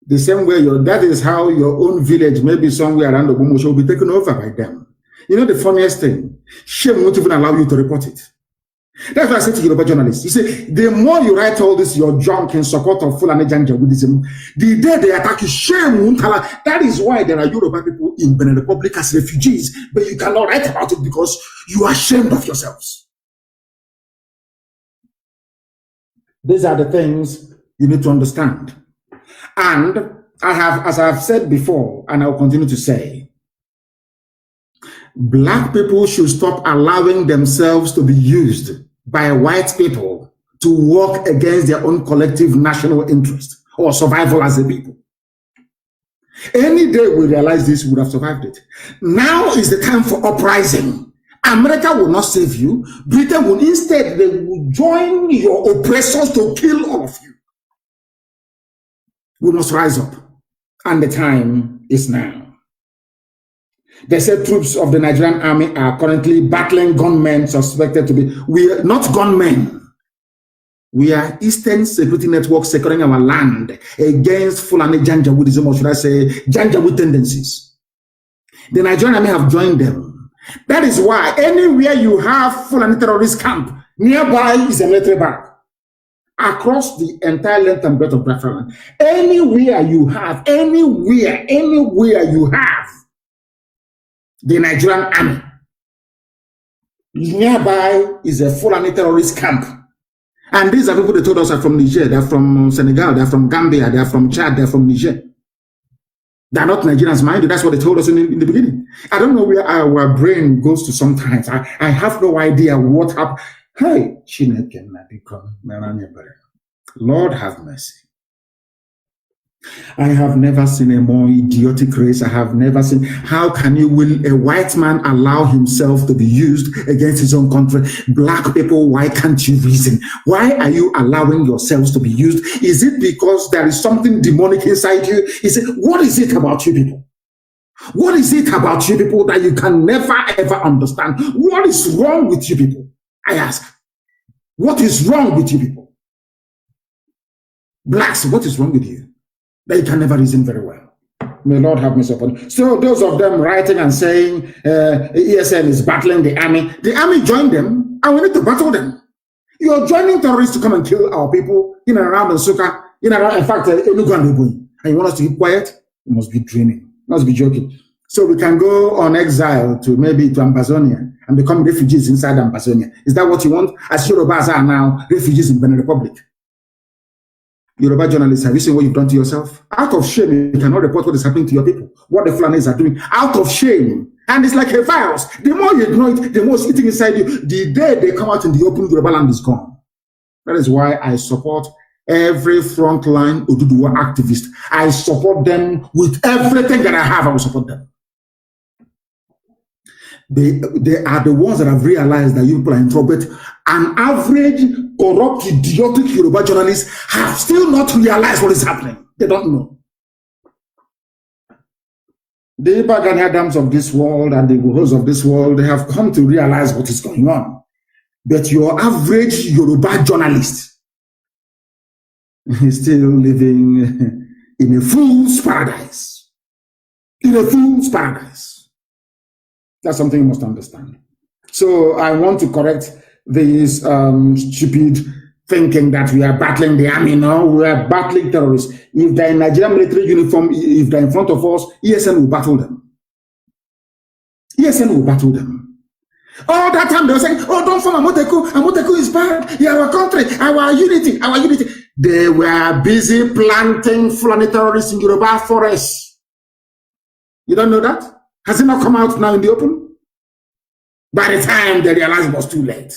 The same way, that is how your own village, maybe somewhere around the Ogbomoso, will be taken over by them. You know the funniest thing? Shame won't even allow you to report it. That's why I say to Yoruba journalists, you see, the more you write all this, your junk in support of Fulani Janjaweedism, the day they attack you, shame won't allow. That is why there are Yoruba people in Benin Republic as refugees, but you cannot write about it because you are ashamed of yourselves. These are the things you need to understand. And I have, as I've said before, and I'll continue to say, black people should stop allowing themselves to be used by white people to work against their own collective national interest or survival as a people. Any day we realize this, we would have survived it. Now is the time for uprising. America will not save you. Britain will instead, they will join your oppressors to kill all of you. We must rise up. And the time is now. They said troops of the Nigerian army are currently battling gunmen suspected to be, we are not gunmen. We are Eastern Security Network securing our land against Fulani Janjaweedism, or should I say, Janjaweed tendencies. The Nigerian army have joined them. That is why anywhere you have Fulani terrorist camp, nearby is a military barrack. Across the entire length and breadth of Biafra, anywhere you have the Nigerian army, nearby is a Fulani terrorist camp. And these are people that told us are from Niger, they're from Senegal, they're from Gambia, they're from Chad, they're from Niger. They're not Nigerians, mind you. That's what they told us in the beginning. I don't know where our brain goes to sometimes. I have no idea what happened. Hey, Lord have mercy. I have never seen a more idiotic race. I have never seen. How can will a white man allow himself to be used against his own country? Black people, why can't you reason? Why are you allowing yourselves to be used? Is it because there is something demonic inside you? What is it about you people? What is it about you people that you can never ever understand? What is wrong with you people? I ask. What is wrong with you people? Blacks, what is wrong with you? They can never reason very well. May Lord have mercy upon you. So those of them writing and saying ESN is battling the army joined them, and we need to battle them. You're joining terrorists to come and kill our people in and around Nsukka, in fact, Enugu and Ebonyi. And you want us to keep quiet? You must be dreaming. You must be joking. So we can go on exile to maybe to Amazonia and become refugees inside Amazonia. Is that what you want? As Yorubas are now refugees in Benin Republic. Yoruba journalists, have you seen what you've done to yourself? Out of shame, you cannot report what is happening to your people, what the Fulanis are doing. Out of shame. And it's like a virus. The more you ignore it, the more it's eating inside you. The day they come out in the open, Yoruba land is gone. That is why I support every frontline Oduduwa activist. I support them with everything that I have. I will support them. They are the ones that have realized that you people are in trouble. But an average, corrupt, idiotic Yoruba journalist have still not realized what is happening. They don't know. The Bagani Adams of this world and the Wohos of this world, they have come to realize what is going on. But your average Yoruba journalist is still living in a fool's paradise. In a fool's paradise. That's something you must understand. So I want to correct this stupid thinking that we are battling the army. No, we are battling terrorists. If they're in Nigerian military uniform, if they're in front of us, ESN will battle them. ESN will battle them. All that time they were saying, oh, don't form Amoteku. Amoteku is bad. Yeah, our country, our unity, our unity. They were busy planting Fulani terrorists in Yoruba forests. You don't know that? Has it not come out now in the open? By the time they realized it was too late.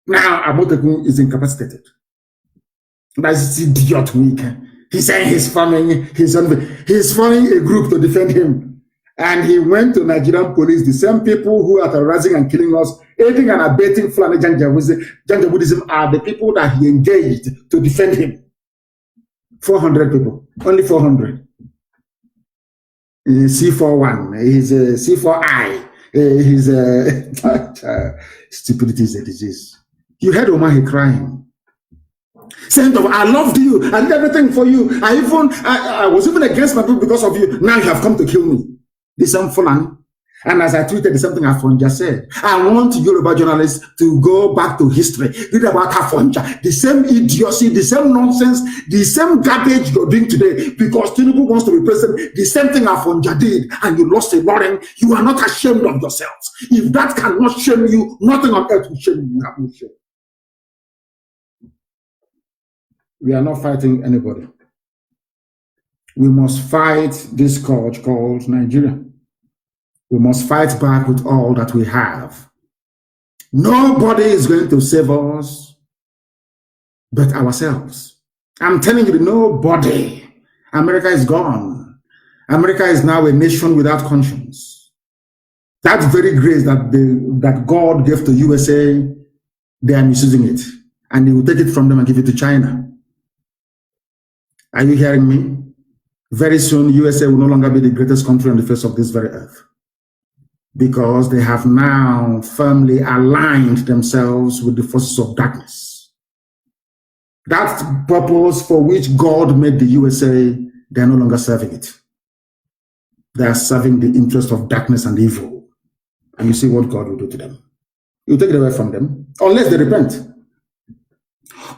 Now Amoteku is incapacitated. That's idiot weak. He's saying he's forming a group to defend him. And he went to Nigerian police, the same people who are terrorizing and killing us, aiding and abetting Fulani Janjaweedism are the people that he engaged to defend him. 400 people, only 400. C41, he's a C4I, he's a stupidity is a disease. You heard Omahi crying. Saying, I loved you, I did everything for you. I was even against my people because of you. Now you have come to kill me. The same Fulani. And as I tweeted, the same thing Afonja said. I want Yoruba journalists to go back to history. Read about Afonja. The same idiocy, the same nonsense, the same garbage you're doing today because Tinubu wants to be president. The same thing Afonja did and you lost a Lauren. You are not ashamed of yourselves. If that cannot shame you, nothing on earth will shame you. You have no shame. We are not fighting anybody. We must fight this scourge called Nigeria. We must fight back with all that we have. Nobody is going to save us but ourselves. I'm telling you, nobody. America is gone. America is now a nation without conscience. That very grace that God gave to USA, they are misusing it. And they will take it from them and give it to China. Are you hearing me? Very soon, USA will no longer be the greatest country on the face of this very earth. Because they have now firmly aligned themselves with the forces of darkness. That purpose for which God made the USA, they are no longer serving it. They are serving the interest of darkness and evil. And you see what God will do to them. You take it away from them, unless they repent.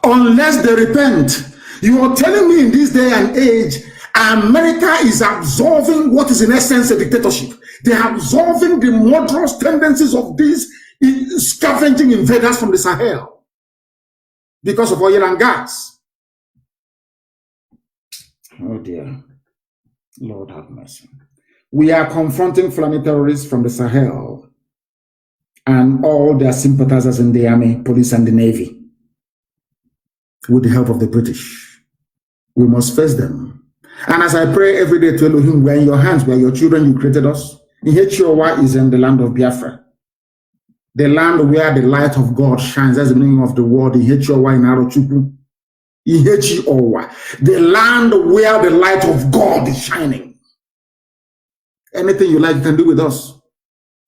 Unless they repent. You are telling me in this day and age, America is absorbing what is in essence a dictatorship. They are absorbing the murderous tendencies of these scavenging invaders from the Sahel because of oil and gas. Oh dear. Lord have mercy. We are confronting Fulani terrorists from the Sahel and all their sympathizers in the army, police, and the navy with the help of the British. We must face them. And as I pray every day to Elohim, we are in your hands, we are your children, you created us. Ihechiwa is in the land of Biafra. The land where the light of God shines. That's the meaning of the word Ihechiwa in Arochukwu. Ihechiwa. The land where the light of God is shining. Anything you like, you can do with us.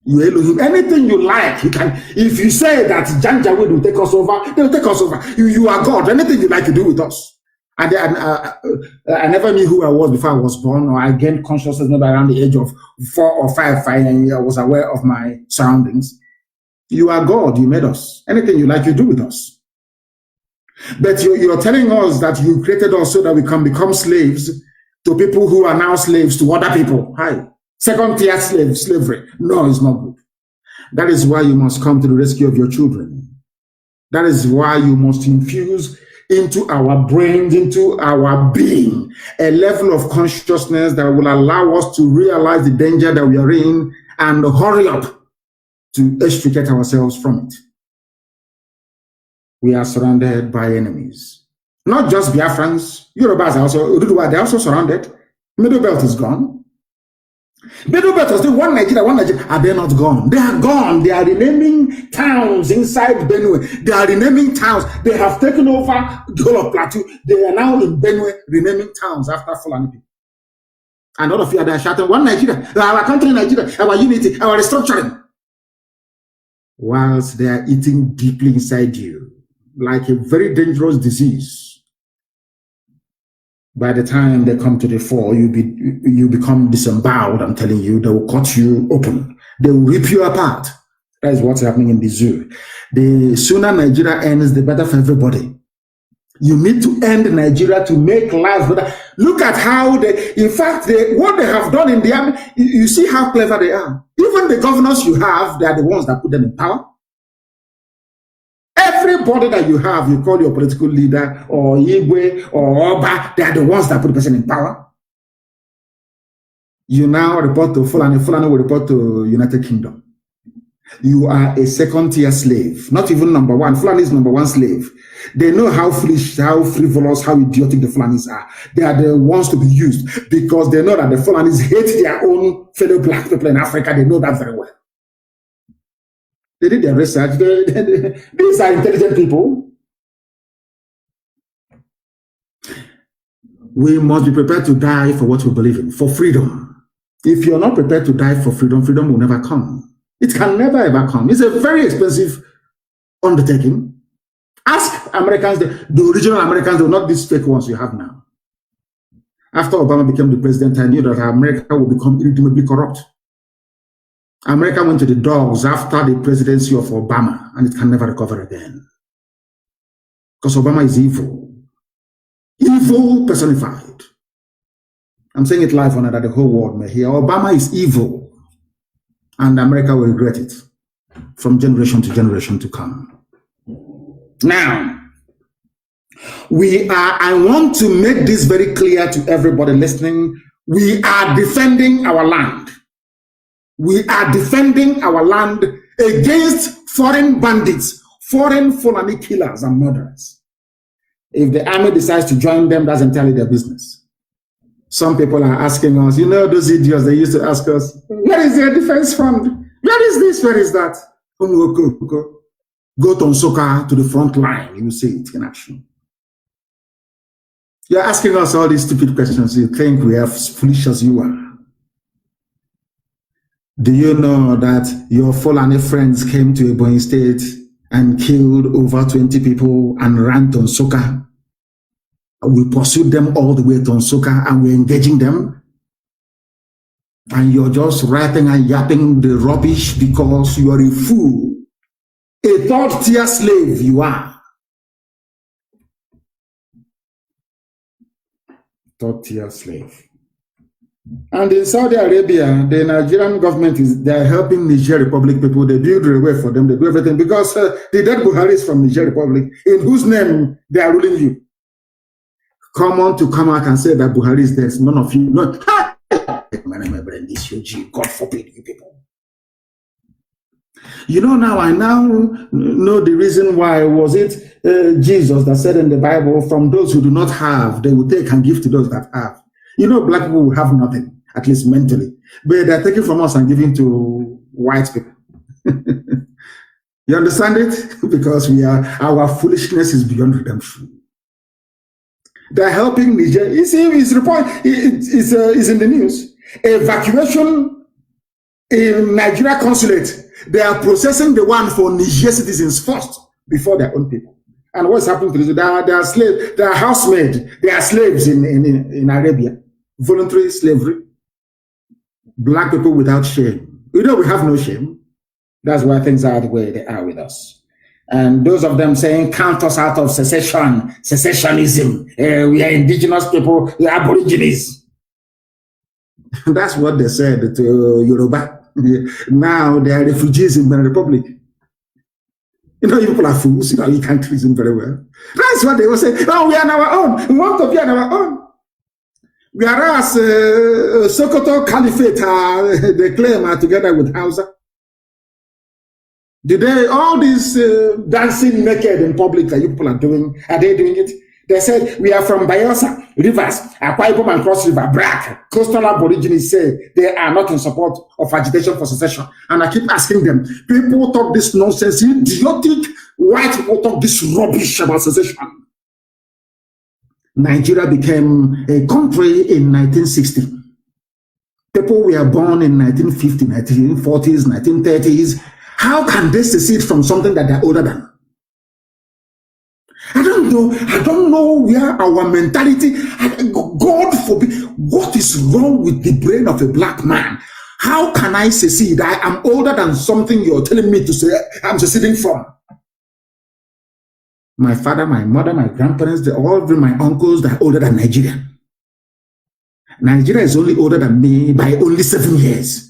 You Elohim, anything you like, you can. If you say that Janjaweed will take us over, they will take us over. You are God. Anything you like, you do with us. And I never knew who I was before I was born, or I gained consciousness maybe around the age of 4 or 5, and I was aware of my surroundings. You are God, you made us. Anything you like, you do with us. But you're telling us that you created us so that we can become slaves to people who are now slaves to other people. Hi. Second-tier slavery. No, it's not good. That is why you must come to the rescue of your children. That is why you must infuse into our brains, into our being, a level of consciousness that will allow us to realize the danger that we are in and hurry up to extricate ourselves from it. We are surrounded by enemies. Not just Biafrans. Yorubas are also, they're also surrounded. Middle Belt is gone. Middle Belt was still one Nigeria. Are they not gone? They are gone. They are renaming towns inside Benue. They are renaming towns. They have taken over the whole of Plateau. They are now in Benue renaming towns after Fulani people. And all of you are there shouting, one Nigeria, our country Nigeria, our unity, our restructuring. Whilst they are eating deeply inside you, like a very dangerous disease. By the time they come to the fore, you become disemboweled. I'm telling you, they will cut you open. They will rip you apart. That is what's happening in the zoo. The sooner Nigeria ends, the better for everybody. You need to end Nigeria to make life better. Look at how what they have done in the army. You see how clever they are. Even the governors you have, they are the ones that put them in power. Everybody that you have, you call your political leader or Igwe or Oba, they are the ones that put the person in power. You now report to Fulani will report to United Kingdom. You are a second-tier slave, not even number one. Fulani is number one slave. They know how foolish, how frivolous, how idiotic the Fulanis are. They are the ones to be used because they know that the Fulanis hate their own fellow black people in Africa. They know that very well. They did their research. These are intelligent people. We must be prepared to die for what we believe in, for freedom. If you're not prepared to die for freedom, freedom will never come. It can never ever come. It's a very expensive undertaking. Ask Americans, the original Americans, not these fake ones you have now. After Obama became the president, I knew that America would become irredeemably corrupt. America went to the dogs after the presidency of Obama, and it can never recover again. Because Obama is evil. Evil personified. I'm saying it live on it that the whole world may hear. Obama is evil. And America will regret it from generation to generation to come. Now, I want to make this very clear to everybody listening. We are defending our land. We are defending our land against foreign bandits, foreign Fulani killers and murderers. If the army decides to join them, that's entirely their business. Some people are asking us, you know, those idiots, they used to ask us, where is their defense fund? Where is this? Where is that? Go to Nsukka to the front line. You will see it in action. You're asking us all these stupid questions. You think we are as foolish as you are. Do you know that your Fulani friends came to Ebonyi State and killed over 20 people and ran to Nsukka? We pursued them all the way to Nsukka and we're engaging them. And you're just rapping and yapping the rubbish because you are a fool. A third-tier slave you are. Third-tier slave. And in Saudi Arabia, the Nigerian government they're helping Niger Republic people. They build railway for them. They do everything because the dead Buhari is from Niger Republic, in whose name they are ruling you. Come on to come out and say that Buhari is dead. None of you. No. God forbid you people. You know, now I know the reason why. Was it Jesus that said in the Bible, from those who do not have, they will take and give to those that have. You know, black people will have nothing, at least mentally. But they're taking from us and giving to white people. You understand it? Because our foolishness is beyond redemption. They're helping Niger. You see, his report is in the news. Evacuation in Nigeria consulate. They are processing the one for Niger citizens first before their own people. And what's happening to this? They are slaves. They are housemaid. They are slaves in Arabia. Voluntary slavery. Black people without shame. You know, we have no shame. That's why things are the way they are with us. And those of them saying, count us out of secessionism. We are indigenous people. We are aborigines. That's what they said to Yoruba. Now they are refugees in the Republic. You know, you people are fools. You know, you can't reason very well. That's what they will say. Oh, we are on our own. We want to be on our own. Whereas Sokoto Caliphate, they claim are together with Hausa. Did they, all this dancing naked in public that you people are doing, are they doing it? They said, we are from Bayelsa, Rivers, Akwa Ibom and Cross River, Black. Coastal Aborigines say they are not in support of agitation for secession. And I keep asking them, people talk this nonsense, idiotic white people talk this rubbish about secession. Nigeria became a country in 1960. People were born in 1950, 1940s, 1930s. How can they secede from something that they're older than? I don't know where our mentality, God forbid, what is wrong with the brain of a black man? How can I secede? I am older than something you're telling me to say I'm seceding from. My father, my mother, my grandparents, all my uncles, they're older than Nigeria. Nigeria is only older than me by only 7 years.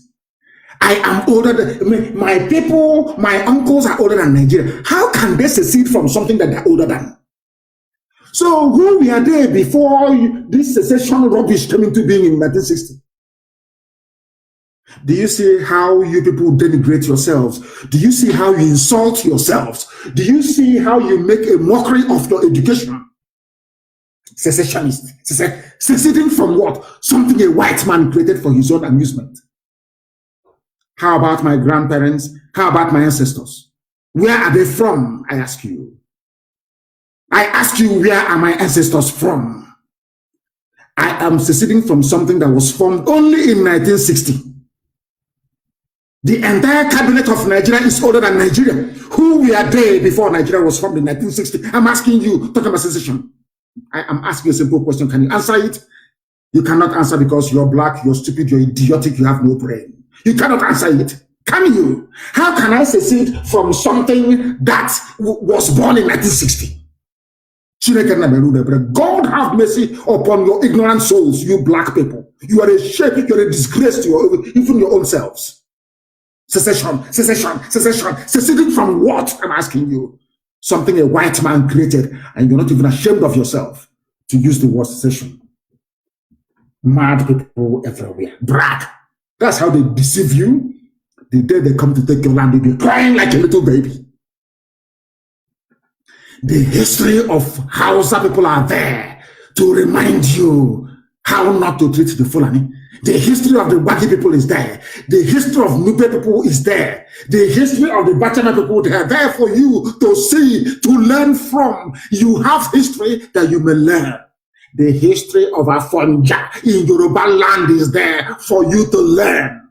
I am older than my people, my uncles are older than Nigeria. How can they secede from something that they're older than? So who were there before this secession rubbish came into being in 1960? Do you see how you people denigrate yourselves? Do you see how you insult yourselves? Do you see how you make a mockery of your education? Secessionist. Seceding from what? Something a white man created for his own amusement. How about my grandparents? How about my ancestors? Where are they from? I ask you. I ask you, where are my ancestors from? I am seceding from something that was formed only in 1960. The entire cabinet of Nigeria is older than Nigeria. Who were they before Nigeria was formed in 1960? I'm asking you, talking about secession. I am asking you a simple question. Can you answer it? You cannot answer because you're black, you're stupid, you're idiotic, you have no brain. You cannot answer it. Can you? How can I secede from something that was born in 1960? God have mercy upon your ignorant souls, you black people. You are a shame, you're a disgrace to even your own selves. Secession. Seceding from what? I'm asking you. Something a white man created, and you're not even ashamed of yourself to use the word secession. Mad people everywhere. Brag. That's how they deceive you. The day they come to take your land, you'll be crying like a little baby. The history of Hausa people are there to remind you how not to treat the Fulani. The history of the Wagi people is there. The history of Nupe people is there. The history of the Bachana people, they are there for you to see, to learn from. You have history that you may learn. The history of Afonja in Yoruba land is there for you to learn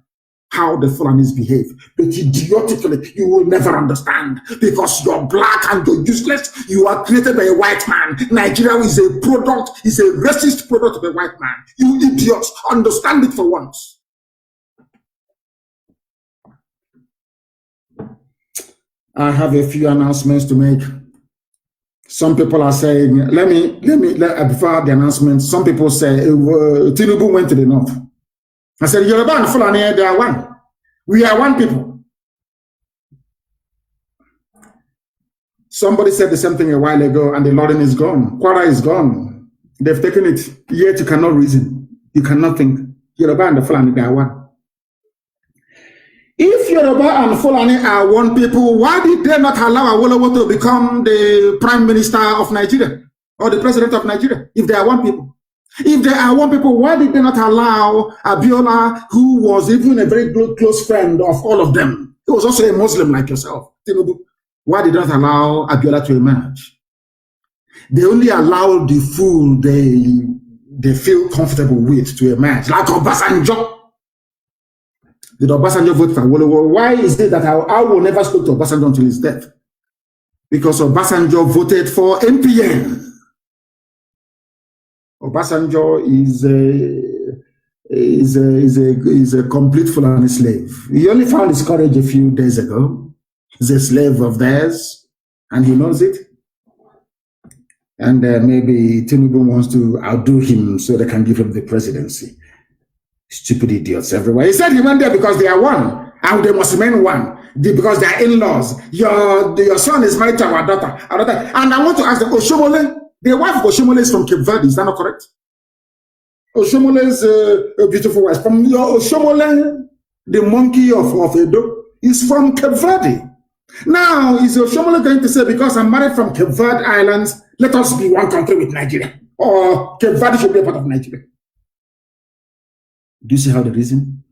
how the Fulanis behave. But idiotically, you will never understand because you're black and you're useless. You are created by a white man. Nigeria is a product, is a racist product of a white man. You idiots, understand it for once. I have a few announcements to make. Some people are saying, before the announcement, some people say, Tinubu went to the north. I said, Yoruba and Fulani, they are one. We are one people. Somebody said the same thing a while ago, and the Lordin is gone. Kwara is gone. They've taken it, yet you cannot reason. You cannot think. Yoruba and the Fulani, they are one. If Yoruba and Fulani are one people, why did they not allow Awolowo to become the Prime Minister of Nigeria or the President of Nigeria if they are one people? If they are one people, why did they not allow Abiola, who was even a very close friend of all of them? He was also a Muslim like yourself. Why did they not allow Abiola to emerge? They only allow the fool they feel comfortable with to emerge, like Obasanjo. Did Obasanjo vote for Awolowo? Why is it that I will never speak to Obasanjo until his death? Because Obasanjo voted for MPN. Obasanjo is a complete Fulani slave. He only found his courage a few days ago. He's a slave of theirs, and he knows it. And maybe Tinubu wants to outdo him so they can give him the presidency. Stupid idiots everywhere. He said he went there because they are one, and they must remain one. Because they are in-laws. Your son is married to our daughter. And I want to ask them, Oshomole, the wife of Oshomole is from Cape Verde, is that not correct? Oshomole is a beautiful wife. From your Oshomole, the monkey of Edo, is from Cape Verde. Now, is Oshomole going to say, because I'm married from Cape Verde Islands, let us be one country with Nigeria? Or Cape Verde should be a part of Nigeria? Do you see how they reason?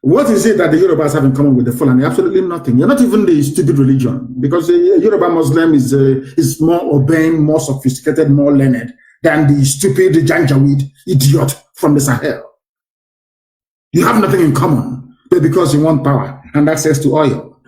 What is it that the Yorubas have in common with the Fulani? Absolutely nothing. You're not even the stupid religion, because the Yoruba Muslim is more obeying, more sophisticated, more learned than the stupid Janjaweed idiot from the Sahel. You have nothing in common, but because you want power and access to oil.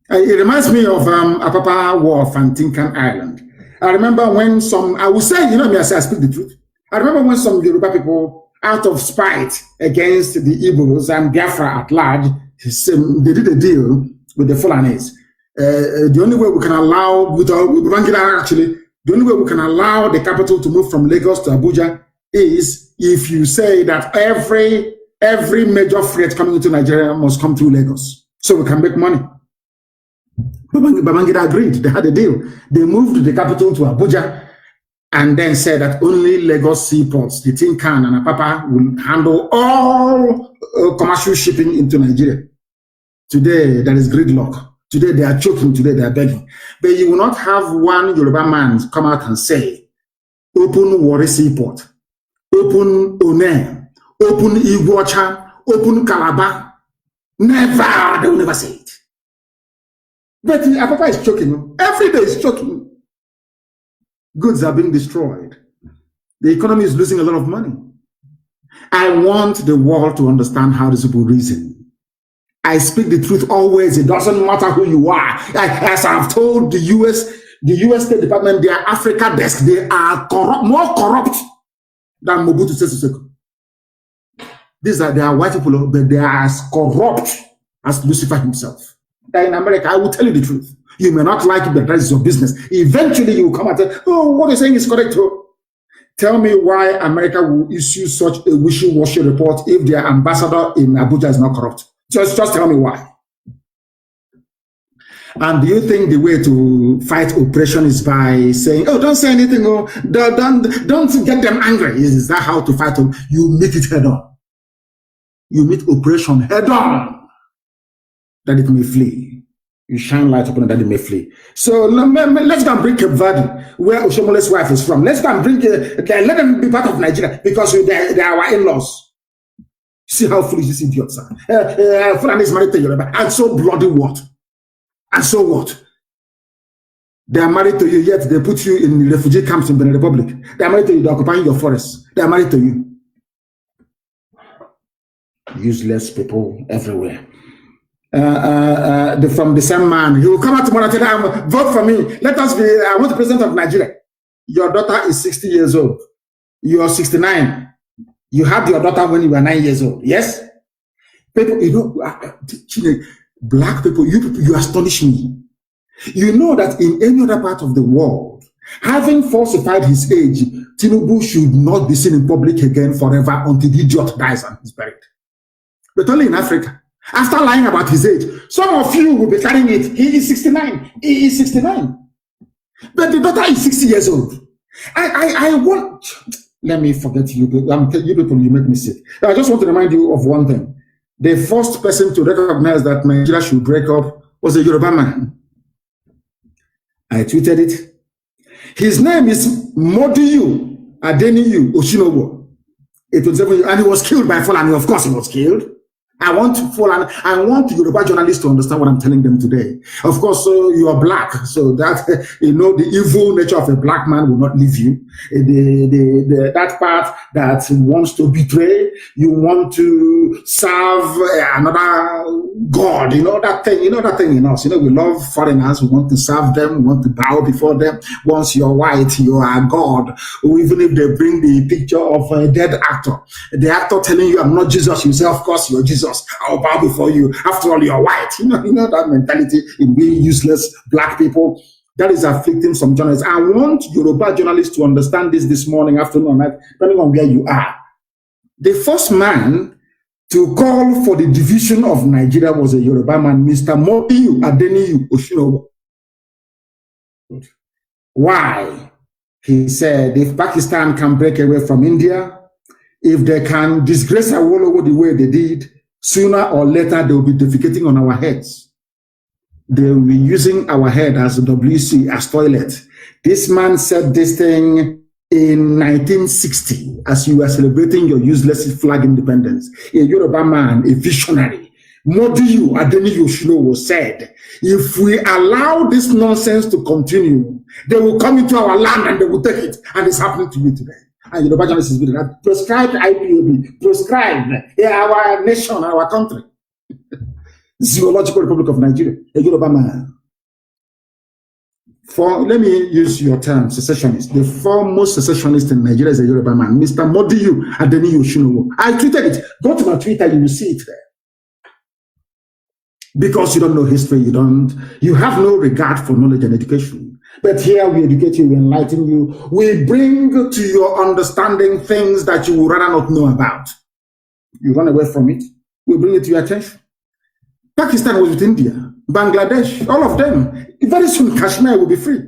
It reminds me of Apapa War and Tinkan Island. I remember when I will say, I speak the truth. I remember when some Yoruba people, out of spite against the Igbos and Biafra at large, they did a deal with the Fulanis. The only way we can allow, with Rangida actually, the only way we can allow the capital to move from Lagos to Abuja is if you say that every major freight coming into Nigeria must come through Lagos, so we can make money. Babangida agreed. They had a deal. They moved the capital to Abuja, and then said that only Lagos seaports, the Tinkan and Apapa, will handle all commercial shipping into Nigeria. Today, there is gridlock. Today, they are choking. Today, they are begging. But you will not have one Yoruba man come out and say, open Warri Seaport, open One, open Iguacha, open Calabar. Never. They will never say it. But Apapa is choking. Every day is choking. Goods are being destroyed. The economy is losing a lot of money. I want the world to understand how these people reason. I speak the truth always. It doesn't matter who you are. As I've told the US State Department, their Africa desk, they are more corrupt than Mobutu Sese Seko. They are white people, but they are as corrupt as Lucifer himself. In America, I will tell you the truth. You may not like it, but that is your business. Eventually, you will come and say, oh, what you're saying is correct. Tell me why America will issue such a wishy-washy report if their ambassador in Abuja is not corrupt. Just tell me why. And do you think the way to fight oppression is by saying, oh, don't say anything, oh, don't get them angry? Is that how to fight? You meet it head on. You meet oppression head on, that it may flee. You shine light upon it that it may flee. So let's go and bring Cape Verde, where Oshomole's wife is from. Let's go and bring let them be part of Nigeria because they are our in-laws. See how foolish these idiots are. Fulani is married to Yoruba. And so bloody what? And so what? They are married to you, yet they put you in refugee camps in Benin Republic. They are married to you, they are occupying your forests. They are married to you. Useless people everywhere. From the same man, he will come out tomorrow and tell them, vote for me. I want the president of Nigeria. Your daughter is 60 years old. You are 69. You had your daughter when you were 9 years old. Yes? People, black people, you astonish me. You know that in any other part of the world, having falsified his age, Tinubu should not be seen in public again forever until the idiot dies and is buried. But only in Africa. After lying about his age, some of you will be carrying it. He is 69. He is 69. But the daughter is 60 years old. I want... Let me forget you. You people, you make me sick. I just want to remind you of one thing. The first person to recognize that Nigeria should break up was a Yoruba man. I tweeted it. His name is Modiyu Adeniyi Oshinowo. And he was killed by Fulani. Of course he was killed. I want Yoruba journalists to understand what I'm telling them today. Of course, so you are black, so that the evil nature of a black man will not leave you. That part that wants to betray, you want to serve another god. That thing in us. We love foreigners. We want to serve them. We want to bow before them. Once you're white, you are God. Or even if they bring the picture of a dead actor, the actor telling you, "I'm not Jesus," you say, "Of course you're Jesus. I'll bow before you. After all, you're white." You know that mentality in being useless black people that is afflicting some journalists. I want Yoruba journalists to understand this morning, afternoon, night, depending on where you are. The first man to call for the division of Nigeria was a Yoruba man, Mr. Modiu Adeniyi Oshinowo. Why? He said, if Pakistan can break away from India, if they can disgrace Awolowo the way they did, sooner or later they will be defecating on our heads. They will be using our head as WC, as toilet. This man said this thing in 1960, as you were celebrating your useless flag independence. A Yoruba man, a visionary, Modiu Adeniyi Oshinowo said, if we allow this nonsense to continue, they will come into our land and they will take it. And it's happening to you today. And Yoruba journalists is doing that. Prescribed IPOB, prescribed our nation, our country. Zoological Republic of Nigeria, a Yoruba man. Let me use your term, secessionist. The foremost secessionist in Nigeria is a Yoruba man, Mr. Modiu Adeniyi Oshinowo. I tweeted it. Go to my Twitter, you will see it there. Because you don't know history, you have no regard for knowledge and education. But here we educate you, we enlighten you, we bring to your understanding things that you would rather not know about. You run away from it, we bring it to your attention. Pakistan was with India, Bangladesh, all of them. Very soon Kashmir will be free.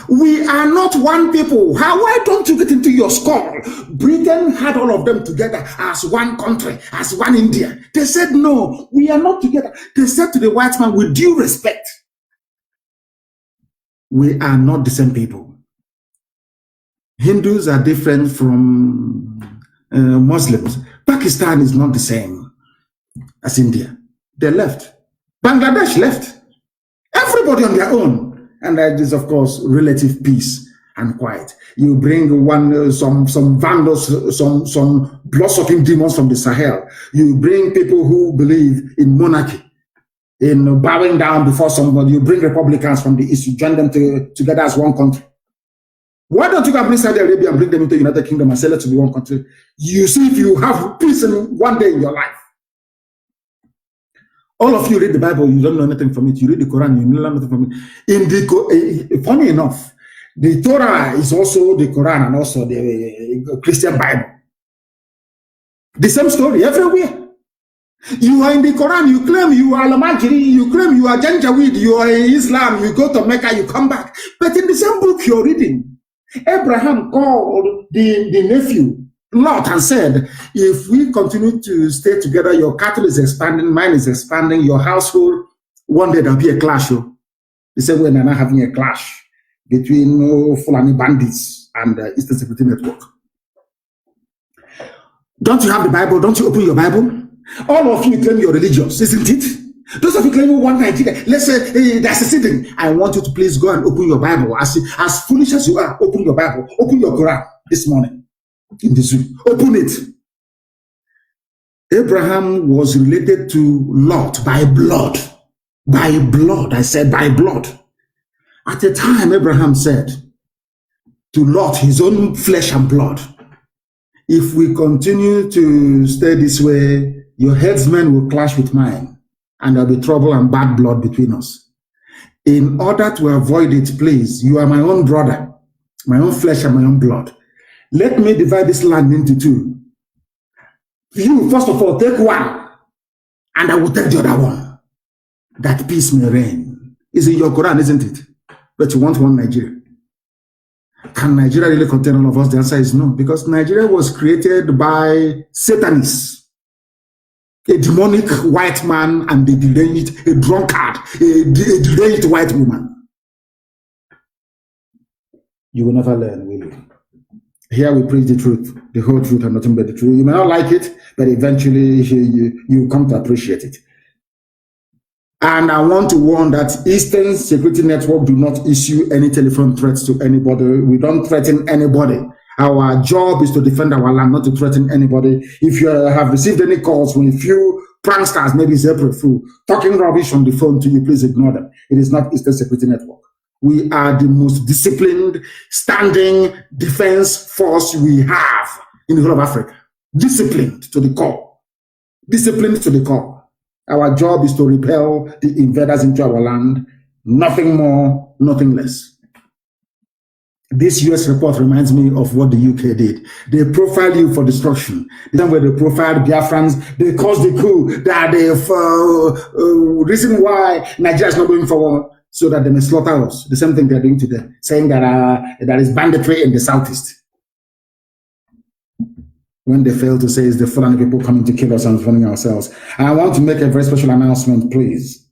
We are not one people. Why don't you get into your skull? Britain had all of them together as one country, as one India. They said, no, we are not together. They said to the white man, with due respect, we are not the same people. Hindus are different from Muslims. Pakistan is not the same as India. They left. Bangladesh left. Everybody on their own. And that is, of course, relative peace and quiet. You bring some vandals, some blood-sucking demons from the Sahel. You bring people who believe in monarchy, in bowing down before somebody. You bring Republicans from the East. You join them together as one country. Why don't you go bring Saudi Arabia and bring them into the United Kingdom and sell it to be one country? You see if you have peace in one day in your life. All of you read the Bible, you don't know anything from it. You read the Quran, you learn nothing from it. Funny enough, the Torah is also the Quran and also the Christian Bible. The same story everywhere. You are in the Quran, you claim you are Al-Majri, you claim you are Janjaweed, you are in Islam, you go to Mecca, you come back. But in the same book you're reading, Abraham called the nephew Lot and said, if we continue to stay together, your cattle is expanding, mine is expanding, your household, one day there'll be a clash. The same way we're not having a clash between Fulani bandits and the Eastern Security Network. Don't you have the Bible? Don't you open your Bible? All of you claim you're religious, isn't it? Those of you claiming one Nigeria, let's say they're seceding. I want you to please go and open your Bible. As foolish as you are, open your Bible, open your Quran this morning. In the zoo, open it. Abraham was related to Lot by blood. By blood, I said by blood. At the time, Abraham said to Lot, his own flesh and blood, if we continue to stay this way, your headsmen will clash with mine, and there'll be trouble and bad blood between us. In order to avoid it, please, you are my own brother, my own flesh and my own blood. Let me divide this land into two. You, first of all, take one, and I will take the other one. That peace may reign. It's in your Quran, isn't it? But you want one Nigeria. Can Nigeria really contain all of us? The answer is no, because Nigeria was created by Satanists. A demonic white man and a deranged, a drunkard, a deranged white woman. You will never learn, will you? Here we preach the truth, the whole truth and nothing but the truth. You may not like it, but eventually you come to appreciate it. And I want to warn that Eastern Security Network do not issue any telephone threats to anybody. We don't threaten anybody. Our job is to defend our land, not to threaten anybody. If you have received any calls from a few pranksters, maybe it's April Fool, talking rubbish on the phone to you, please ignore them. It is not Eastern Security Network. We are the most disciplined, standing defense force we have in the whole of Africa. Disciplined to the core. Disciplined to the core. Our job is to repel the invaders into our land. Nothing more, nothing less. This US report reminds me of what the UK did. They profiled you for destruction. The time where they profiled Biafrans, they caused the coup, that the reason why Nigeria is not going forward, so that they may slaughter us. The same thing they're doing today, saying that there is banditry in the southeast. When they fail to say it's the Fulani people coming to kill us and funding ourselves. And I want to make a very special announcement, please.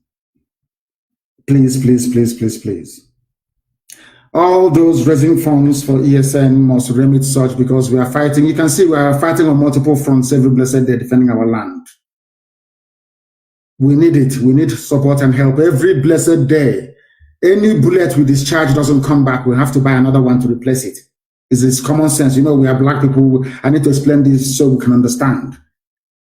Please, please, please, please, please. All those raising funds for ESN must remit such, because we are fighting. You can see we are fighting on multiple fronts every blessed day, defending our land. We need it. We need support and help every blessed day. Any bullet we discharge doesn't come back. We have to buy another one to replace it. It's common sense. You know, we are black people. I need to explain this so we can understand.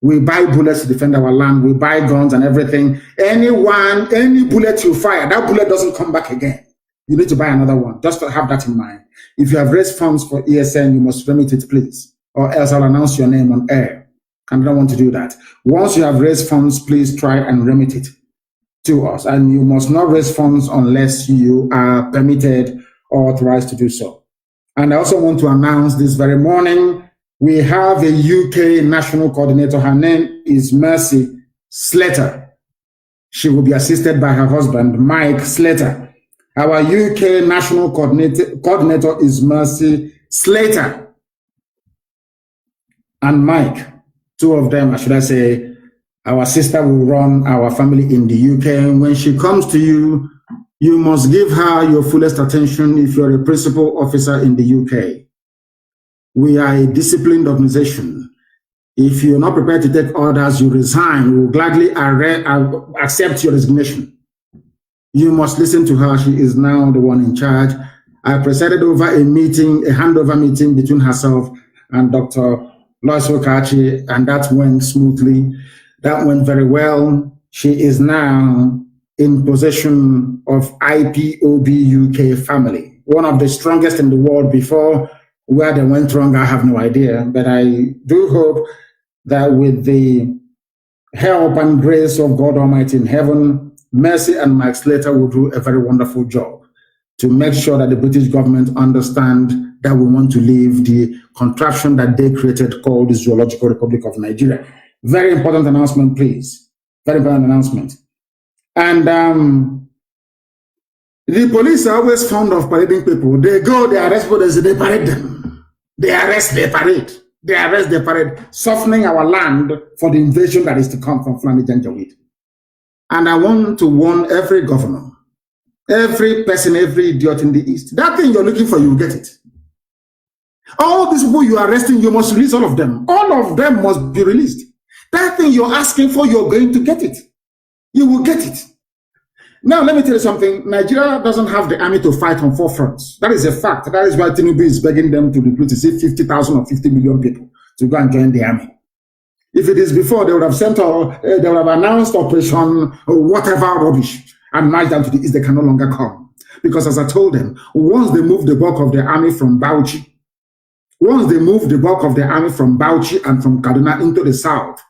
We buy bullets to defend our land. We buy guns and everything. Any bullet you fire, that bullet doesn't come back again. You need to buy another one. Just to have that in mind. If you have raised funds for ESN, you must remit it, please. Or else I'll announce your name on air. And I don't want to do that. Once you have raised funds, please try and remit it to us. And you must not raise funds unless you are permitted or authorized to do so. And I also want to announce this very morning, we have a UK national coordinator. Her name is Mazi Slater. She will be assisted by her husband, Mike Slater. Our UK national coordinator is Mazi Slater. And Mike, two of them, or should I say, our sister will run our family in the UK. And when she comes to you, you must give her your fullest attention if you're a principal officer in the UK. We are a disciplined organization. If you're not prepared to take orders, you resign. We will gladly accept your resignation. You must listen to her. She is now the one in charge. I presided over a meeting, a handover meeting between herself and Dr. Lois Okachi, and that went smoothly. That went very well. She is now in possession of IPOB UK family, one of the strongest in the world. Before, where they went wrong, I have no idea. But I do hope that with the help and grace of God Almighty in heaven, Mazi and Mike Slater will do a very wonderful job to make sure that the British government understand that we want to leave the contraption that they created called the Zoological Republic of Nigeria. Very important announcement, please. Very important announcement. And the police are always fond of parading people. They go, they arrest people, they parade them. They arrest, they parade. They arrest, they parade, softening our land for the invasion that is to come from Fulani Janjaweed. And I want to warn every governor, every person, every idiot in the East, that thing you're looking for, you will get it. All these people you are arresting, you must release all of them. All of them must be released. That thing you're asking for, you're going to get it. You will get it. Now, let me tell you something. Nigeria doesn't have the army to fight on four fronts. That is a fact. That is why Tinubu is begging them to recruit, 50,000 or 50 million people to go and join the army. If it is before, they would have sent or they would have announced operation or whatever rubbish and marched down to the east. They can no longer come. Because as I told them, once they move the bulk of the army from Bauchi, and from Kaduna into the south,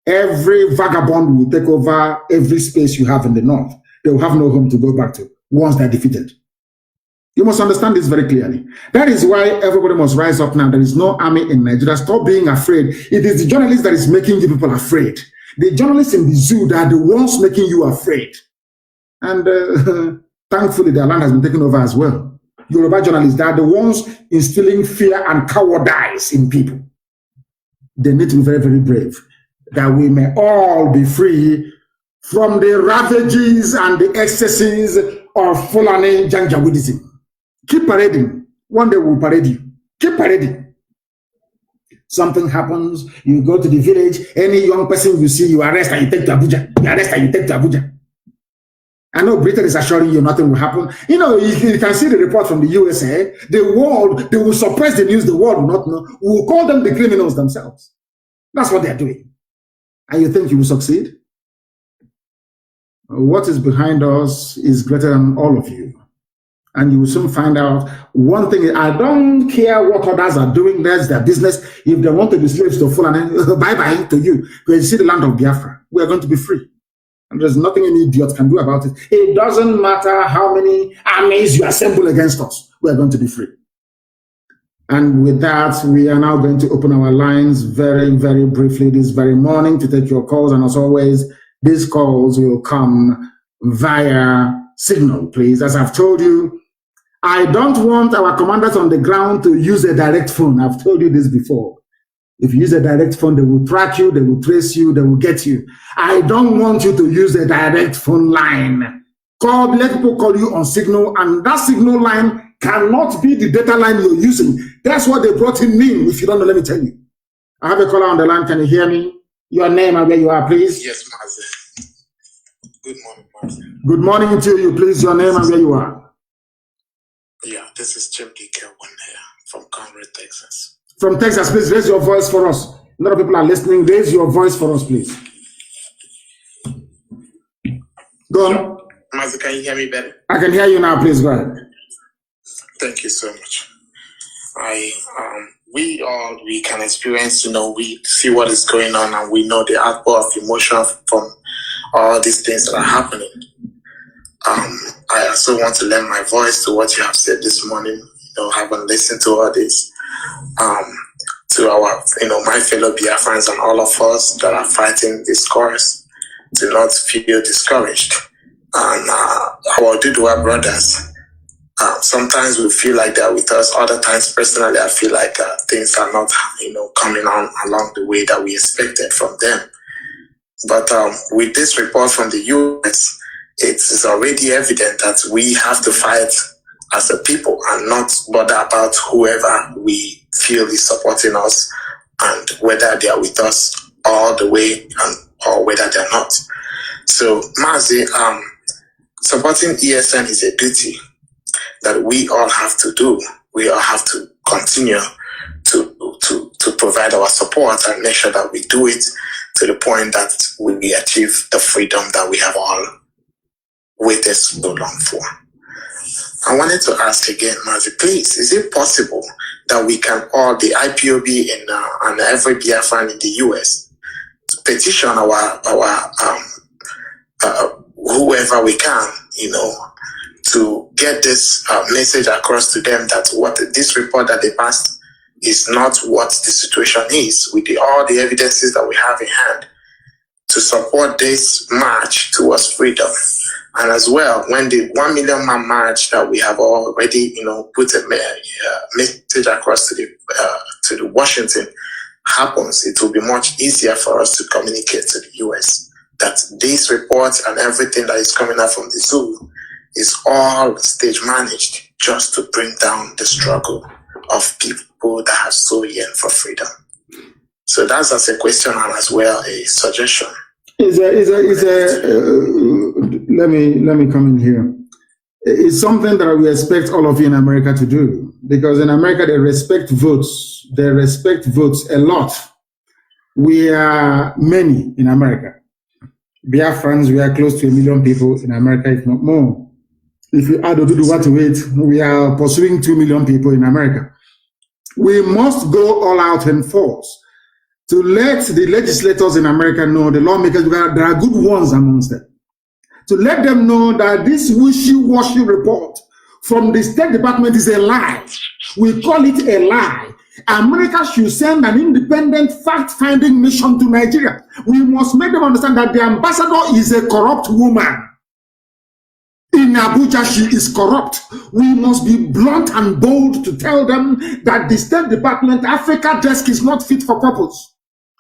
every vagabond will take over every space you have in the north. They will have no home to go back to once they're defeated. You must understand this very clearly. That is why everybody must rise up now. There is no army in Nigeria. Stop being afraid. It is the journalists that is making you people afraid. The journalists in the zoo that are the ones making you afraid. And thankfully, their land has been taken over as well. Yoruba journalists, they are the ones instilling fear and cowardice in people. They need to be very, very brave, that we may all be free from the ravages and the excesses of Fulani Janjaweedism. Keep parading. One day we'll parade you. Keep parading. Something happens, you go to the village, any young person you see, you arrest and you take to Abuja. You arrest and you take to Abuja. I know Britain is assuring you nothing will happen. You know, you can see the report from the USA. The world, they will suppress the news. The world will not know. We will call them the criminals themselves. That's what they're doing. And you think you will succeed? What is behind us is greater than all of you. And you will soon find out. One thing, I don't care what others are doing. That's their business. If they want to be slaves to Fulani, bye-bye to you. Because you see the land of Biafra. We are going to be free. And there's nothing any idiot can do about it. It doesn't matter how many armies you assemble against us. We're going to be free. And with that, we are now going to open our lines very, very briefly this very morning to take your calls. And as always, these calls will come via signal, please. As I've told you, I don't want our commanders on the ground to use a direct phone. I've told you this before. If you use a direct phone, they will track you, they will trace you, they will get you. I don't want you to use a direct phone line. Let people call you on signal, and that signal line cannot be the data line you're using. That's what they brought in me. If you don't know, let me tell you. I have a caller on the line. Can you hear me? Your name and where you are, please. Yes, Mazi. Good morning, Mazi. Good morning to you, please. Your name and where you are. Yeah, this is Nnamdi from Kanu, Texas. From Texas, please raise your voice for us. A lot of people are listening. Raise your voice for us, please. Go on. Mazi, can you hear me better? I can hear you now. Please go ahead. Thank you so much. We can experience, we see what is going on, and we know the outpour of emotion from all these things that are happening. I also want to lend my voice to what you have said this morning. Having listened to all this, to our, my fellow Biafrans and all of us that are fighting this cause, to not feel discouraged. And our Dudua brothers, sometimes we feel like they're with us. Other times, personally, I feel like things are not, coming on along the way that we expected from them. But with this report from the U.S., it is already evident that we have to fight as a people and not bother about whoever we feel is supporting us and whether they are with us all the way or whether they're not. So, Mazi, supporting ESN is a duty that we all have to do. We all have to continue to provide our support and make sure that we do it to the point that we achieve the freedom that we have all waited so long for. I wanted to ask again, Mazi, please, is it possible that we can all, the IPOB and every Biafran in the US, petition our whoever we can, to get this message across to them that what this report that they passed is not what the situation is, with all the evidences that we have in hand, to support this march towards freedom. And as well, when the 1 million man march that we have already, put a message across to the Washington happens, it will be much easier for us to communicate to the US that this report and everything that is coming out from the zoo is all stage managed just to bring down the struggle of people that have so yearned for freedom. So that's as a question and as well a suggestion. Let me come in here. It's something that we expect all of you in America to do, because in America they respect votes. They respect votes a lot. We are many in America. Biafrans, we are close to 1 million people in America, if not more. If you add Oduduwa to it, we are pursuing 2 million people in America. We must go all out in force to let the legislators in America know, the lawmakers, there are good ones amongst them, to let them know that this wishy-washy report from the State Department is a lie. We call it a lie. America should send an independent fact-finding mission to Nigeria. We must make them understand that the ambassador is a corrupt woman. In Abuja, she is corrupt. We must be blunt and bold to tell them that the State Department Africa desk is not fit for purpose.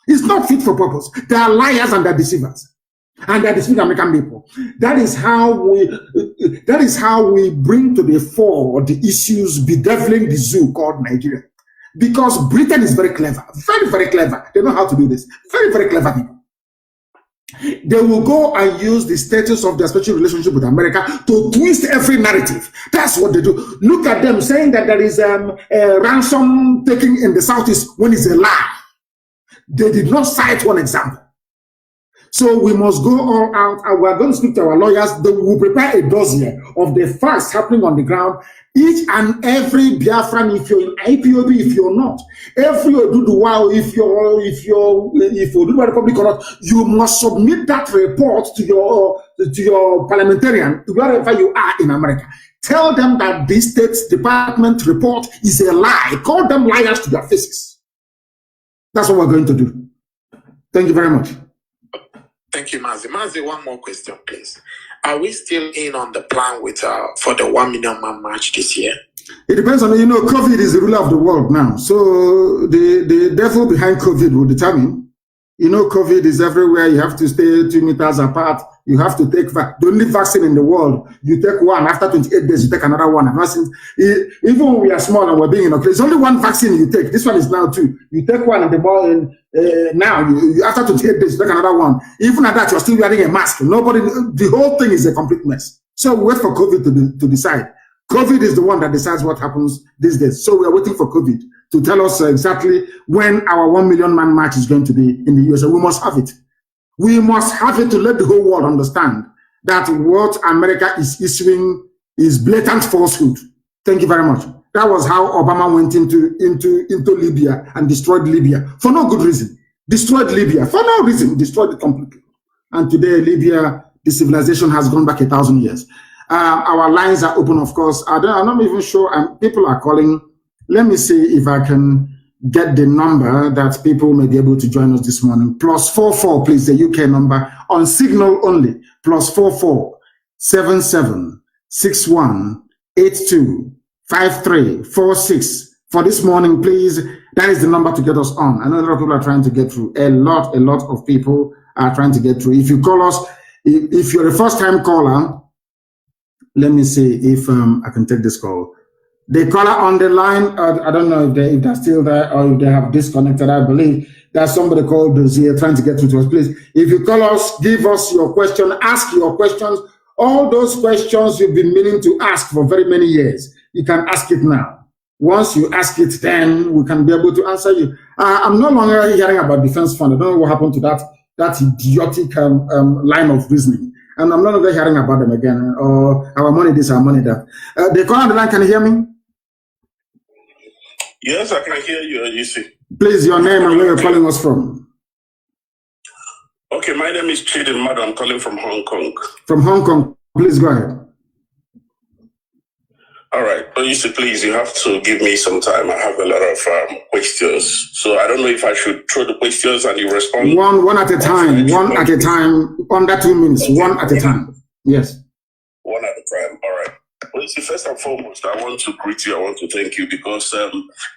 It's not fit for purpose. They are liars and they're deceivers. And they're deceiving American people. That is how we bring to the fore the issues bedeviling the zoo called Nigeria. Because Britain is very clever. Very, very clever. They know how to do this. Very, very clever people. They will go and use the status of their special relationship with America to twist every narrative. That's what they do. Look at them saying that there is a ransom taking in the Southeast when it's a lie. They did not cite one example. So we must go all out, and we are going to speak to our lawyers. They will prepare a dossier of the facts happening on the ground. Each and every Biafran, if you're in IPOB, if you're not, every Oduduwa, if Oduduwa Republic or not, you must submit that report to your parliamentarian, wherever you are in America. Tell them that the State Department report is a lie. Call them liars to their faces. That's what we're going to do. Thank you very much. Thank you, Mazi. Mazi, one more question, please. Are we still in on the plan with for the 1 million man march this year? It depends on, COVID is the ruler of the world now. So the devil behind COVID will determine. COVID is everywhere. You have to stay 2 meters apart. You have to take the only vaccine in the world. You take one. After 28 days, you take another one. Even when we are small and we're being inoculated, there's only one vaccine you take. This one is now 2. You take one and the more now. After 28 days, you take another one. Even at that, you're still wearing a mask. The whole thing is a complete mess. So we wait for COVID to decide. COVID is the one that decides what happens these days. So we are waiting for COVID to tell us exactly when our 1 million man march is going to be in the USA. We must have it. We must have it to let the whole world understand that what America is issuing is blatant falsehood. Thank you very much. That was how Obama went into Libya and destroyed Libya for no good reason. Destroyed Libya for no reason. Destroyed it completely. And today, Libya, the civilization has gone back 1,000 years. Our lines are open, of course. I'm not even sure. People are calling. Let me see if I can get the number that people may be able to join us this morning. +44, please, the UK number on Signal only. +44 77 61 82 53 46 for this morning, please. That is the number to get us on. I know a lot of people are trying to get through. A lot of people are trying to get through. If you call us, if you're a first-time caller, let me see if I can take this call. The caller on the line, I don't know if they're still there or if they have disconnected. I believe there's somebody called Dozier trying to get through to us. Please, if you call us, give us your question, ask your questions. All those questions you've been meaning to ask for very many years, you can ask it now. Once you ask it, then we can be able to answer you. I'm no longer hearing about defense fund. I don't know what happened to that idiotic line of reasoning. And I'm no longer hearing about them again. Or our money this, our money that. The caller on the line, can you hear me? Yes, I can hear you, you see. Please, your name and where you're calling us from. Okay, my name is Chidin Madu. I'm calling from Hong Kong. From Hong Kong, please go ahead. All right, you see, please, you have to give me some time. I have a lot of questions. So I don't know if I should throw the questions and you respond. One at a time, one at a time, under 2 minutes, okay. One at a time. Yes. One at a time, all right. Well, you see, first and foremost, I want to greet you. I want to thank you because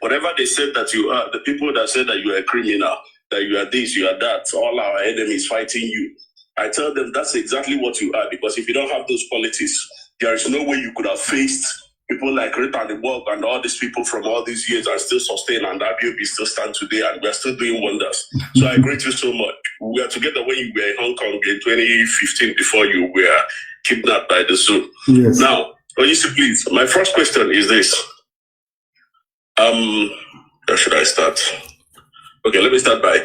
whatever they said that you are, the people that said that you are a criminal, that you are this, you are that, all our enemies fighting you, I tell them that's exactly what you are, because if you don't have those qualities, there is no way you could have faced people like Rita and the Borg and all these people from all these years are still sustained, and IBOB still stand today, and we are still doing wonders. So I greet you so much. We are together when you were in Hong Kong in 2015 before you were kidnapped by the zoo. Yes. Now, please, my first question is this. Where should I start? Okay, let me start by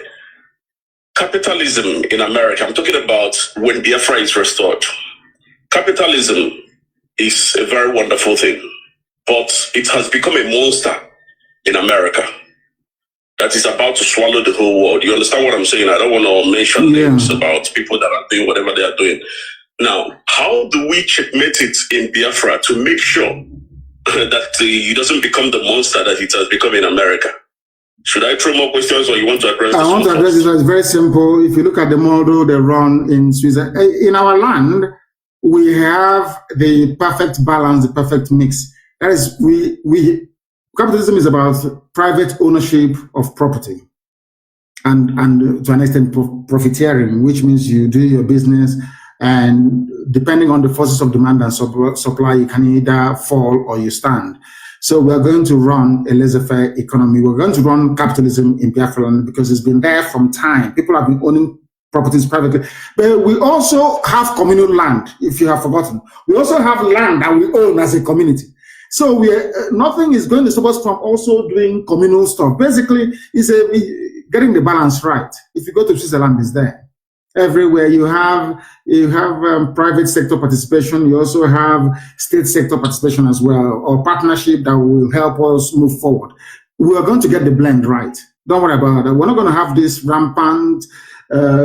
capitalism in America. I'm talking about when Biafra is restored. Capitalism is a very wonderful thing, but it has become a monster in America that is about to swallow the whole world. You understand what I'm saying? I don't want to mention names about people that are doing whatever they are doing. Now, how do we checkmate it in Biafra to make sure that it doesn't become the monster that it has become in America? Should I throw more questions, or you want to address this? I want to address this. It's very simple. If you look at the model they run in Switzerland, in our land, we have the perfect balance, the perfect mix. That is, capitalism is about private ownership of property and to an extent profiteering, which means you do your business, and depending on the forces of demand and supply, you can either fall or you stand. So we're going to run a laissez-faire economy. We're going to run capitalism in Biafra land because it's been there from time. People have been owning properties privately. But we also have communal land, if you have forgotten. We also have land that we own as a community. So nothing is going to stop us from also doing communal stuff. Basically, it's getting the balance right. If you go to Switzerland, it's there. everywhere. You have private sector participation. You also have state sector participation as well, or partnership that will help us move forward. We are going to get the blend right. Don't worry about that. We're not going to have this rampant,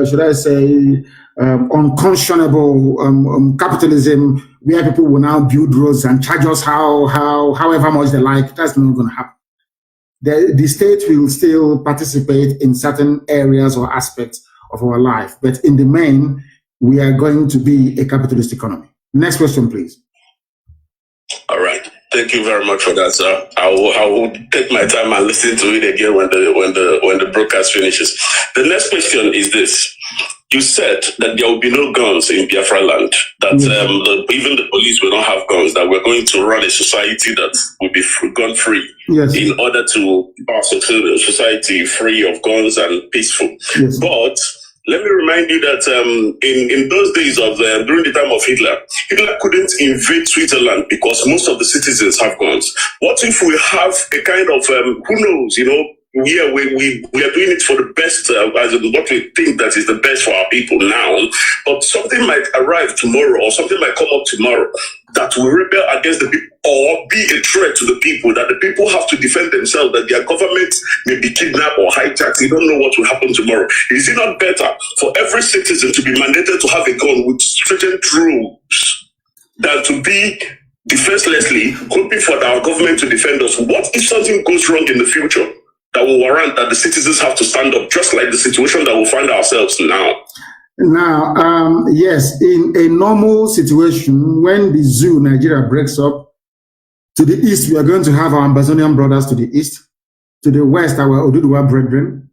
should I say, unconscionable capitalism where people will now build roads and charge us however much they like. That's not going to happen. The state will still participate in certain areas or aspects of our life, but in the main, we are going to be a capitalist economy. Next question, please. All right. Thank you very much for that, sir. I will take my time and listen to it again when the broadcast finishes. The next question is this. You said that there will be no guns in Biafra land, that even the police will not have guns, that we're going to run a society that will be gun-free in order to pass a society free of guns and peaceful. Yes. But let me remind you that in those days of during the time of Hitler couldn't invade Switzerland because most of the citizens have guns. What if we have a kind of, who knows, we are doing it for the best, as in what we think that is the best for our people now, but something might arrive tomorrow or something might come up tomorrow that will rebel against the people or be a threat to the people, that the people have to defend themselves, that their government may be kidnapped or hijacked. You don't know what will happen tomorrow. Is it not better for every citizen to be mandated to have a gun with stringent rules than to be defenselessly hoping for our government to defend us? What if something goes wrong in the future that will warrant that the citizens have to stand up, just like the situation that we find ourselves now? Now, yes, in a normal situation, when the zoo Nigeria breaks up, to the east, we are going to have our Amazonian brothers to the east. To the west, our Oduduwa brethren.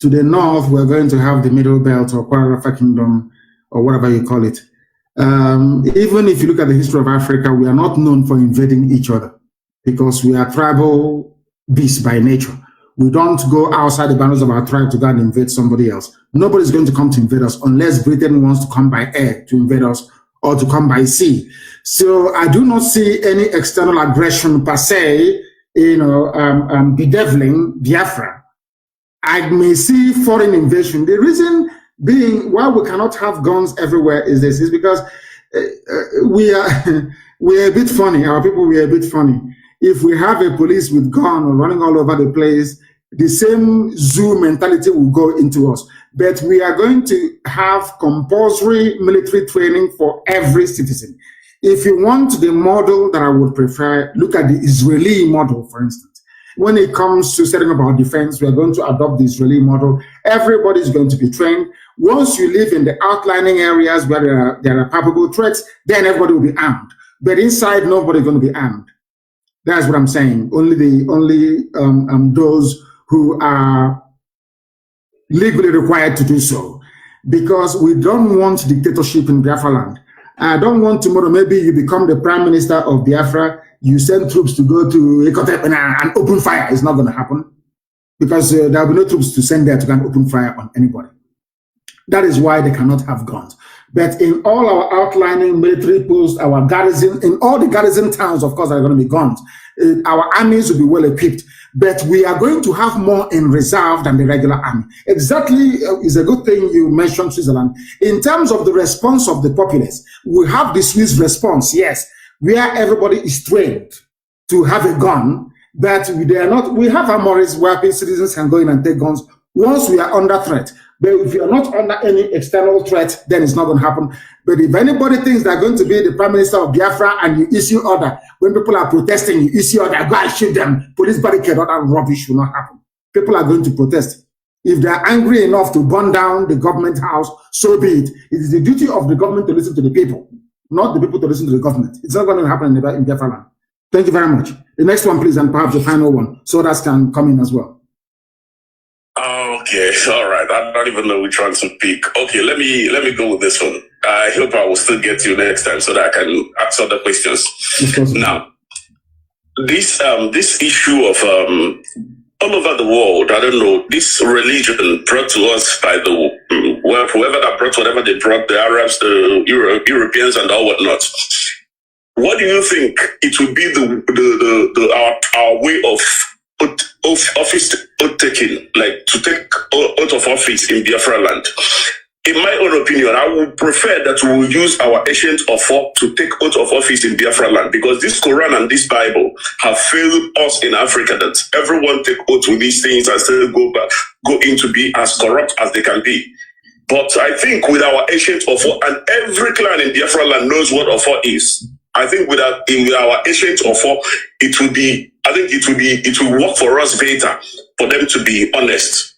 To the north, we're going to have the Middle Belt or Kwarafa Kingdom, or whatever you call it. Even if you look at the history of Africa, we are not known for invading each other because we are tribal beasts by nature. We don't go outside the boundaries of our tribe to go and invade somebody else. Nobody's going to come to invade us unless Britain wants to come by air to invade us or to come by sea. So I do not see any external aggression per se, bedeviling Biafra. I may see foreign invasion. The reason being why we cannot have guns everywhere is because we are a bit funny. Our people, we are a bit funny. If we have a police with gun running all over the place, the same zoo mentality will go into us. But we are going to have compulsory military training for every citizen. If you want the model that I would prefer, look at the Israeli model, for instance. When it comes to setting up our defense, we are going to adopt the Israeli model. Everybody is going to be trained. Once you live in the outlining areas where there are palpable threats, then everybody will be armed. But inside, nobody is going to be armed. That's what I'm saying. Only those who are legally required to do so, because we don't want dictatorship in Biafra land. I don't want tomorrow maybe you become the prime minister of Biafra, you send troops to go to Ikotep and open fire. It's not going to happen because there will be no troops to send there to go and open fire on anybody. That is why they cannot have guns. But in all our outlining military posts, our garrison, in all the garrison towns, of course, there are going to be guns. Our armies will be well equipped, but we are going to have more in reserve than the regular army. Exactly, is a good thing you mentioned Switzerland. In terms of the response of the populace, we have the Swiss response, yes, where everybody is trained to have a gun, but they are not. We have armories where citizens can go in and take guns once we are under threat. But if you are not under any external threat, then it's not going to happen. But if anybody thinks they're going to be the prime minister of Biafra and you issue order, when people are protesting, you issue order, go and shoot them, police barricade, all that rubbish will not happen. People are going to protest. If they're angry enough to burn down the government house, so be it. It is the duty of the government to listen to the people, not the people to listen to the government. It's not going to happen in Biafra land. Thank you very much. The next one, please, and perhaps the final one, so that can come in as well. Okay, all right. I don't even know which one to pick. Okay, let me go with this one. I hope I will still get you next time so that I can answer the questions. Now, this issue of all over the world, I don't know, this religion brought to us by whoever that brought whatever they brought, the Arabs, the Europeans, and all whatnot. What do you think it will be our way of office taking, like to take out of office in Biafra land? in my own opinion, I would prefer that we will use our ancient offer to take oath of office in Biafra land, because this Quran and this Bible have failed us in Africa, that everyone take oath with these things and still go into be as corrupt as they can be. But I think with our ancient offer, and every clan in Biafra land knows what offer is. I think with our ancient offer, it will work for us better for them to be honest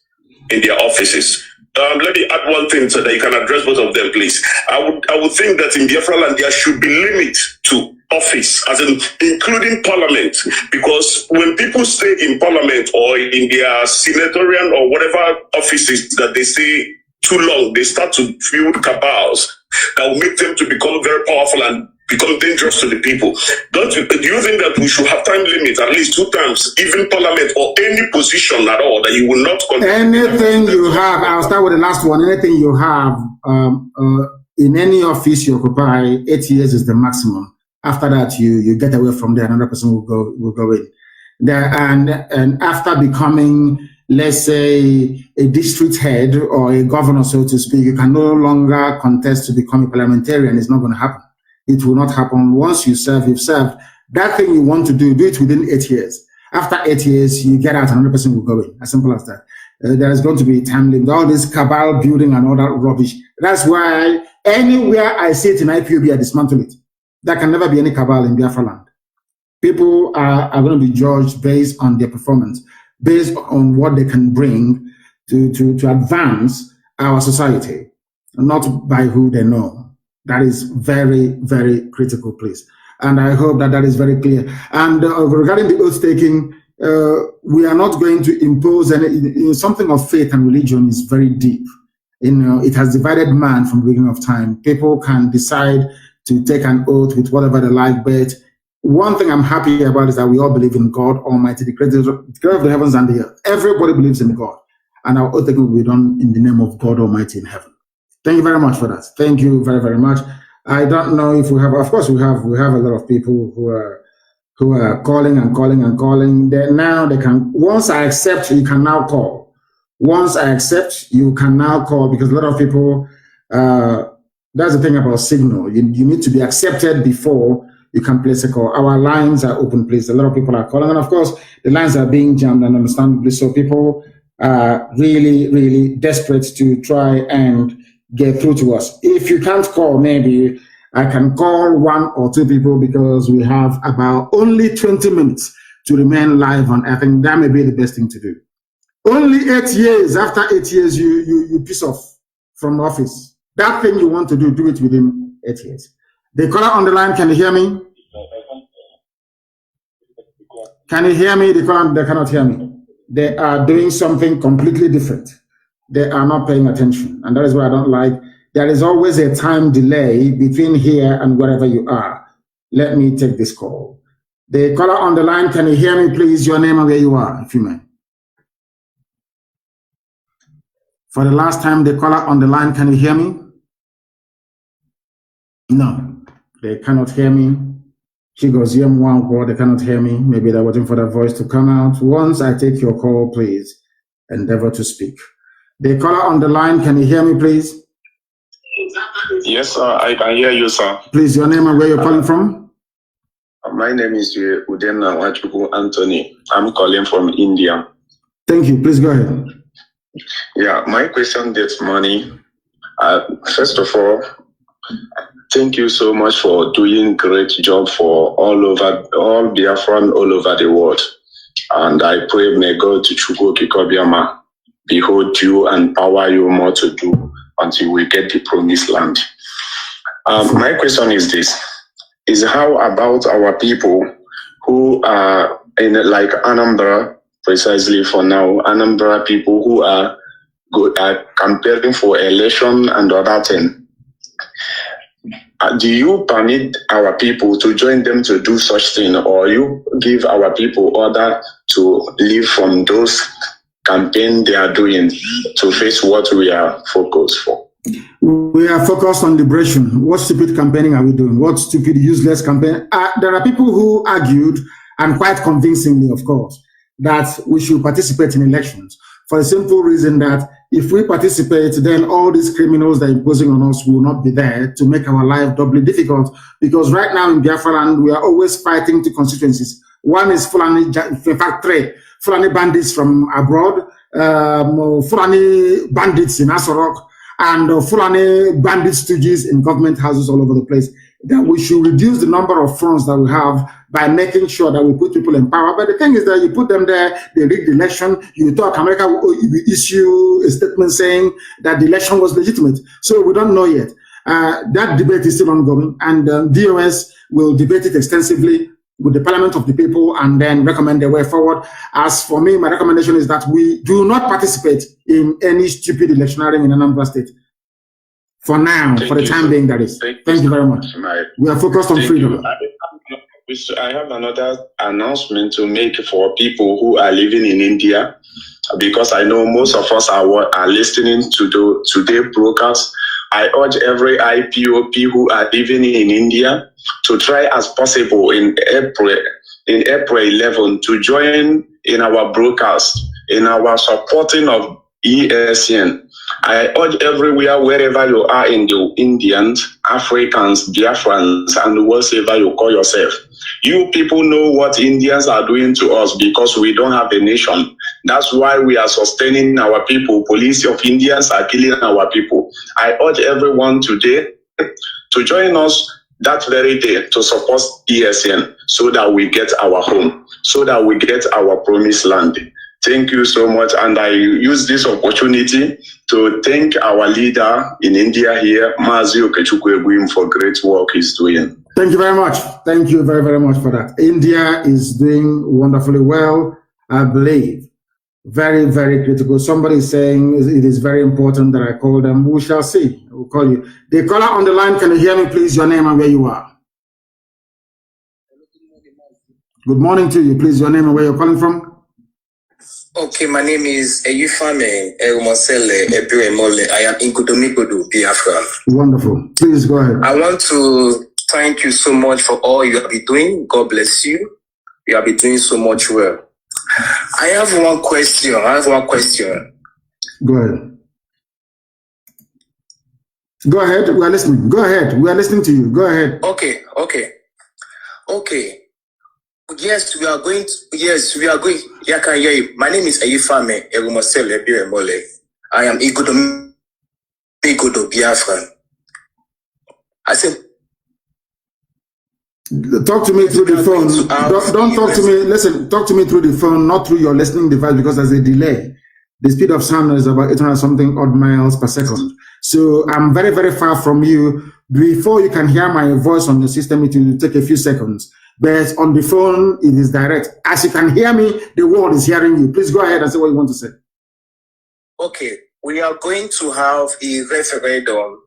in their offices. Let me add one thing so that you can address both of them, please. I would think that in Biafra land there should be limit to office, as in including parliament, because when people stay in parliament or in their senatorial or whatever offices that they stay too long, they start to build cabals that will make them to become very powerful and become dangerous to the people. Do you think that we should have time limit at least 2 times, even parliament or any position at all, that you will not anything you have? I'll start with the last one. Anything you have in any office you occupy, 8 years is the maximum. After that, you get away from there. Another person will go in there, and after becoming, let's say, a district head or a governor, so to speak, you can no longer contest to become a parliamentarian. It's not going to happen. It will not happen. Once you serve, you've served. That thing you want to do it within 8 years. After 8 years, you get out, another person will go in. As simple as that. There is going to be a time limit. All this cabal building and all that rubbish. That's why anywhere I see it in IPOB, I dismantle it. There can never be any cabal in Biafra land. People are going to be judged based on their performance, based on what they can bring to advance our society, not by who they know. That is very, very critical, please. And I hope that is very clear. And regarding the oath taking, we are not going to impose any. Something of faith and religion is very deep. It has divided man from the beginning of time. People can decide to take an oath with whatever they like, but one thing I'm happy about is that we all believe in God Almighty, the creator of the heavens and the earth. Everybody believes in God, and our oath taking will be done in the name of God Almighty in heaven. Thank you very much for that. Thank you very, very much. I don't know if we have. Of course, we have a lot of people who are calling and calling and calling. Now they can. Once I accept, you can now call. Once I accept, you can now call, because a lot of people. That's the thing about signal. You need to be accepted before you can place a call. Our lines are open, please. A lot of people are calling, and of course, the lines are being jammed, and understandably so. People are really, really desperate to try and get through to us. If you can't call, maybe I can call 1 or 2 people, because we have about only 20 minutes to remain live, and I think that may be the best thing to do. Only 8 years. After 8 years, you piss off from office. That thing you want to do it within 8 years. The caller on the line, can you hear me? Can you hear me? The caller, they cannot hear me. They are doing something completely different. They are not paying attention. And that is what I don't like. There is always a time delay between here and wherever you are. Let me take this call. The caller on the line, can you hear me, please? Your name and where you are, if you may. For the last time, the caller on the line, can you hear me? No, they cannot hear me. She goes, they cannot hear me. Maybe they're waiting for that voice to come out. Once I take your call, please endeavor to speak. The caller on the line, can you hear me, please? Yes, sir, I can hear you, sir. Please, your name and where you're calling from? My name is Udenna Wachuku Anthony. I'm calling from India. Thank you. Please go ahead. Yeah, my question this morning. First of all, thank you so much for doing great job for all Biafran all over the world. And I pray may God to Chukwu Kikobiama behold you and power you more to do until we get the promised land. My question is this, is how about our people who are in like Anambra, precisely for now, Anambra people who are campaigning for election and other thing. Do you permit our people to join them to do such thing, or you give our people order to leave from those campaign they are doing to face what we are focused for? We are focused on liberation. What stupid campaigning are we doing? What stupid, useless campaign? There are people who argued, and quite convincingly, of course, that we should participate in elections for the simple reason that if we participate, then all these criminals that are imposing on us will not be there to make our life doubly difficult. Because right now in Biafra land, we are always fighting two constituencies. One is Fulani, in fact, three Fulani bandits from abroad, Fulani bandits in Asorok, and Fulani bandit stooges in government houses all over the place. That we should reduce the number of fronts that we have by making sure that we put people in power. But the thing is that you put them there, they rig the election, you thought America will issue a statement saying that the election was legitimate. So we don't know yet. That debate is still ongoing, and DOS will debate it extensively with the Parliament of the People and then recommend the way forward. As for me, my recommendation is that we do not participate in any stupid electioneering in Anambra State. For now, for the time being, that is. Thank you very much. We are focused on freedom. I have another announcement to make for people who are living in India, because I know most of us are listening to today's broadcast. I urge every IPOP who are living in India to try as possible in April 11 to join in our broadcast, in our supporting of ESN. I urge everywhere, wherever you are in the Indians, Africans, Biafrans, and whatever you call yourself. You people know what Indians are doing to us because we don't have a nation. That's why we are sustaining our people. Police of Indians are killing our people. I urge everyone today to join us that very day to support ESN so that we get our home, so that we get our promised land. Thank you so much. And I use this opportunity to thank our leader in India here, Mazi Okechukwu, for great work he's doing. Thank you very much. Thank you very, very much for that. India is doing wonderfully well, I believe. Very, very critical. Somebody is saying it is very important that I call them. We shall see. We'll call you. The caller on the line, can you hear me, please? Your name and where you are. Good morning to you, please. Your name and where you're calling from. Okay, my name is Eyufame Erumosele Ebiremole. I am in Kudomikodo, Biafra. Wonderful. Please go ahead. I want to thank you so much for all you have been doing. God bless you. You have been doing so much well. I have one question. Go ahead. Go ahead. We are listening. Go ahead. We are listening to you. Go ahead. Okay. Yes, we are going. Yeah, I can hear you. My name is Eyufame Erumosele Ebiremole. I am Igodo Biafra. I said, talk to me through the phone. Don't talk to me. Listen, talk to me through the phone, not through your listening device, because there's a delay. The speed of sound is about 800 something odd miles per second. So I'm very, very far from you. Before you can hear my voice on the system, it will take a few seconds. But on the phone, it is direct. As you can hear me, the world is hearing you. Please go ahead and say what you want to say. Okay, we are going to have a referendum.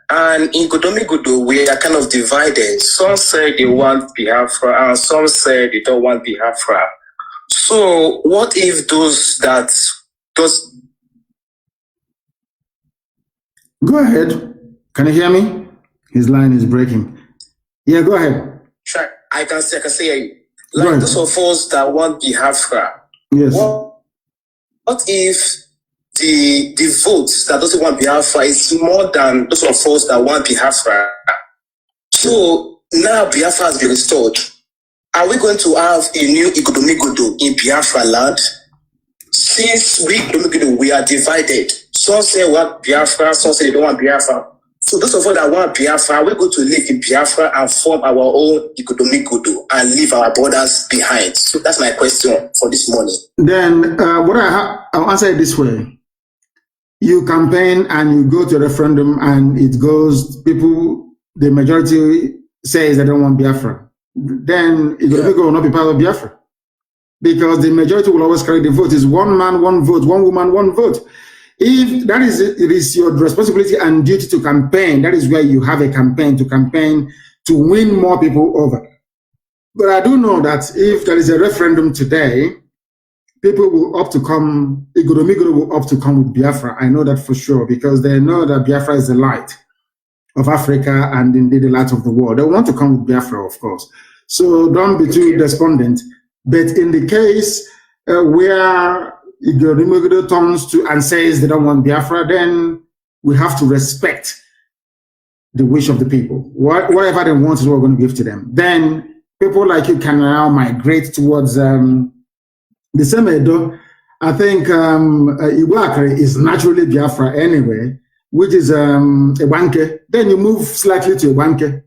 And in Godomigudu, we are kind of divided. Some say they want Biafra, and some say they don't want Biafra. So what if those... Go ahead. Can you hear me? His line is breaking. Yeah, go ahead. Sure. I can say, like those of us that want Biafra. Yes. What if the votes that doesn't want Biafra is more than those of us that want Biafra? So now Biafra has been restored. Are we going to have a new Igodomigodo in Biafra land? Since we are divided. Some say we want Biafra, some say they don't want Biafra. So those of us that want Biafra, we're going to live in Biafra and form our own Igodomikodo and leave our borders behind. So that's my question for this morning. Then I'll answer it this way. You campaign and you go to a referendum and it goes, the majority says they don't want Biafra. Then Igodomikodo will not be part of Biafra. Because the majority will always carry the vote. It's one man, one vote, one woman, one vote. If that is it, it is your responsibility and duty to campaign. That is where you have a campaign to win more people over. But I do know that if there is a referendum today, people will opt to come, Igodomikodo will opt to come with Biafra. I know that for sure, because they know that Biafra is the light of Africa and indeed the light of the world. They want to come with Biafra, of course. So don't be too despondent. But in the case where Igbo turns to and says they don't want Biafra, then we have to respect the wish of the people. Whatever they want is what we're going to give to them. Then people like you can now migrate towards the same Edo. I think Iwakari is naturally Biafra anyway, which is Ewanke. Then you move slightly to Ewanke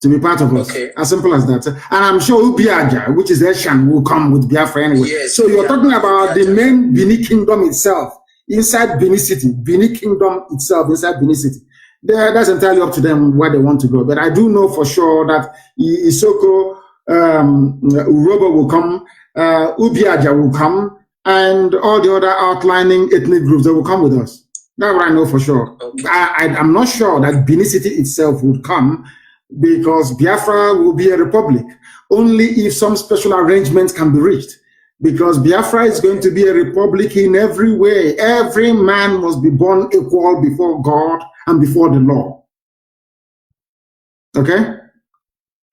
to be part of us. Okay. As simple as that. And I'm sure Ubiaja, which is Eshan, will come with Biafra anyway. Yes, so you're talking about the main Bini Kingdom itself, inside Bini City, Bini Kingdom itself, inside Bini City. That's entirely up to them where they want to go. But I do know for sure that Isoko, Urobo will come, Ubiaja will come, and all the other outlining ethnic groups that will come with us. That's what I know for sure. Okay. I'm not sure that Bini City itself would come, because Biafra will be a republic only if some special arrangements can be reached. Because Biafra is going to be a republic in every way. Every man must be born equal before God and before the law. Okay?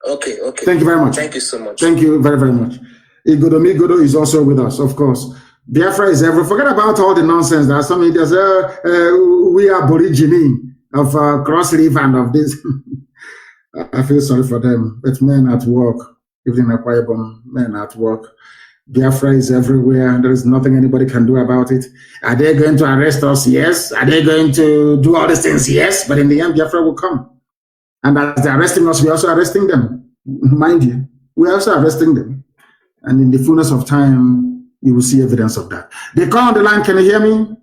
Okay. Thank you very much. Thank you so much. Thank you very, very much. Igodo is also with us, of course. Biafra is everywhere. Forget about all the nonsense. There are some Indians, we are Aborigine of Cross River and of this. I feel sorry for them. But men at work, even in Akwa men at work. Biafra is everywhere. There is nothing anybody can do about it. Are they going to arrest us? Yes. Are they going to do all these things? Yes. But in the end, Biafra will come. And as they're arresting us, we're also arresting them. Mind you, we're also arresting them. And in the fullness of time, you will see evidence of that. They call on the line. Can you hear me?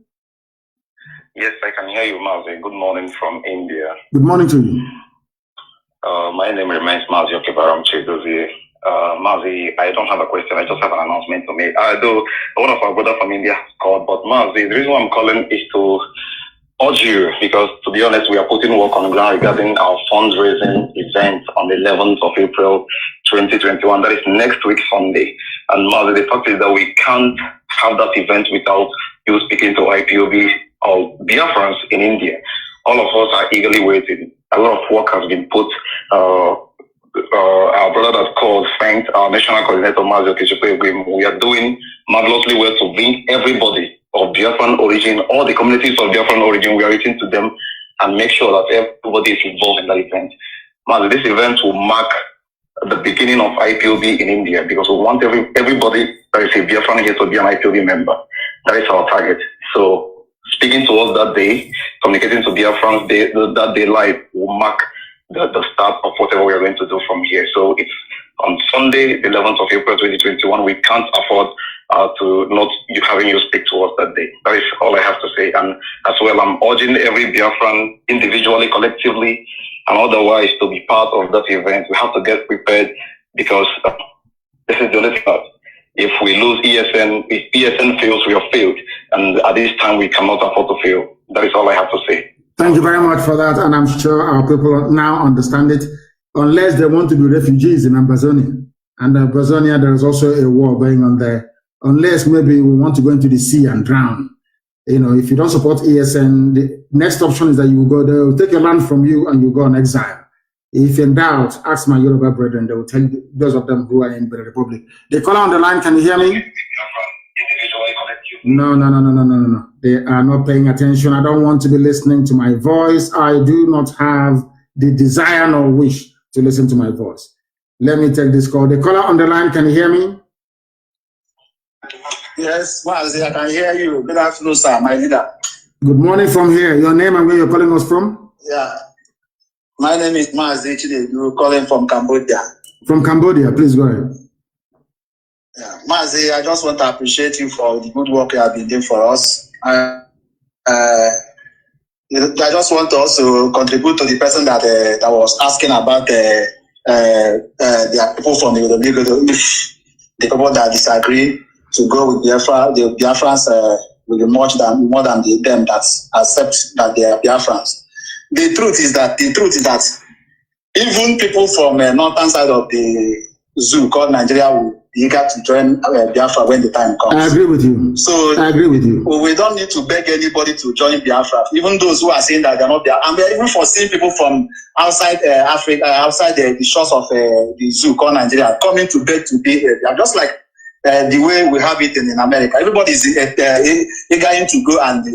Yes, I can hear you, Mazi. Good morning from India. Good morning to you. My name remains Mazi Okibaram Chedozie. Mazi, I don't have a question. I just have an announcement to make. Though one of our brothers from India called, but Mazi, the reason why I'm calling is to urge you, because to be honest, we are putting work on the ground regarding our fundraising event on the 11th of April 2021. That is next week, Sunday. And Mazi, the fact is that we can't have that event without you speaking to IPOB or Biafrans in India. All of us are eagerly waiting. A lot of work has been put. Our brother that called thanked our national coordinator, Mazi Okechukwu. We are doing marvelously well to bring everybody of Biafran origin, all the communities of Biafran origin, we are reaching to them and make sure that everybody is involved in that event. Mazi, this event will mark the beginning of IPOB in India, because we want everybody that is a Biafran here to be an IPOB member. That is our target. So speaking to us that day, communicating to Biafrans that day live will mark the start of whatever we are going to do from here. So it's on Sunday, the 11th of April 2021. We can't afford to not having you speak to us that day. That is all I have to say. And as well, I'm urging every Biafran individually, collectively, and otherwise to be part of that event. We have to get prepared, because this is the only thing. If we lose ESN, if ESN fails, we have failed. And at this time, we cannot afford to fail. That is all I have to say. Thank you very much for that. And I'm sure our people now understand it, unless they want to be refugees in Amazonia. And in Amazonia, there is also a war going on there. Unless maybe we want to go into the sea and drown. You know, if you don't support ESN, the next option is that you will go there, will take your land from you, and you go on exile. If in doubt, ask my Yoruba brethren. They will tell you, those of them who are in the Republic. They call on the line. Can you hear me? No. They are not paying attention. I don't want to be listening to my voice. I do not have the desire nor wish to listen to my voice. Let me take this call. The caller on the line, can you hear me? Yes, Mazi, I can hear you. Good afternoon, sir, my leader. Good morning from here. Your name and where you're calling us from? Yeah. My name is Mazi. You're calling from Cambodia. From Cambodia, please go ahead. Yeah. Mazi, I just want to appreciate you for the good work you have been doing for us. I just want to also contribute to the person that was asking about the people from the people that disagree to go with Biafra. The Biafrans will be more than them that accept that they are Biafrans. The truth is that even people from northern side of the zoo called Nigeria will be eager to join Biafra when the time comes. I agree with you. So I agree with you. We don't need to beg anybody to join Biafra, even those who are saying that they're not there. And we're even foreseeing people from outside Africa, outside the shores of the zoo called Nigeria, coming to beg to be here. Just like the way we have it in America. Everybody is eager to go and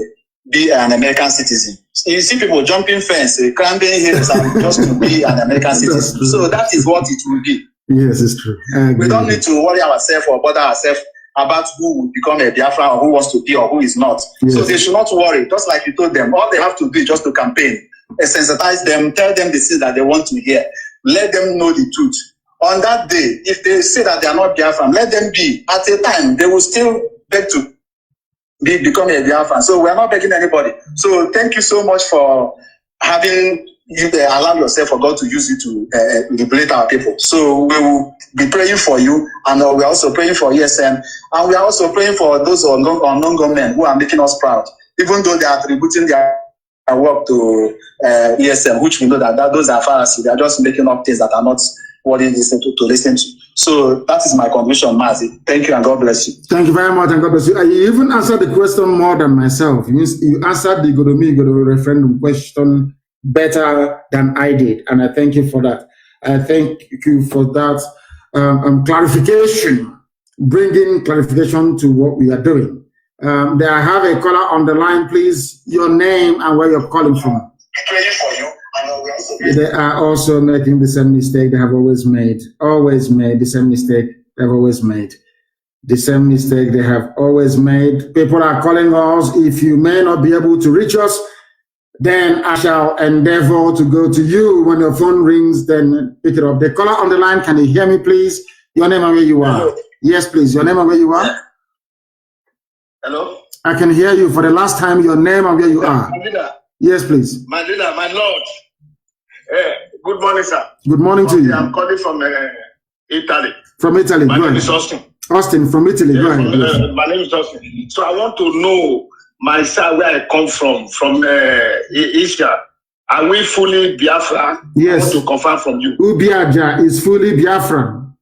be an American citizen. You see people jumping fence, climbing hills, and just to be an American citizen. So that is what it will be. Yes, it's true. We don't need to worry ourselves or bother ourselves about who will become a Biafra or who wants to be or who is not. Yes. So they should not worry. Just like you told them, all they have to do is just to campaign, sensitize them, tell them the things that they want to hear, let them know the truth. On that day, if they say that they are not Biafran, let them be. At a time, they will still beg to become a Biafran. So we are not begging anybody. So thank you so much for having you allow yourself for God to use you to liberate our people. So we will be praying for you, and we are also praying for ESN, and we are also praying for those unknown government who are making us proud, even though they are attributing their work to ESN, which we know that those are Pharisees. They are just making up things that are not what it is to listen to. So that is my conviction, Mazi. Thank you and God bless you. Thank you very much and God bless you. You even answered the question more than myself. You answered the Godomi referendum question better than I did, and I thank you for that. I thank you for that clarification, bringing clarification to what we are doing. There I have a caller on the line, please. Your name and where you're calling from. Praying for you. They are also making the same mistake they have always made the same mistake they've always made. The same mistake they have always made. People are calling us. If you may not be able to reach us, then I shall endeavor to go to you. When your phone rings, then pick it up. The caller on the line, can you hear me, please? Your name and where you are. Hello. Yes, please. Your name and where you are. Hello. I can hear you for the last time. Your name and where you are. Yes, please. My leader, my lord. Good morning, sir. Good morning to you. I'm calling from Italy. From Italy. My name is Austin. Austin from Italy. Go ahead. My name is Austin. So I want to know my side where I come from Asia. Are we fully Biafra? Yes. I want to confirm from you. Ubiaja is fully Biafra.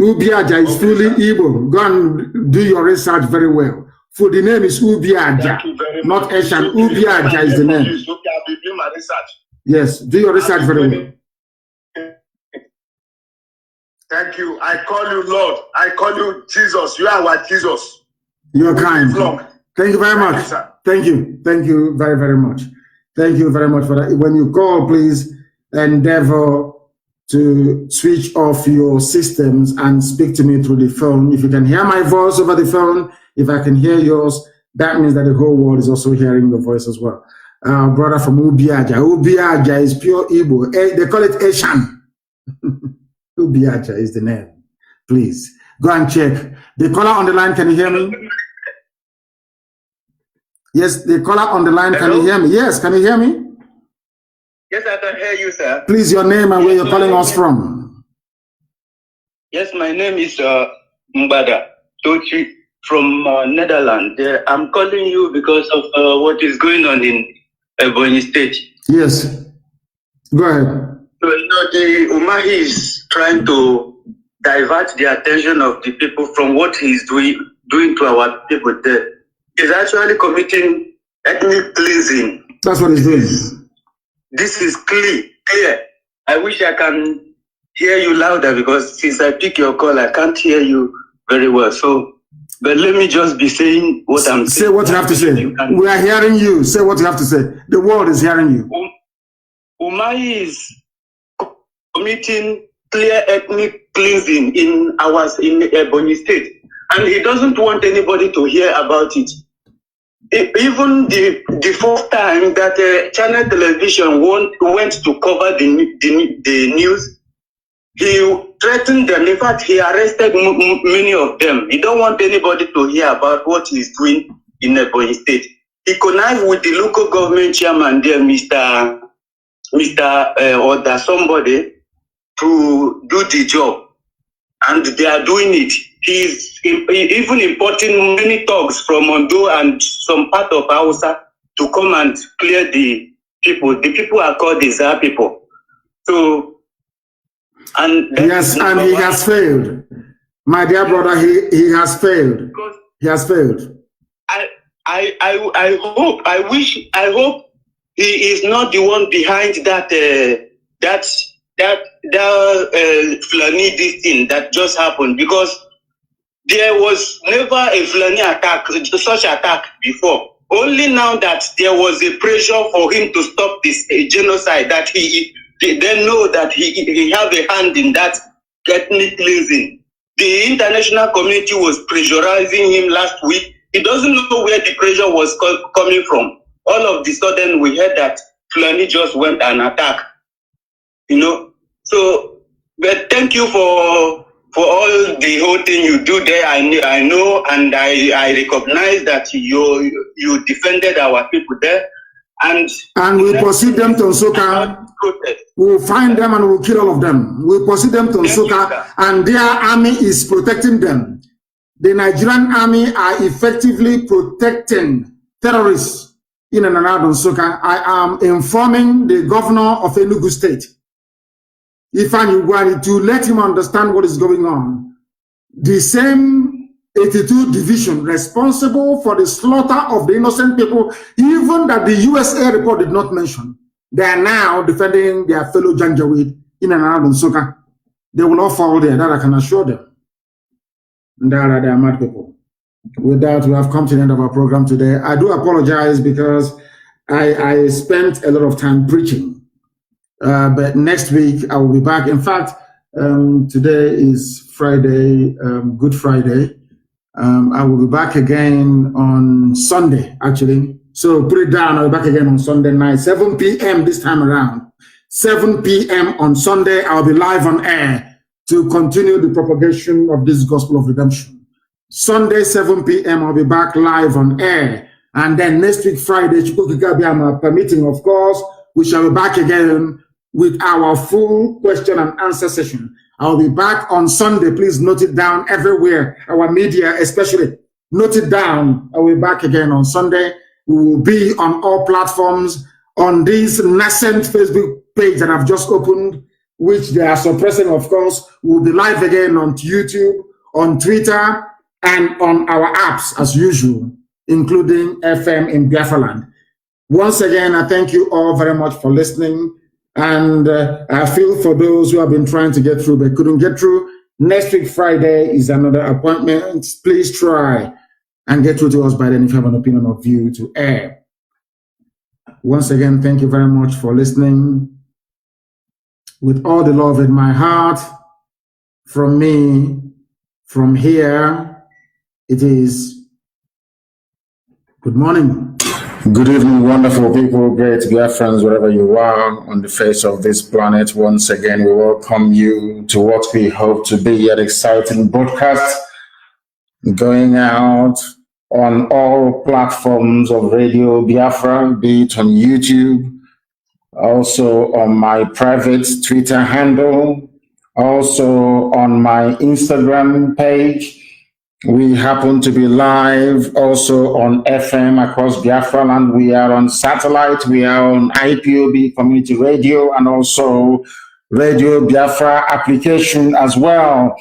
Ubiaja is fully Igbo. Go and do your research very well. For the name is Ubiaja, not Asian. Ubiaja is the name. Okay, I'll be doing my research. Yes, do your research very well. Thank you. I call you Lord. I call you Jesus. You are our Jesus. You're kind. Thank you very much. Thank you. Thank you very, very much. Thank you very much for that. When you call, please endeavor to switch off your systems and speak to me through the phone. If you can hear my voice over the phone, if I can hear yours, that means that the whole world is also hearing your voice as well. Brother from Ubiaja. Ubiaja is pure Igbo. They call it Asian. Ubiaja is the name. Please go and check. The caller on the line, can you hear me? Yes, the caller on the line, can you hear me? Yes, can you hear me? Yes, I can hear you, sir. Please, your name and where you're calling us from. Yes, my name is Mbada Tochi from Netherlands. I'm calling you because of what is going on in Ebonyi State. Yes, go ahead. So, the Umahi is trying to divert the attention of the people from what he's doing to our people there. He's actually committing ethnic cleansing. That's what he's doing. This is clear. I wish I can hear you louder because since I pick your call, I can't hear you very well. So, but let me just be saying what I'm saying. Say what you have to say. We are hearing you. Say what you have to say. The world is hearing you. Umahi is committing clear ethnic cleansing in Ebonyi State, and he doesn't want anybody to hear about it. Even the first time that channel television went to cover the news, he threatened them. In fact, he arrested many of them. He don't want anybody to hear about what he's doing in Ebonyi State. He connived with the local government chairman there, Mr. Or somebody, to do the job, and they are doing it. He's even importing many thugs from Ondo and some part of Hausa to come and clear the people. The people are called the Zar people. So, and yes, and he has failed. My dear brother, he has failed. He has failed. I hope he is not the one behind that Fulani this thing that just happened, because There was never a Fulani attack, such attack before. Only now that there was a pressure for him to stop this genocide, that he then know that he have a hand in that ethnic cleansing. The international community was pressurizing him last week. He doesn't know where the pressure was coming from. All of the sudden, we heard that Fulani just went and attacked. You know, so but thank you for all the whole thing you do there. I know, and I recognize that you defended our people there, and we proceed them to Nsukka. We'll find them and we'll kill all of them. We'll proceed them to Nsukka, and their army is protecting them. The Nigerian army are effectively protecting terrorists in and around Nsukka. I am informing the governor of Enugu State, Ifeanyi Ugwuanyi, to let him understand what is going on. The same 82 division responsible for the slaughter of the innocent people, even that the USA report did not mention, they are now defending their fellow Janjaweed in and around Nsukka. They will not fall there, that I can assure them. And they are mad people. With that, we have come to the end of our program today. I do apologize because I spent a lot of time preaching. But next week, I will be back. In fact, today is Friday, Good Friday. I will be back again on Sunday, actually. So put it down, I'll be back again on Sunday night, 7 p.m. this time around. 7 p.m. on Sunday, I'll be live on air to continue the propagation of this gospel of redemption. Sunday, 7 p.m., I'll be back live on air. And then next week, Friday, permitting, of course, we shall be back again with our full question and answer session. I'll be back on Sunday. Please note it down everywhere. Our media, especially, note it down. I'll be back again on Sunday. We will be on all platforms on this nascent Facebook page that I've just opened, which they are suppressing, of course. We'll be live again on YouTube, on Twitter, and on our apps as usual, including FM in Biafra land. Once again, I thank you all very much for listening. And I feel for those who have been trying to get through but couldn't get through. Next week, Friday, is another appointment. Please try and get through to us by then if you have an opinion or view to air. Once again, thank you very much for listening. With all the love in my heart, from me, from here, it is good morning. Good evening, wonderful people, great Biafrans, wherever you are on the face of this planet. Once again, we welcome you to what we hope to be an exciting broadcast going out on all platforms of Radio Biafra, be it on YouTube, also on my private Twitter handle, also on my Instagram page. We happen to be live also on FM across Biafra land. We are on satellite. We are on IPOB community radio and also Radio Biafra application as well.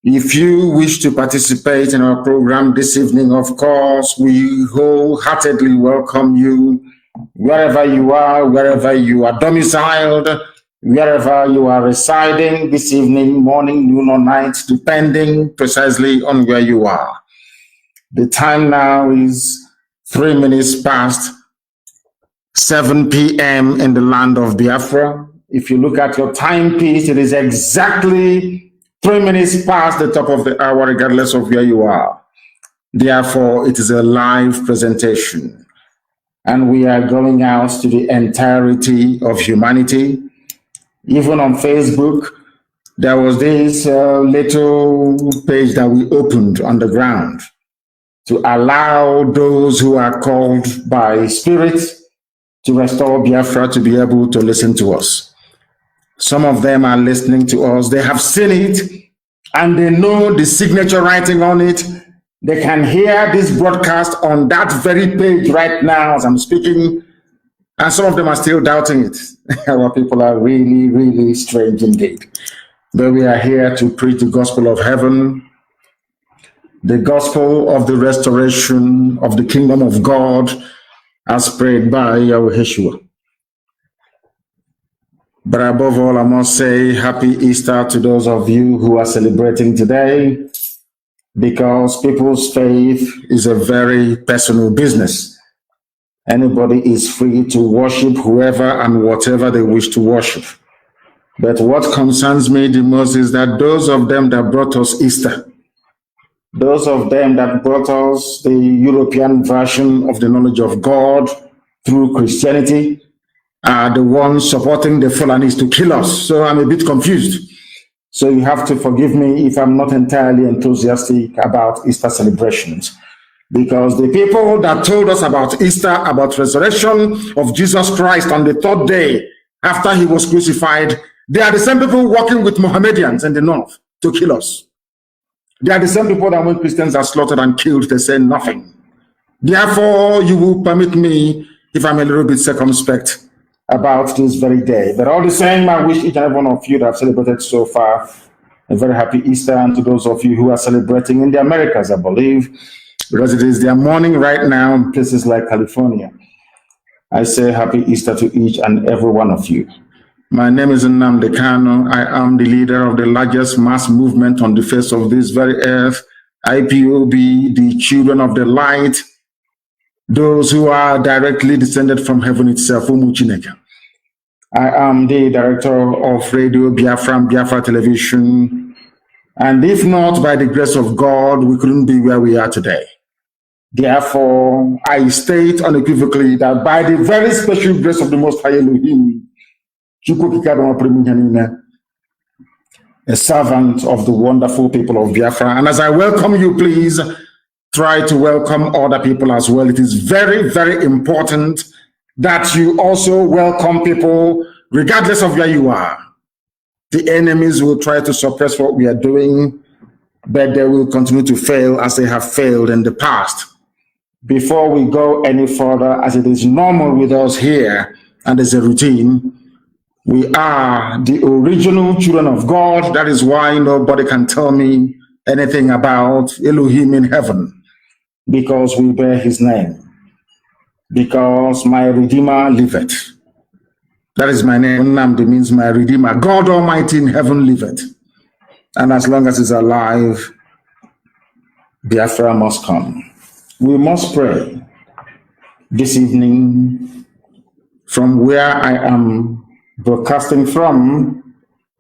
If you wish to participate in our program this evening, of course, we wholeheartedly welcome you wherever you are domiciled, wherever you are residing this evening, morning, noon, or night, depending precisely on where you are. The time now is 3 minutes past 7 p.m. in the land of Biafra. If you look at your timepiece, it is exactly 3 minutes past the top of the hour, regardless of where you are. Therefore, it is a live presentation. And we are going out to the entirety of humanity. Even on Facebook, there was this little page that we opened on the ground to allow those who are called by Spirit to restore Biafra to be able to listen to us. Some of them are listening to us. They have seen it and they know the signature writing on it. They can hear this broadcast on that very page right now as I'm speaking. And some of them are still doubting it. Our people are really, really strange indeed. But we are here to preach the gospel of heaven, the gospel of the restoration of the kingdom of God, as prayed by Yahweh Yeshua. But above all, I must say happy Easter to those of you who are celebrating today. because people's faith is a very personal business. Anybody is free to worship whoever and whatever they wish to worship. But what concerns me the most is that those of them that brought us Easter, those of them that brought us the European version of the knowledge of God through Christianity, are the ones supporting the Fulanis to kill us. So I'm a bit confused. So you have to forgive me if I'm not entirely enthusiastic about Easter celebrations. Because the people that told us about Easter, about resurrection of Jesus Christ on the third day after he was crucified, they are the same people working with Mohammedans in the north to kill us. They are the same people that when Christians are slaughtered and killed, they say nothing. Therefore, you will permit me, if I'm a little bit circumspect about this very day. But all the same, I wish each and every one of you that have celebrated so far a very happy Easter, and to those of you who are celebrating in the Americas, I believe, because it is their morning right now in places like California. I say happy Easter to each and every one of you. My name is Nnamdi Kanu. I am the leader of the largest mass movement on the face of this very earth, IPOB, the children of the light, those who are directly descended from heaven itself, Umuchineka. I am the director of Radio Biafra Television, and if not by the grace of God, we couldn't be where we are today. Therefore, I state unequivocally that by the very special grace of the Most High Elohim, a servant of the wonderful people of Biafra. And as I welcome you, please try to welcome other people as well. It is very, very important that you also welcome people regardless of where you are. The enemies will try to suppress what we are doing, but they will continue to fail as they have failed in the past. Before we go any further, as it is normal with us here, and as a routine, we are the original children of God. That is why nobody can tell me anything about Elohim in heaven, because we bear his name. Because my Redeemer liveth. That is my name. Nnamdi means my Redeemer. God Almighty in heaven liveth. And as long as he's alive, Biafra must come. We must pray this evening from where I am broadcasting from.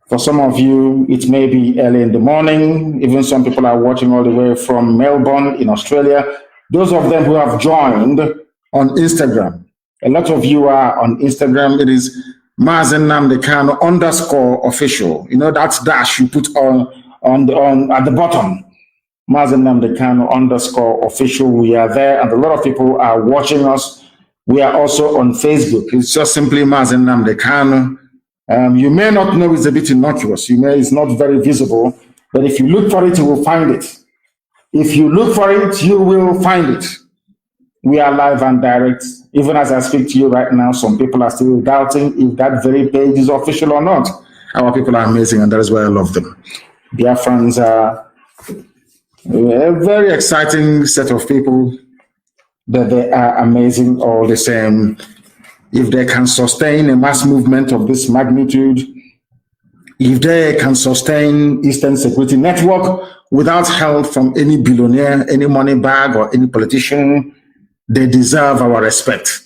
For some of you, it may be early in the morning. Even some people are watching all the way from Melbourne in Australia. Those of them who have joined on Instagram, a lot of you are on Instagram. It is Mazi Nnamdi Kanu _official. You know, that's dash you put on at the bottom. Mazi Nnamdi Kanu _official. We are there, and a lot of people are watching us. We are also on Facebook. It's just simply Mazi Nnamdi Kanu. You may not know, it's a bit innocuous. It's not very visible, but if you look for it, you will find it. If you look for it, you will find it. We are live and direct. Even as I speak to you right now, some people are still doubting if that very page is official or not. Our people are amazing, and that is why I love them. Biafrans are a very exciting set of people, but they are amazing all the same. If they can sustain a mass movement of this magnitude, if they can sustain Eastern Security Network without help from any billionaire, any money bag, or any politician, they deserve our respect.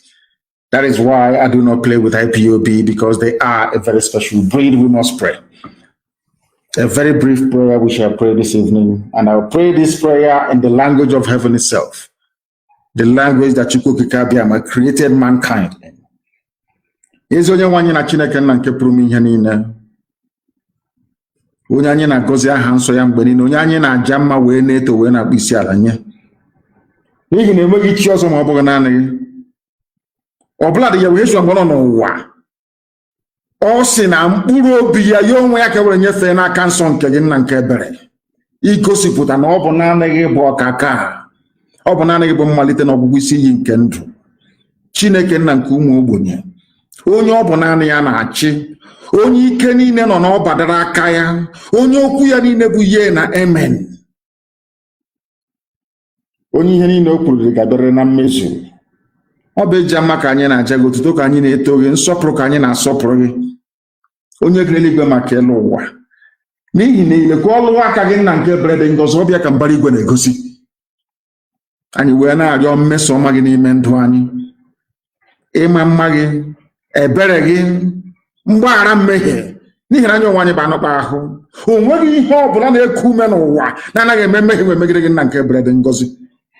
That is why I do not play with IPOB, because they are a very special breed. We must pray. A very brief prayer we shall pray this evening, and I'll pray this prayer in the language of heaven itself, the language that Chukwukikabiyama created mankind in. Ezi onye nwanyị na Chineke nna nke pụrụ ime ihe niile, onye anyị na-agọzi aha nsọ ya mgbe niile, onye anyị na-aja mma wee na-eto wee na-akpụ isi ala nye, n'ihi na enweghị chi ọzọ ma ọ bụghị naanị gị. Ọbụla dị ya wee so mgbe nọ n'ụwa, ọ sị na mkpụrụ obi ya ya onwe ya ka were nyefee n'aka nsọ nke gị nna nke ebere, igosipụta na ọ bụ naanị gị bụ ọkaka, ọ bụ naanị gị bụ mmalite na ọgwụgwụ isi iyi nke ndụ, Chineke nna nke ụmụ ogbenye, onye ọ bụ naanị ya na-achị, onye ike niile nọ n'ọbadara aka ya, onye okwu ya niile bụ ye na amen, onye ihe niile o kwuru ga-abịarịrị na mmezu. Ọ bụ eji ama ka anyị na-aja gị, otuto ka anyị na-eto gị, nsọpụrụ ka anyị na-asọpụrụ gị, onye kere eluigwe maka elu ụwa. n'ihi na ilekwa ọlụ aka gị nna nke bere dị ngọzi ọbịa ka mbara igwe na-egosi anyị wee na-arịọ mmeso ọma gị n'ime ndụ anyị, ịma mma gị, ebere gị, mgbaghara mmehie, n'ihi na anyị onwe anyị bụ anụkpa ahụ. O nweghị ihe ọ bụla na-eku ume n'ụwa na-anaghị eme mmehie wee megide gị nna nke bere dị ngọzi,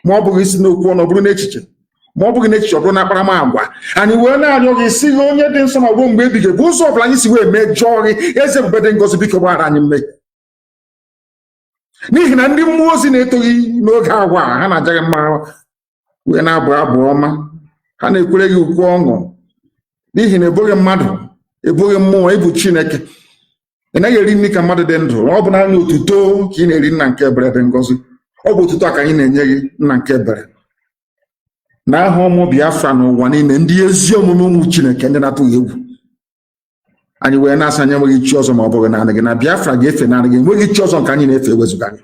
ma ọ bụghị isi n'okwu ọnụ, ọ bụrụ n'echiche, ma ọ bụghị n'echiche, ọ bụrụ na akparamagwa. Anyị wee na-arịọ gị si gị onye dị nsọ ma ruo mgbe ebighị bụ ụzọ ọbụla anyị si wee mejọọ gị eze ebube dị ngọzi, biko gbaghara anyị mmehie. N'ihi na ndị mmụọ ozi na-etoghị n'oge agwa ha na-aja gị mma wee na-abụ abụ ọma, ha na-ekwere gị ukwu ọṅụ, n'ihi na ebughị mmadụ, ebughị mmụọ, ịbụ Chineke. Ị naghị eri nri ka mmadụ dị ndụ, ọ bụ naanị otuto ka ị na-eri nna nke ebere dị ngọzi. Ọ bụ otuto a ka anyị na-enye gị nna nke ebere, na aha ụmụ Biafra n'ụwa niile, ndị ezi omume ụmụ Chineke, ndị na-atụghị egwu. Anyị wee na-asị anyị enweghị chi ọzọ ma ọ bụghị naanị gị, na Biafra ga-efe naanị gị, enweghị chi ọzọ nke anyị na-efe ewezụga gị.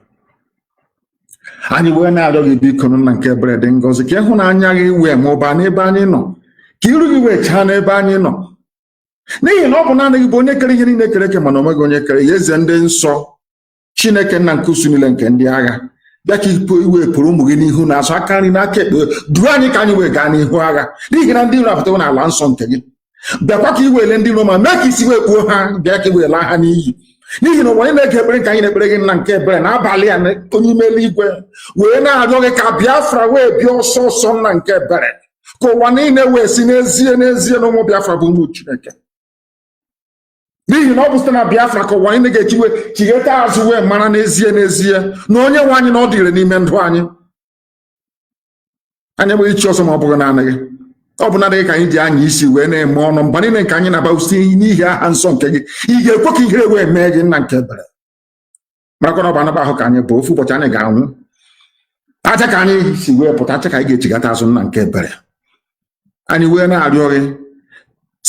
Anyị wee na-arịọ gị biko nna nke ebere dị ngọzi ka ịhụnanya gị wee mụbaa n'ebe anyị nọ, ka iru gị wee chaa n'ebe anyị nọ, n'ihi na ọ bụ naanị gị bụ onye kere ihe niile kere eke, mana onweghị onye kere ya. Eze ndị nsọ, Chineke nna nke usu niile nke ndị agha, bịa ka iwepụrụ ụmụ gị n'ihu na azụ, aka nri n'aka ekpe, duo anyị ka anyị wee gaa n'ihu agha, n'ihi na ndị iro apụtawo n'ala nsọ nke gị. Bịakwa ka iwele ndị iro ma mee ka isi wee kpuo ha, bịa ka iwee laa ha n'iyi, n'ihi na ụwa anyị na-ege ekpere nke anyị na-ekpere gị nna nke ebere n'abalị a, onye ime eluigwe wee na-arịọ gị ka Biafra wee bịa ọsọ ọsọ nna nke ebere, ka ụwa niile wee si n'ezie n'ezie na ụmụ Biafra bụ ụmụ Chineke. N'ihi na ọ bụ site na Biafra ka ụwa niile ga-eji wee chigheta azụ wee mara n'ezie n'ezie na onye nwe anyị na ọ dịrị n'ime ndụ anyị. Anyị enweghị chi ọzọ ma ọ bụghị naanị gị. Ọ bụ naanị gị ka anyị ji anya isi wee na-eme ọnụ mba niile nke anyị na-aba usi n'ihi aha nsọ nke gị. Ị ga-ekwe ka ihere wee mee gị nna nke ebere, marakwa na ọ bụ anụba ahụ ka anyị bụ, ofu ụbọchị anyị ga-anwụ. Aja ka anyị si wee pụta, aja ka anyị ga-echigata azụ nna nke ebere. Anyị wee na-arịọ gị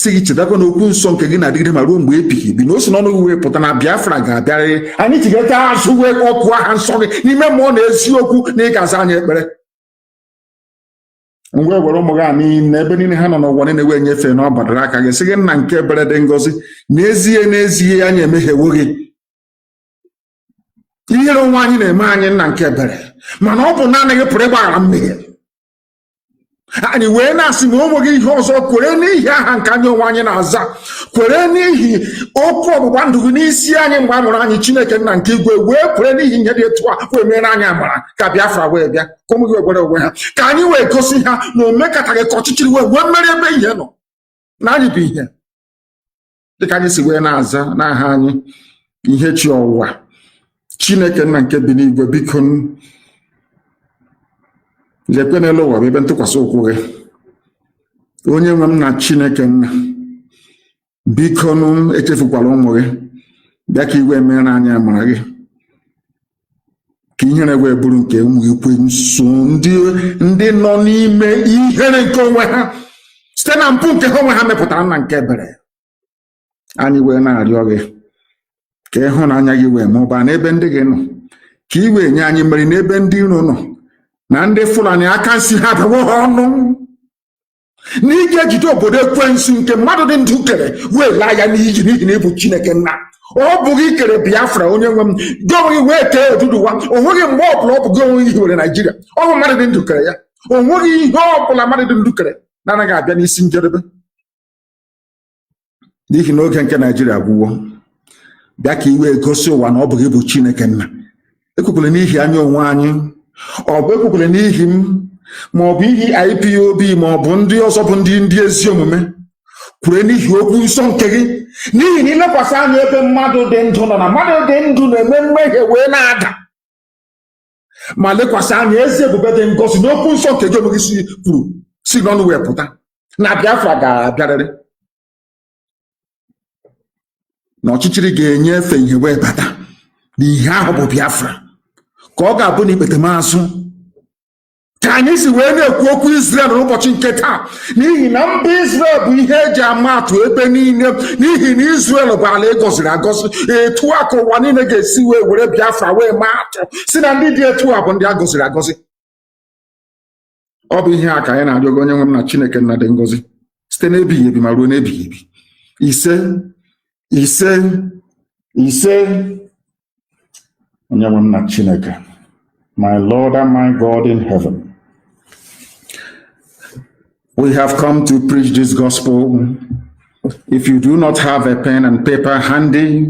si gị chetakwa n'okwu nsọ nke gị na-adịgide ma ruo mgbe ebighị ebi, na o si n'ọnụ gị wee pụta na Biafra ga-abịarịrị. Anyị chigata azụ wee ọkụ aha nsọ gị n'ime mmụọ na eziokwu, na ị ga-aza anyị ekpere. Ngwa were ụmụ gị a niile ebe niile ha nọ n'ụwa niile wee nyefee na ọ badara aka gị, sị gị nna nke ebere dị ngọzi, n'ezie n'ezie anyị emehiewo gị. Ihere onwe anyị na-eme anyị nna nke ebere, mana ọ bụ naanị gị pụrụ ịgbaghara mmehie. Anyị wee na-asị ma ụmụ gị ihe ọzọ kwere n'ihi aha nke anyị onwe anyị na-aza, kwere n'ihi okwu ọgbụgba ndụ gị n'isi anyị mgbe a mụrụ anyị, Chineke nna nke igwe, wee kwere n'ihi ihe dị etu a wee mere anyị amara ka Biafra wee bịa, ka ụmụ gị wee gwere onwe ha, ka anyị wee gosi ha na omekataghị ka ọchịchịrị wee mmeri ebe ihe nọ, na anyị bụ ihe dịka anyị si wee na-aza n'aha anyị ihe chi ọwụwa. Chineke nna nke bi n'igwe, biko lekwe n'elu ụwa bụ ebe ntụkwasị ụkwụ gị. Onye nwe m na Chineke nna, biko echefukwala ụmụ gị, bịa ka iwe mere anyị amara gị, ka ihere wee bụrụ nke ụmụ ekwensu ndị nọ n'ime ihere nke onwe ha site na mpụ nke ha onwe ha mepụtara nna nke ebere. Anyị wee na-arịọ gị ka ịhụnanya gị wee mụbaa n'ebe ndị gị nọ, ka i wee nye anyị mmeri n'ebe ndị iro nọ, na ndị Fulani aka nsi ha dawo ha ọnụ, na ị ga-ejide obodo ekwensu nke mmadụ dị ndụ kere wee laa ya n'iyi, n'ihi na ịbụ Chineke nna. Ọ bụghị ikere Biafra onye nwe m, gị onwe gị wee kee Oduduwa. O nweghị mgbe ọbụla ọ bụ gị onwe gị hiwere Naijiria, ọ bụ mmadụ dị ndụ kere ya. O nweghị ihe ọbụla mmadụ dị ndụ kere na-anaghị abịa n'isi njedebe, n'ihi na oge nke Naijiria agwụwo. Bịa ka iwe gosi ụwa na ọ bụ gị bụ Chineke nna. Ekwekwele n'ihi anyị onwe anyị, ọ bụ ekwekwele n'ihi m, ma ọ bụ ihi IPOB, ma ọ bụ ndị ọzọ bụ ndị ezi omume. Kwere n'ihi okwu nsọ nke gị, n'ihi na ilekwasị anya ebe mmadụ dị ndụ nọ, na mmadụ dị ndụ na-eme mmehie wee na-ada, ma lekwasị anya ezi ebube dị ngọzi n'okwu nsọ nke gị onwe gị kwuru si n'ọnụ wee pụta na Biafra ga-abịarịrị, na ọchịchịrị ga-enyefe ihe wee bata, na ihe ahụ bụ Biafra, ka ọ ga-abụ na ikpetemazụ ka anyị si wee na-ekwu okwu Israel n'ụbọchị nke taa, n'ihi na mba Israel bụ ihe eji ama atụ ebe niile, n'ihi na Israel bụ ala egọziri agọzi. Etu a ka ụwa niile ga-esi wee were Biafra wee maa atụ si na ndị dị etu a bụ ndị a gọziri agọzi. Ọ bụ ihe a ka anyị na-arịọ gị onye nwe m na Chineke nna dị ngọzi, site n'ebighị ebi ma ruo n'ebighị ebi. Ise ise ise My Lord and my God in heaven, we have come to preach this gospel. If you do not have a pen and paper handy,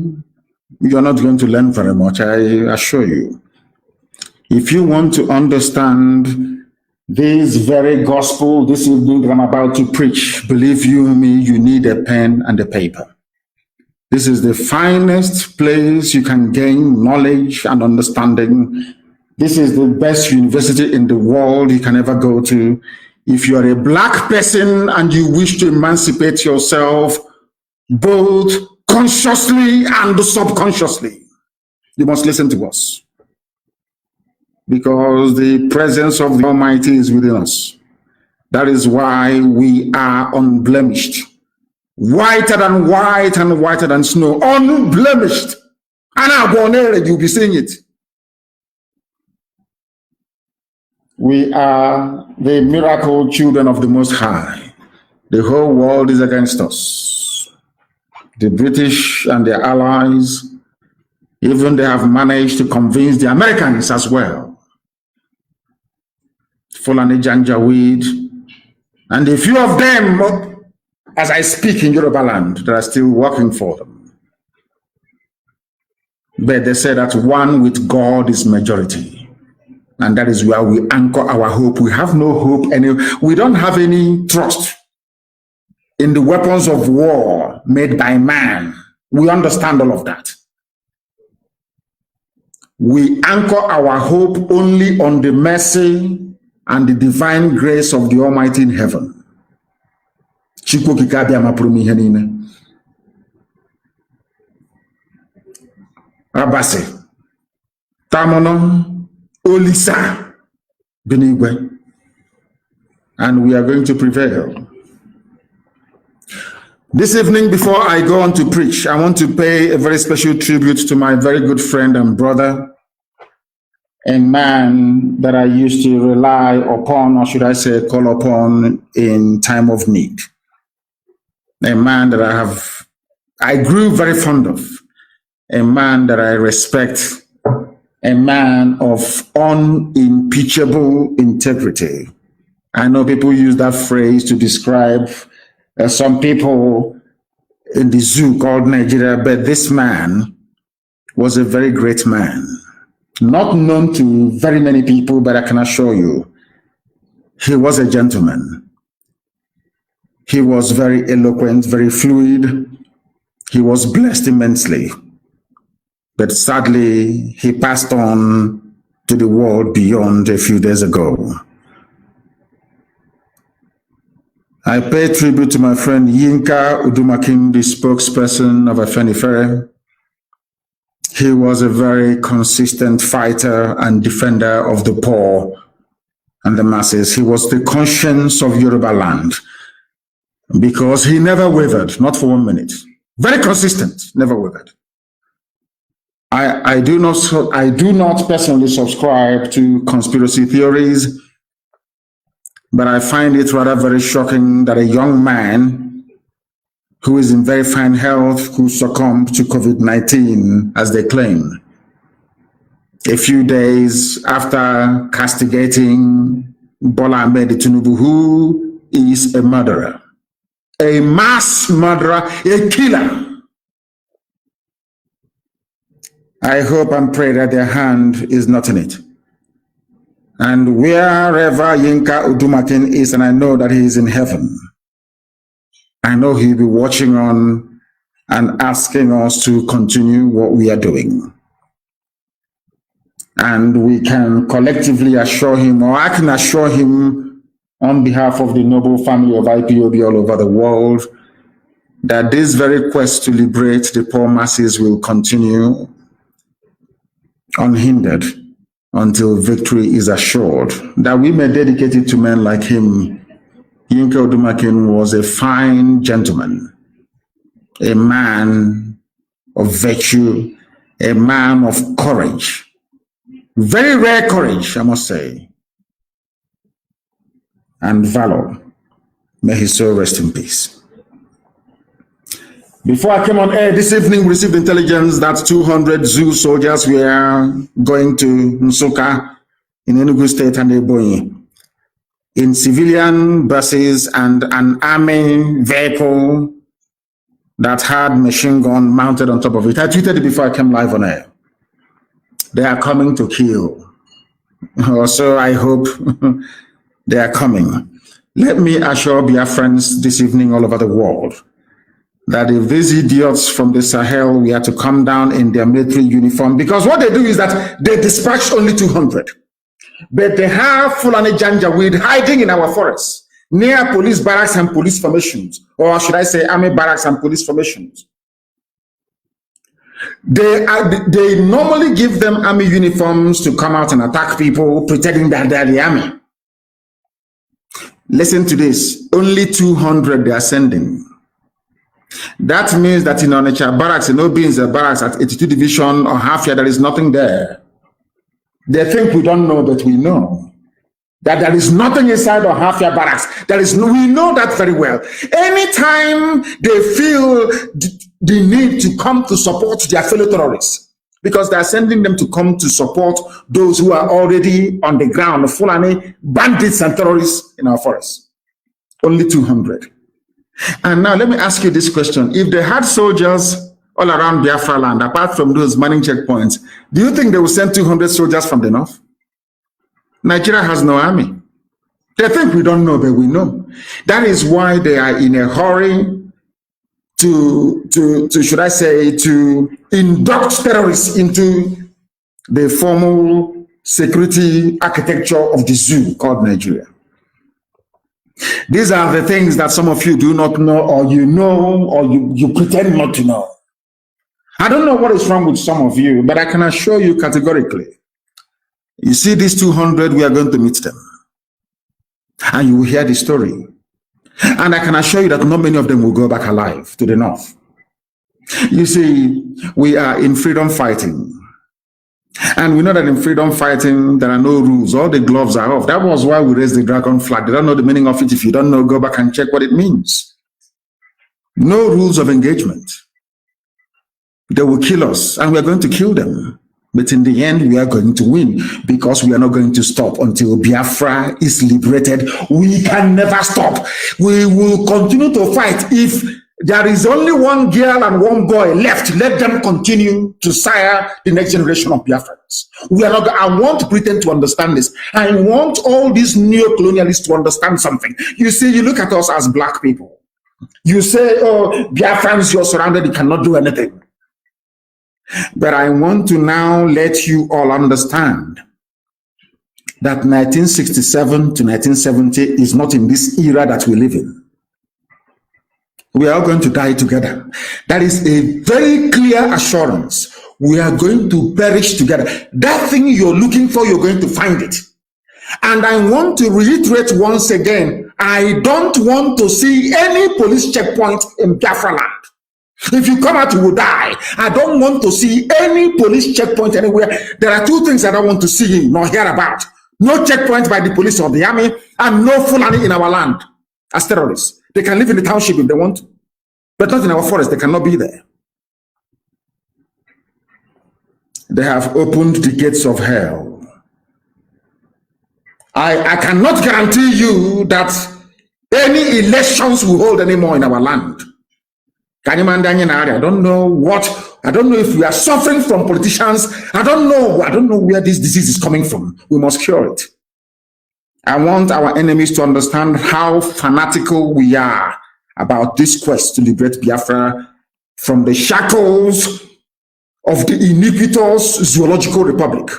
you're not going to learn very much, I assure you. If you want to understand this very gospel, this evening that I'm about to preach, believe you me, you need a pen and a paper. This is the finest place you can gain knowledge and understanding. This is the best university in the world you can ever go to. If you are a black person and you wish to emancipate yourself, both consciously and subconsciously, you must listen to us. Because the presence of the Almighty is within us. That is why we are unblemished. Whiter than white and whiter than snow. Unblemished. And you'll be seeing it. We are the miracle children of the Most High. The whole world is against us. The British and their allies, even they have managed to convince the Americans as well. Fulani Janjaweed, and a few of them, as I speak in Yoruba land, that are still working for them. But they say that one with God is majority. And that is where we anchor our hope. We have no hope, we don't have any trust in the weapons of war made by man. We understand all of that. We anchor our hope only on the mercy and the divine grace of the Almighty in heaven. Abase, Tamono, Olisa, Benigwe, and we are going to prevail. This evening, before I go on to preach, I want to pay a very special tribute to my very good friend and brother, a man that I used to rely upon, or should I say call upon, in time of need. A man that I grew very fond of, a man that I respect, a man of unimpeachable integrity. I know people use that phrase to describe some people in the zoo called Nigeria, but this man was a very great man. Not known to very many people, but I can assure you, he was a gentleman. He was very eloquent, very fluid. He was blessed immensely. But sadly, he passed on to the world beyond a few days ago. I pay tribute to my friend Yinka Udumakin, the spokesperson of Afenifere. He was a very consistent fighter and defender of the poor and the masses. He was the conscience of Yoruba land because he never wavered, not for 1 minute. Very consistent, never wavered. I do not personally subscribe to conspiracy theories, but I find it rather very shocking that a young man who is in very fine health, who succumbed to COVID-19, as they claim, a few days after castigating Bola Ahmed Tinubu, who is a murderer, a mass murderer, a killer. I hope and pray that their hand is not in it. And wherever Yinka Udumakin is, and I know that he is in heaven, I know he'll be watching on and asking us to continue what we are doing. And we can collectively assure him, or I can assure him on behalf of the noble family of IPOB all over the world, that this very quest to liberate the poor masses will continue unhindered until victory is assured, that we may dedicate it to men like him. Yinka Udumakin was a fine gentleman, a man of virtue, a man of courage, very rare courage, I must say, and valor. May his soul rest in peace. Before I came on air this evening, we received intelligence that 200 zoo soldiers were going to Nsukka in Enugu State and Ebonyi in civilian buses and an army vehicle that had machine gun mounted on top of it. I tweeted it before I came live on air. They are coming to kill. Also, I hope they are coming. Let me assure Biafrans this evening all over the world that if these idiots from the Sahel were to come down in their military uniform, because what they do is that they dispatch only 200, but they have Fulani Janjaweed hiding in our forests, near police barracks and police formations, or should I say army barracks and police formations. They normally give them army uniforms to come out and attack people, pretending that they're the army. Listen to this, only 200 they are sending. That means that in Onitsha barracks, in Obin's barracks at 82 Division or Hafia, there is nothing there. They think we don't know, but we know that there is nothing inside of Hafia barracks. We know that very well. Anytime they feel the need to come to support their fellow terrorists, because they are sending them to come to support those who are already on the ground, the Fulani bandits and terrorists in our forests. Only 200. And now let me ask you this question. If they had soldiers all around Biafra land, apart from those manning checkpoints, do you think they will send 200 soldiers from the north? Nigeria has no army. They think we don't know, but we know. That is why they are in a hurry to induct terrorists into the formal security architecture of the zoo called Nigeria. These are the things that some of you do not know, or you know, or you pretend not to know. I don't know what is wrong with some of you, but I can assure you categorically, you see these 200, we are going to meet them. And you will hear the story. And I can assure you that not many of them will go back alive to the north. You see, we are in freedom fighting. And we know that in freedom fighting, there are no rules. All the gloves are off. That was why we raised the dragon flag. They don't know the meaning of it. If you don't know, go back and check what it means. No rules of engagement. They will kill us, and we are going to kill them. But in the end, we are going to win, because we are not going to stop until Biafra is liberated. We can never stop. We will continue to fight. If there is only one girl and one boy left, let them continue to sire the next generation of Biafrans. We are not. I want Britain to understand this. I want all these neo-colonialists to understand something. You see, you look at us as black people. You say, oh, Biafrans, you're surrounded, you cannot do anything. But I want to now let you all understand that 1967 to 1970 is not in this era that we live in. We are all going to die together. That is a very clear assurance. We are going to perish together. That thing you're looking for, you're going to find it. And I want to reiterate once again, I don't want to see any police checkpoint in Biafra land. If you come out, you will die. I don't want to see any police checkpoint anywhere. There are two things I don't want to see nor hear about. No checkpoint by the police or the army, and no Fulani in our land as terrorists. They can live in the township if they want to, but not in our forest. They cannot be there. They have opened the gates of hell. I cannot guarantee you that any elections will hold anymore in our land. I don't know if we are suffering from politicians. I don't know where this disease is coming from. We must cure it. I want our enemies to understand how fanatical we are about this quest to liberate Biafra from the shackles of the iniquitous zoological republic.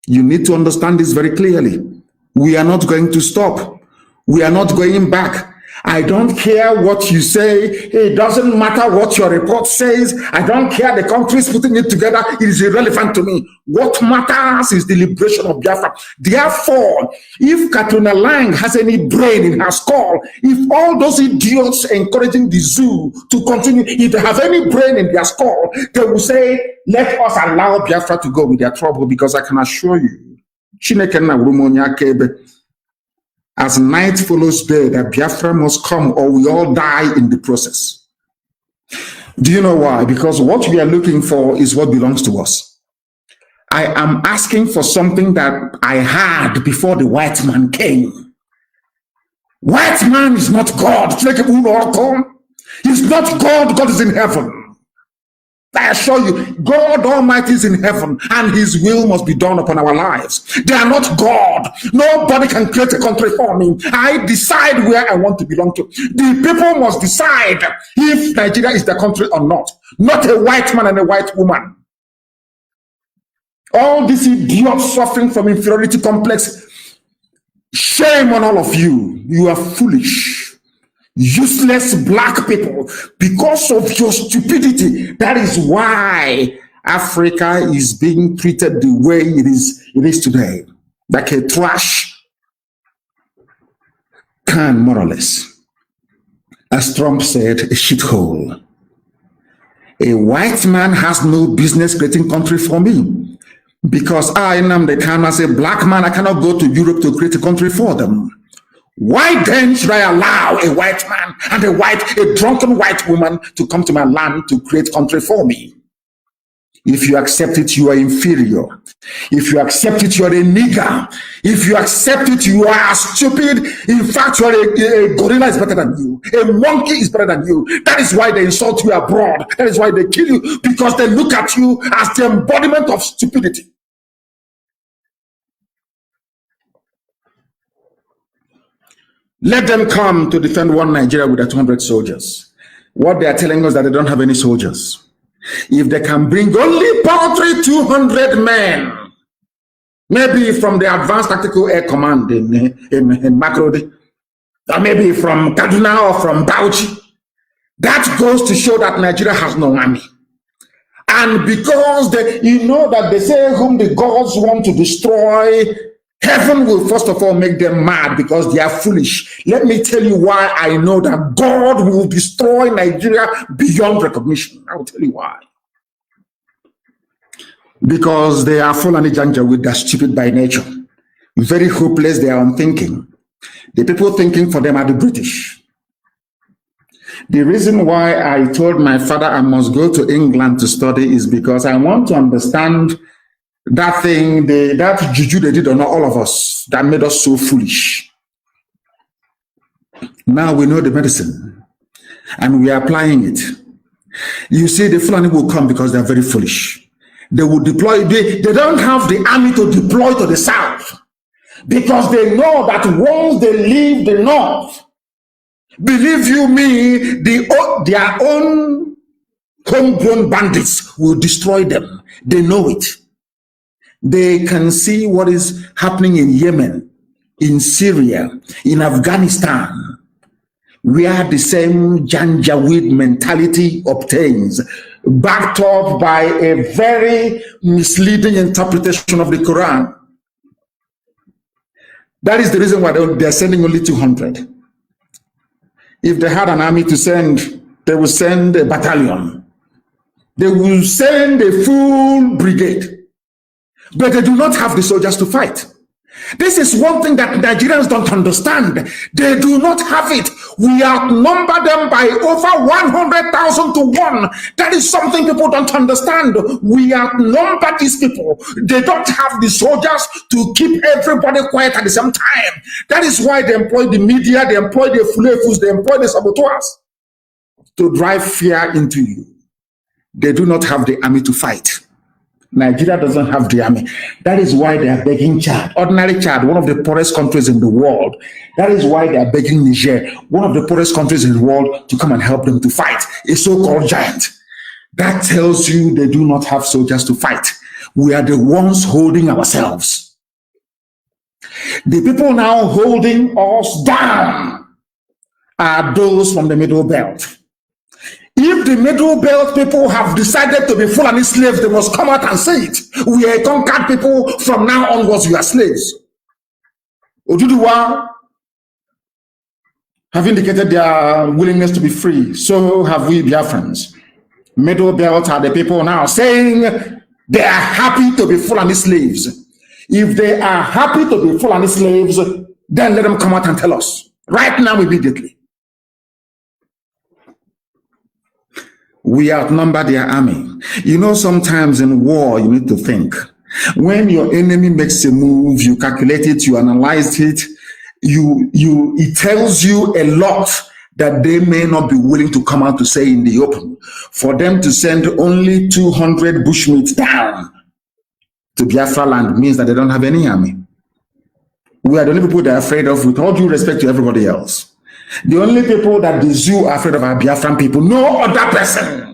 You need to understand this very clearly. We are not going to stop. We are not going back. I don't care what you say. It doesn't matter what your report says. I don't care the countries putting it together. It is irrelevant to me. What matters is the liberation of Biafra. Therefore, if Katrina Lang has any brain in her skull, if all those idiots encouraging the zoo to continue, if they have any brain in their skull, they will say, let us allow Biafra to go with their trouble, because I can assure you, as night follows day, that Biafra must come or we all die in the process. Do you know why? Because what we are looking for is what belongs to us. I am asking for something that I had before the white man came. White man is not God. He's not God. God is in heaven. I assure you, God Almighty is in heaven and his will must be done upon our lives. They are not God. Nobody can create a country for me. I decide where I want to belong to. The people must decide if Nigeria is the country or not. Not a white man and a white woman. All these idiots suffering from inferiority complex, shame on all of you. You are foolish. Useless black people, because of your stupidity. That is why Africa is being treated the way it is today, like a trash can, more or less. As Trump said, a shithole. A white man has no business creating country for me, because I, Nnamdi Kanu, as a black man, I cannot go to Europe to create a country for them. Why then should I allow a white man and a drunken white woman to come to my land to create country for me? If you accept it, you are inferior. If you accept it, you are a nigger. If you accept it, you are stupid. In fact, you are a gorilla is better than you. A monkey is better than you. That is why they insult you abroad. That is why they kill you, because they look at you as the embodiment of stupidity. Let them come to defend one Nigeria with their 200 soldiers. What they are telling us that they don't have any soldiers. If they can bring only paltry 200 men, maybe from the Advanced Tactical Air Command in Makrodi, or maybe from Kaduna or from Bauchi, that goes to show that Nigeria has no army. And because you know that they say whom the gods want to destroy, heaven will first of all make them mad because they are foolish. Let me tell you why I know that God will destroy Nigeria beyond recognition. I will tell you why. Because they are Fulani Janjaweed, they are stupid by nature. Very hopeless, they are unthinking. The people thinking for them are the British. The reason why I told my father I must go to England to study is because I want to understand that thing, that juju they did on all of us, that made us so foolish. Now we know the medicine, and we are applying it. You see, the Fulani will come because they are very foolish. They will deploy, they don't have the army to deploy to the south, because they know that once they leave the north, believe you me, their own homegrown bandits will destroy them. They know it. They can see what is happening in Yemen, in Syria, in Afghanistan, where the same Janjaweed mentality obtains, backed up by a very misleading interpretation of the Quran. That is the reason why they're sending only 200. If they had an army to send, they will send a battalion. They will send a full brigade. But they do not have the soldiers to fight. This is one thing that Nigerians don't understand. They do not have it. We outnumber them by over 100,000 to 1. That is something people don't understand. We outnumber these people. They don't have the soldiers to keep everybody quiet at the same time. That is why they employ the media, they employ the fulefus, they employ the saboteurs to drive fear into you. They do not have the army to fight. Nigeria doesn't have the army. That is why they are begging Chad, ordinary Chad, one of the poorest countries in the world. That is why they are begging Niger, one of the poorest countries in the world, to come and help them to fight a so-called giant. That tells you they do not have soldiers to fight. We are the ones holding ourselves. The people now holding us down are those from the Middle Belt. If the Middle Belt people have decided to be Fulani slaves, they must come out and say it. We are conquered people. From now onwards, we are slaves. Oduduwa have indicated their willingness to be free. So have we Biafrans. Middle Belt are the people now saying they are happy to be Fulani slaves. If they are happy to be Fulani slaves, then let them come out and tell us right now, immediately. We outnumber their army. You know, sometimes in war, you need to think. When your enemy makes a move, you calculate it, you analyze it, it tells you a lot that they may not be willing to come out to say in the open. For them to send only 200 bushmeat down to Biafra land means that they don't have any army. We are the only people they're afraid of, with all due respect to everybody else. The only people that the zoo are afraid of are Biafran people, no other person.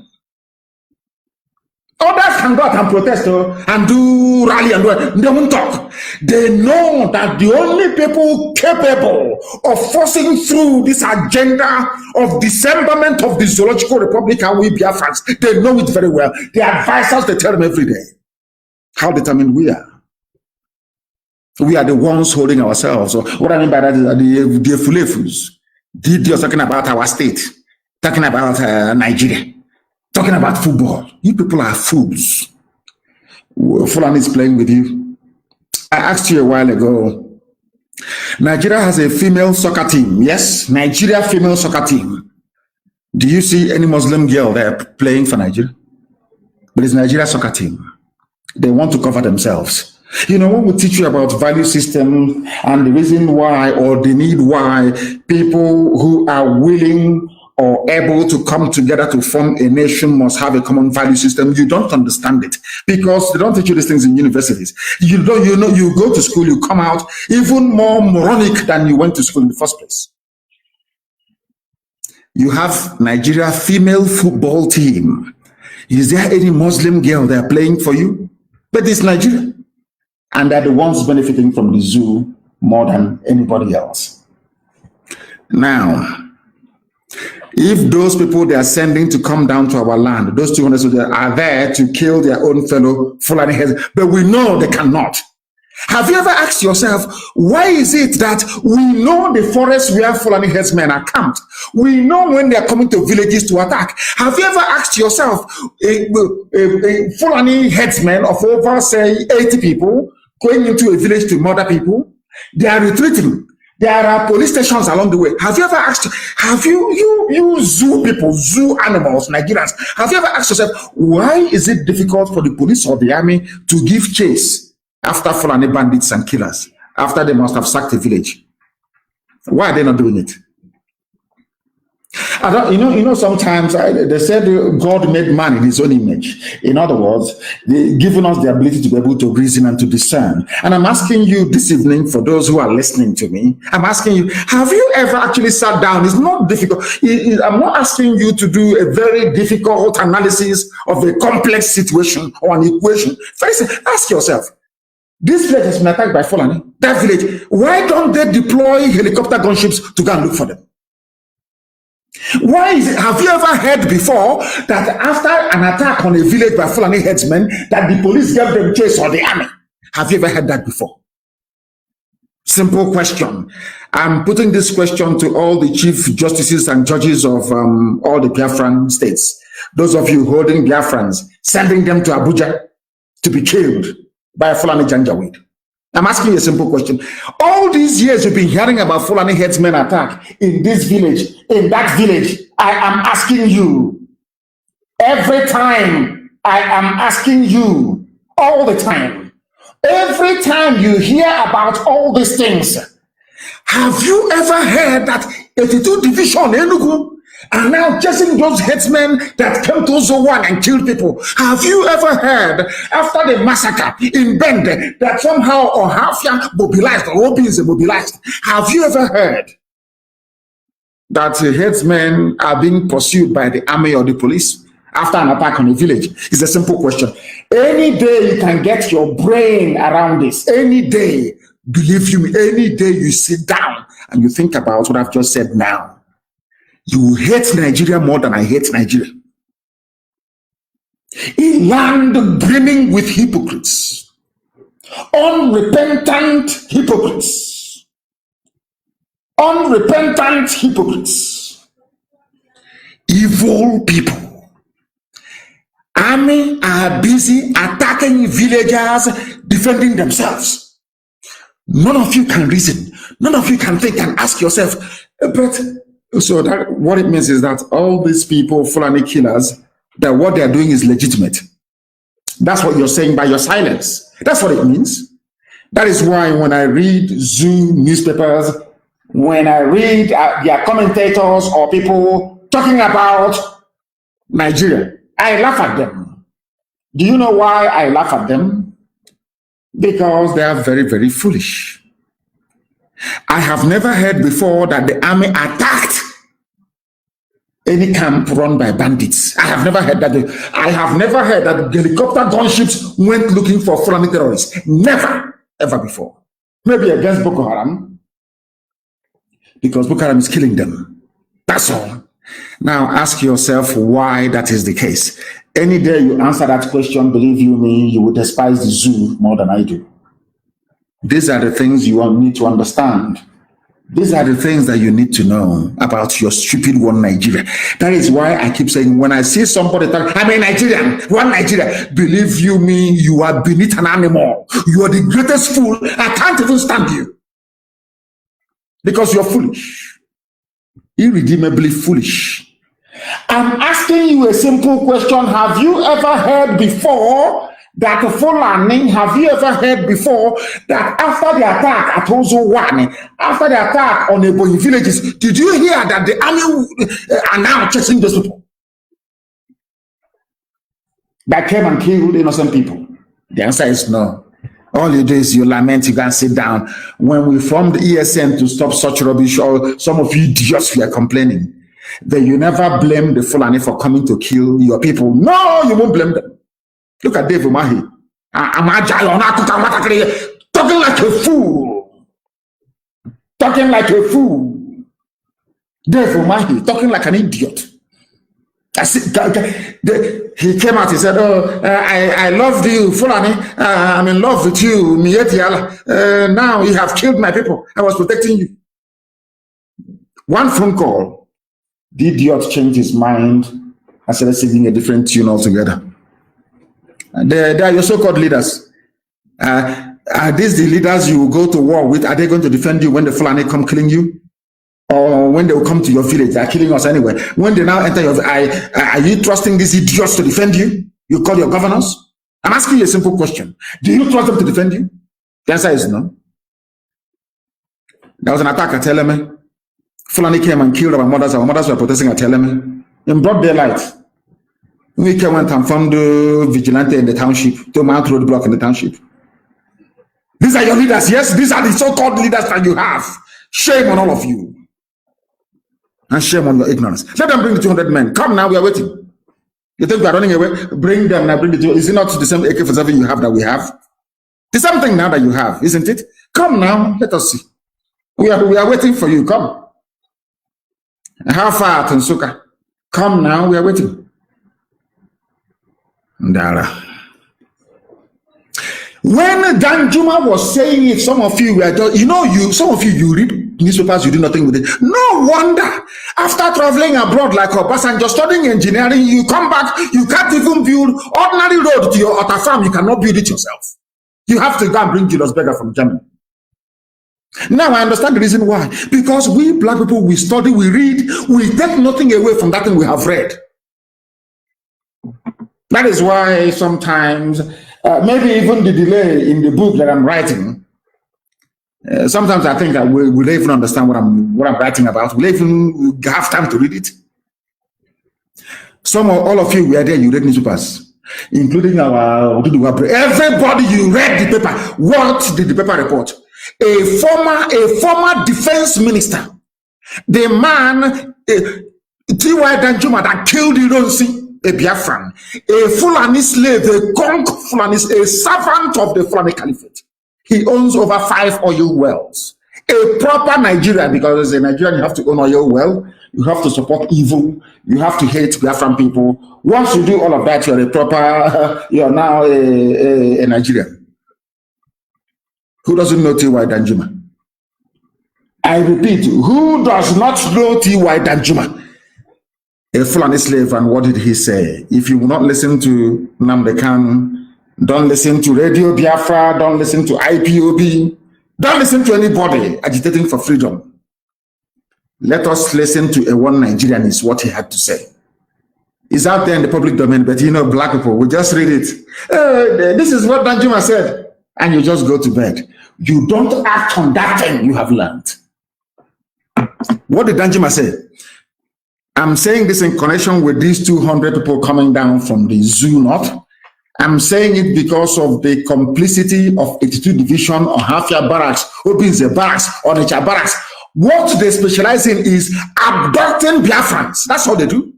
Others can go out and protest and do rally and do. They won't talk. They know that the only people capable of forcing through this agenda of dismemberment of the zoological republic are we Biafrans. They know it very well. The advisors, they tell them every day. How determined we are. We are the ones holding ourselves. So what I mean by that is the Fulefus. You're talking about our state, talking about Nigeria, talking about football. You people are fools. Fulani is playing with you. I asked you a while ago, Nigeria has a female soccer team. Yes, Nigeria female soccer team. Do you see any Muslim girl there playing for Nigeria? But it's Nigeria soccer team. They want to cover themselves. You know, when we teach you about value system and the reason why or the need why people who are willing or able to come together to form a nation must have a common value system, you don't understand it because they don't teach you these things in universities. You go to school, you come out even more moronic than you went to school in the first place. You have Nigeria female football team. Is there any Muslim girl there playing for you? But it's Nigeria. And they're the ones benefiting from the zoo more than anybody else. Now, if those people they are sending to come down to our land, those 200 soldiers are there to kill their own fellow Fulani heads, but we know they cannot. Have you ever asked yourself, why is it that we know the forest where Fulani headsmen are camped? We know when they are coming to villages to attack. Have you ever asked yourself, a Fulani headsmen of over, say, 80 people going into a village to murder people? They are retreating. There are police stations along the way. Have you ever asked, have you zoo people, zoo animals, Nigerians, have you ever asked yourself, why is it difficult for the police or the army to give chase after Fulani bandits and killers, after they must have sacked a village? Why are they not doing it? I don't, sometimes they said God made man in his own image. In other words, giving us the ability to be able to reason and to discern. And I'm asking you this evening, for those who are listening to me, I'm asking you, have you ever actually sat down? It's not difficult. I'm not asking you to do a very difficult analysis of a complex situation or an equation. First, ask yourself, this village has been attacked by Fulani. That village, why don't they deploy helicopter gunships to go and look for them? Why is it? Have you ever heard before that after an attack on a village by Fulani headsmen, that the police gave them chase or the army? Have you ever heard that before? Simple question. I'm putting this question to all the chief justices and judges of all the Biafran states. Those of you holding Biafrans, sending them to Abuja to be killed by a Fulani Janjaweed. I'm asking you a simple question. All these years you've been hearing about Fulani headsmen attack in this village, in that village. I am asking you. Every time I am asking you, all the time. Every time you hear about all these things, have you ever heard that 82 Division Enugu are now chasing those headsmen that came to Zowan and killed people? Have you ever heard, after the massacre in Bende, that somehow Ohafia mobilized, or Obi is mobilized? Have you ever heard that headsmen are being pursued by the army or the police after an attack on a village? It's a simple question. Any day you can get your brain around this, any day, believe you me, any day you sit down and you think about what I've just said now, you hate Nigeria more than I hate Nigeria. A land brimming with hypocrites, unrepentant hypocrites, evil people. Army are busy attacking villagers, defending themselves. None of you can reason. None of you can think and ask yourself, but so that what it means is that all these people, Fulani killers, that what they are doing is legitimate. That's what you're saying by your silence. That's what it means. That is why when I read Zoo newspapers, when I read their commentators or people talking about Nigeria, I laugh at them. Do you know why I laugh at them? Because they are very, very foolish. I have never heard before that the army attacked any camp run by bandits. I have never heard that. I have never heard that helicopter gunships went looking for Fulani terrorists. Never, ever before. Maybe against Boko Haram, because Boko Haram is killing them. That's all. Now ask yourself why that is the case. Any day you answer that question, believe you me, you will despise the zoo more than I do. These are the things you need to understand. These are the things that you need to know about your stupid one Nigeria. That is why I keep saying, when I see somebody talk, I'm a Nigerian, one Nigeria, believe you me, you are beneath an animal. You are the greatest fool. I can't even stand you. Because you're foolish. Irredeemably foolish. I'm asking you a simple question. Have you ever heard before that Fulani, have you ever heard before that after the attack at Ozo One, after the attack on the Ebonyi villages, did you hear that the army are now chasing those people that came and killed innocent people? The answer is no. All you do is you lament, you can sit down. When we formed ESN to stop such rubbish, or some of you idiots were complaining, then you never blame the Fulani for coming to kill your people. No, you won't blame them. Look at Dave Umahi. Talking like a fool. Talking like a fool. Dave Umahi, talking like an idiot. He came out, he said, oh, I love you, Fulani. I'm in love with you. Now you have killed my people. I was protecting you. One phone call, the idiot changed his mind and started singing a different tune altogether. They are your so-called leaders. Are these the leaders you will go to war with? Are they going to defend you when the Fulani come killing you? Or when they will come to your village? They are killing us anyway. When they now enter your village, are you trusting these idiots to defend you? You call your governors? I'm asking you a simple question. Do you trust them to defend you? The answer is no. There was an attack at Eleme. Fulani came and killed our mothers. Our mothers were protesting at Eleme. In broad daylight. We went and found the vigilante in the township, to Mount Roadblock in the township. These are your leaders, yes? These are the so-called leaders that you have. Shame on all of you. And shame on your ignorance. Let them bring the 200 men. Come now, we are waiting. You think we are running away? Bring them now, bring the 200. Is it not the same AK-47 you have that we have? The same thing now that you have, isn't it? Come now, let us see. We are waiting for you, come. How far, Tansuka? Come now, we are waiting. Ndara. When Danjuma was saying it, some of you were just, some of you read newspapers, you do nothing with it. No wonder, after traveling abroad like Obasanjo, studying engineering, you come back, you can't even build ordinary road to your Otta farm, you cannot build it yourself. You have to go and bring Julius Berger from Germany. Now I understand the reason why. Because we black people, we study, we read, we take nothing away from that thing we have read. That is why sometimes, maybe even the delay in the book that I'm writing, sometimes I think I will even understand what I'm writing about. Will even have time to read it. All of you were there, you read newspapers, including everybody, you read the paper. What did the paper report? A former defense minister, the man, T.Y. Danjuma, that killed Ironsi, a Biafran, a Fulani slave, a conk Fulani, a servant of the Fulani Caliphate. He owns over 5 oil wells. A proper Nigerian, because as a Nigerian, you have to own oil well, you have to support evil, you have to hate Biafran people. Once you do all of that, you're a proper, you're now a Nigerian. Who doesn't know T.Y. Danjuma? I repeat, who does not know T.Y. Danjuma? A Fulani slave, and what did he say? If you will not listen to Nnamdi Kanu, don't listen to Radio Biafra, don't listen to IPOB, don't listen to anybody agitating for freedom. Let us listen to a one Nigerian is what he had to say. It's out there in the public domain, but you know, black people will just read it. This is what Danjuma said. And you just go to bed. You don't act on that thing you have learned. What did Danjuma say? I'm saying this in connection with these 200 people coming down from the zoo north. I'm saying it because of the complicity of 82 Division or Hafia Barracks, Obinze Barracks, Onitsha Barracks. What they specialize in is abducting Biafrans. That's all they do.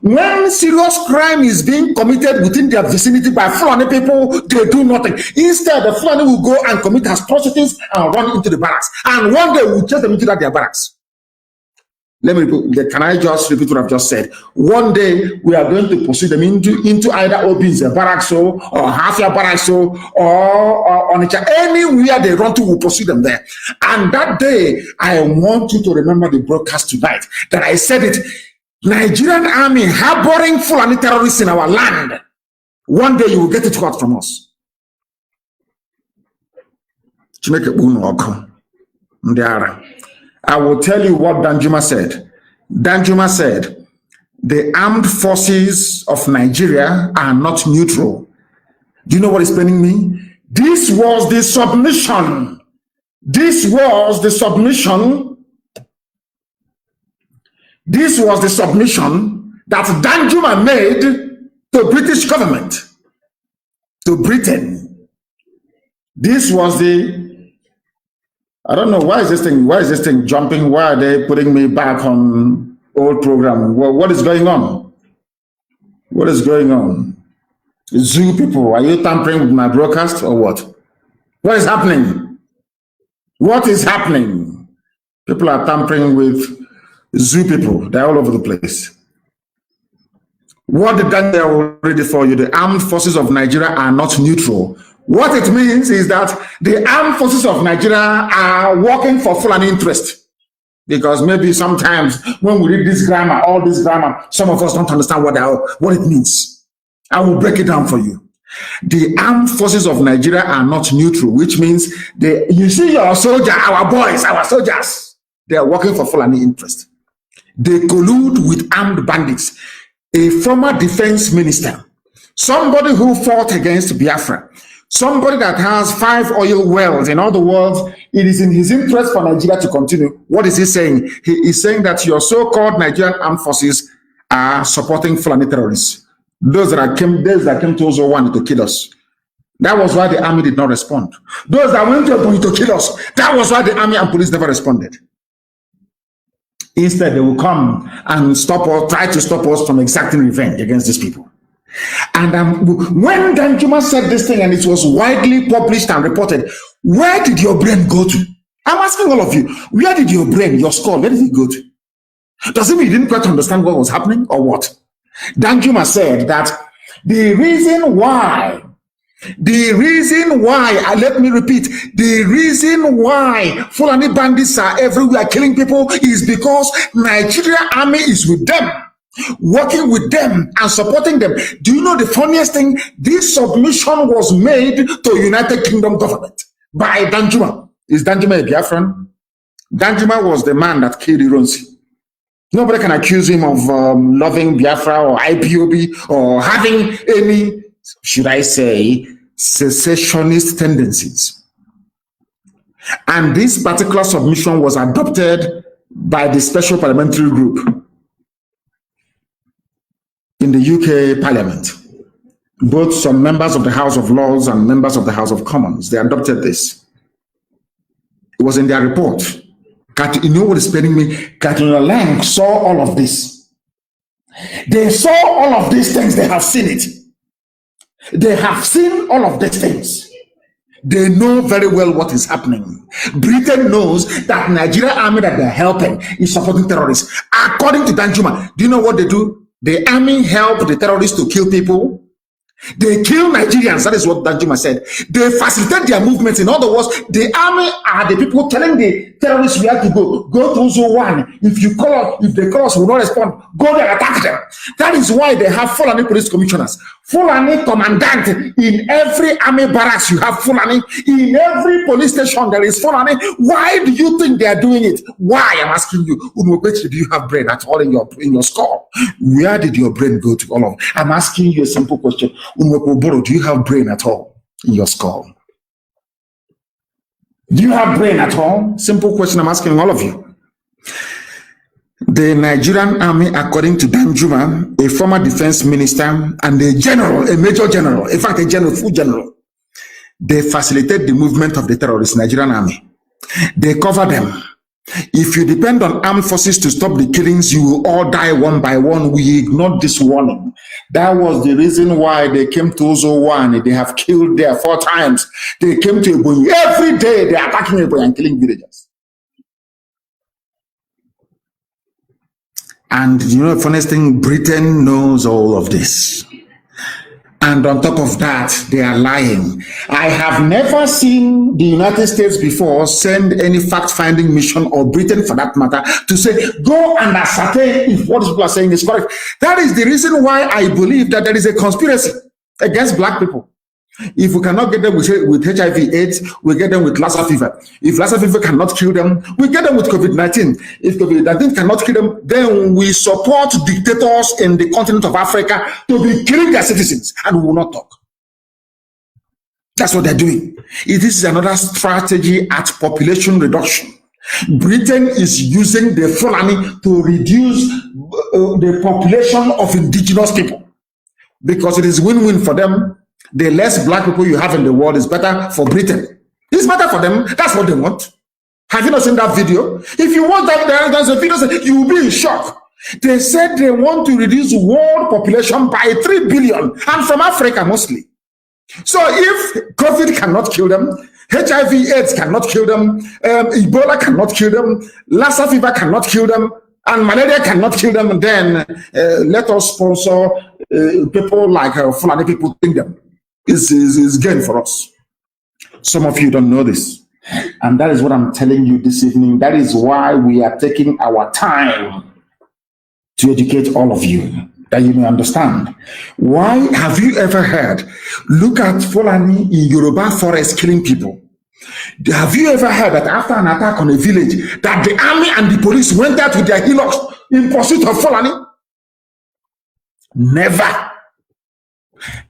When serious crime is being committed within their vicinity by Fulani people, they do nothing. Instead, the Fulani will go and commit atrocities and run into the barracks. And one day we'll chase them into their barracks. Can I just repeat what I've just said? One day we are going to pursue them into either Obinze Barracks or Hafia Barracks or Onitsha. Anywhere they run to, we'll pursue them there. And that day, I want you to remember the broadcast tonight that I said it. Nigerian army harboring Fulani terrorists in our land. One day you will get it caught from us. I will tell you what Danjuma said. Danjuma said, the armed forces of Nigeria are not neutral. Do you know what is paining me? This was the submission. This was the submission. This was the submission that Danjuma made to British government, to Britain. This was the, I don't know, why is this thing jumping? Why are they putting me back on old program? What is going on? What is going on? Zoo people, are you tampering with my broadcast or what? What is happening? What is happening? People are tampering with zoo people. They're all over the place. What did Daniel read it for you? The armed forces of Nigeria are not neutral. What it means is that the armed forces of Nigeria are working for Fulani interest. Because maybe sometimes when we read this grammar, all this grammar, some of us don't understand what it means. I will break it down for you. The armed forces of Nigeria are not neutral, which means you see your soldier, our boys, our soldiers, they are working for Fulani interest. They collude with armed bandits. A former defense minister, somebody who fought against Biafra, somebody that has 5 oil wells. In other words, it is in his interest for Nigeria to continue. What is he saying? He is saying that your so-called Nigerian armed forces are supporting Fulani terrorists. Those that came to Ozo to kill us. That was why the army did not respond. Those that went to Ebonyi to kill us. That was why the army and police never responded. Instead, they will come and try to stop us from exacting revenge against these people. And when Danjuma said this thing and it was widely published and reported, where did your brain go to? I'm asking all of you, where did your brain, your skull, where did it go to? Does it mean you didn't quite understand what was happening or what? Danjuma said that the reason why, let me repeat, the reason why Fulani bandits are everywhere killing people is because Nigeria army is with them, working with them and supporting them. Do you know the funniest thing? This submission was made to United Kingdom government by Danjuma. Is Danjuma a Biafran? Danjuma was the man that killed Ironsi. Nobody can accuse him of loving Biafra or IPOB or having any, should I say, secessionist tendencies. And this particular submission was adopted by the Special Parliamentary Group in the UK Parliament. Both some members of the House of Lords and members of the House of Commons, they adopted this. It was in their report. You know what is paining me? Katrina Lang saw all of this. They saw all of these things. They have seen it. They have seen all of these things. They know very well what is happening. Britain knows that Nigeria army that they're helping is supporting terrorists. According to Danjuma, do you know what they do? The army help the terrorists to kill people. They kill Nigerians. That is what Danjuma said. They facilitate their movements. In other words, the army are the people telling the terrorists where to go. Go to zone 1. If you call us, if the call will not respond, go there, attack them. That is why they have Fulani police commissioners, Fulani commandant. In every army barracks, you have Fulani. In every police station, there is Fulani. Why do you think they are doing it? Why? I'm asking you. Do you have brain at all in your skull? Where did your brain go to all of? I'm asking you a simple question. Do you have brain at all in your skull? Do you have brain at all? Simple question I'm asking all of you. The Nigerian army, according to Danjuma, a former defense minister and a general, a major general, in fact, a general, full general, they facilitate the movement of the terrorist Nigerian army. They cover them. If you depend on armed forces to stop the killings, you will all die one by one. We ignored this warning. That was the reason why they came to Ozo 1. They have killed there 4 times. They came to Ebonyi. Every day they are attacking Ebonyi and killing villagers. And you know the funniest thing, Britain knows all of this. And on top of that, they are lying. I have never seen the United States before send any fact-finding mission, or Britain for that matter, to say, go and ascertain if what people are saying is correct. That is the reason why I believe that there is a conspiracy against black people. If we cannot get them with HIV/AIDS, we get them with Lassa fever. If Lassa fever cannot kill them, we get them with COVID-19. If COVID-19 cannot kill them, then we support dictators in the continent of Africa to be killing their citizens, and we will not talk. That's what they're doing. This is another strategy at population reduction. Britain is using the Fulani to reduce the population of indigenous people because it is win-win for them. The less black people you have in the world is better for Britain. It's better for them. That's what they want. Have you not seen that video? If you watch that, there's a video, you will be in shock. They said they want to reduce world population by 3 billion, and from Africa mostly. So if COVID cannot kill them, HIV/AIDS cannot kill them, Ebola cannot kill them, Lassa fever cannot kill them, and malaria cannot kill them, then let us sponsor people like Fulani people think them. Is gain for us. Some of you don't know this, and that is what I'm telling you this evening. That is why we are taking our time to educate all of you, that you may understand. Why have you ever heard? Look at Fulani in Yoruba forest killing people. Have you ever heard that after an attack on a village, that the army and the police went out with their hillocks in pursuit of Fulani? Never.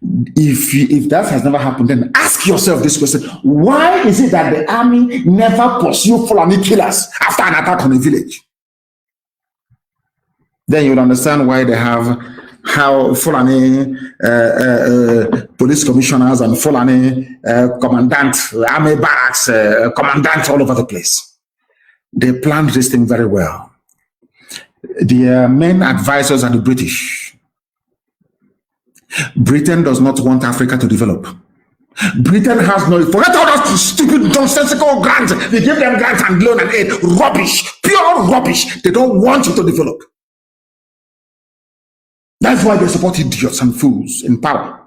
If that has never happened, then ask yourself this question: why is it that the army never pursue Fulani killers after an attack on a village? Then you'll understand why they have how Fulani police commissioners and Fulani commandant, army barracks, commandant all over the place. They planned this thing very well. The main advisors are the British. Britain does not want Africa to develop. Britain has no, forget all that stupid nonsensical grants. They give them grants and loan and aid. Rubbish, pure rubbish. They don't want you to develop. That's why they support idiots and fools in power.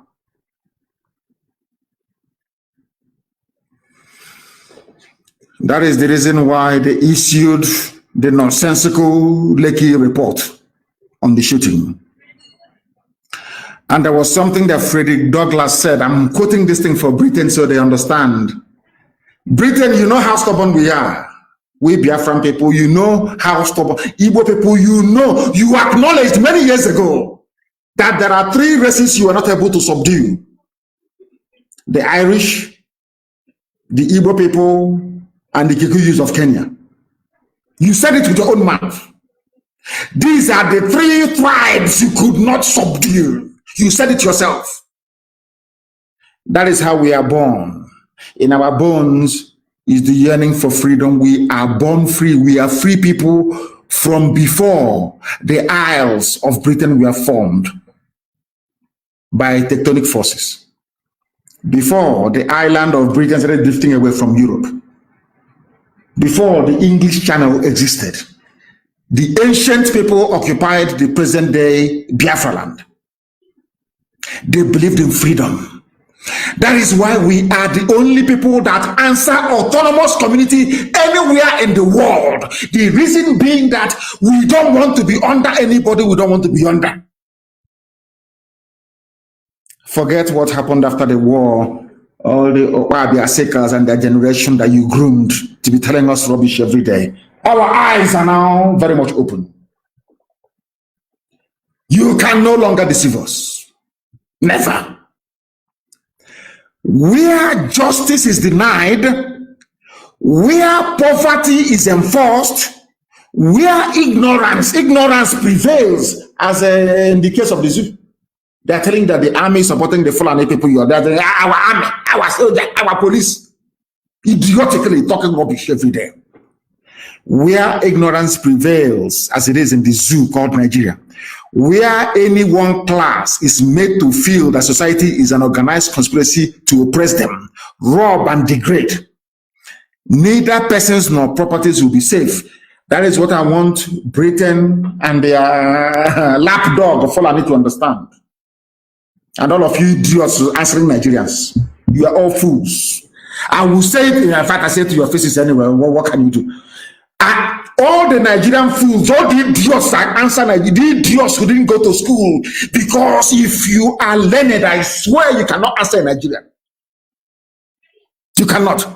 That is the reason why they issued the nonsensical Lekki report on the shooting. And there was something that Frederick Douglass said. I'm quoting this thing for Britain so they understand. Britain, you know how stubborn we are. We Biafran people, you know how stubborn. Igbo people, you know, you acknowledged many years ago that there are 3 races you are not able to subdue. The Irish, the Igbo people, and the Kikuyus of Kenya. You said it with your own mouth. These are the 3 tribes you could not subdue. You said it yourself. That is how we are born. In our bones is the yearning for freedom. We are born free. We are free people from before the Isles of Britain were formed by tectonic forces. Before the island of Britain started drifting away from Europe. Before the English Channel existed. The ancient people occupied the present day Biafra land. They believed in freedom. That is why we are the only people that answer autonomous community anywhere in the world. The reason being that we don't want to be under anybody we don't want to be under. Forget what happened after the war. All the Wabia seekers and their generation that you groomed to be telling us rubbish every day. Our eyes are now very much open. You can no longer deceive us. Never. Where justice is denied, where poverty is enforced, where ignorance prevails, as in the case of the zoo. They are telling that the army is supporting the Fulani people. You are there. Our army, our soldier, our police. Idiotically talking rubbish every day. Where ignorance prevails, as it is in the zoo called Nigeria, where any one class is made to feel that society is an organized conspiracy to oppress them, rob and degrade, neither persons nor properties will be safe. That is what I want Britain and their lapdog of Fulani to understand. And all of you idiots answering Nigerians, you are all fools. I will say it, in fact, I say it to your faces anyway. What can you do? All the Nigerian fools, all the idiots that answer Nigeria, the idiots who didn't go to school, because if you are learned, I swear you cannot answer in Nigeria. You cannot.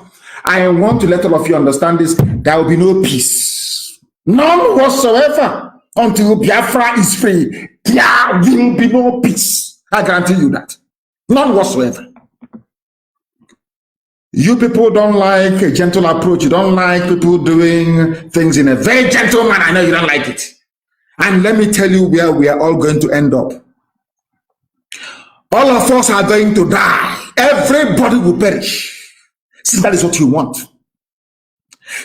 I want to let all of you understand this. There will be no peace. None whatsoever until Biafra is free. There will be no peace. I guarantee you that. None whatsoever. You people don't like a gentle approach. You don't like people doing things in a very gentle manner. I know you don't like it. And let me tell you where we are all going to end up. All of us are going to die. Everybody will perish. Since that is what you want.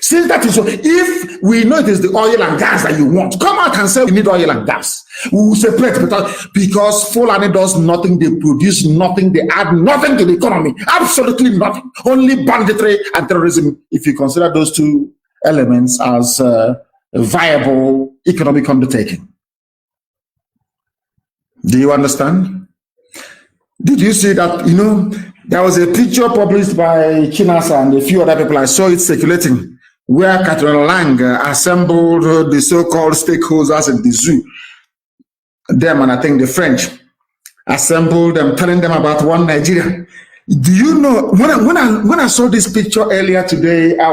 Since that is what, if we know it is the oil and gas that you want, come out and say we need oil and gas. We will separate because Fulani does nothing, they produce nothing, they add nothing to the economy. Absolutely nothing. Only banditry and terrorism, if you consider those two elements as a viable economic undertaking. Do you understand? Did you see that, there was a picture published by Chinasa and a few other people, I saw it circulating, where Catherine Lang assembled the so-called stakeholders in the zoo. Them and I think the French assembled them, telling them about one Nigeria. Do you know, when I saw this picture earlier today, I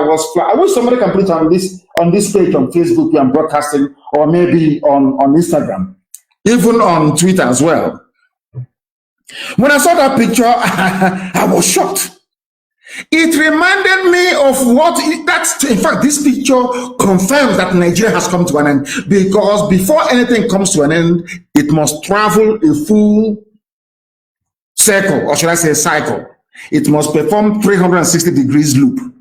wish somebody can put it on this page on Facebook where I'm broadcasting, or maybe on Instagram, even on Twitter as well. When I saw that picture, I was shocked. It reminded me of in fact, this picture confirms that Nigeria has come to an end, because before anything comes to an end, it must travel a full circle, or should I say cycle. It must perform 360 degrees loop.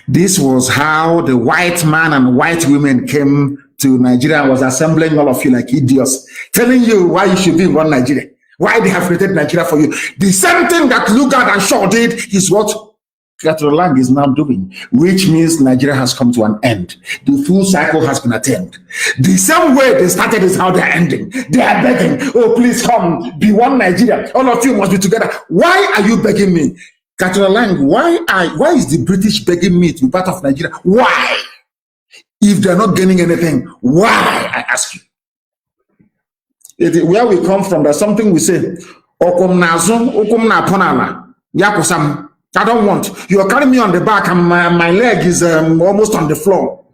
This was how the white man and white women came to Nigeria and was assembling all of you like idiots, telling you why you should be in one Nigeria. Why they have created Nigeria for you. The same thing that Lugard and Shaw did is what Catherine Lang is now doing, which means Nigeria has come to an end. The full cycle has been attained. The same way they started is how they're ending. They are begging, oh, please come, be one Nigeria. All of you must be together. Why are you begging me? Catherine Lang, why is the British begging me to be part of Nigeria? Why? If they're not gaining anything, why, I ask you? Where we come from, there's something we say, I don't want. You're carrying me on the back and my leg is almost on the floor.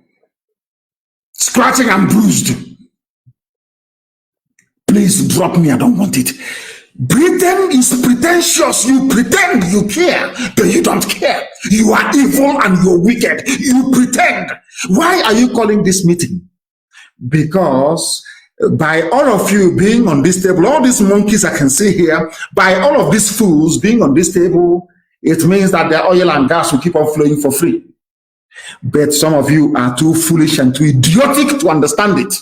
Scratching and bruised. Please drop me, I don't want it. Britain is pretentious. You pretend you care, but you don't care. You are evil and you're wicked. You pretend. Why are you calling this meeting? Because by all of you being on this table, all these monkeys I can see here, by all of these fools being on this table, it means that the oil and gas will keep on flowing for free. But some of you are too foolish and too idiotic to understand it,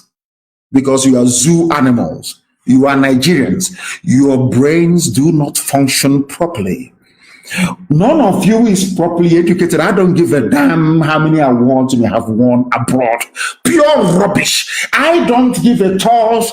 because you are zoo animals. You are Nigerians. Your brains do not function properly. None of you is properly educated. I don't give a damn how many awards you may have won abroad. Pure rubbish. I don't give a toss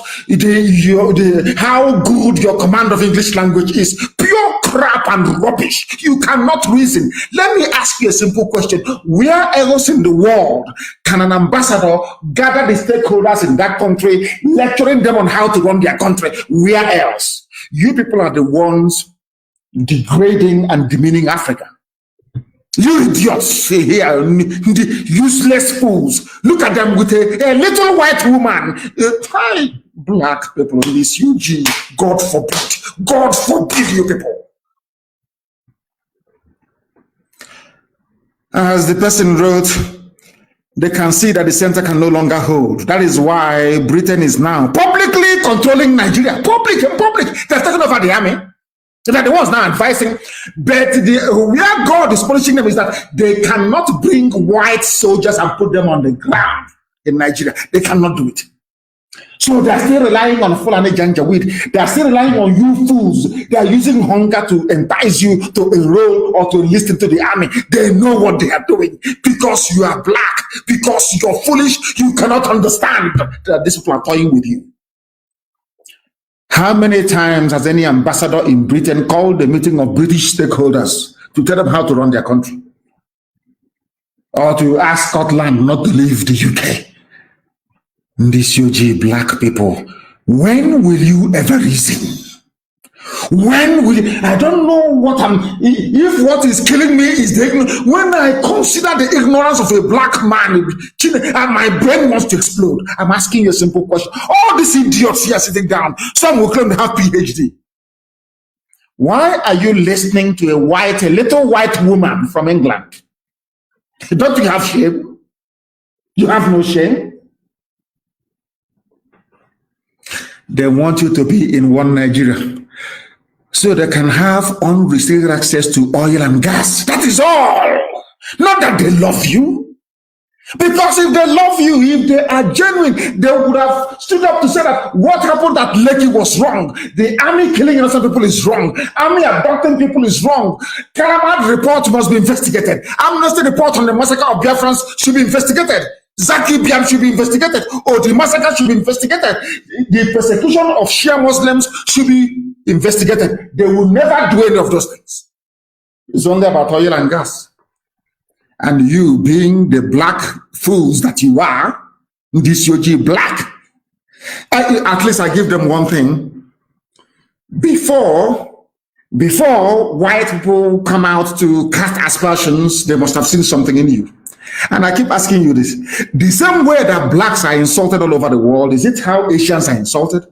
how good your command of English language is. Pure crap and rubbish. You cannot reason. Let me ask you a simple question. Where else in the world can an ambassador gather the stakeholders in that country, lecturing them on how to run their country? Where else? You people are the ones degrading and demeaning Africa. You idiots here, the useless fools. Look at them with a little white woman. Black people in this UG. God forbid. God forbid you people. As the person wrote, they can see that the center can no longer hold. That is why Britain is now publicly controlling Nigeria. Public. They're taking over the army. They're the ones now advising. But where God is punishing them is that they cannot bring white soldiers and put them on the ground in Nigeria. They cannot do it. So they are still relying on Fulani Janjaweed. They are still relying on you fools. They are using hunger to entice you to enroll or to enlist into the army. They know what they are doing because you are black, because you're foolish. You cannot understand that these people are toying with you. How many times has any ambassador in Britain called a meeting of British stakeholders to tell them how to run their country? Or to ask Scotland not to leave the UK? This UG black people, when will you ever reason? When will you? I don't know what if what is killing me is the ignorance. When I consider the ignorance of a black man and my brain wants to explode, I'm asking you a simple question. All these idiots here sitting down, some will claim they have PhD. Why are you listening to a little white woman from England? Don't you have shame? You have no shame? They want you to be in one Nigeria so they can have unrestricted access to oil and gas. That is all. Not that they love you. Because if they love you, if they are genuine, they would have stood up to say that what happened at Lekki was wrong. The army killing innocent people is wrong. Army abducting people is wrong. Karamad report must be investigated. Amnesty report on the massacre of Biafrans should be investigated. Zaki Biam should be investigated, or the massacre should be investigated. The persecution of Shia Muslims should be investigated. They will never do any of those things. It's only about oil and gas. And you, being the black fools that you are, this UG black, at least I give them one thing. Before white people come out to cast aspersions, they must have seen something in you. And I keep asking you this. The same way that blacks are insulted all over the world, is it how Asians are insulted?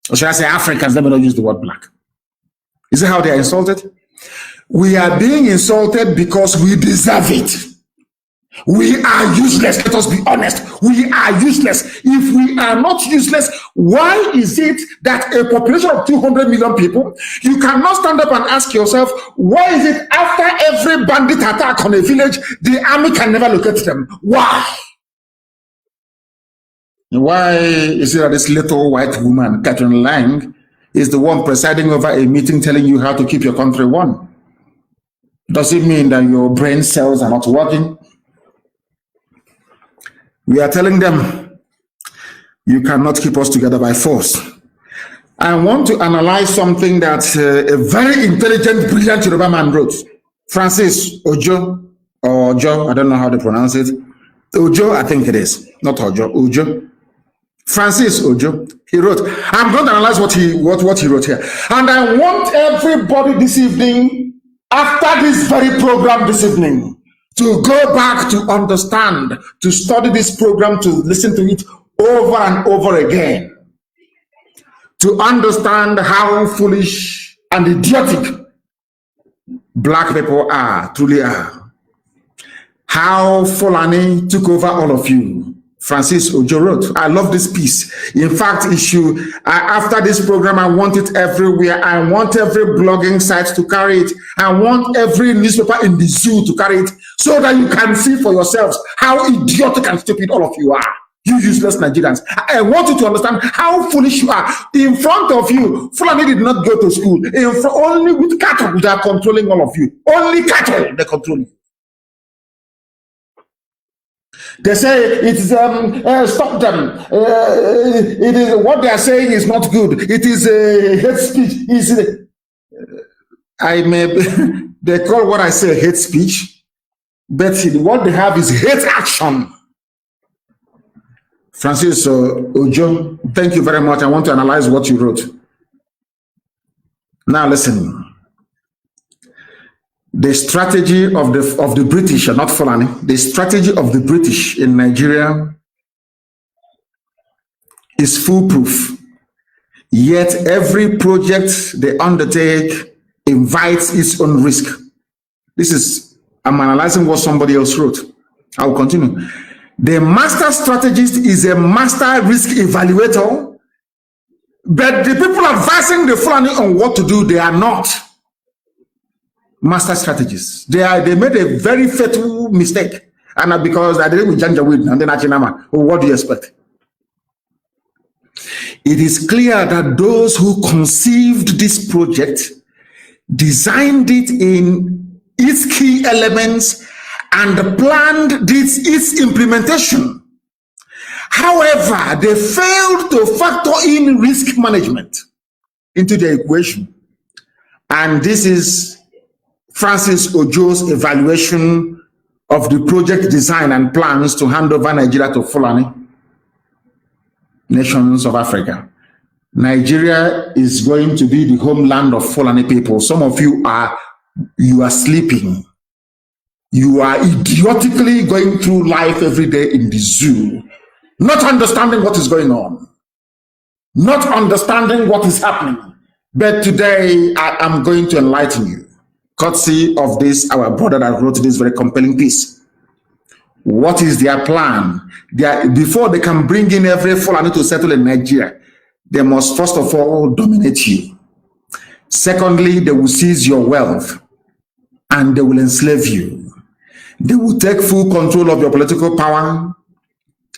Or should I say Africans? Let me not use the word black. Is it how they are insulted? We are being insulted because we deserve it. We are useless. Let us be honest. We are useless. If we are not useless, why is it that a population of 200 million people, you cannot stand up and ask yourself, why is it after every bandit attack on a village, the army can never locate them? Why? Why is it that this little white woman, Catherine Lang, is the one presiding over a meeting telling you how to keep your country one? Does it mean that your brain cells are not working? We are telling them, you cannot keep us together by force. I want to analyze something that a very intelligent, brilliant Yoruba man wrote. Francis Ojo, or Ojo, I don't know how to pronounce it. Ojo, I think it is, not Ojo, Ojo. Francis Ojo, he wrote, I'm going to analyze what he wrote here. And I want everybody this evening, after this very program this evening, to go back to understand, to study this program, to listen to it over and over again, to understand how foolish and idiotic black people are, truly are. How Fulani took over all of you. Francis Ojo wrote, I love this piece. In fact, after this program, I want it everywhere. I want every blogging site to carry it. I want every newspaper in the zoo to carry it so that you can see for yourselves how idiotic and stupid all of you are. You useless Nigerians. I want you to understand how foolish you are. In front of you, Fulani did not go to school. Only with cattle they are controlling all of you. Only cattle they control you. They say it is stop them. It is what they are saying is not good. It is hate speech. They call what I say hate speech, but what they have is hate action. Francis Ojo, thank you very much. I want to analyze what you wrote. Now listen. The strategy of the British, not Fulani, the strategy of the British in Nigeria is foolproof. Yet every project they undertake invites its own risk. I'm analyzing what somebody else wrote. I will continue. The master strategist is a master risk evaluator, but the people advising the Fulani on what to do, they are not master strategists. They made a very fatal mistake, and because I did with Janjaweed and then Achinama. What do you expect? It is clear that those who conceived this project designed it in its key elements and planned its implementation. However, they failed to factor in risk management into the equation. And this is Francis Ojo's evaluation of the project design and plans to hand over Nigeria to Fulani nations of Africa. Nigeria is going to be the homeland of Fulani people. Some of you are sleeping. You are idiotically going through life every day in the zoo, not understanding what is going on, not understanding what is happening. But today I am going to enlighten you, courtesy of this, our brother that wrote this very compelling piece. What is their plan? Before they can bring in every Fulani to settle in Nigeria, they must first of all dominate you. Secondly, they will seize your wealth and they will enslave you. They will take full control of your political power.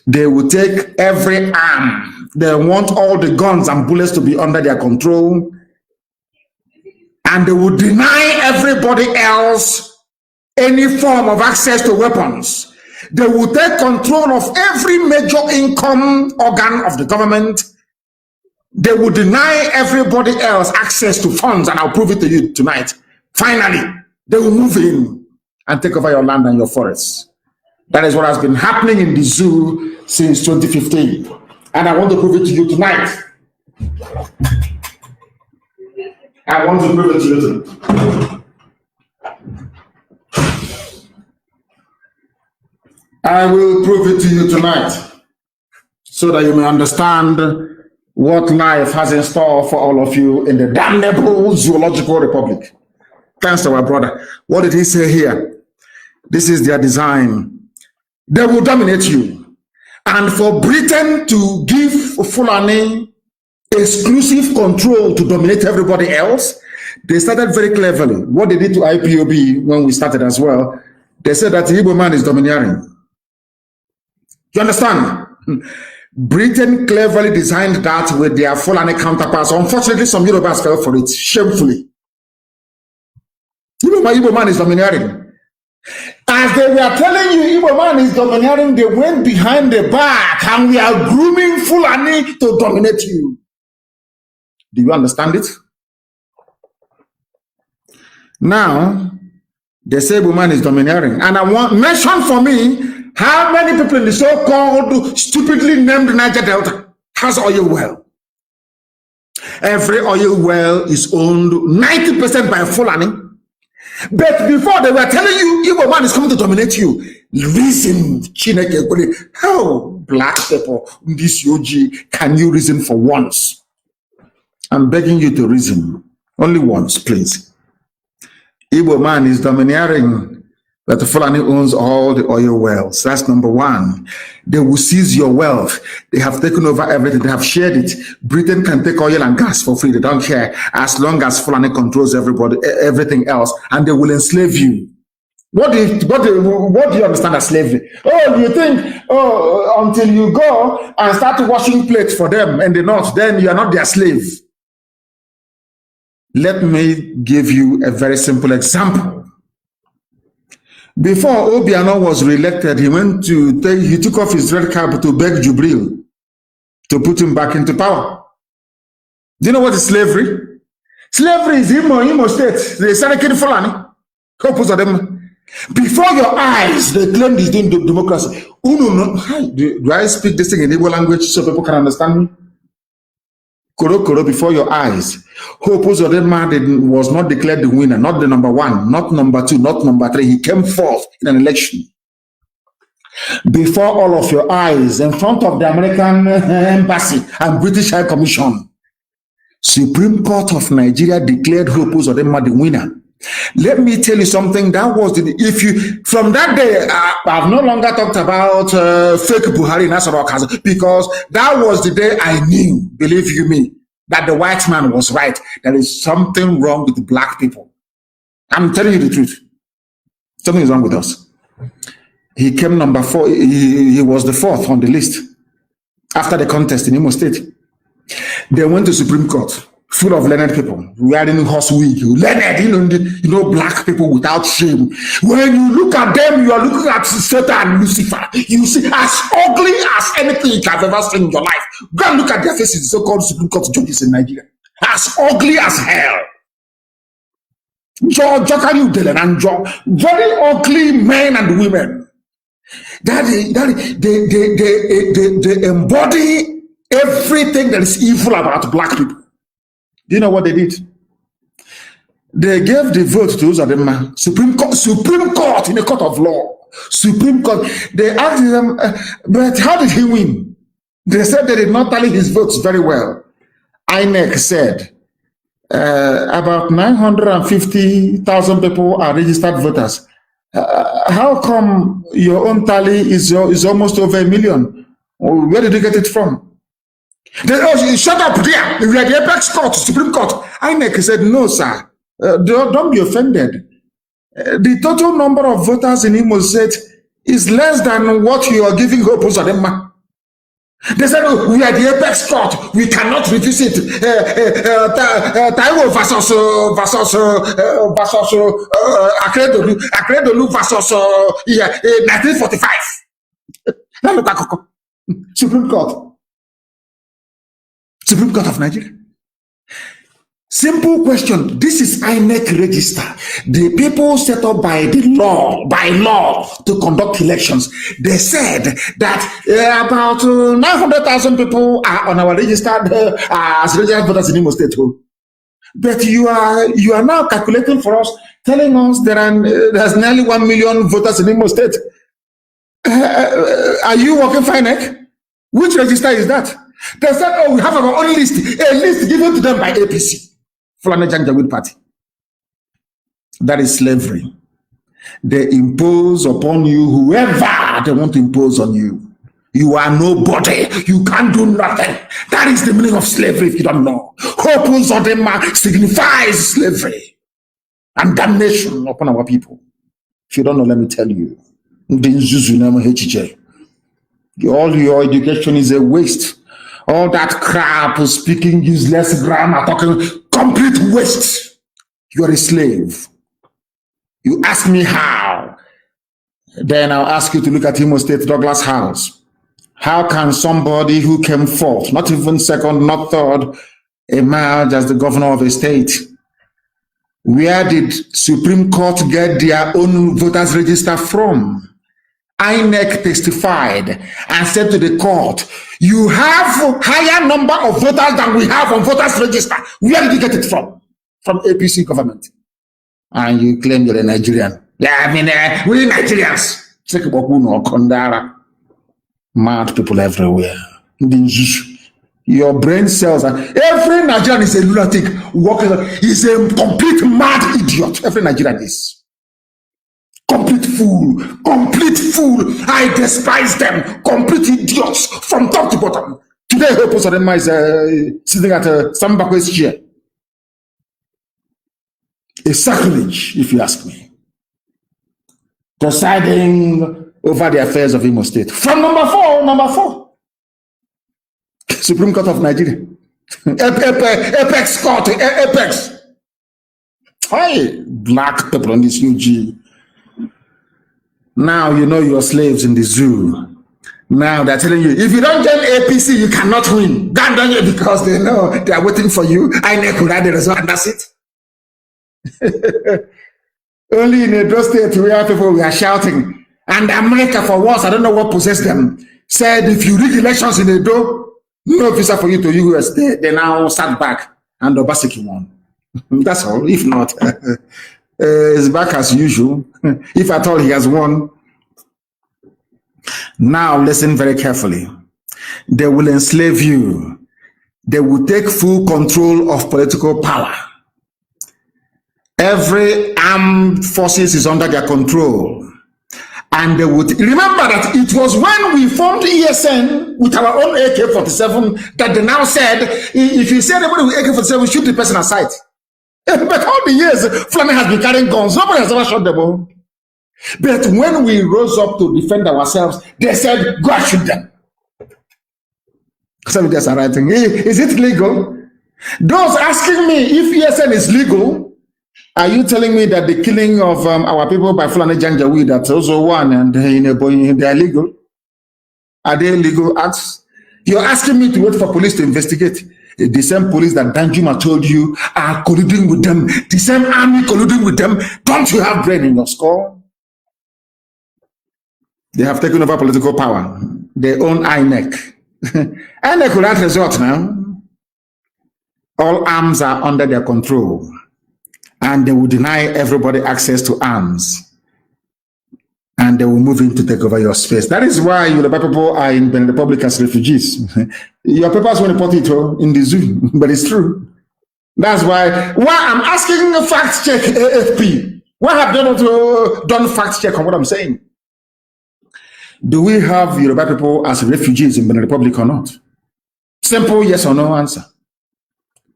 They will take every arm. They want all the guns and bullets to be under their control. And they will deny everybody else any form of access to weapons. They will take control of every major income organ of the government. They will deny everybody else access to funds, and I'll prove it to you tonight. Finally, they will move in and take over your land and your forests. That is what has been happening in the zoo since 2015. And I want to prove it to you tonight. I want to prove it to you tonight. I will prove it to you tonight so that you may understand what life has in store for all of you in the damnable zoological republic. Thanks to our brother. What did he say here? This is their design. They will dominate you. And for Britain to give Fulani exclusive control to dominate everybody else, they started very cleverly. What they did to IPOB when we started as well, they said that the Igbo man is domineering. You understand? Britain cleverly designed that with their Fulani counterparts. Unfortunately, some Yorubas fell for it, shamefully. Igbo man is domineering. As they were telling you Igbo man is domineering, they went behind the back and we are grooming Fulani to dominate you. Do you understand it? Now, they say Igbo man is domineering. And I want mention for me how many people in the so-called stupidly named Niger Delta has oil well. Every oil well is owned 90% by Fulani. But before they were telling you Igbo man is coming to dominate you, reason, how black people, this Yoji, can you reason for once? I'm begging you to reason. Only once, please. Igbo man is domineering, but the Fulani owns all the oil wells. That's number one. They will seize your wealth. They have taken over everything. They have shared it. Britain can take oil and gas for free. They don't care as long as Fulani controls everybody, everything else, and they will enslave you. What do you understand as slavery? Oh, you think, until you go and start washing plates for them in the north, then you are not their slave. Let me give you a very simple example. Before Obiano was re-elected, he took off his red cap to beg Jubril to put him back into power. Do you know what is slavery? Slavery is Imo State. They started killing Fulani. Couples of them. Before your eyes, they claim this doing democracy. Do I speak this thing in Igbo language so people can understand me? Koro, before your eyes. Couples of them was not declared the winner, not the number one, not number two, not number three. He came fourth in an election. Before all of your eyes, in front of the American Embassy and British High Commission, Supreme Court of Nigeria declared Hope Uzodinma the winner. Let me tell you something. That was from that day, I've no longer talked about fake Buhari in Asoro because that was the day I knew, believe you me, that the white man was right. There is something wrong with black people. I'm telling you the truth. Something is wrong with us. He came number 4. He was the 4th on the list after the contest in Imo State. They went to Supreme Court, full of learned people, wearing horse wig, learned, black people without shame. When you look at them, you are looking at Satan and Lucifer. You see, as ugly as anything you have ever seen in your life. Go and look at their faces, so-called Supreme Court judges in Nigeria. As ugly as hell. Very ugly men and women. They embody everything that is evil about black people. Do you know what they did? They gave the vote to Uzodinma. Supreme Court in a court of law. Supreme Court. They asked them, but how did he win? They said they did not tally his votes very well. INEC said about 950,000 people are registered voters. How come your own tally is almost over 1 million? Where did you get it from? Shut up there. We are the apex court, Supreme Court. INEC said, no, sir. Don't be offended. The total number of voters in Imo State is less than what you are giving Hope Uzodinma. They said, oh, we are the apex court. We cannot revisit Taiwo versus Akredolu versus 1945. Supreme Court. Supreme Court of Nigeria. Simple question. This is INEC register. The people set up by law to conduct elections. They said that about 900,000 people are on our register as registered voters in Imo State. But you are now calculating for us, telling us there's nearly 1 million voters in Imo State. Are you working for INEC? Which register is that? They said, oh, we have our own list, a list given to them by APC, Fulani Janjaweed Party. That is slavery. They impose upon you whoever they want to impose on you. You are nobody. You can't do nothing. That is the meaning of slavery if you don't know. Hope Uzodinma signifies slavery and damnation upon our people. If you don't know, let me tell you. All your education is a waste. All that crap, speaking useless grammar, talking complete waste. You are a slave. You ask me how. Then I'll ask you to look at Imo State Douglas House. How can somebody who came fourth, not even second, not third, emerge as the governor of a state? Where did Supreme Court get their own voters register from? INEC testified and said to the court, you have higher number of voters than we have on voters register. Where did you get it from? From APC government. And you claim you're a Nigerian. Yeah, I mean, we're Nigerians. Mad people everywhere. Your brain cells are, every Nigerian is a lunatic. He's a complete mad idiot. Every Nigerian is. Complete fool. I despise them. Complete idiots from top to bottom. Today, Hope Uzodinma is sitting at Sambakwe's chair. A sacrilege, if you ask me. presiding over the affairs of Imo State. From number four, Supreme Court of Nigeria. Apex Court, Apex. Hey, black people on this UG. Now you know you're slaves in the zoo. Now they're telling you, if you don't join APC, you cannot win. Because they know they are waiting for you. I never write the result, and that's it. Only in Edo State where people were shouting. And America, for once, I don't know what possessed them, said if you rig elections in Edo, no visa for you to US. They now sat back and Obaseki won. That's all. If not, it's back as usual. If at all he has won. Now listen very carefully. They will enslave you. They will take full control of political power. Every armed forces is under their control. And they would remember that it was when we formed ESN with our own AK-47 that they now said, if you say anybody with AK-47, shoot the person aside. But all the years, Fulani has been carrying guns. Nobody has ever shot them all. But when we rose up to defend ourselves, they said, go and shoot them. Some guys are writing, is it legal? Those asking me if ESN is legal, are you telling me that the killing of our people by Fulani Janjaweed, that's also one, and they are legal? Are they legal acts? You're asking me to wait for police to investigate. The same police that Danjuma told you are colluding with them, the same army colluding with them. Don't you have brain in your skull? They have taken over political power. They own INEC. INEC will have result now. All arms are under their control. And they will deny everybody access to arms. And they will move in to take over your space. That is why Yoruba people are in Benin Republic as refugees. Your papers won't report it in the zoo, but it's true. That's why I'm asking a fact check AFP. Why have they not done fact check on what I'm saying? Do we have Yoruba people as refugees in Benin Republic or not? Simple yes or no answer.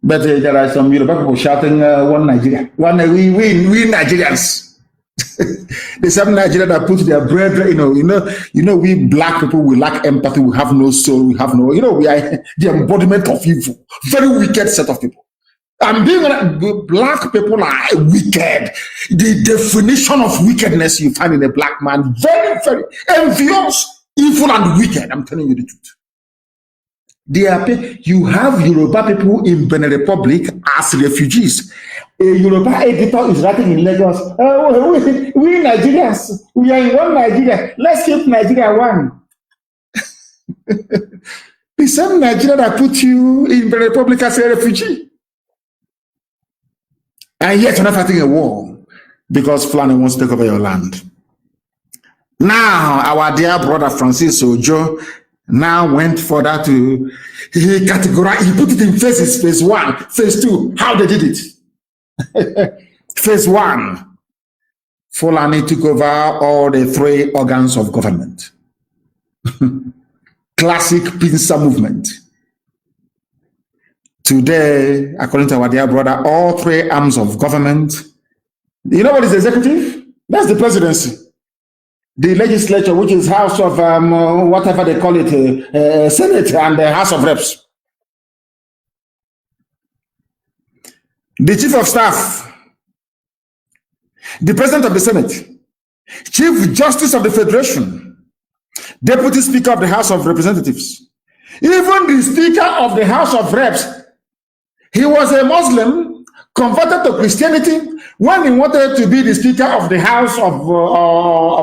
But there are some Yoruba people shouting, one Nigeria. We Nigerians. The same Nigeria that put their brethren, you know, we black people, we lack empathy, we have no soul, we have no, we are the embodiment of evil. Very wicked set of people. And being black people are wicked. The definition of wickedness you find in a black man, very, very envious, evil, and wicked. I'm telling you the truth. You have Yoruba people in Benin Republic as refugees. A Yoruba editor is writing in Lagos, we Nigerians, we are in one Nigeria. Let's keep Nigeria one. The same Nigeria that put you in Benin Republic as a refugee. And yet you're not fighting a war because Fulani wants to take over your land. Now, our dear brother Francis Ojo now went further to, he put it in phases, phase 1, phase 2, how they did it. Phase 1, Fulani took over all the 3 organs of government. Classic pincer movement. Today, according to our dear brother, all 3 arms of government, you know what is the executive? That's the presidency. The legislature, which is House of whatever they call it, Senate and the House of Reps. The Chief of Staff, the President of the Senate, Chief Justice of the Federation, Deputy Speaker of the House of Representatives, even the Speaker of the House of Reps. He was a Muslim, converted to Christianity. When he wanted to be the Speaker of the House of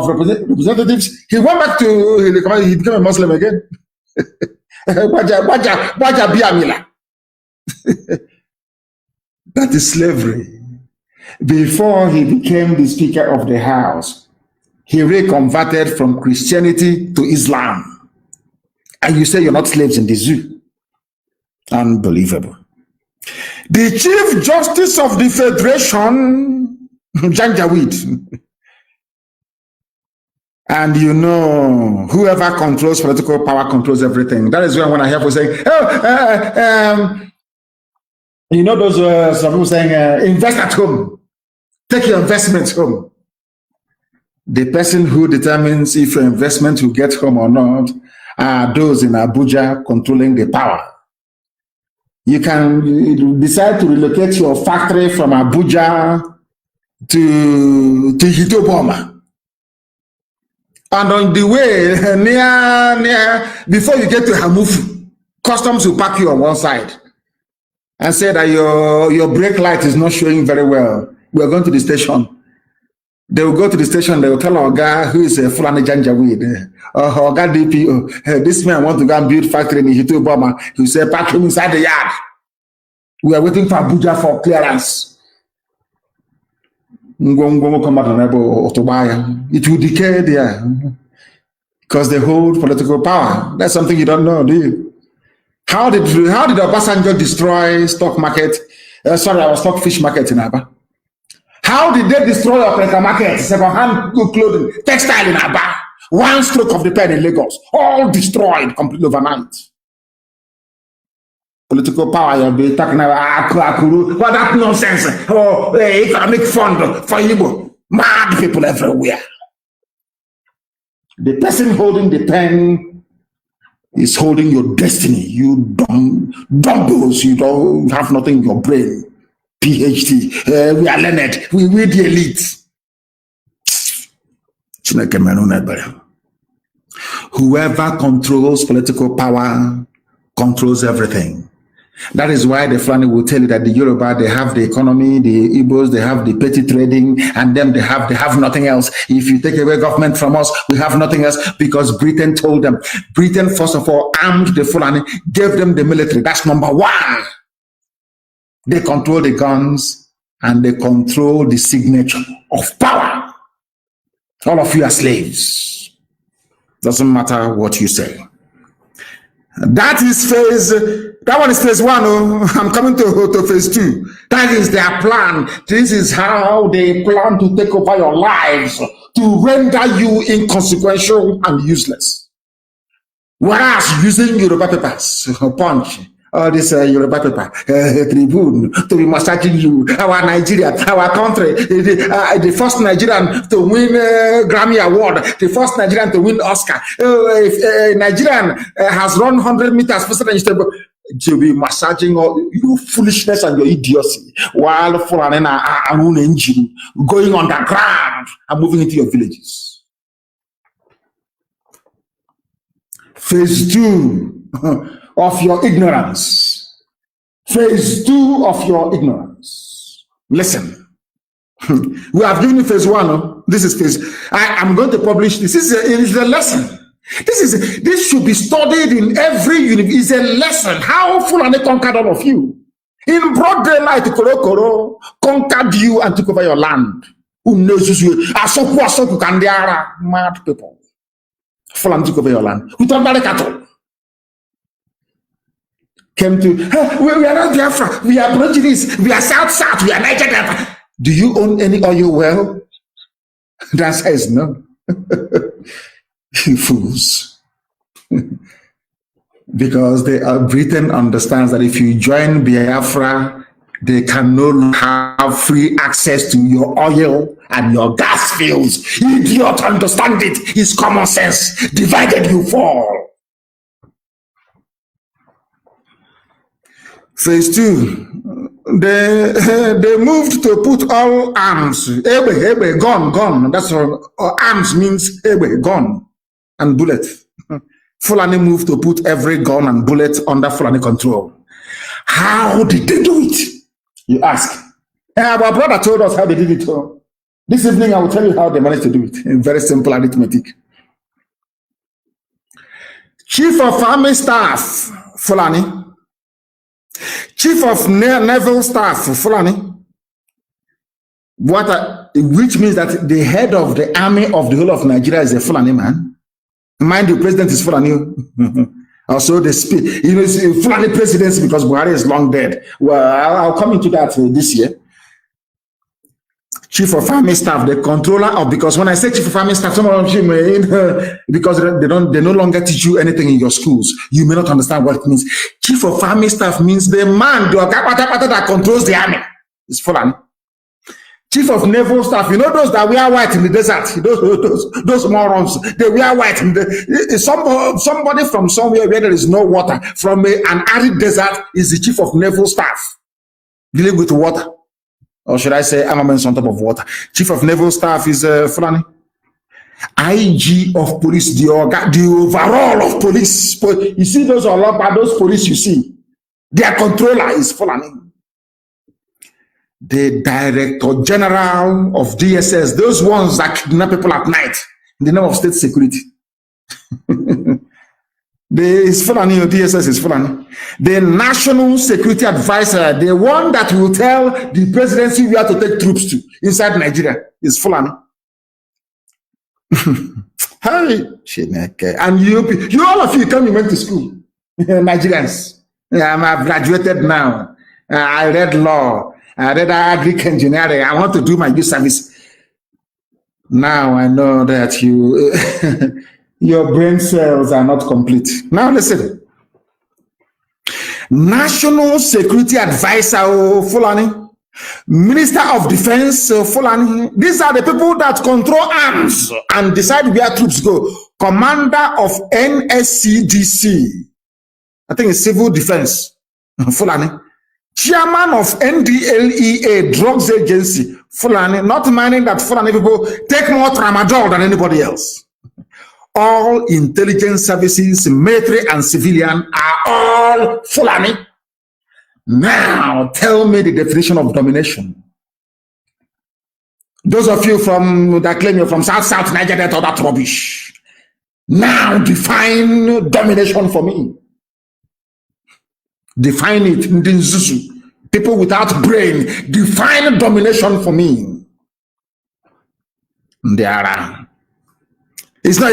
Representatives, he went back to, he became a Muslim again. That is slavery. Before he became the Speaker of the House, he reconverted from Christianity to Islam. And you say you're not slaves in the zoo. Unbelievable. The Chief Justice of the Federation, Janjaweed. And you know, whoever controls political power controls everything. That is when I hear people saying, you know, those some people saying, invest at home. Take your investments home. The person who determines if your investment will get home or not are those in Abuja controlling the power. You can decide to relocate your factory from Abuja to Hitoboma. And on the way, before you get to Hamufu, customs will park you on one side and say that your brake light is not showing very well. We're going to the station. They will go to the station, they will tell our guy who is a Fulani Janjaweed, or guy DPO, this man want to go and build factory in Hitoboma. He will say, park him inside the yard. We are waiting for Abuja for clearance. It will decay there because they hold political power. That's something you don't know, do you? How did Obasanjo destroy stock market? Our stockfish market in Aba. How did they destroy our market? Second-hand clothing, textile in Aba. One stroke of the pen in Lagos, all destroyed completely overnight. Political power, you'll be talking about what that nonsense, economic fund for Igbo. Mad people everywhere. The person holding the pen is holding your destiny. You dumbbells, you don't have nothing in your brain. PhD, we are learned, we the elite. Whoever controls political power controls everything. That is why the Fulani will tell you that the Yoruba, they have the economy, the Igbos, they have the petty trading, and them they have nothing else. If you take away government from us, we have nothing else, because Britain told them. Britain, first of all, armed the Fulani, gave them the military. That's number one. They control the guns and they control the signature of power. All of you are slaves. Doesn't matter what you say. That is that one is phase one. Oh, I'm coming to phase two. That is their plan. This is how they plan to take over your lives, to render you inconsequential and useless. Whereas using Yoruba papers, punch, all this Yoruba paper, Tribune, to be massaging you, our Nigeria, our country, the first Nigerian to win Grammy Award, the first Nigerian to win Oscar. If a Nigerian has run 100 meters, to be massaging all your foolishness and your idiocy, while following an own engine, going underground and moving into your villages. Phase two of your ignorance. Phase two of your ignorance. Listen, we have given you phase one. This is phase. I am going to publish this. This is a lesson. This should be studied in every university. It's a lesson. How Fulani conquered all of you. In broad daylight, Koro conquered you and took over your land. Who knows you? Asoku Kandiara, mad people. Fulani took over your land. Who turned back cattle? Came to, we are not Biafra, we are Portuguese, we are South, we are Niger Delta. Do you own any oil well? The answer is no. You fools. Because Britain understands that if you join Biafra, they can no longer have free access to your oil and your gas fields. Idiot, understand it. It's common sense. Divided you fall. Phase two, they moved to put all arms, gun. That's all. Arms means gun and bullet. Fulani moved to put every gun and bullet under Fulani control. How did they do it? You ask. Our brother told us how they did it. This evening I will tell you how they managed to do it in very simple arithmetic. Chief of Army Staff, Fulani. Chief of Naval Staff, Fulani, which means that the head of the army of the whole of Nigeria is a Fulani man. Mind you, president is Fulani. Also, the Fulani presidency, because Buhari is long dead. Well, I'll come into that this year. Chief of Army Staff, the controller of, because when I say Chief of Army Staff, some of you may, because they no longer teach you anything in your schools, you may not understand what it means. Chief of Army Staff means the man, that controls the army. It's Fulani. Chief of Naval Staff, you know those that wear white in the desert, those morons, they wear white in the, somebody from somewhere where there is no water, from an arid desert is the Chief of Naval Staff, dealing with water. Or should I say armaments on top of water? Chief of Naval Staff is Fulani. IG of police, the overall of police. You see those police you see, their controller is Fulani. The Director General of DSS, those ones that kidnap people at night in the name of state security. Is Fulani, DSS is Fulani. The National Security Advisor, the one that will tell the presidency where to take troops to inside Nigeria, is Fulani. Hi, and you all of you tell me went to school, Nigerians. I've graduated now. I read law. I read agric engineering. I want to do my youth service. Now I know that your brain cells are not complete. Now listen. National Security Advisor Fulani, Minister of Defense Fulani. These are the people that control arms and decide where troops go. Commander of NSCDC, I think it's Civil Defense Fulani. Chairman of NDLEA, Drugs Agency, Fulani, not minding that Fulani people take more tramadol than anybody else. All intelligence services, military and civilian, are all Fulani. Now, tell me the definition of domination. Those of you that claim you're from South Nigeria, all that rubbish. Now, define domination for me. Define it in Zuzu. People without brain, define domination for me. There are. It's not.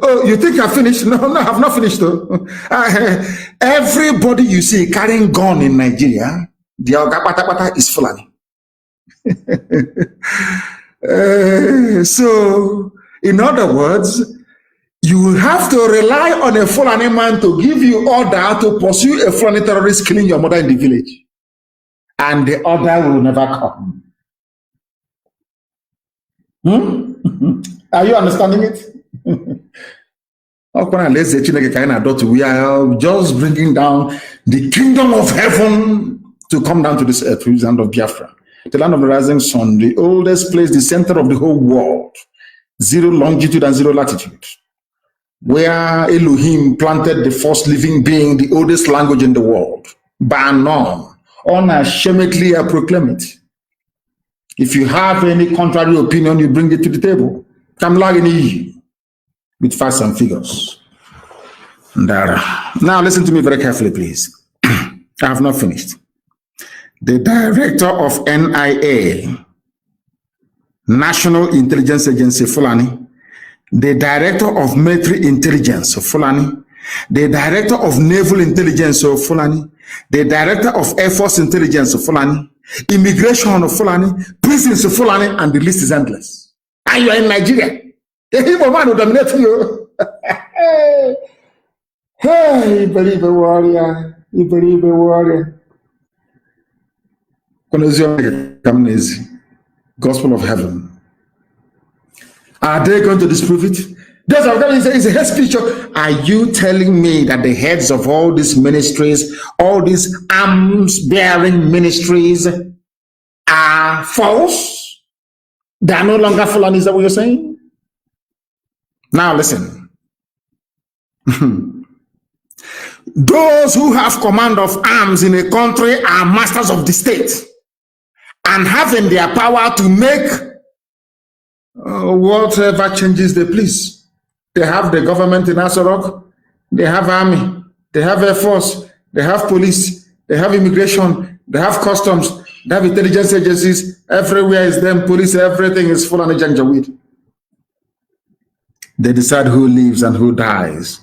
Oh, you think I finished? No, I have not finished though. Everybody you see carrying gun in Nigeria, the Ogapata is Fulani. So, in other words, you have to rely on a Fulani man to give you order to pursue a Fulani terrorist killing your mother in the village. And the order will never come. Are you understanding it? We are just bringing down the kingdom of heaven to come down to this earth, which is the land of Biafra. The land of the rising sun, the oldest place, the center of the whole world. 0 longitude and 0 latitude. Where Elohim planted the first living being, the oldest language in the world. Bar none. Unashamedly, I proclaim it. If you have any contrary opinion, you bring it to the table. Come with facts and figures. Now listen to me very carefully, please. I have not finished. The director of NIA, National Intelligence Agency, Fulani, the director of military intelligence, Fulani, the director of naval intelligence, Fulani, the director of Air Force intelligence, Fulani, immigration of Fulani, prisons of Fulani, and the list is endless. And you are in Nigeria. The Igbo man will dominate you. Hey, you believe a warrior. You believe a warrior. Gospel of heaven. Are they going to disprove it? It's a head speech. Are you telling me that the heads of all these ministries, all these arms-bearing ministries are false? They are no longer Fulani, is that what you're saying? Now listen. Those who have command of arms in a country are masters of the state and having their power to make whatever changes they please. They have the government in Asarok, they have army, they have air force, they have police, they have immigration, they have customs, they have intelligence agencies. Everywhere is them, police, everything is full on Janjaweed. They decide who lives and who dies.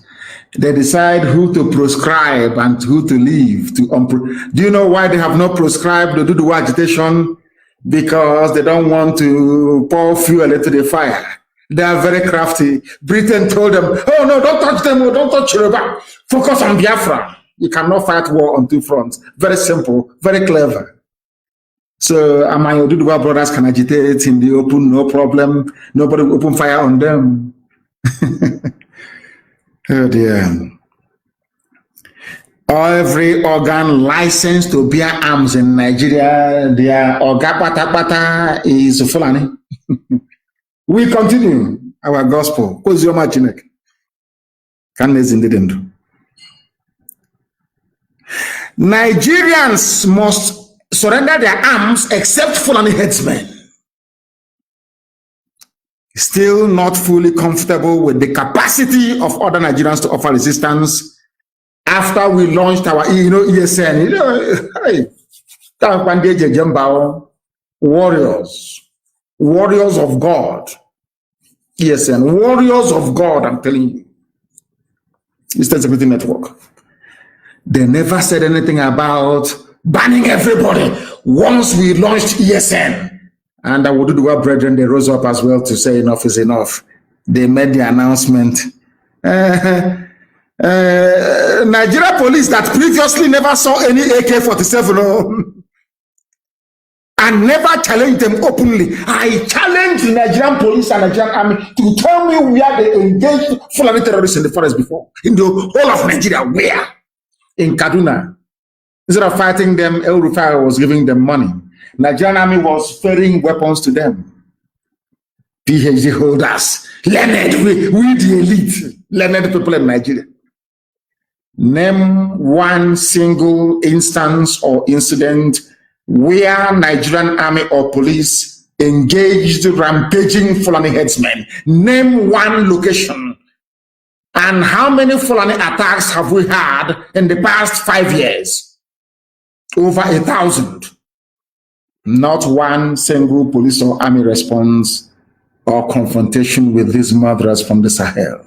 They decide who to proscribe and who to leave. Do you know why they have not proscribed the Dudu agitation? Because they don't want to pour fuel into the fire. They are very crafty. Britain told them, oh no, don't touch them, don't touch Yoruba. Focus on Biafra. You cannot fight war on two fronts. Very simple, very clever. So my Oduduwa brothers can agitate in the open, no problem. Nobody will open fire on them. Oh dear. Every organ licensed to bear arms in Nigeria, their Ogapata is Fulani. We continue our gospel. Nigerians must surrender their arms except Fulani headsmen. Still not fully comfortable with the capacity of other Nigerians to offer resistance after we launched our ESN. Warriors of God. ESN, warriors of God, I'm telling you. Eastern Security Network. They never said anything about banning everybody once we launched ESN. And our Oduduwa brethren, they rose up as well to say enough is enough. They made the announcement. Nigeria police that previously never saw any AK-47 and never challenged them openly. I challenged the Nigerian police and Nigerian army to tell me where they engaged Fulani terrorists in the forest before. In the whole of Nigeria, where? In Kaduna. Instead of fighting them, El Rufai was giving them money. Nigerian army was ferrying weapons to them. PhD holders, learned, we the elite, learned people in Nigeria. Name one single instance or incident where Nigerian army or police engaged rampaging Fulani headsmen. Name one location. And how many Fulani attacks have we had in the past 5 years? Over 1,000. Not one single police or army response or confrontation with these murderers from the Sahel.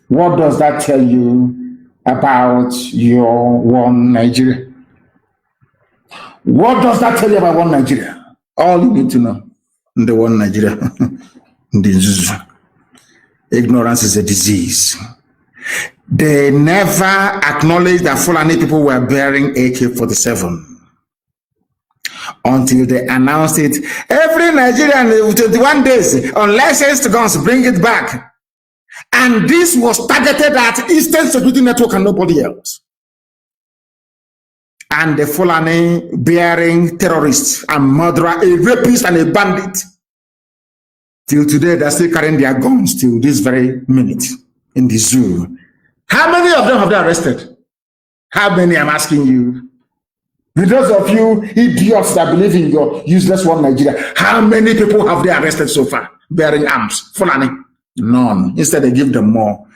What does that tell you about your one Nigeria? What does that tell you about one Nigeria? All you need to know. The one Nigeria. Ignorance is a disease. They never acknowledged that Fulani people were bearing AK-47 until they announced it. Every Nigerian 21 days, unlicensed guns, bring it back. And this was targeted at Eastern Security Network and nobody else. And the Fulani bearing terrorists and murderer, a rapist and a bandit. Till today, they're still carrying their guns till this very minute in the zoo. How many of them have they arrested? How many, I'm asking you? With those of you idiots that believe in your useless one Nigeria, how many people have they arrested so far bearing arms? Fulani? None. Instead, they give them more.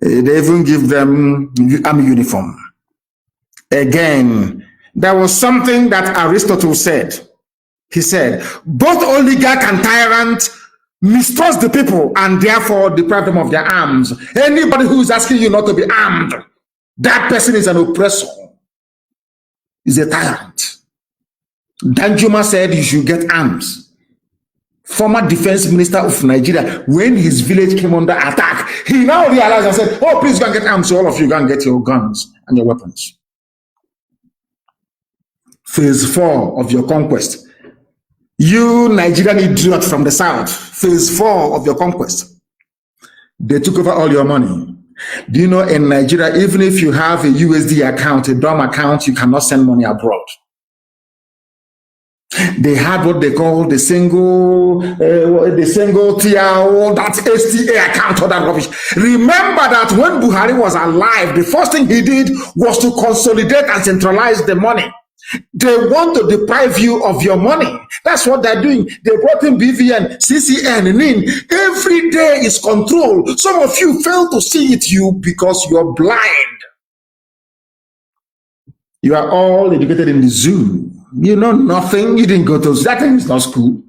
They even give them army uniform. Again, there was something that Aristotle said. He said, both oligarch and tyrant mistrust the people and therefore deprive them of their arms. Anybody who is asking you not to be armed, that person is an oppressor, is a tyrant. Danjuma said you should get arms. Former defense minister of Nigeria, when his village came under attack, he now realized and said, oh, please go and get arms. So all of you go and get your guns and your weapons. Phase 4 of your conquest. You Nigerian idiot from the south, phase 4 of your conquest. They took over all your money. Do you know in Nigeria, even if you have a USD account, a DOM account, you cannot send money abroad. They had what they call the single TRO, that's STA account, all that rubbish. Remember that when Buhari was alive, the first thing he did was to consolidate and centralize the money. They want to deprive you of your money. That's what they're doing. They brought in BVN, CCN, NIN. Every day is control. Some of you fail to see it because you're blind. You are all educated in the zoo. You know nothing. You didn't go to that thing is not school.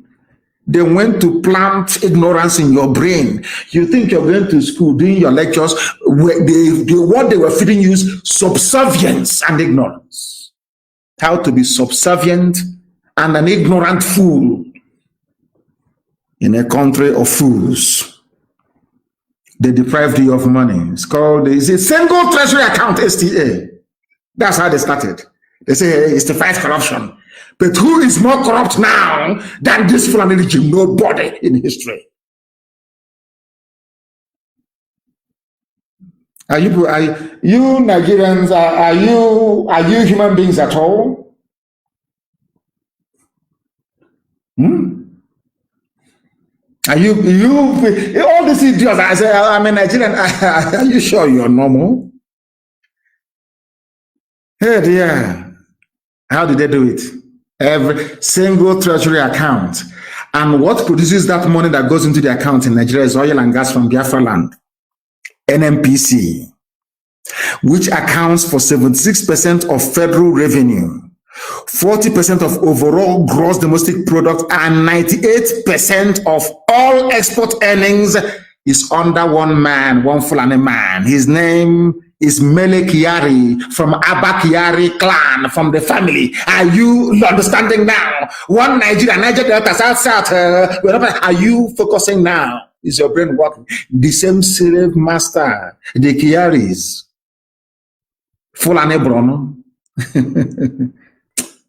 They went to plant ignorance in your brain. You think you're going to school doing your lectures. What they were feeding you is subservience and ignorance. How to be subservient and an ignorant fool in a country of fools. They deprived you of money. It's a single treasury account, STA. That's how they started. They say, hey, it's to fight corruption. But who is more corrupt now than this Fulani regime? Nobody in history. Are you Nigerians? Are you human beings at all? Are you all these idiots? I say I'm a Nigerian. Are you sure you're normal? Hey dear, how did they do it? Every single treasury account, and what produces that money that goes into the account in Nigeria is oil and gas from Biafra land. NMPC, which accounts for 76% of federal revenue, 40% of overall gross domestic product, and 98% of all export earnings is under one man, one Fulani man. His name is Mele Kyari from Abba Kyari clan, from the family. Are you understanding now? One Nigeria, Niger Delta, South, are you focusing now? Is your brain working? The same slave master, the Kyaris, Fulani Brono.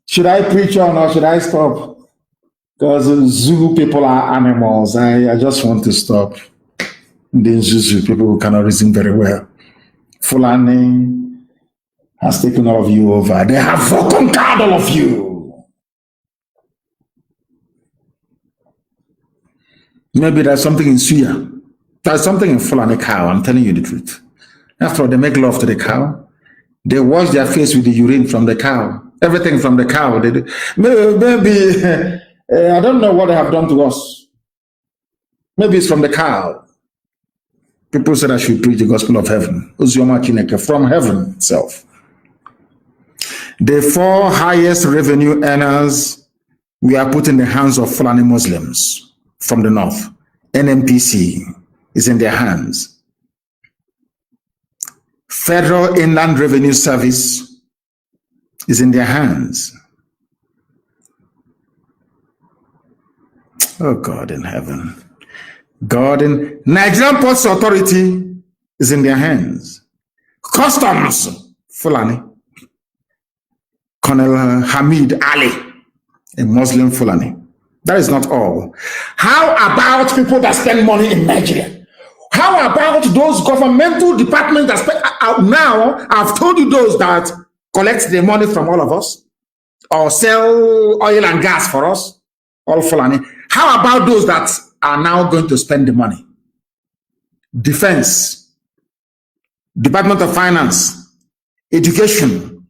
Should I preach on or should I stop? Because Zulu people are animals. I just want to stop. The Zulu people who cannot reason very well. Fulani has taken all of you over. They have conquered all of you. Maybe there's something in Suya. There's something in Fulani cow. I'm telling you the truth. After all, they make love to the cow. They wash their face with the urine from the cow. Everything from the cow. They do. Maybe I don't know what they have done to us. Maybe it's from the cow. People said I should preach the gospel of heaven. From heaven itself. The 4 highest revenue earners we are put in the hands of Fulani Muslims from the north. NMPC is in their hands. Federal Inland Revenue Service is in their hands. Oh God in heaven. God in Nigerian Ports Authority is in their hands. Customs, Fulani. Colonel Hamid Ali, a Muslim Fulani. That is not all. How about people that spend money in Nigeria? How about those governmental departments that spend now? I've told you those that collect the money from all of us or sell oil and gas for us, all Fulani. How about those that are now going to spend the money? Defense, Department of Finance, Education,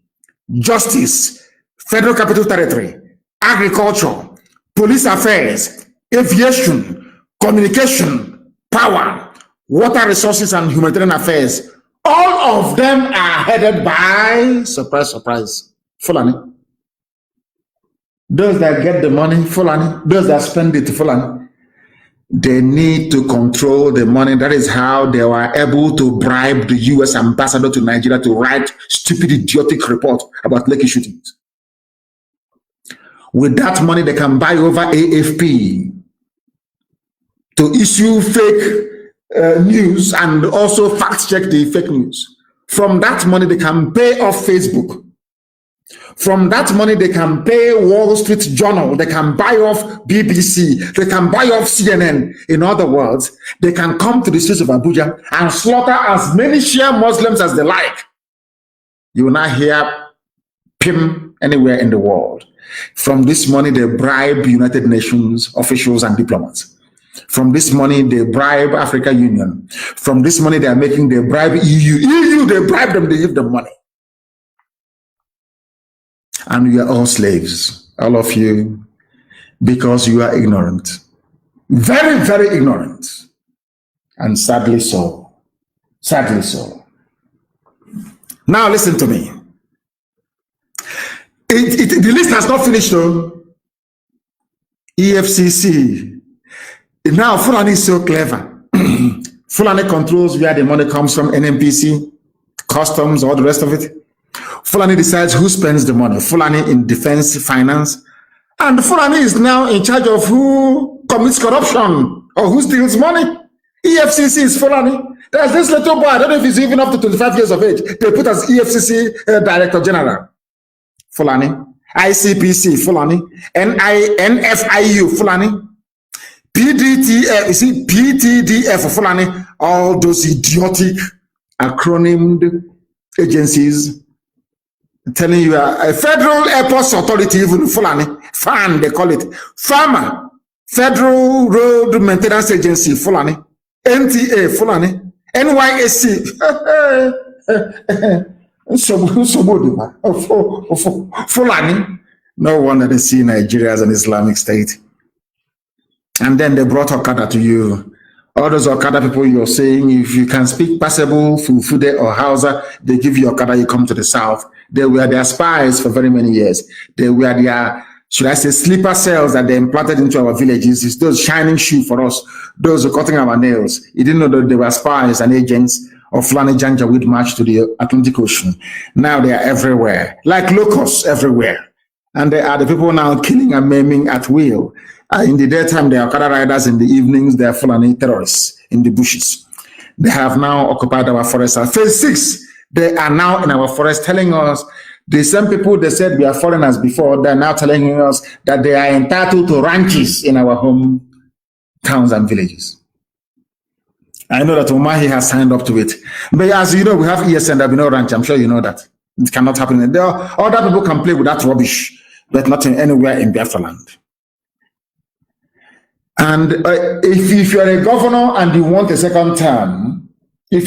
Justice, Federal Capital Territory, Agriculture, Police Affairs, Aviation, Communication, Power, Water Resources and Humanitarian Affairs. All of them are headed by, surprise, surprise, Fulani. Those that get the money, Fulani. Those that spend it, Fulani. They need to control the money. That is how they were able to bribe the U.S. ambassador to Nigeria to write stupid, idiotic report about Lekki shootings. With that money, they can buy over AFP to issue fake news and also fact check the fake news. From that money, they can pay off Facebook. From that money, they can pay Wall Street Journal. They can buy off BBC. They can buy off CNN. In other words, they can come to the streets of Abuja and slaughter as many Shia Muslims as they like. You will not hear PIM anywhere in the world. From this money, they bribe United Nations officials and diplomats. From this money, they bribe Africa Union. From this money, they bribe EU. They bribe them, they give them money. And we are all slaves, all of you, because you are ignorant. Very, very ignorant. And sadly so. Sadly so. Now listen to me. The list has not finished though. EFCC. Now Fulani is so clever. Fulani controls where the money comes from, NMPC, customs, all the rest of it. Fulani decides who spends the money. Fulani in defense, finance. And Fulani is now in charge of who commits corruption or who steals money. EFCC is Fulani. There's this little boy, I don't know if he's even up to 25 years of age. They put as EFCC Director General. Fulani. ICPC, Fulani, NFIU, Fulani, PDTF, you see, PTDF, Fulani, all those idiotic acronymed agencies telling you a Federal Airports Authority, even Fulani, FAN, they call it, FAMA, Federal Road Maintenance Agency, Fulani, NTA, Fulani, NYSC, Fulani. No wonder they see Nigeria as an Islamic state. And then they brought Okada to you. All those Okada people you're saying, if you can speak passable Fulfude or Hausa, they give you Okada, you come to the south. They were their spies for very many years. They were their, should I say, sleeper cells that they implanted into our villages. It's those shining shoes for us, those who are cutting our nails. You didn't know that they were spies and agents of Fulani Janjaweed march to the Atlantic Ocean. Now they are everywhere, like locusts everywhere. And they are the people now killing and maiming at will. In the daytime, they are Okada riders. In the evenings, they are Fulani terrorists in the bushes. They have now occupied our forest. Phase 6, they are now in our forest telling us, the same people they said we are foreigners before, they're now telling us that they are entitled to ranches in our home towns and villages. I know that Umahi has signed up to it. But as you know, we have ESN, there'll be no ranch. I'm sure you know that. It cannot happen. There are, other people can play with that rubbish, but not anywhere in Biafra land. And if you're a governor and you want a second term, you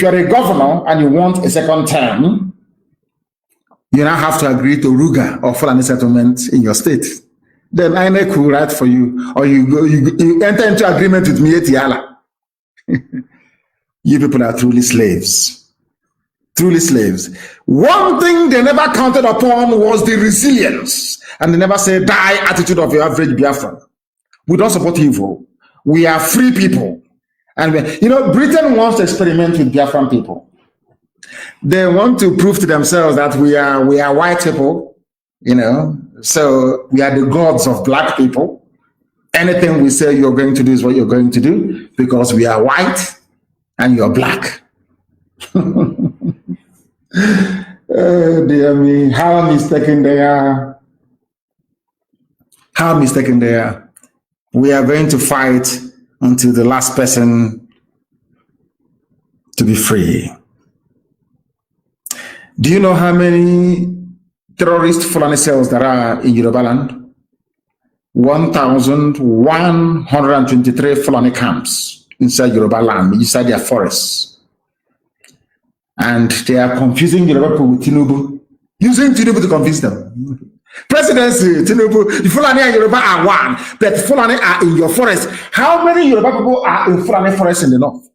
now have to agree to Ruga or Fulani settlement in your state. Then INEC will write for you, or you enter into agreement with Mieti Allah. You people are truly slaves. Truly slaves. One thing they never counted upon was the resilience, and they never said die attitude of your average Biafran. We don't support evil. We are free people. And Britain wants to experiment with Biafran people. They want to prove to themselves that we are white people, so we are the gods of black people. Anything we say you're going to do is what you're going to do because we are white and you're black. Oh, dear me, how mistaken they are. How mistaken they are. We are going to fight until the last person to be free. Do you know how many terrorist Fulani cells there are in Yoruba land? 1,123 Fulani camps inside Yoruba land, inside their forests. And they are confusing Yoruba people with Tinubu, using Tinubu to confuse them. Presidency, Tinubu, the Fulani and Yoruba are one, but Fulani are in your forest. How many Yoruba people are in Fulani forest in the north?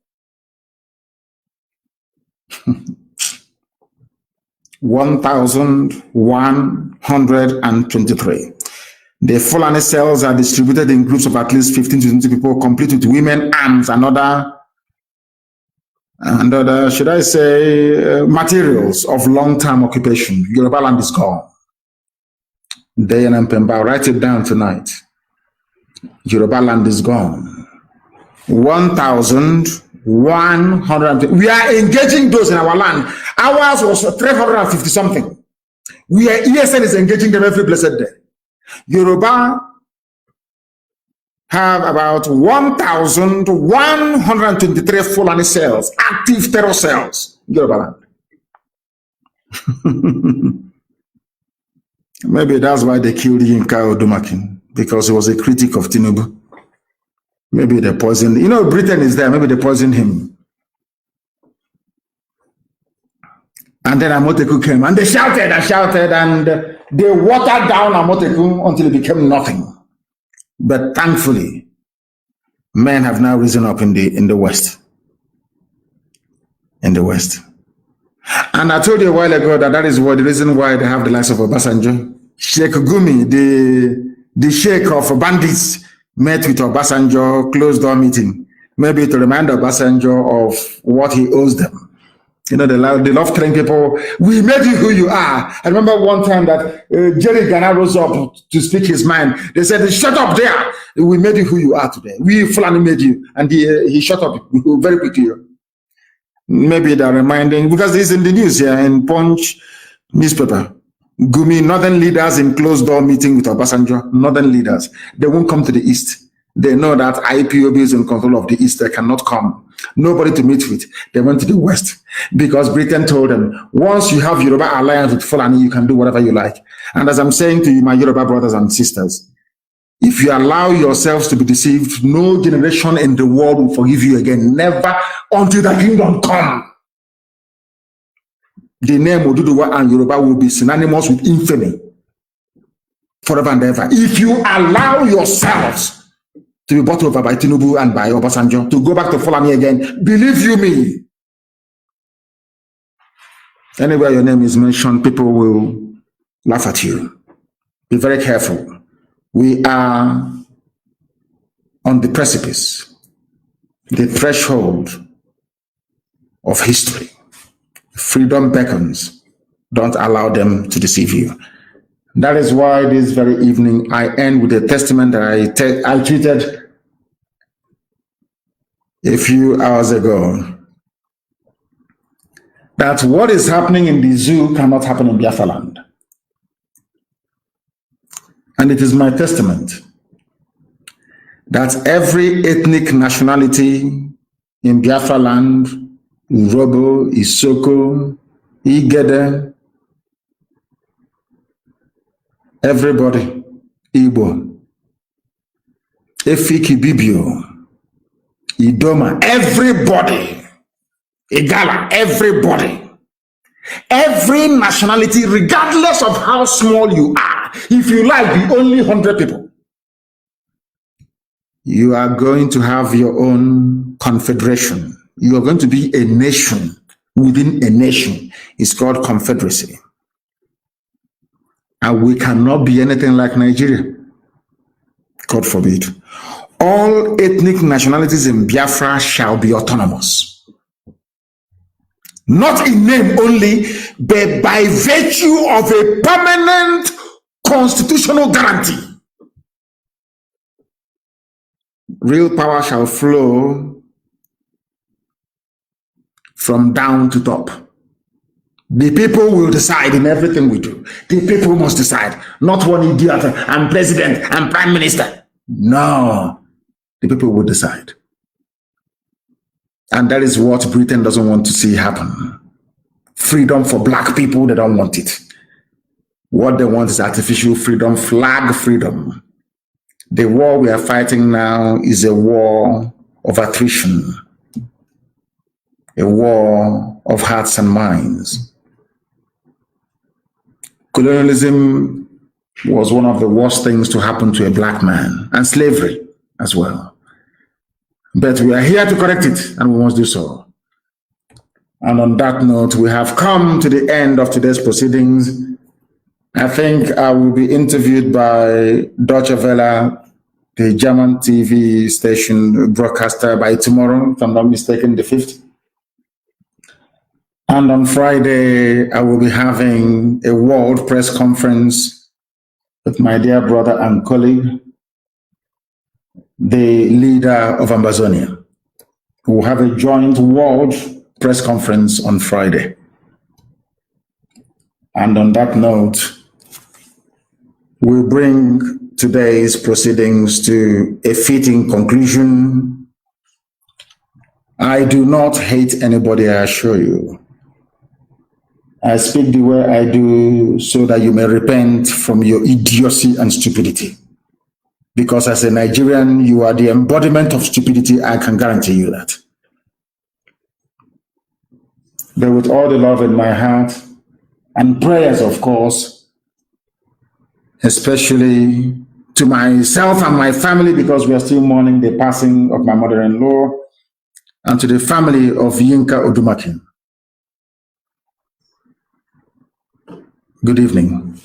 1,123. The Fulani cells are distributed in groups of at least 15 to 20 people, complete with women, arms, and other, should I say, materials of long-term occupation. Yoruba land is gone. Day and Pemba, write it down tonight. Yoruba land is gone. 1,100. We are engaging those in our land. Ours was 350 something. ESN is engaging them every blessed day. Yoruba have about 1,123 Fulani cells, active terror cells in Yoruba land. Maybe that's why they killed Yinka Odumakin, because he was a critic of Tinubu. Maybe they poisoned. Britain is there. Maybe they poisoned him. And then Amoteku came, and they shouted and shouted, and they watered down Amoteku until it became nothing. But thankfully, men have now risen up in the West. In the West. And I told you a while ago that is the reason why they have the likes of Obasanjo. Sheikh Gumi, the sheikh of bandits, met with Obasanjo, closed door meeting, maybe to remind Obasanjo of what he owes them. They love telling people, we made you who you are. I remember one time that Jerry Ghana rose up to speak his mind. They said, shut up there. We made you who you are today. We Fulani made you. And he shut up very quickly. Maybe they're reminding, because it's in the news here, in Punch newspaper. Gumi, northern leaders in closed-door meeting with Obasanjo, northern leaders, they won't come to the east. They know that IPOB is in control of the east. They cannot come. Nobody to meet with. They went to the west because Britain told them, once you have Yoruba alliance with Fulani, you can do whatever you like. And as I'm saying to you, my Yoruba brothers and sisters, if you allow yourselves to be deceived, no generation in the world will forgive you again. Never until the kingdom come. The name Oduduwa and Yoruba will be synonymous with infamy forever and ever. If you allow yourselves to be bought over by Tinubu and by Obasanjo to go back to Fulani again, believe you me, anywhere your name is mentioned, people will laugh at you. Be very careful. We are on the precipice, the threshold of history. Freedom beckons. Don't allow them to deceive you. That is why this very evening I end with a testament that I tweeted a few hours ago. That what is happening in the zoo cannot happen in Biafra land. And it is my testament that every ethnic nationality in Biafra land, Urobo, Isoko, Igede, everybody, Igbo, Efiki Bibio, Idoma, everybody, Igala, everybody, every nationality, regardless of how small you are, if you like, be only 100 people, you are going to have your own confederation. You are going to be a nation within a nation. It's called confederacy. And we cannot be anything like Nigeria. God forbid. All ethnic nationalities in Biafra shall be autonomous. Not in name only, but by virtue of a permanent constitutional guarantee. Real power shall flow from down to top. The people will decide in everything we do. The people must decide. Not one idiot, I'm president, I'm prime minister. No, the people will decide. And that is what Britain doesn't want to see happen. Freedom for black people, they don't want it. What they want is artificial freedom, flag freedom. The war we are fighting now is a war of attrition, a war of hearts and minds. Colonialism was one of the worst things to happen to a black man, and slavery as well. But we are here to correct it, and we must do so. And on that note, we have come to the end of today's proceedings. I think I will be interviewed by Deutsche Welle, the German TV station broadcaster, by tomorrow, if I'm not mistaken, the 5th. And on Friday, I will be having a world press conference with my dear brother and colleague, the leader of Amazonia. We will have a joint world press conference on Friday. And on that note, we'll bring today's proceedings to a fitting conclusion. I do not hate anybody, I assure you. I speak the way I do so that you may repent from your idiocy and stupidity. Because as a Nigerian, you are the embodiment of stupidity, I can guarantee you that. But with all the love in my heart, and prayers, of course, especially to myself and my family, because we are still mourning the passing of my mother-in-law, and to the family of Yinka Odumakin. Good evening.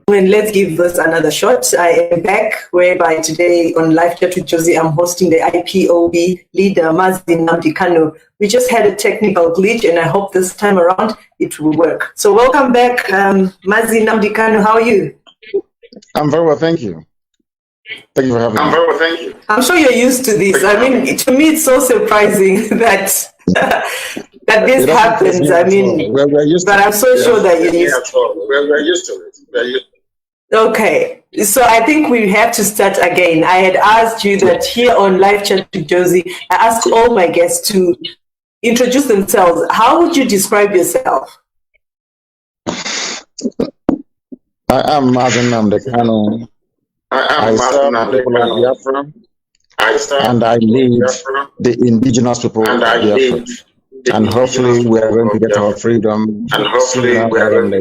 And let's give this another shot. I am back, whereby today on Live Chat with Josie, I'm hosting the IPOB leader, Mazi Nnamdi Kanu. We just had a technical glitch, and I hope this time around it will work. So welcome back, Mazi Nnamdi Kanu. How are you? I'm very well, thank you. Thank you for having me. I'm very well, thank you. I'm sure you're used to this. I mean, to me, it's so surprising that that this happens. I mean, but I'm so sure that you're used to it. We're used to it. Okay, so I think we have to start again. I had asked you that here on Live Chat with Josie, I ask all my guests to introduce themselves. How would you describe yourself? I am Mazi Nnamdi Kanu. I serve the people of Biafra, and I lead the indigenous people of Biafra. And hopefully we are going to get our freedom sooner rather than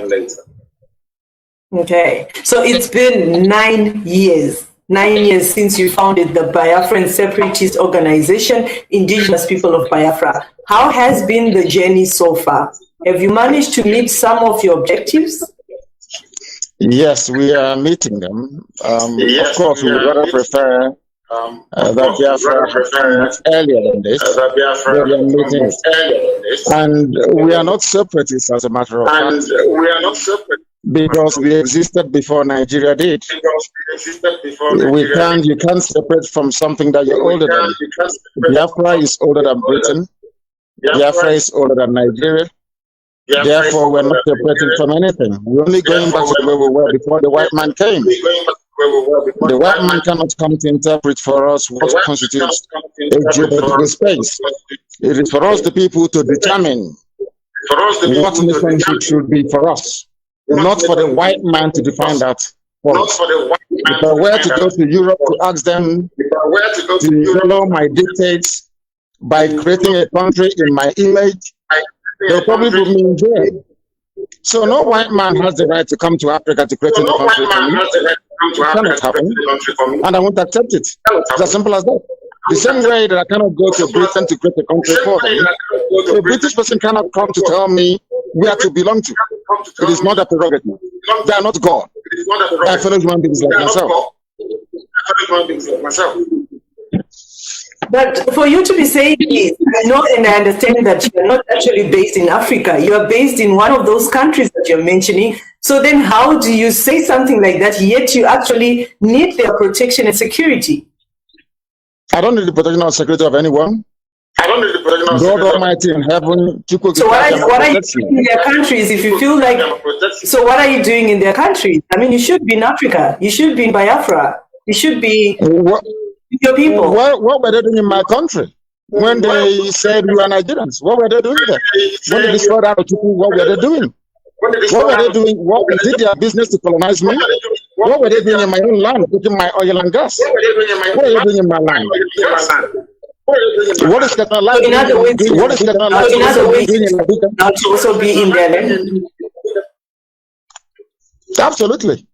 later. Okay, so it's been 9 years. 9 years since you founded the Biafran Separatist Organization, Indigenous People of Biafra. How has been the journey so far? Have you managed to meet some of your objectives? Yes, we are meeting them. Of course, we would rather prefer that Biafra happened much earlier than this. We are meeting it. And we are not separatists, as a matter of fact. Because we existed before Nigeria did. You can't separate from something that you're older than. Biafra is older than Britain. Biafra is older than Nigeria. Therefore, we're not separating from anything. We're only going back to where we were before the white man came. The white man cannot come to interpret for us what constitutes a geographical space. It is for us, the people, to determine what nationship should be for us. Not for the white man to define that for us. If I were to go to Europe to ask them to follow my dictates by creating a country in my image, they'll probably put me in jail. So no white man has the right to come to Africa to create a country for me. It cannot happen, and I won't accept it. It's as simple as that. The same way that I cannot go to Britain to create a country for them, a British person cannot come to tell me where to belong to. It is not a prerogative. They are not God. They are fellow human beings like myself. But for you to be saying this, I know and I understand that you're not actually based in Africa. You're based in one of those countries that you're mentioning. So then how do you say something like that, yet you actually need their protection and security? I don't need the protection or security of anyone. God Almighty in heaven. So what are you doing in their countries if you feel like... So what are you doing in their countries? I mean, you should be in Africa. You should be in Biafra. You should be... your people. What were they doing in my country when they said we are Nigerians? What were they doing there? When they destroyed our people, what were they doing? What were they doing? What was it their business to colonize me? What were they doing in my own land, taking my oil and gas? What are they doing in my land? What is that like? In other words, what is that like? In other words, not to also be in their land. Absolutely.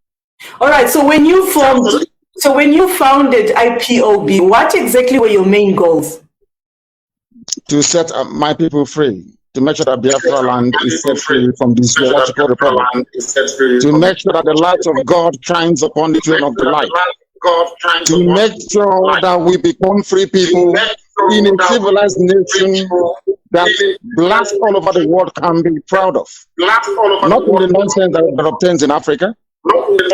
All right. So when you founded IPOB, what exactly were your main goals? To set my people free, to make sure that Biafra land is set free from this geological republic, to make sure that the light of God shines upon the throne of the light, to make sure that we become free people in a civilized nation that blacks all over the world can be proud of. Not in the nonsense that obtains in Africa.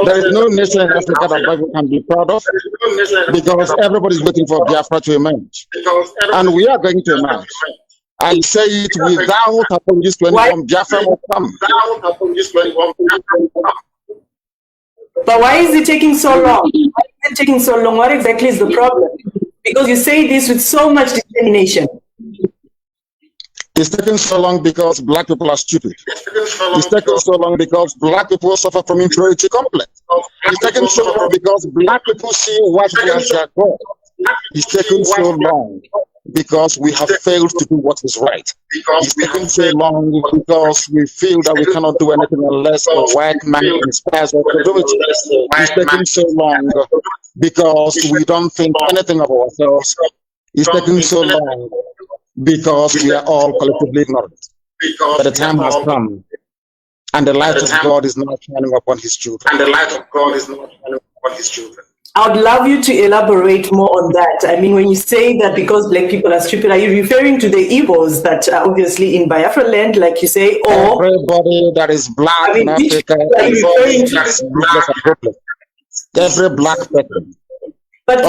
There is no nation in Africa that Bible can be proud of, because everybody's waiting for Biafra to emerge. And we are going to emerge. I say it without apologies to anyone. Biafra will come. But why is it taking so long? Why is it taking so long? What exactly is the problem? Because you say this with so much determination. It's taking so long because black people are stupid. It's taking so long because black people suffer from inferiority complex. It's taking so long because black people see white people as their God. It's taking so long because we have failed to do what is right. It's taking so long because we feel that we cannot do anything unless a white man inspires us to do it. It's taking so long because we don't think anything of ourselves. It's taking so long because we are all collectively ignorant. But the time has come, and the light of God is now shining upon His children. I would love you to elaborate more on that. I mean, when you say that because black people are stupid, are you referring to the evils that are obviously in Biafra land, like you say, or everybody that is black in Africa is every black person. But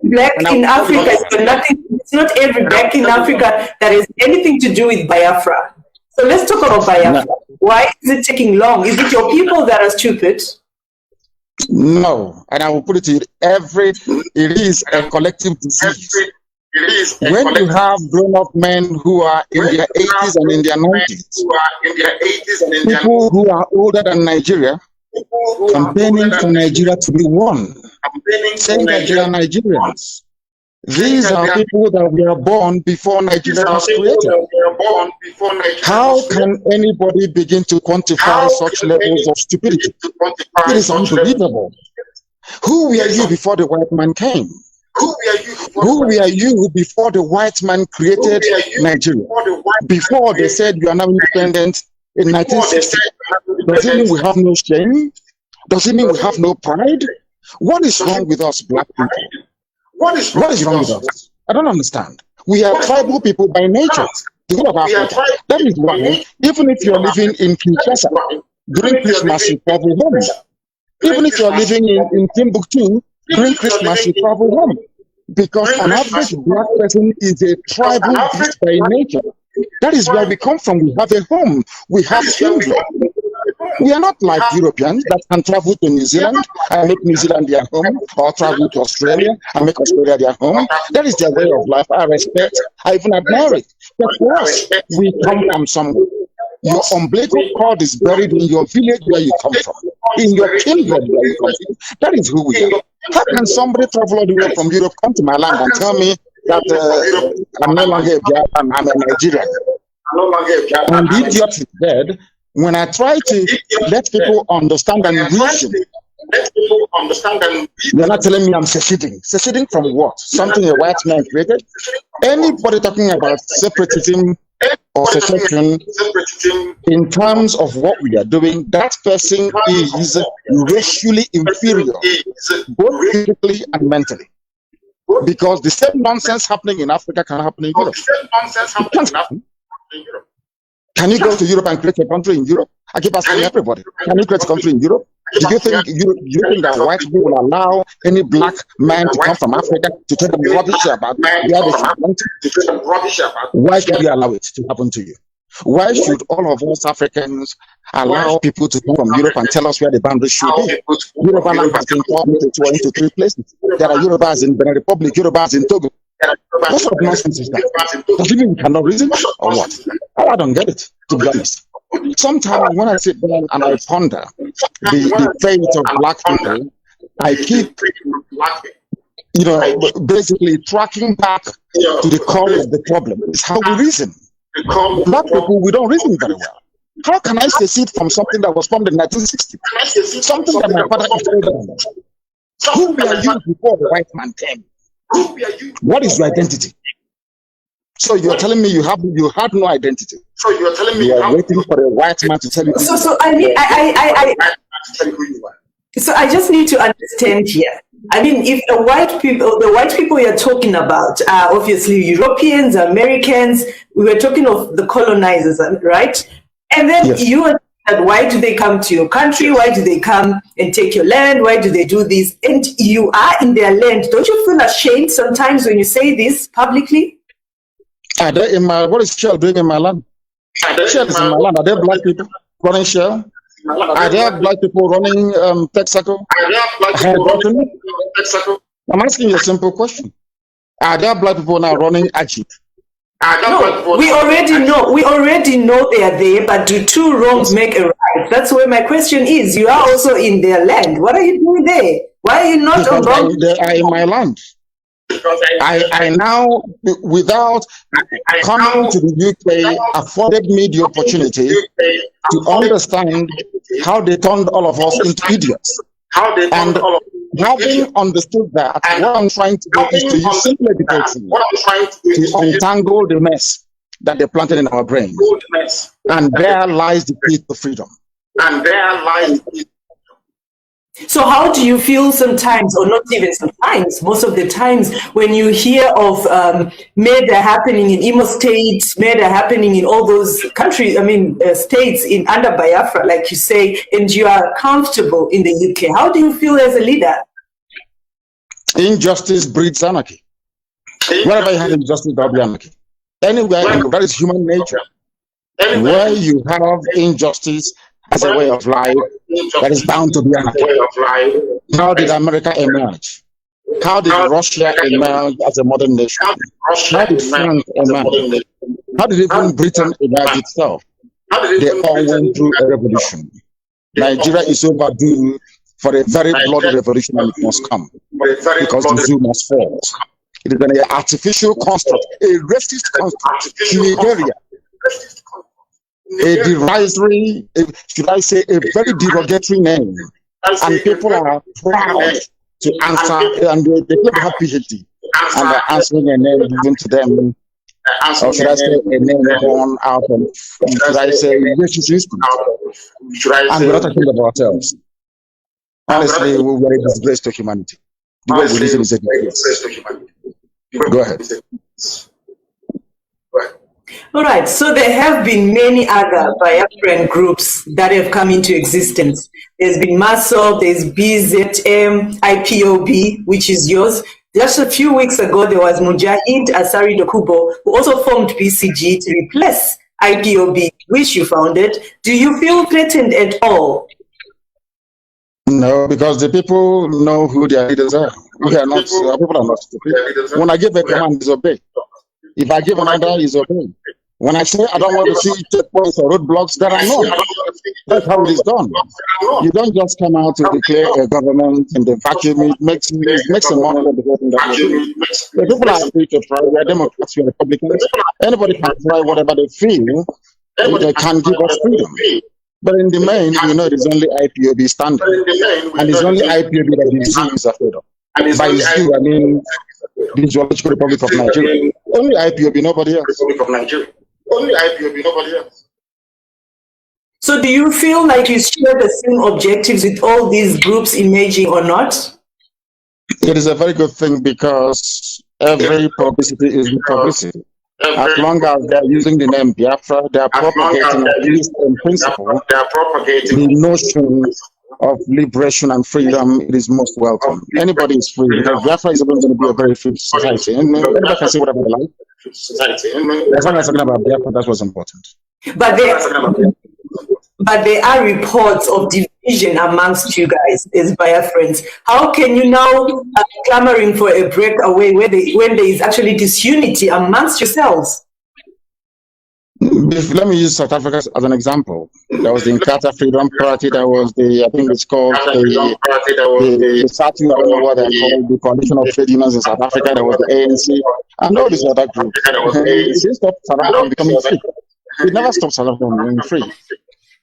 black in Africa is nothing. It's not every black in Africa that has anything to do with Biafra. So let's talk about Biafra. Why is it taking long? Is it your people that are stupid? No, and I will put it to you, it is a collective disease. When you have grown-up men who are in their 80s and in their 90s, people who are older than Nigeria, campaigning for Nigeria to be one, saying that they are Nigerians. These are people that were born before Nigeria was created. How can anybody begin to quantify such levels of stupidity? It is unbelievable. Who were you before the white man came? Who were you before the white man created Nigeria? Before they said you are now independent in 1960. Does it mean we have no shame? Does it mean we have no pride? What is wrong with us black people? What is wrong with us? I don't understand. We are tribal people by nature. That is why, even if you're living in Kinshasa, during Christmas you travel home. Even if you're living in Timbuktu, during Christmas you travel home. Because an average black person is a tribal beast by nature. That is where we come from. We have a home. We have children. We are not like Europeans that can travel to New Zealand and make New Zealand their home, or travel to Australia and make Australia their home. That is their way of life. I respect, I even admire it. But for us, we come from somewhere. Your umbilical cord is buried in your village where you come from, in your kindred where you come from. That is who we are. How can somebody travel all the way from Europe, come to my land and tell me that I'm no longer a Biafran, I'm a Nigerian? And the idiot is dead. When I try to let people understand and reason, you're not telling me I'm seceding. Seceding from what? Something a white man created? Anybody talking about separatism or secession in terms of what we are doing, that person is racially inferior, both physically and mentally. Because the same nonsense happening in Africa can happen in Europe. Can you go to Europe and create a country in Europe? I keep asking everybody, can you create a country in Europe? Do you think that white people will allow any black man to come from Africa to tell them rubbish about where they should? Why should we allow it to happen to you? Why should all of us Africans allow people to come from Europe and tell us where the boundaries should be? Yoruba land has been torn into 3 places. There are Yorubas in Benin Republic, Yorubas in Togo. What sort of nonsense is that? Does it mean we cannot reason or what? I don't get it, to be honest. Sometimes when I sit down and I ponder the fate of black people, I keep, basically tracking back to the core of the problem. It's how we reason. Black people, we don't reason very well. How can I secede from something that was formed in 1960? Something that my father is older than us. Who were you before the white man came? What is your identity? So you're telling me you had no identity. So you're telling me you are waiting for a white man to tell you. So I just need to understand here. I mean, if the white people you're talking about are obviously Europeans, Americans, we were talking of the colonizers, right? And then yes. You are that why do they come to your country? Why do they come and take your land? Why do they do this? And you are in their land. Don't you feel ashamed sometimes when you say this publicly? What is Shell doing in my land? Shell is in my land. Are there black people running Shell? Are there black people running Texaco? I'm asking you a simple question. Are there black people now running Ajit? No, we already know they are there, but do 2 wrongs make a right? That's where my question is. You are also in their land. What are you doing there? Why are you not on They are in my land. I now, without coming to the UK, afforded me the opportunity to understand how they turned all of us into idiots. And having understood that, what I'm trying to do is to use simple education to untangle the mess that they planted in our brain. And there lies the key to freedom. So how do you feel sometimes, or not even sometimes, most of the times, when you hear of murder happening in Imo State, murder happening in all those countries, states under Biafra, like you say, and you are comfortable in the UK? How do you feel as a leader? Injustice breeds anarchy. Wherever you have injustice, there will be anarchy. Anywhere, that is human nature. Where you have injustice as a way of life, that is bound to be anarchy. How did America emerge? How did Russia emerge as a modern nation? How did France emerge? How did even Britain emerge itself? They all went through a revolution. Nigeria is overdue for a very bloody revolution, and it must come because the zoo must fall. It is an artificial construct, a racist construct, Nigeria, a derisory, should I say, a very derogatory name, and people are proud to answer, and they claim to have PhD, and they're answering a name given to them, or should I say, a name born out of, should I say, racist instinct, and we're not talking about ourselves. Honestly, we're a disgrace to humanity. The way we listen is a disgrace. Go ahead. All right, so there have been many other Biafran groups that have come into existence. There's been MASOB, there's BZM, IPOB, which is yours. Just a few weeks ago, there was Mujahid Asari Dokubo, who also formed BCG to replace IPOB, which you founded. Do you feel threatened at all? No, because the people know who their leaders are. We are not, people are not stupid. When I give a command, disobey. If I give another, is obey. When I say I don't want to see checkpoints or roadblocks, there are none. That's how it is done. You don't just come out to declare a government in the vacuum. It makes a model of the government. The people are free to try. We are Democrats, we are Republicans. Anybody can try whatever they feel. They can give us freedom. But in the main, you know, it is only IPOB standing. And it's only IPOB that the zoo is afraid of. By zoo, I mean the Zoological Republic of Nigeria. Only IPOB, nobody else. Only IPOB, nobody else. So do you feel like you share the same objectives with all these groups emerging or not? It is a very good thing because every publicity is good publicity. As long as they are using the name Biafra, they are propagating, at least in principle, the notion of liberation and freedom. It is most welcome. Anybody is free because Biafra is going to be a very free society. And everybody can say whatever they like. As long as talking about Biafra, that's what's important. But there are reports of division amongst you guys as Biafrans. How can you now clamoring for a breakaway when there is actually disunity amongst yourselves? Let me use South Africa as an example. There was the Inkatha Freedom Party. There was the, I think it's called the SATU, I don't know what they call the Coalition of Trade Unions in South Africa. There was the ANC and all these other groups. It didn't stop South Africa from becoming free. It never stopped South Africa from becoming free.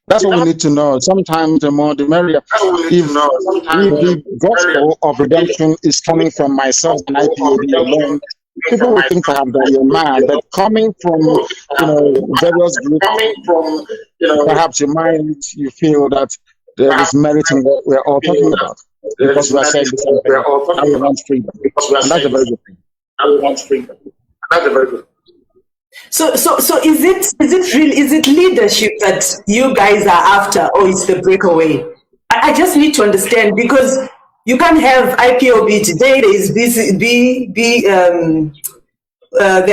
That's what we need to know. Sometimes the more the merrier. If the gospel of redemption is coming from myself and IPOB alone, people will think perhaps that you're mad. But coming from various groups, perhaps you feel that there is merit in what we're all talking about. Because we are saying the same thing. And we want freedom. And that's a very good thing. And we want freedom. That's a very good thing. So is it leadership that you guys are after, or is the breakaway? I just need to understand, because you can't have IPOB today. There is the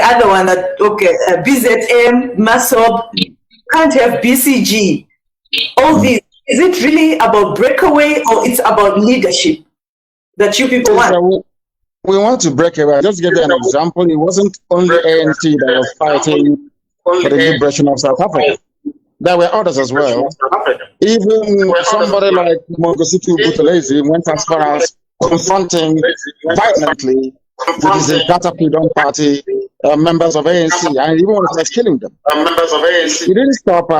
other one that BZM, MASOB. You can't have BCG. All these. Is it really about breakaway, or it's about leadership that you people want? We want to break away. I'll just give you an example. It wasn't only ANC that was fighting for the liberation of South Africa. There were others as well. Even somebody like Mongositu Buthelezi went as far as confronting violently with the Inkatha Freedom Party members of ANC, and even was killing them. It didn't stop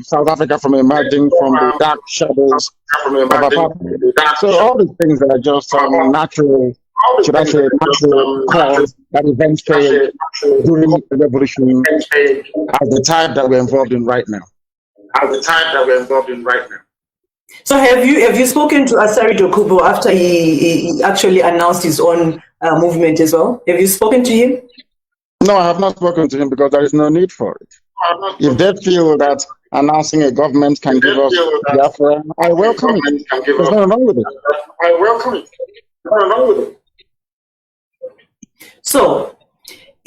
South Africa from emerging from the dark shadows of apartheid. So all these things that are just natural. Should I say natural cause that events failed during the revolution as the time that we're involved in right now? So have you spoken to Asari Dokubo after he actually announced his own movement as well? Have you spoken to him? No, I have not spoken to him because there is no need for it. If they feel that announcing a government can give us Biafra, I welcome it. There's nothing wrong with it. I welcome it. There's nothing wrong with it. So,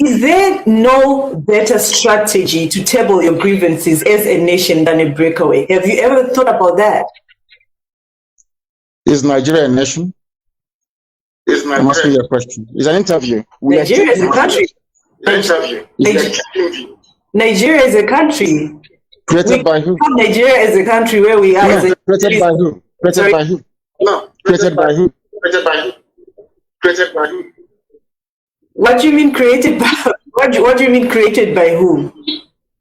Is there no better strategy to table your grievances as a nation than a breakaway? Have you ever thought about that? Is Nigeria a nation? I'm asking you a question. It's an interview. Nigeria is a country. Nigeria is a country. Created by who? Nigeria is a country where we are. No, created by who? Created by who? No. Created by who? Created by who? Created by who? What do you mean created by? What do you mean created by who?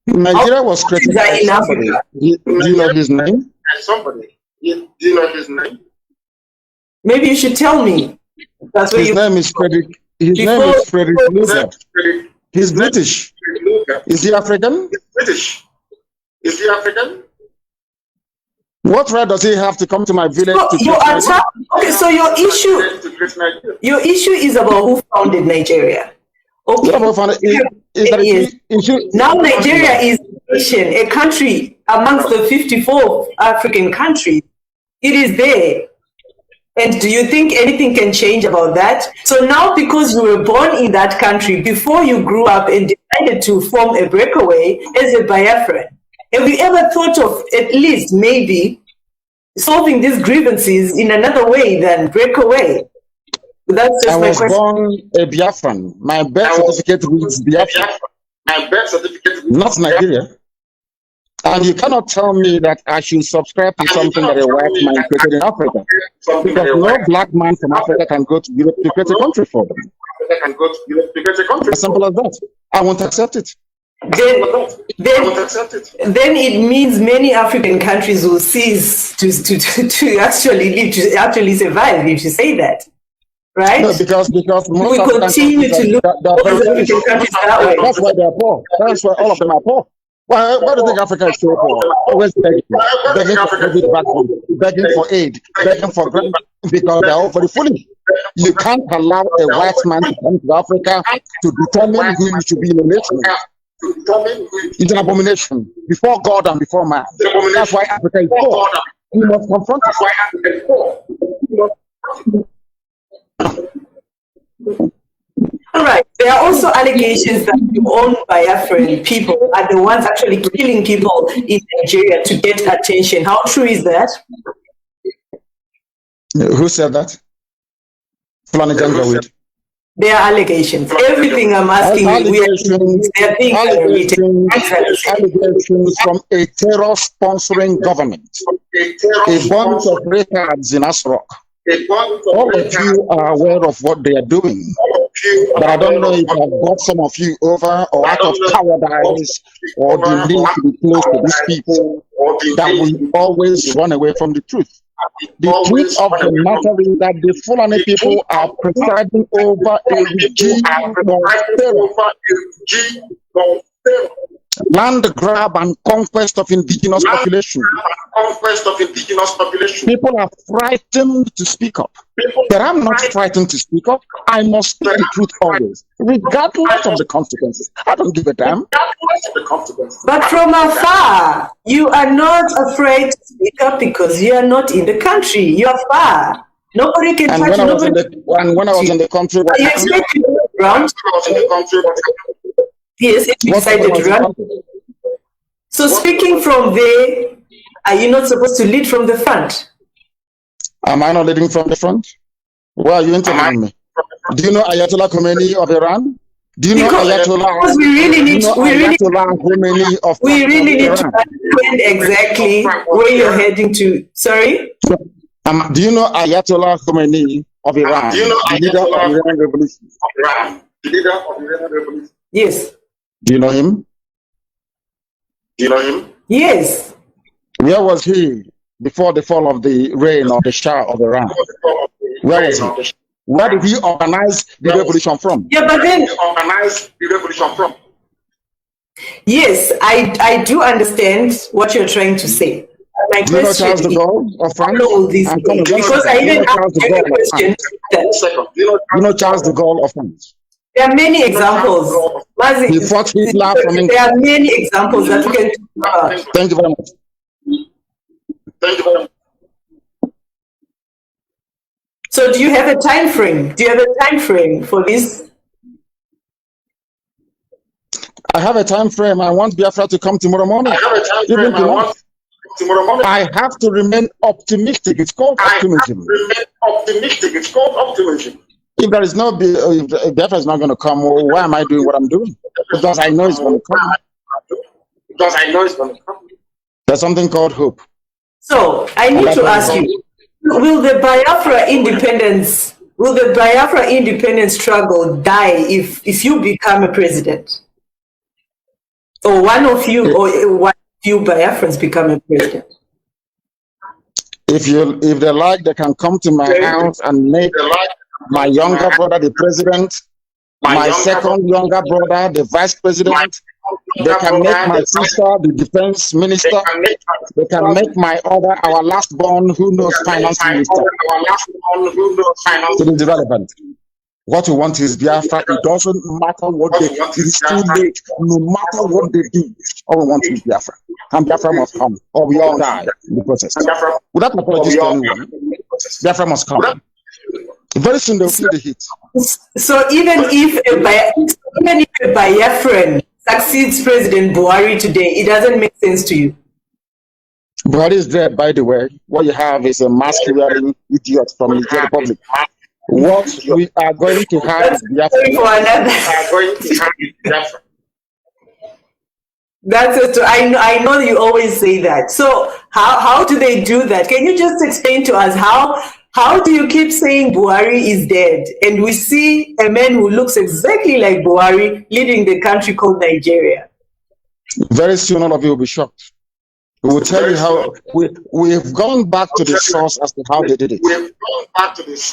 Nigeria was created by somebody. Do you know his name? Somebody. Do you know his name? Maybe you should tell me. That's his name is Frederick. His name is Frederick Luther. He's British. Is he African? He's British. Is he African? What right does he have to come to my village? Okay, so your issue is about who founded Nigeria. Okay. Now Nigeria is a nation, a country amongst the 54 African countries. It is there. And do you think anything can change about that? So now, because you were born in that country before you grew up and decided to form a breakaway as a Biafran, have you ever thought of at least maybe solving these grievances in another way than breakaway? That's just my question. I was born a Biafran. My birth certificate reads Biafran. My birth certificate not Nigeria. And you cannot tell me that I should subscribe to something that a white man created in Africa. Because no black man from Africa can go to Europe to create a country for them. As simple as that. I won't accept it. Then it means many African countries will cease to actually live, to actually survive, if you say that. Right? No, because most we continue to look at African countries that way. That's why they are poor. That's why all of them are poor. Why do you think Africa is so poor? Always begging for aid, begging for grant, because they're all very foolish. You can't allow a white man to come to Africa to determine who you should be in a nation. It's an abomination before God and before man. That's why Africa is poor. We must confront it. All right. There are also allegations that your own Biafran people are the ones actually killing people in Nigeria to get attention. How true is that? Who said that? There are allegations. Everything I'm asking allegations from a terror-sponsoring government. A bunch of retards in Asrock. All of you are aware of what they are doing. But I don't know if I've got some of you over or out of cowardice or the need to be close to these people that will always run away from the truth. The truth of the matter is that the Fulani people are presiding over a regime of terror. Land grab and conquest of indigenous population. People are frightened to speak up. But I'm not frightened to speak up. I must speak the truth always, regardless of the consequences. I don't give a damn. But from afar, you are not afraid to speak up because you are not in the country. You are far. Nobody can touch you. And when I was in the country, you expect to ground? Yes, it decided to run. So speaking from there, are you not supposed to lead from the front? Am I not leading from the front? Why are you interviewing me? Do you know Ayatollah Khomeini of Iran? Do you know Ayatollah? Because we really need to understand exactly where you're heading to. Sorry? Do you know Ayatollah Khomeini of Iran? The leader of the Iranian Revolution? Yes. Do you know him? Yes. Where was he before the fall of the reign of the Shah of Iran? Where was he? Where did he organize the revolution from? Yeah, but then yes, I do understand what you're trying to say. My do you know Charles de Gaulle of France? Because I didn't ask you a question. You know Charles de Gaulle of France? There are many examples. Mazi, he fought Hitler from England. There are many examples that we can talk about. Thank you very much. So do you have a time frame? Do you have a time frame for this? I have a time frame. I want Biafra to come tomorrow morning. I have a time frame. I want tomorrow morning. I have to remain optimistic. It's called optimism. Remain optimistic. It's called optimism. If there is no, if Biafra is not going to come, well, why am I doing what I'm doing? Because I know it's going to come. Because I know it's going to come. There's something called hope. So I need to ask you: will the Biafra independence struggle die if you become a president, or one of you, or one of you Biafrans become a president? If they like, they can come to my house and make my younger brother the president, my second younger brother the vice president. They can make my sister the defense minister. They can make our last born who knows finance minister. It is irrelevant. What we want is Biafra. It doesn't matter what they do. It is too late. No matter what they do, all we want is Biafra. And Biafra must come, or we all die in the process. Without apologies to anyone, Biafra must come. Very soon they'll feel the heat. So even if a Biafran succeeds President Buhari today, it doesn't make sense to you? Buhari is dead, by the way. What you have is a mask-wearing idiot from the Republic. What we are going to have is Biafra. That's it. I know you always say that. So how do they do that? Can you just explain to us how do you keep saying Buhari is dead, and we see a man who looks exactly like Buhari leading the country called Nigeria? Very soon all of you will be shocked. We will tell you how we've gone back to the source as to how they did it.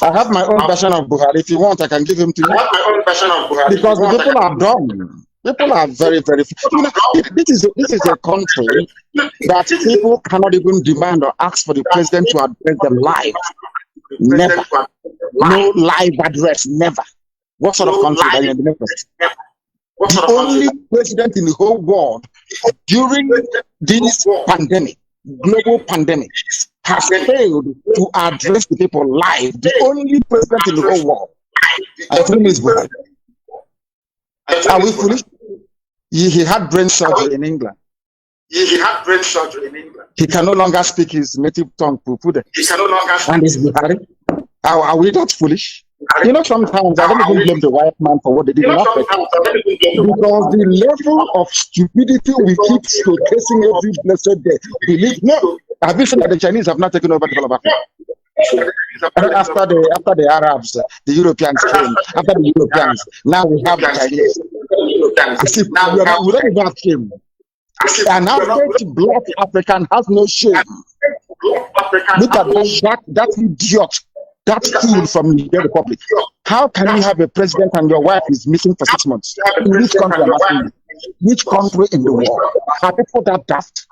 I have my own version of Buhari. If you want, I can give him to you. I have my own version of Buhari. Because the people are dumb. People are very, very. You know, this is a country that people cannot even demand or ask for the president to address them live. Never. No live address. Never. What sort of country are you in the next? The only president in the whole world during this pandemic, global pandemic, has failed to address the people live. The only president in the whole world. I think is Buhari. Are we foolish? He had brain surgery in England. He had brain surgery in England. He can no longer speak his native tongue. He can no longer. And is Buhari. Are we not foolish? You know, sometimes I don't even blame the white man for what they did in Africa. Because the level of stupidity we keep showcasing every blessed day. Believe no. Have you seen that the Chinese have not taken over the whole of Africa? After the Arabs, the Europeans came. After the Europeans, now we have the Chinese. As if we don't even have shame. An average black African has no shame. Look at that idiot. That fool from the Republic. How can you have a president and your wife is missing for 6 months? In which country am I asking you? Which country in the world? Are people that daft?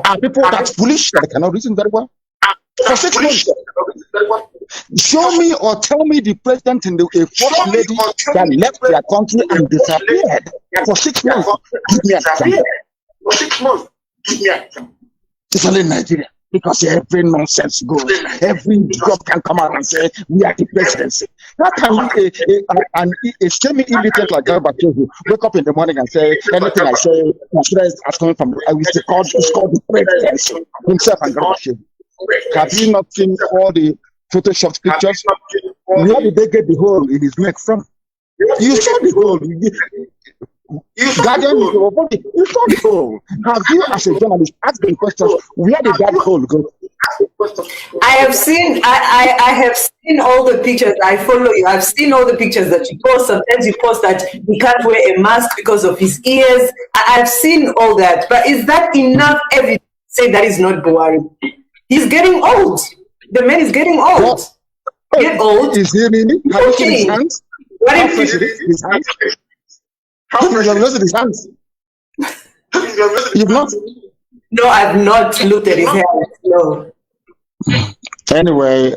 Are people that foolish that they cannot reason very well? For 6 months. Show me or tell me the president and a first lady that left their country and disappeared for 6 months. Give me a example. For 6 months. Give me a example. It's only Nigeria. Because every nonsense goes, every job can come out and say, we are the presidency. How can a semi-illiterate like Garbachev wake up in the morning and say, anything I say, is coming from, it's called the presidency, himself and Garbachev. Have you not seen all the Photoshop pictures? Where did they get the hole in his neck from? You saw the hole. Guardian, you saw the hole. Have you, as a journalist, asked them questions? Where did that hole go? I have seen all the pictures. I follow you. I've seen all the pictures that you post. Sometimes you post that he can't wear a mask because of his ears. I've seen all that. But is that enough evidence to say that is not Buhari? He's getting old. The man is getting old. Get old. Is he really? Have you seen his hands? What if his hands? How much have you looked at his hands? You've not? No, I've not looked at his hands. No. Anyway,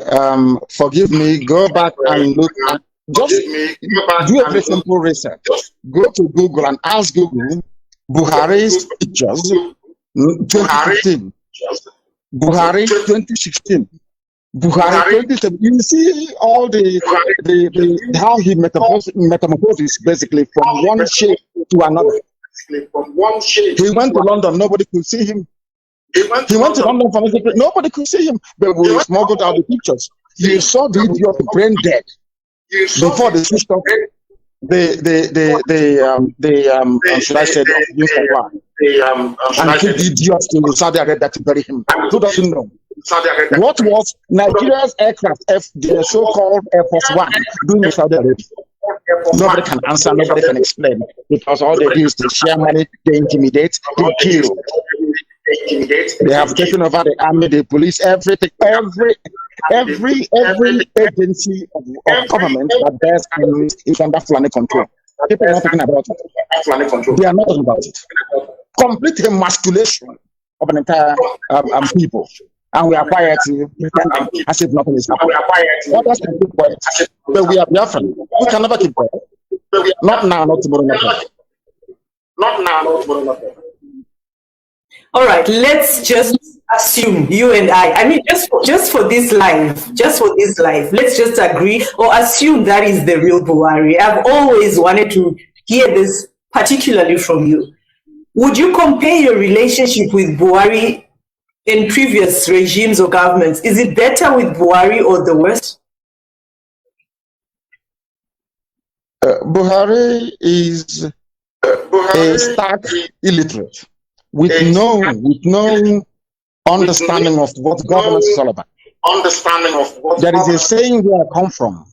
forgive me. Go back and look at. Just do a very simple research. Go to Google and ask Google Buhari's pictures 2015. Buhari 2016. Buhari 2017. You see all the how he metamorphoses basically from one shape to another. from one shade. He went to London, nobody could see him. He went to London for music, nobody could see him. But we smuggled out the pictures. You saw the idiot brain dead before the switched off. Should I say the supply? And took the idiots to Saudi Arabia to bury him. Who doesn't know? What was Nigeria's aircraft, the so-called Air Force One, doing in Saudi Arabia? Nobody can answer, nobody can explain, because all they do is to share money, they intimidate, they kill. They have taken over the army, the police, everything, every agency of government that bears arms is under Fulani control. People are not talking about it. They are not talking about it. Complete emasculation of an entire people. And we are quiet as if nothing is happening. Others can keep quiet, but we are Biafran. We can never keep quiet. Not now, not tomorrow, not tomorrow. Not now, not tomorrow, not tomorrow. All right, let's just assume, you and I mean, just for this live, let's just agree or assume that is the real Buhari. I've always wanted to hear this, particularly from you. Would you compare your relationship with Buhari in previous regimes or governments? Is it better with Buhari or the worst? Buhari is a stark illiterate with no understanding of what governance is all about. There is a saying where I come from.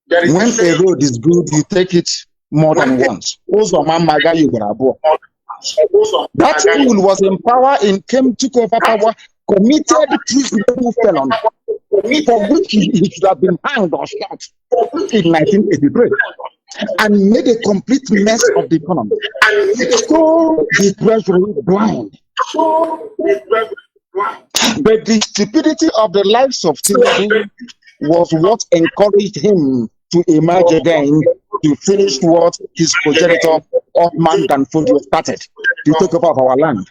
When a road is good, you take it more than once. That fool was in power took over power, committed treasonable felony, for which he should have been hanged or shot in 1983, and made a complete mess of the economy. So the treasury blind. But the stupidity of the lives of Tinubu was what encouraged him to emerge again to finish what his progenitor Othman Danfodio started. He took over our land.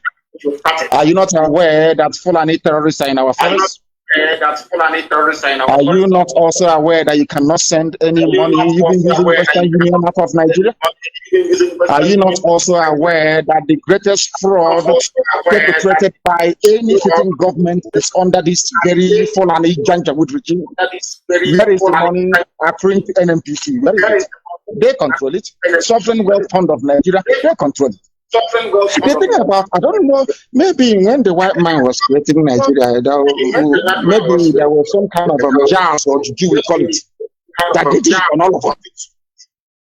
Are you not aware that Fulani terrorists are in our forests? Are you not also aware that you cannot send any money even using Western Union out of Nigeria? Are you not also aware that the greatest fraud perpetrated by any sitting government is under this very Fulani Janjaweed regime? Where is the money accruing to NNPC? Where is it? They control it. Sovereign Wealth Fund of Nigeria, they control it. The thing about, I don't know, maybe when the white man was creating Nigeria, maybe there was some kind of jazz or juju, we call it, that they did on all of us,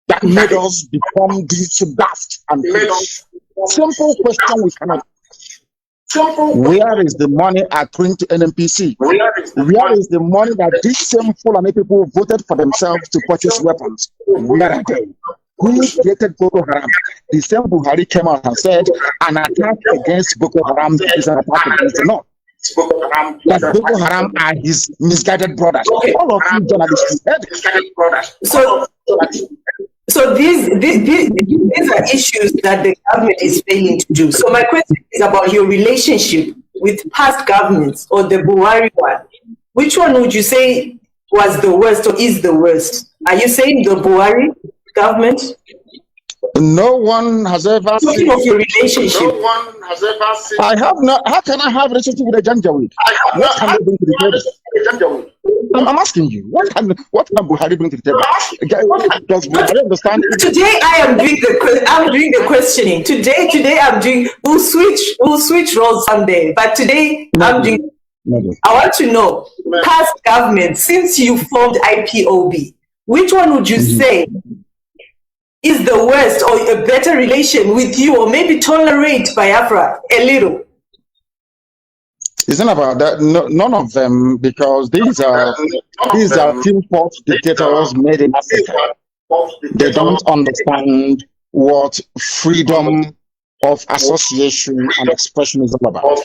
that made us become this daft and foolish. Simple question we cannot. Where is the money accruing to NNPC? Where is the money that these same Fulani people voted for themselves to purchase weapons? Where are they? Who created Boko Haram? The same Buhari came out and said an attack against Boko Haram is an attack against the North. That Boko Haram are his misguided brothers. All of you journalists said. So these are issues that the government is failing to do. So my question is about your relationship with past governments or the Buhari one. Which one would you say was the worst or is the worst? Are you saying the Buhari government? No one has ever seen of your relationship. No one has ever seen. I have not. How can I have a relationship with a Janjaweed? What can they bring to the table? I'm asking you. What can Buhari bring to the table? Does Buhari understand? Today I'm doing the questioning. Today I'm doing. We'll switch roles someday. But today I'm doing. I want to know past government since you formed IPOB. Which one would you say is the worst or a better relation with you, or maybe tolerate Biafra a little? It's not about that. No, none of them, because these are tin-pot dictators made in Africa. They don't understand what freedom of association and expression is all about.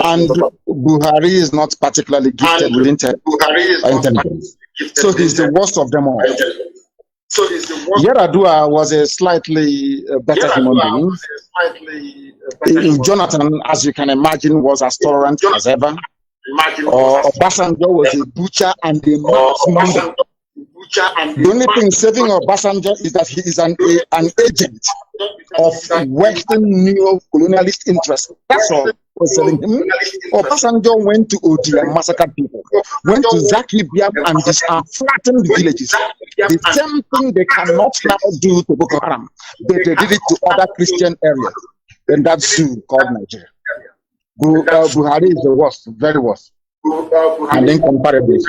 And Buhari is not particularly gifted with intelligence. So he's the worst of them all. Yaradua was a slightly better human being. Jonathan, as you can imagine, was as tolerant as ever. Obasanjo was a butcher and a The only thing saving Obasanjo is that he is an agent of Western neo-colonialist interests. That's all was saving him. Obasanjo went to Odi and massacred people, went to Zaki Biam and flattened villages. The same thing they cannot now do to Boko Haram, but they did it to other Christian areas. Then that zoo called Nigeria. Buhari is the worst, very worst, and incomparable.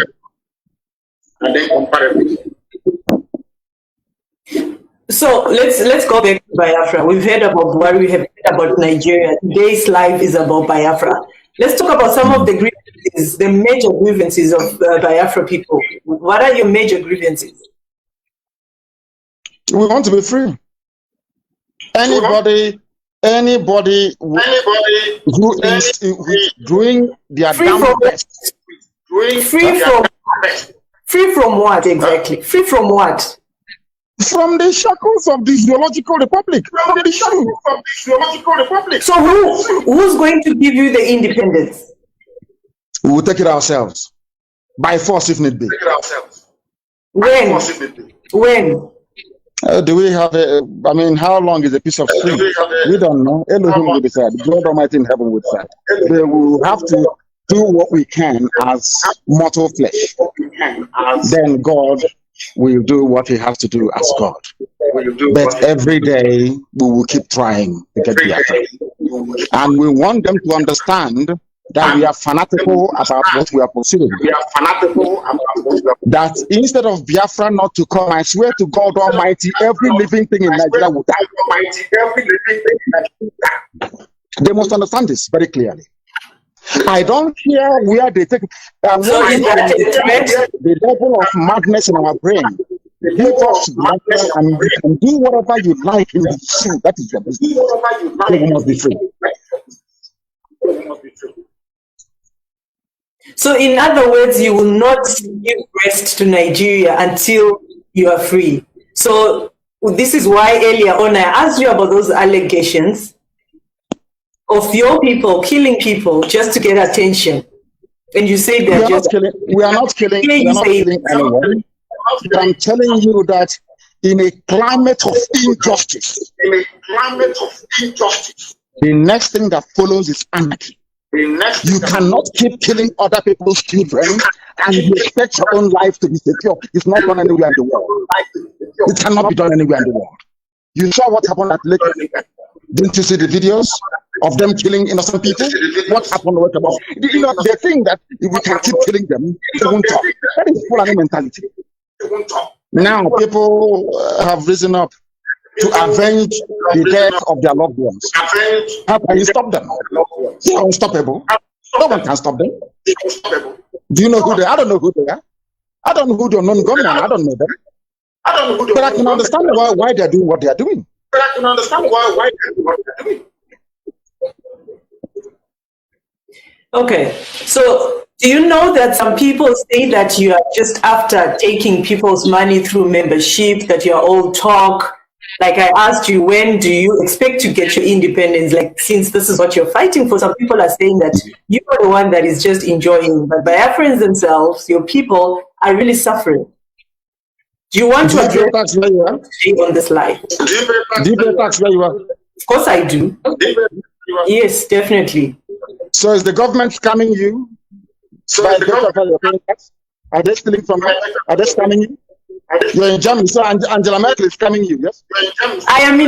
So let's go back to Biafra. We've heard about Buhari, we have heard about Nigeria. Today's life is about Biafra. Let's talk about some of the grievances, the major grievances of Biafra people. What are your major grievances? We want to be free. Anybody who is doing their damn best. Free from what exactly? Free from what? From the shackles of the Zoological Republic. So who's going to give you the independence? We will take it ourselves. By force if need be. When? Do we have how long is a piece of string? We don't know. Elohim will decide. God Almighty in heaven will decide. They will have to do what we can as mortal flesh. Then God will do what he has to do as God. But every day we will keep trying to get Biafra. And we want them to understand that we are fanatical about what we are pursuing. That instead of Biafra not to come, I swear to God Almighty, every living thing in Nigeria will die. They must understand this very clearly. I don't care where they take the level of madness in our brain. Give us Biafra and you can do whatever you like in the zoo. That is your business. We must be free. So in other words, you will not give rest to Nigeria until you are free. So this is why earlier on I asked you about those allegations of your people killing people just to get attention. And you say they're we are not killing anyone. I'm telling you that in a climate of injustice, the next thing that follows is anarchy. You cannot keep killing other people's children and you expect your own life to be secure. It's not done anywhere in the world. It cannot be done anywhere in the world. You saw what happened at Lake. Didn't you see the videos of them killing innocent people? What happened? They think that if we can keep killing them, they won't talk. That is Fulani mentality. Now people have risen up to avenge the death of their loved ones. How can you stop them? They're unstoppable. No one can stop them. Do you know who they are? I don't know who they are. I don't know who they're non-gunmen. I don't know them. But I can understand why they're doing what they are doing. Okay, so do you know that some people say that you are just after taking people's money through membership, that you are all talk? Like I asked you, when do you expect to get your independence? Like, since this is what you're fighting for, some people are saying that you are the one that is just enjoying, but Biafrans themselves, your people, are really suffering. Do you want to address on this life? Do you pay tax where you are? Of course I do. Yes, definitely. So is the government scamming you? Are they stealing from you? Are they scamming you? You're in Germany, so Angela Merkel is scamming you, yes? I am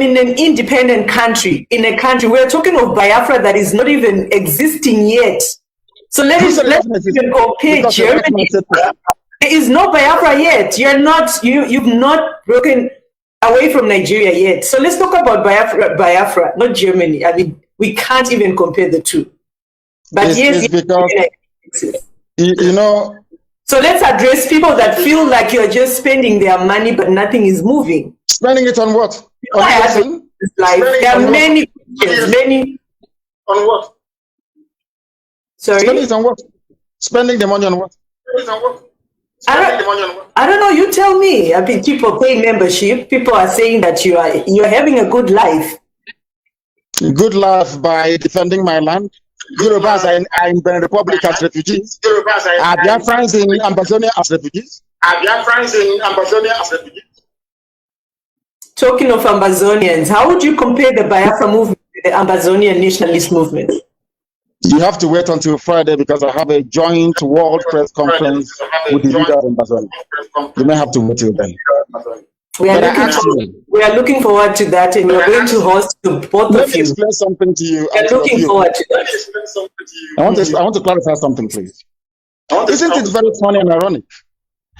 in an independent country. In a country we're talking of Biafra that is not even existing yet. So let's even compare Germany. There is no Biafra yet. You've not broken away from Nigeria yet. So let's talk about Biafra, not Germany. I mean, we can't even compare the two. But it's because you know. So let's address people that feel like you're just spending their money, but nothing is moving. Spending it on what? On life. There are many. On what? Sorry? Spending it on what? Spending the money on what? I don't know. You tell me. I mean, people pay membership. People are saying that you're having a good life. Good life by defending my land. Yorubas are in Benin Republic as refugees. Are Biafrans in Ambazonia as refugees? Talking of Ambazonians, how would you compare the Biafra movement with the Ambazonian nationalist movement? You have to wait until Friday because I have a joint world press conference with the leader of Ambazonia. You may have to wait till then. We are looking forward to that, and we're going to host both of you. Let me explain something to you. We're looking forward to that. I want to clarify something, please. Isn't it very funny and ironic?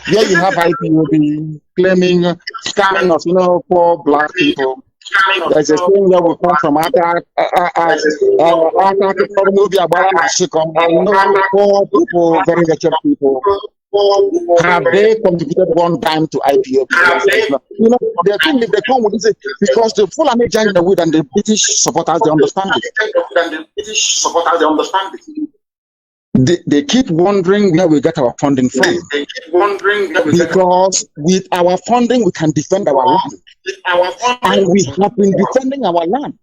Here you have IPOB claiming scamming us, poor black people. There's a thing where we come from poor people, very wretched people. Have they contributed one dime to IPOB? The thing they come with is because the Fulani joined the wood and the British supporters, they understand it. They keep wondering where we get our funding from. Because with our funding, we can defend our land. And we have been defending our land.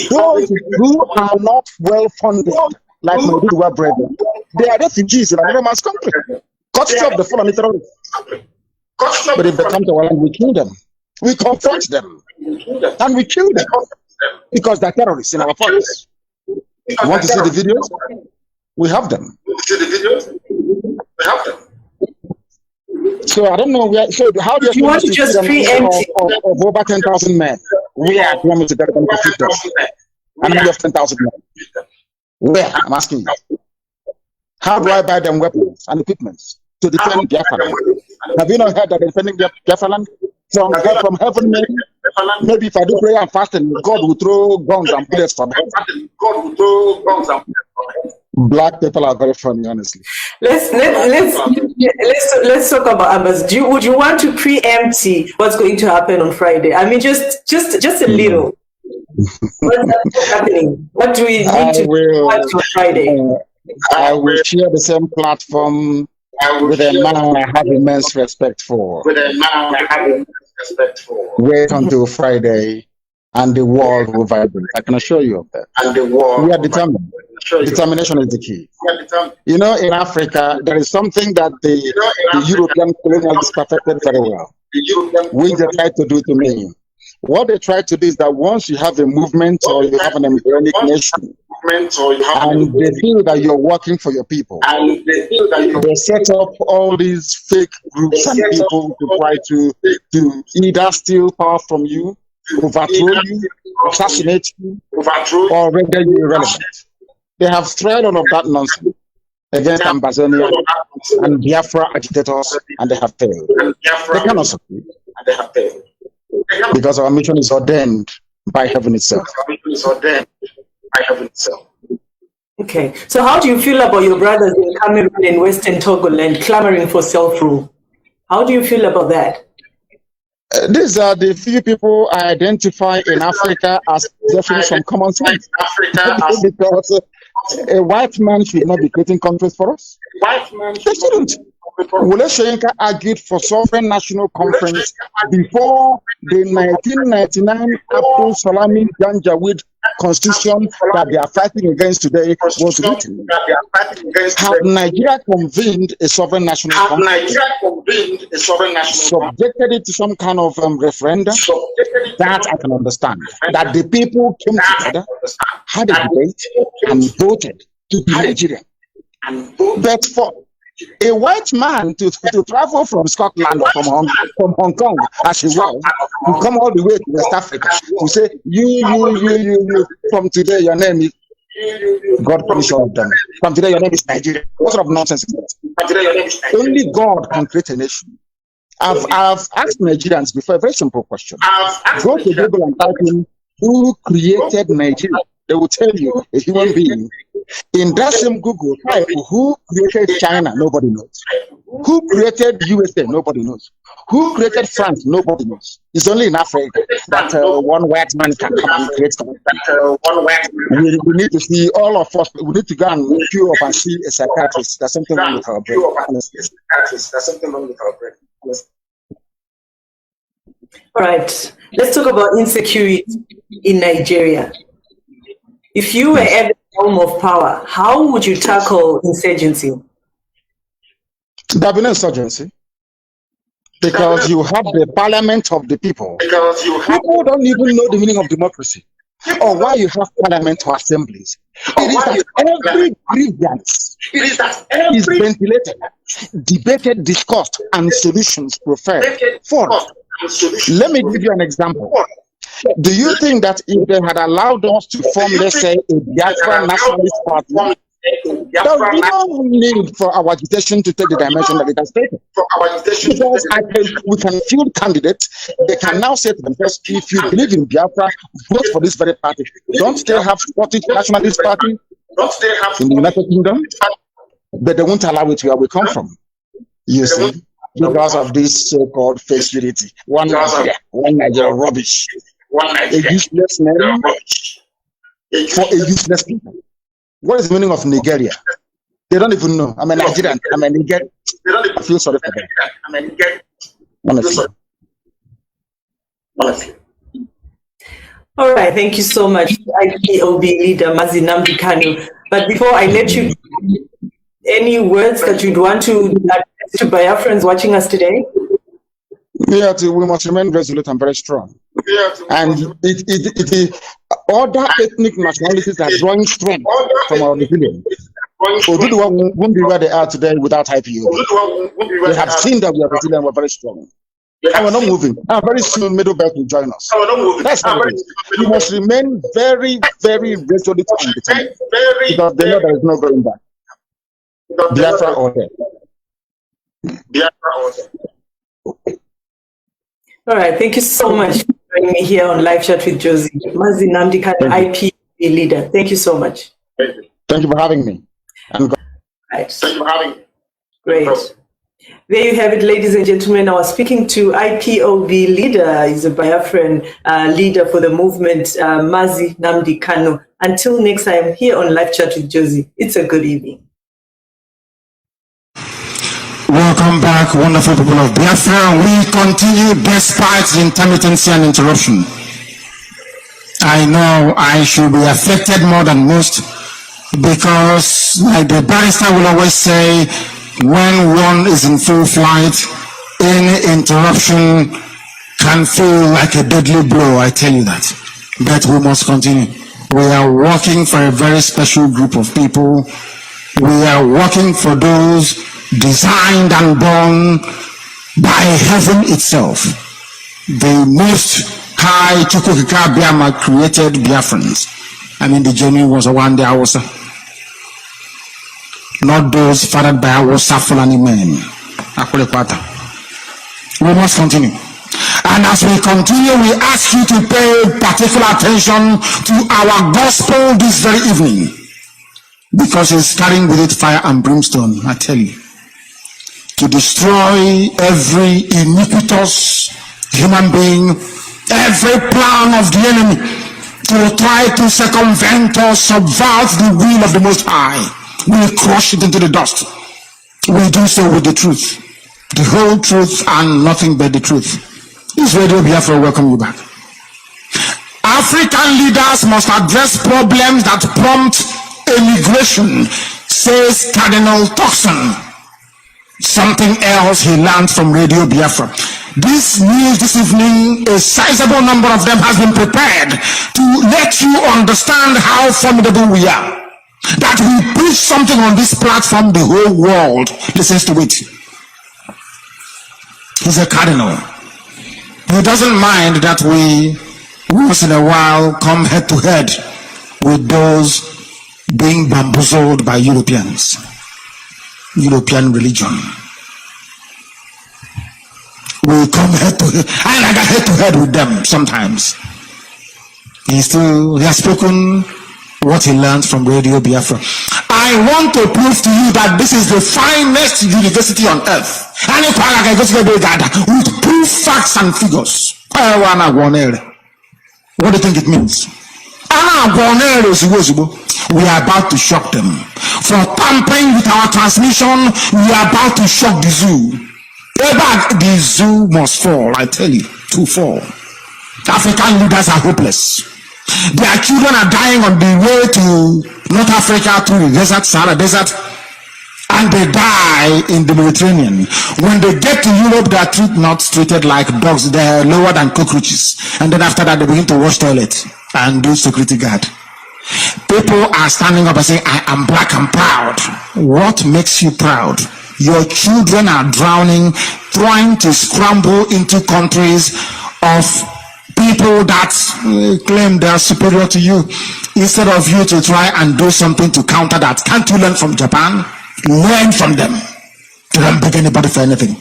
Those who are not well funded, like my good well brethren, they are refugees in another man's country. God stop the Fulani terrorists. But if they come to our land, we kill them. We confront them. And we kill them. Because they're terrorists in our forests. You want to see the videos? We have them. So I don't know where. So how do you want to just preempt of over 10,000 men? Where do you want me to get them to feed them? And we have 10,000 men. Where? I'm asking you. How do I buy them weapons and equipment to defend Biafra land? Have you not heard that they're defending Biafra land? From heaven, maybe if I do prayer and fasting, God will throw guns and bullets from heaven. Black people are very funny, honestly. Let's talk about Abbas. Would you want to preempt what's going to happen on Friday? I mean, just a little. What's happening? What do we need to do on Friday? I will share the same platform with a man I have immense respect for. Wait until Friday, and the world will vibrate. I can assure you of that. We are determined. Determination is the key. In Africa, there is something that the European colonialists perfected very well, which they tried to do to me. What they try to do is that once you have a movement or you have an embryonic nation, and they feel that you're working for your people, they set up all these fake groups and people to try to either steal power from you, overthrow you, assassinate you, or render you irrelevant. They have tried all of that nonsense against Ambazonia and Biafra agitators, and they have failed. They cannot succeed. Because our mission is ordained by heaven itself. Okay, so how do you feel about your brothers in Cameroon and Western Togoland clamoring for self-rule? How do you feel about that? These are the few people I identify in Africa as definitely some common sense. Because a white man should not be creating countries for us. They shouldn't. Wole Soyinka argued for sovereign national conference before the 1999 Abdul Salami Janjaweed constitution that they are fighting against today was written. Had Nigeria convened a sovereign national conference, subjected it to some kind of referendum, that I can understand. That the people came together, had a debate, and voted to be Nigerian. But for a white man to travel from Scotland or from Hong Kong, as he was, to come all the way to West Africa to say, you, from today your name is, God punish all of them. From today your name is Nigeria. What sort of nonsense is that? Only God can create a nation. I've asked Nigerians before a very simple question. Go to Google and type in who created Nigeria. They will tell you a human being. In that same Google, type who created China, nobody knows. Who created USA, nobody knows. Who created France, nobody knows. It's only in Africa that one white man can come and create something. We need to see, all of us, we need to go and queue up and see a psychiatrist. There's something wrong with our brain. All right, let's talk about insecurity in Nigeria. If you were ever realm of power, how would you tackle insurgency? There will be no insurgency because you have the parliament of the people. People don't even know the meaning of democracy or why you have parliament or assemblies. It is that every grievance is ventilated, debated, discussed, and solutions preferred. Fourth, let me give you an example. Do you think that if they had allowed us to form, let's say, a Biafra nationalist party, there would be no need for our agitation to take the dimension that it has taken? Because we can field candidates, they can now say to themselves, if you believe in Biafra, vote for this very party. Don't they have Scottish nationalist party in the United Kingdom? But they won't allow it where we come from. You see, because of this so-called fake unity. One Nigeria rubbish. A useless name for a useless people. What is the meaning of Nigeria? They don't even know. I'm a Nigerian. I'm a Nigerian. I feel sorry for them. Honestly. All right, thank you so much, IPOB leader Mazi Nnamdi Kanu. But before I let you, any words that you'd want to add to Biafrans watching us today? Yeah, we must remain resolute and very strong. And other ethnic nationalities are drawing strength from our resilience. Oduduwa won't be where they are today without IPO. They have seen that we are resilient, we're very strong. And we're not moving. And very soon, Middle Belt will join us. That's how it is. We must remain very, very resolute and determined. Because they know there is no going back. Biafra or death. All right, thank you so much for joining me here on Live Chat with Josie. Mazi Nnamdi Kanu, IPOB leader. Thank you so much. Thank you for having me. Right. Thank you for having me. Great. There you have it, ladies and gentlemen. I was speaking to IPOB leader. He's a Biafran leader for the movement, Mazi Nnamdi Kanu. Until next time, here on Live Chat with Josie, it's a good evening. Welcome back, wonderful people of Biafra. We continue despite the intermittency and interruption. I know I should be affected more than most because, like the barrister will always say, when one is in full flight, any interruption can feel like a deadly blow, I tell you that. But we must continue. We are working for a very special group of people. We are working for those designed and born by heaven itself. The most high Chukwukika Biama created Biafrans. I mean, the journey was a one day Hausa. Not those fathered by Hausa Fulani men. We must continue. And as we continue, we ask you to pay particular attention to our gospel this very evening. Because it's carrying with it fire and brimstone, I tell you. To destroy every iniquitous human being, every plan of the enemy, to try to circumvent or subvert the will of the Most High. We crush it into the dust. We do so with the truth, the whole truth and nothing but the truth. This Radio Biafra welcome you back. African leaders must address problems that prompt immigration, says Cardinal Turkson. Something else he learned from Radio Biafra. This news this evening, a sizable number of them has been prepared to let you understand how formidable we are. That we preach something on this platform, the whole world listens to it. He's a cardinal. He doesn't mind that we once in a while come head to head with those being bamboozled by Europeans. European religion. We come head to head, and I got head to head with them sometimes. He has spoken what he learned from Radio Biafra. I want to prove to you that this is the finest university on earth. And if I go with proof, facts, and figures. What do you think it means? We are about to shock them. For tampering with our transmission, we are about to shock the zoo. The zoo must fall, I tell you, to fall. African leaders are hopeless. Their children are dying on the way to North Africa through the desert, Sahara Desert, and they die in the Mediterranean. When they get to Europe, they are not treated like dogs. They are lower than cockroaches. And then after that, they begin to wash toilets and do security guard. People are standing up and saying, I am black and proud. What makes you proud? Your children are drowning, trying to scramble into countries of people that claim they are superior to you, instead of you to try and do something to counter that. Can't you learn from Japan? Learn from them. They don't beg anybody for anything.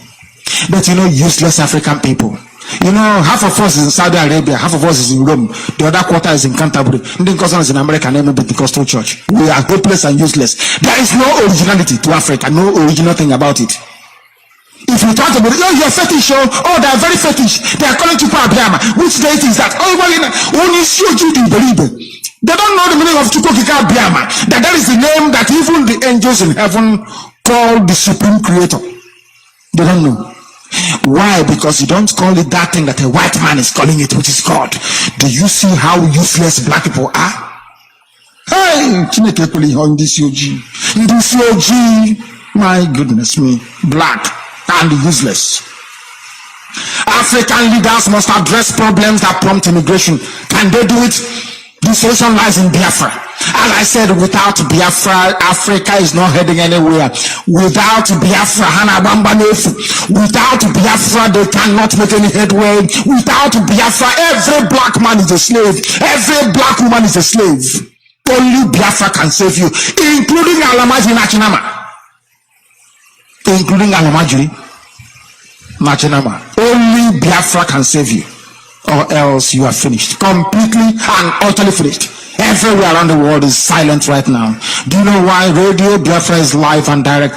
But useless African people. Half of us is in Saudi Arabia, half of us is in Rome, the other quarter is in Canterbury, and then cousin is in America, and Pentecostal church. We are hopeless and useless. There is no originality to Africa, no original thing about it. If you talk about you're fetish, they are very fetish. They are calling to Abiyama. Which deity is that? Only they don't know the meaning of Chukwokika Abiyama. That is the name that even the angels in heaven call the supreme creator. They don't know. Why? Because you don't call it that thing that a white man is calling it, which is God. Do you see how useless black people are? Hey, on this OG, my goodness me, black and useless. African leaders must address problems that prompt immigration. Can they do it? The solution lies in Biafra. As I said, without Biafra, Africa is not heading anywhere. Without Biafra, without Biafra, they cannot make any headway. Without Biafra, every black man is a slave. Every black woman is a slave. Only Biafra can save you, including Alamaji Nachinama. Including Alamaji Nachinama. Only Biafra can save you, or else you are finished. Completely and utterly finished. Everywhere around the world is silent right now. Do you know why? Radio Biafra is live and direct.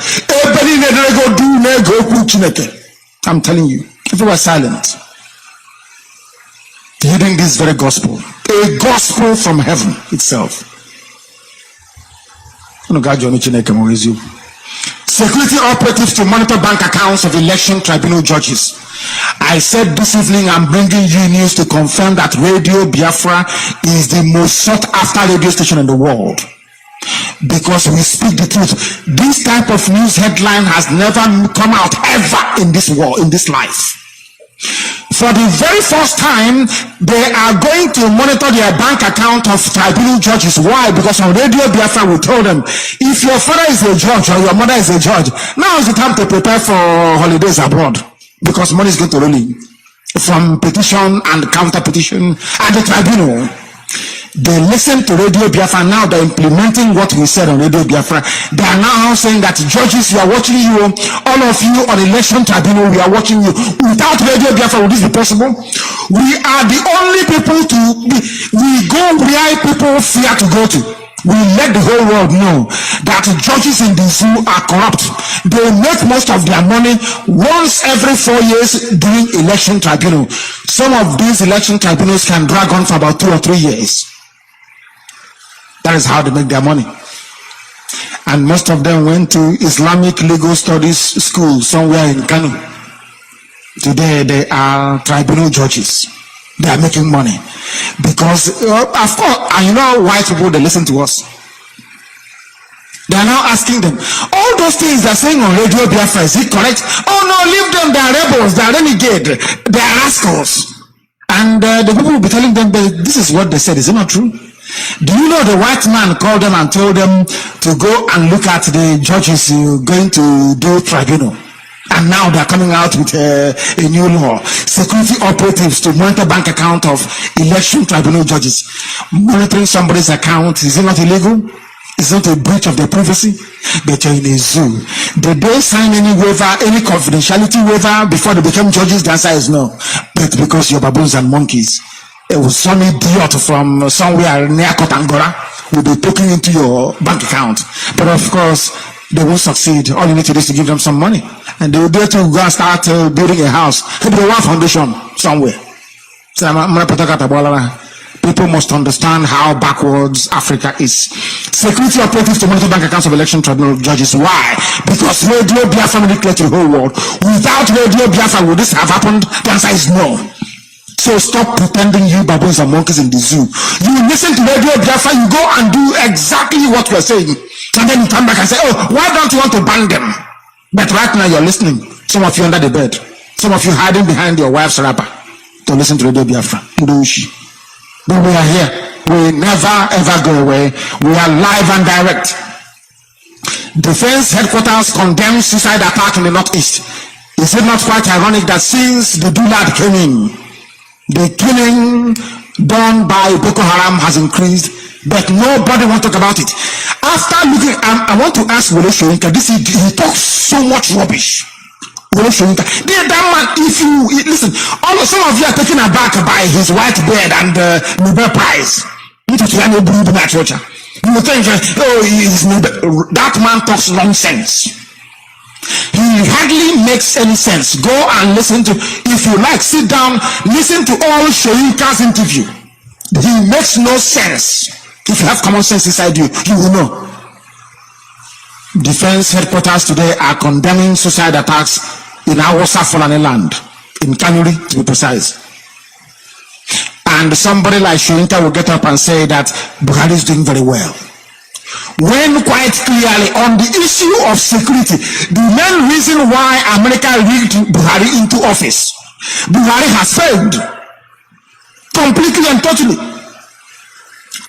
I'm telling you, everywhere silent. Hearing this very gospel, a gospel from heaven itself. Security operatives to monitor bank accounts of election tribunal judges. I said this evening I'm bringing you news to confirm that Radio Biafra is the most sought after radio station in the world. Because we speak the truth. This type of news headline has never come out ever in this world, in this life. For the very first time, they are going to monitor their bank account of tribunal judges. Why? Because on Radio Biafra we told them, if your father is a judge or your mother is a judge, now is the time to prepare for holidays abroad. Because money is going to roll in from petition and counter petition at the tribunal. They listen to Radio Biafra. Now they're implementing what we said on Radio Biafra. They are now saying that judges, we are watching you, all of you on election tribunal, we are watching you. Without Radio Biafra, would this be possible? We are the only people we go where people fear to go to. We let the whole world know that judges in the zoo are corrupt. They make most of their money once every 4 years during election tribunal. Some of these election tribunals can drag on for about 2 or 3 years. That is how they make their money. And most of them went to Islamic legal studies school somewhere in Kanu. Today they are tribunal judges. They are making money. Because, of course, and you know white people, they listen to us. They are now asking them, all those things they're saying on Radio Biafra, is it correct? Oh no, leave them, they are rebels, they are renegade, they are rascals. And the people will be telling them, this is what they said, is it not true? Do you know the white man called them and told them to go and look at the judges going to do tribunal? And now they're coming out with a new law. Security operatives to monitor bank account of election tribunal judges. Monitoring somebody's account, is it not illegal? It's not a breach of their privacy? But you're in a zoo. Did they sign any waiver, any confidentiality waiver before they became judges? The answer is no. But because you're baboons and monkeys, it was some idiot from somewhere near Kotangora will be poking into your bank account. But of course, they won't succeed. All you need to do is to give them some money. And they will dare to go and start building a house. Maybe one foundation somewhere. So people must understand how backwards Africa is. Security operatives to monitor bank accounts of election tribunal judges. Why? Because Radio Biafra made it clear to the whole world. Without Radio Biafra, would this have happened? The answer is no. So stop pretending you baboons and monkeys in the zoo. You listen to Radio Biafra, you go and do exactly what we're saying. And then you come back and say, oh, why don't you want to ban them? But right now you're listening. Some of you under the bed. Some of you hiding behind your wife's wrapper to listen to Radio Biafra. But we are here. We never ever go away. We are live and direct. Defense headquarters condemns suicide attack in the Northeast. Is it not quite ironic that since the Dulad came in, the killing done by Boko Haram has increased, but nobody wants to talk about it? After looking, I want to ask Wole Soyinka, he talks so much rubbish. Wole Soyinka, that man, if you listen, some of you are taken aback by his white beard and the Nobel Prize. You will think, oh, that man talks nonsense. He hardly makes any sense. Go and listen to, if you like, sit down, listen to all Soyinka's interview. He makes no sense. If you have common sense inside you, you will know. Defense headquarters today are condemning suicide attacks in Hausa Fulani land, in Kanu to be precise. And somebody like Soyinka will get up and say that Buhari is doing very well. When quite clearly on the issue of security, the main reason why America rigged Buhari into office, Buhari has failed completely and totally.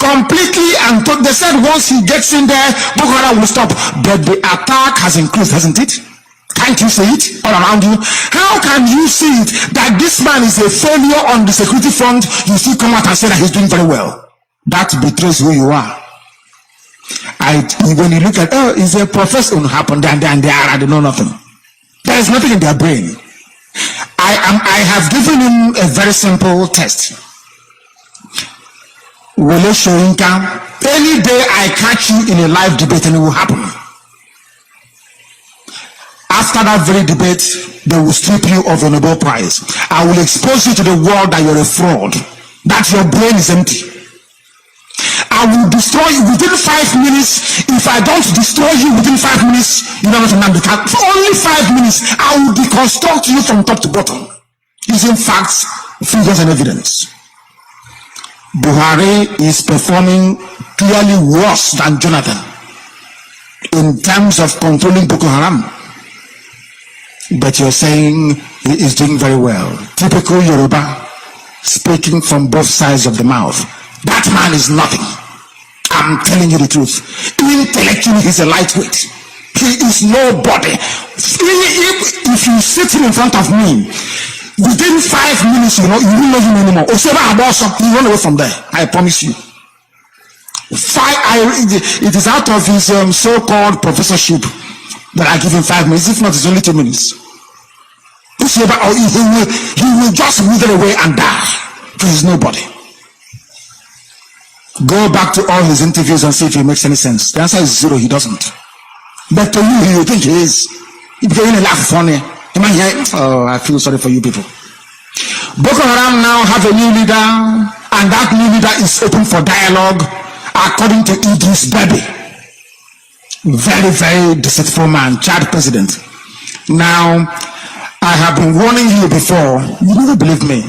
They said once he gets in there, Boko Haram will stop. But the attack has increased, hasn't it? Can't you see it all around you? How can you see it that this man is a failure on the security front? You still come out and say that he's doing very well. That betrays who you are. When you look at, oh, is a professor who happened and they know nothing. There is nothing in their brain. I have given him a very simple test. Wole Soyinka, any day I catch you in a live debate and it will happen. After that very debate, they will strip you of a Nobel Prize. I will expose you to the world that you're a fraud, that your brain is empty. I will destroy you within 5 minutes. If I don't destroy you within 5 minutes, you know what Nnamdi. For only 5 minutes, I will deconstruct you from top to bottom, using facts, figures, and evidence. Buhari is performing clearly worse than Jonathan in terms of controlling Boko Haram. But you're saying he is doing very well. Typical Yoruba, speaking from both sides of the mouth. That man is nothing. I'm telling you the truth. Intellectually, he's a lightweight. He is nobody. If you sit him in front of me, within 5 minutes, you won't know him anymore. You run away from there. I promise you. It is out of his so-called professorship that I give him 5 minutes. If not, it's only 2 minutes. He will just wither away and die. He is nobody. Go back to all his interviews and see if he makes any sense. The answer is zero. He doesn't. But to you, you think he is. You're going to laugh funny. Oh, I feel sorry for you people. Boko Haram now have a new leader, and that new leader is open for dialogue, according to Idris Deby. Very, very deceitful man, Chad president. Now, I have been warning you before. You never believe me.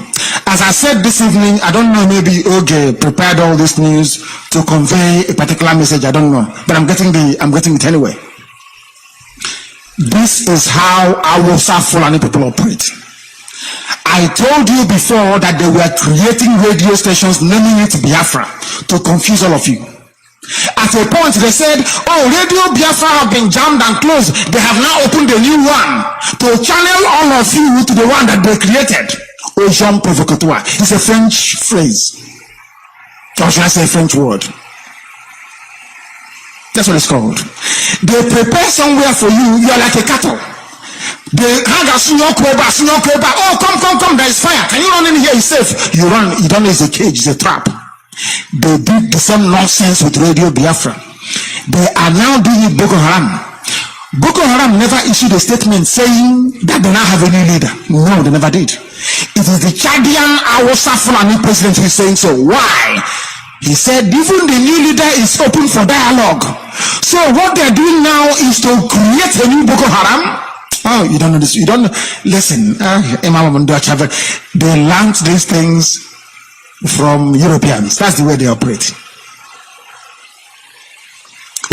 As I said this evening, I don't know, maybe Oge prepared all this news to convey a particular message. I don't know, but I'm getting it anyway. This is how our Fulani people operate. I told you before that they were creating radio stations naming it Biafra to confuse all of you. At a point they said, oh, Radio Biafra have been jammed and closed. They have now opened a new one to channel all of you to the one that they created. Jean provocatoire. It's a French phrase. Or should I say a French word? That's what it's called. They prepare somewhere for you. You are like a cattle. They hang a snow cobra. Oh, come, there is fire. Can you run in here? It's safe. You run. You don't know it's a cage, it's a trap. They did the same nonsense with Radio Biafra. They are now doing it Boko Haram. Boko Haram never issued a statement saying that they now have a new leader. No, they never did. It is the Chadian Hausa Fulani president who is saying so. Why? He said even the new leader is open for dialogue. So what they're doing now is to create a new Boko Haram. Oh, you don't know this. You don't know. Listen, they learned these things from Europeans. That's the way they operate.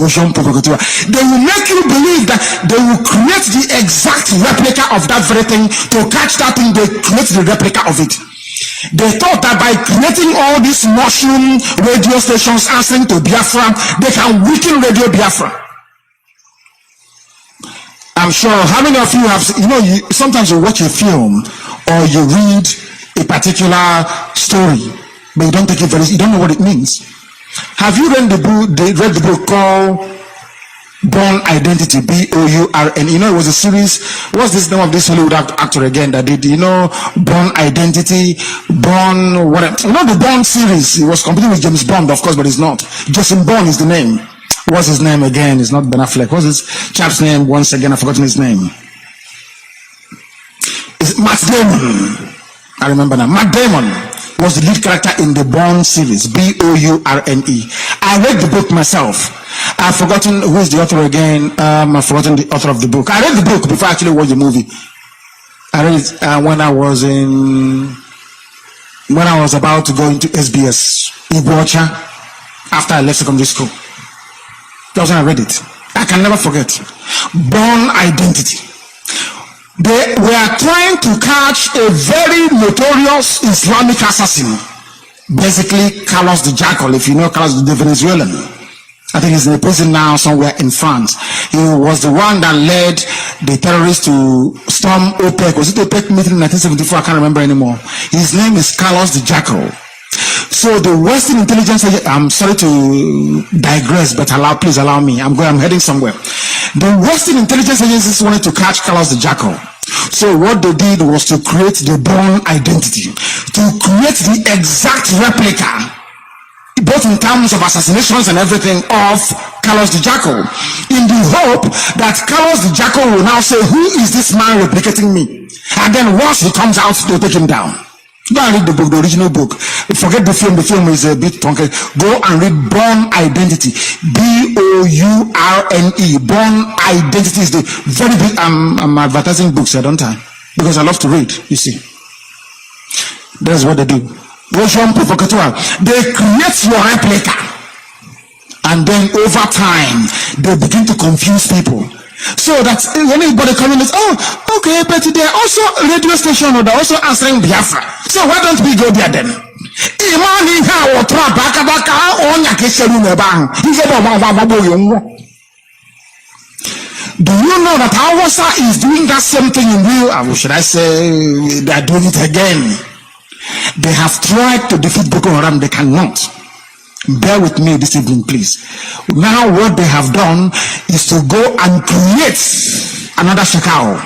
They will make you believe that they will create the exact replica of that very thing. To catch that thing, they create the replica of it. They thought that by creating all these mushroom radio stations answering to Biafra, they can weaken Radio Biafra. I'm sure how many of you have, sometimes you watch a film or you read a particular story, but you don't take it you don't know what it means. Have you read the book called Born Identity, B-O-U-R-N? It was a series. What's this name of this Hollywood actor again that did, Born Identity, Born, whatever. The Born series. It was competing with James Bond, of course, but it's not. Jason Bourne is the name. What's his name again? It's not Ben Affleck. What's this chap's name? Once again, I've forgotten his name. It's Matt Damon. I remember now. Matt Damon was the lead character in the Born series, B-O-U-R-N-E. I read the book myself. I've forgotten who is the author again. I've forgotten the author of the book. I read the book before I actually watched the movie. I read it when I was about to go into SBS Iguacha after I left secondary school. That's when I read it. I can never forget. Born Identity. They were trying to catch a very notorious Islamic assassin, basically Carlos the Jackal. If you know Carlos the Venezuelan, I think he's in a prison now somewhere in France. He was the one that led the terrorists to storm OPEC. Was it OPEC meeting in 1974? I can't remember anymore. His name is Carlos the Jackal. So the Western intelligence, I'm sorry to digress, but please allow me. I'm heading somewhere. The Western intelligence agencies wanted to catch Carlos the Jackal. So what they did was to create the Born Identity, to create the exact replica, both in terms of assassinations and everything, of Carlos the Jackal, in the hope that Carlos the Jackal will now say, who is this man replicating me? And then once he comes out, they'll take him down. Go and read the book, the original book. Forget the film is a bit funky. Go and read Born Identity. B-O-U-R-N-E. Born Identity is the very big, I'm advertising books here, don't I? Because I love to read, you see. That's what they do. They create your replica. And then over time, they begin to confuse people. So that when anybody coming is, oh, okay, but they're also radio station or they're also answering Biafra. So why don't we go there then? Do you know that Hausa is doing that same thing in real, or should I say, they're doing it again? They have tried to defeat Boko Haram, they cannot. Bear with me this evening, please. Now what they have done is to go and create another Shekau.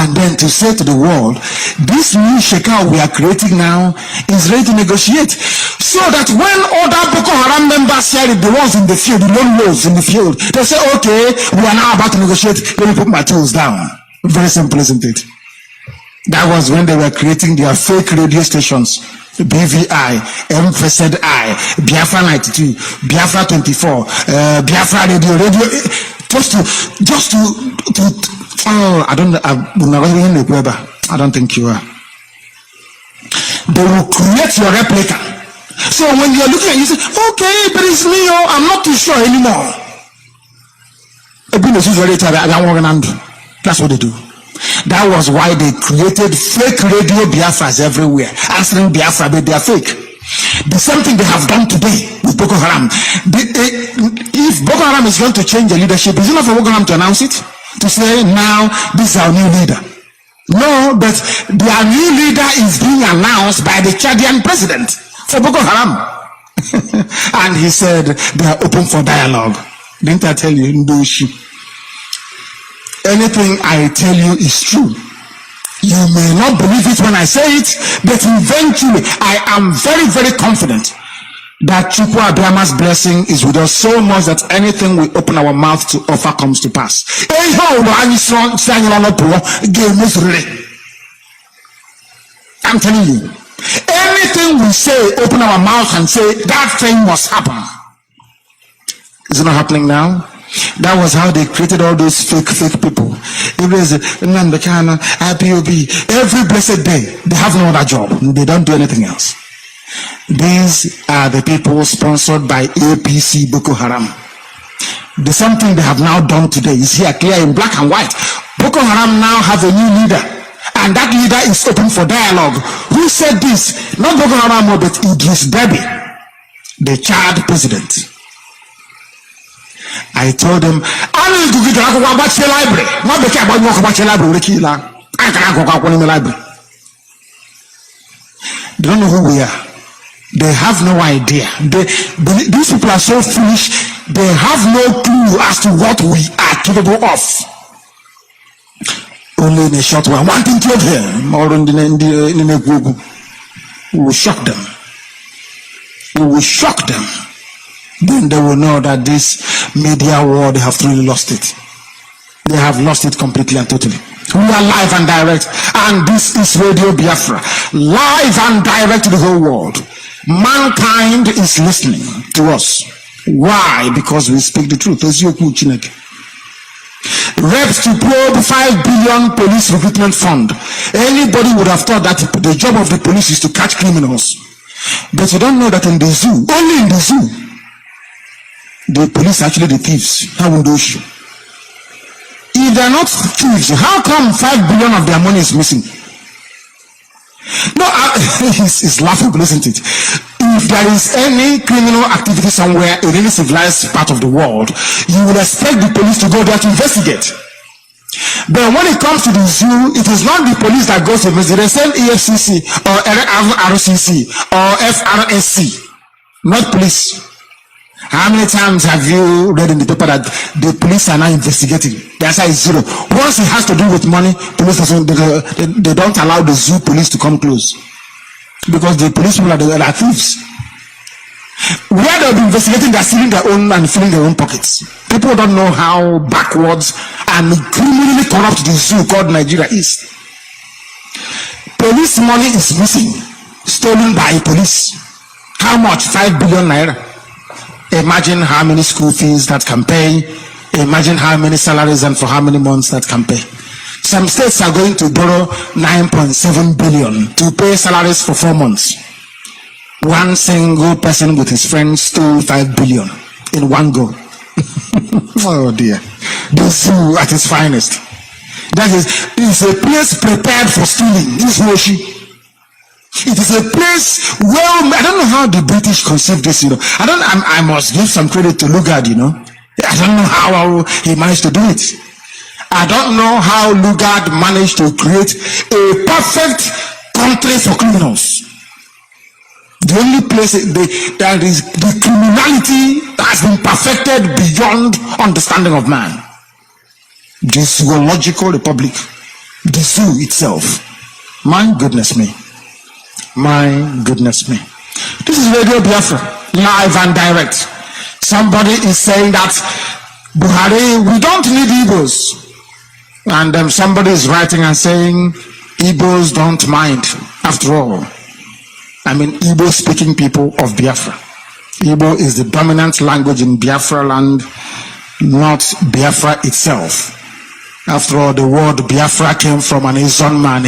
And then to say to the world, this new Shekau we are creating now is ready to negotiate. So that when other Boko Haram members hear it, the ones in the field, the lone wolves in the field, they say, okay, we are now about to negotiate, let me put my tools down. Very simple, isn't it? That was when they were creating their fake radio stations. BVI, MFSI, Biafra 92, Biafra 24, Biafra radio, just to I don't think you are. They will create your replica. So when you're looking at it, you say, okay, but it's me, I'm not too sure anymore. That's what they do. That was why they created fake radio Biafras everywhere, answering Biafra, but they are fake. The same thing they have done today with Boko Haram. If Boko Haram is going to change the leadership, is it not for Boko Haram to announce it? To say, now, this is our new leader. No, but their new leader is being announced by the Chadian president for Boko Haram. And he said, they are open for dialogue. Didn't I tell you, Ndoshi? Anything I tell you is true. You may not believe it when I say it, but eventually I am very, very confident that Chukwu Abiyama's blessing is with us so much that anything we open our mouth to offer comes to pass. I'm telling you, anything we say, open our mouth and say, that thing must happen. Is it not happening now? That was how they created all those fake people. It was Nnamdi Kanu, IPOB. Every blessed day, they have no other job. They don't do anything else. These are the people sponsored by APC Boko Haram. The same thing they have now done today is here clear in black and white. Boko Haram now have a new leader, and that leader is open for dialogue. Who said this? Not Boko Haram, but Idris Deby, the Chad president. I told them, I need to get a library. Not the care about library. I can't go in the library. They don't know who we are. They have no idea. These people are so foolish. They have no clue as to what we are capable of. Only in a short while. One thing to them, or in the group, we will shock them. We will shock them. Then they will know that this media war, they have truly lost it. They have lost it completely and totally. We are live and direct, and this is Radio Biafra, live and direct to the whole world. Mankind is listening to us. Why? Because we speak the truth. Reps to probe 5 billion police recruitment fund. Anybody would have thought that the job of the police is to catch criminals. But you don't know that in the zoo, only in the zoo, the police are actually the thieves. How would they show? If they're not thieves, how come 5 billion of their money is missing? No, it's laughable, isn't it? If there is any criminal activity somewhere in any civilized part of the world, you would expect the police to go there to investigate. But when it comes to the zoo, it is not the police that goes to investigate. They send EFCC or RCC or FRSC, not police. How many times have you read in the paper that the police are now investigating? The answer is zero. Once it has to do with money, police they don't allow the zoo police to come close, because the police people are thieves. Where they'll be investigating, they're stealing their own and filling their own pockets. People don't know how backwards and criminally corrupt the zoo called Nigeria is. Police money is missing, stolen by police. How much? 5 billion naira. Imagine how many school fees that can pay. Imagine how many salaries and for how many months that can pay. Some states are going to borrow 9.7 billion to pay salaries for 4 months. One single person with his friends stole 5 billion in one go. Oh dear. The zoo at its finest. That is a place prepared for stealing. This Moshi. It is a place, well, I don't know how the British conceived this, I must give some credit to Lugard, I don't know how he managed to do it. I don't know how Lugard managed to create a perfect country for criminals. The only place that is the criminality that has been perfected beyond understanding of man. The zoological republic, the zoo itself. My goodness me. My goodness me. This is Radio Biafra, live and direct. Somebody is saying that Buhari, we don't need Igbos. And somebody is writing and saying Igbos don't mind. After all, I mean Igbo speaking people of Biafra. Igbo is the dominant language in Biafra land, not Biafra itself. After all, the word Biafra came from an Izon man,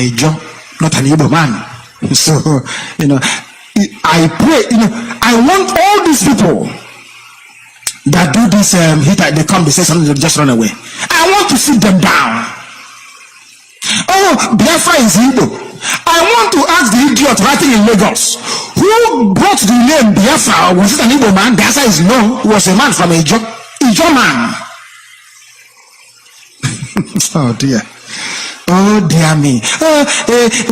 not an Igbo man. So, I pray, I want all these people that do this they come, they say something, they just run away. I want to sit them down. Oh, Biafra is Igbo. I want to ask the idiot writing in Lagos, who brought the name Biafra? Was it an Igbo man? The answer is no, it was a man from Ijo man. Oh dear. Oh dear me.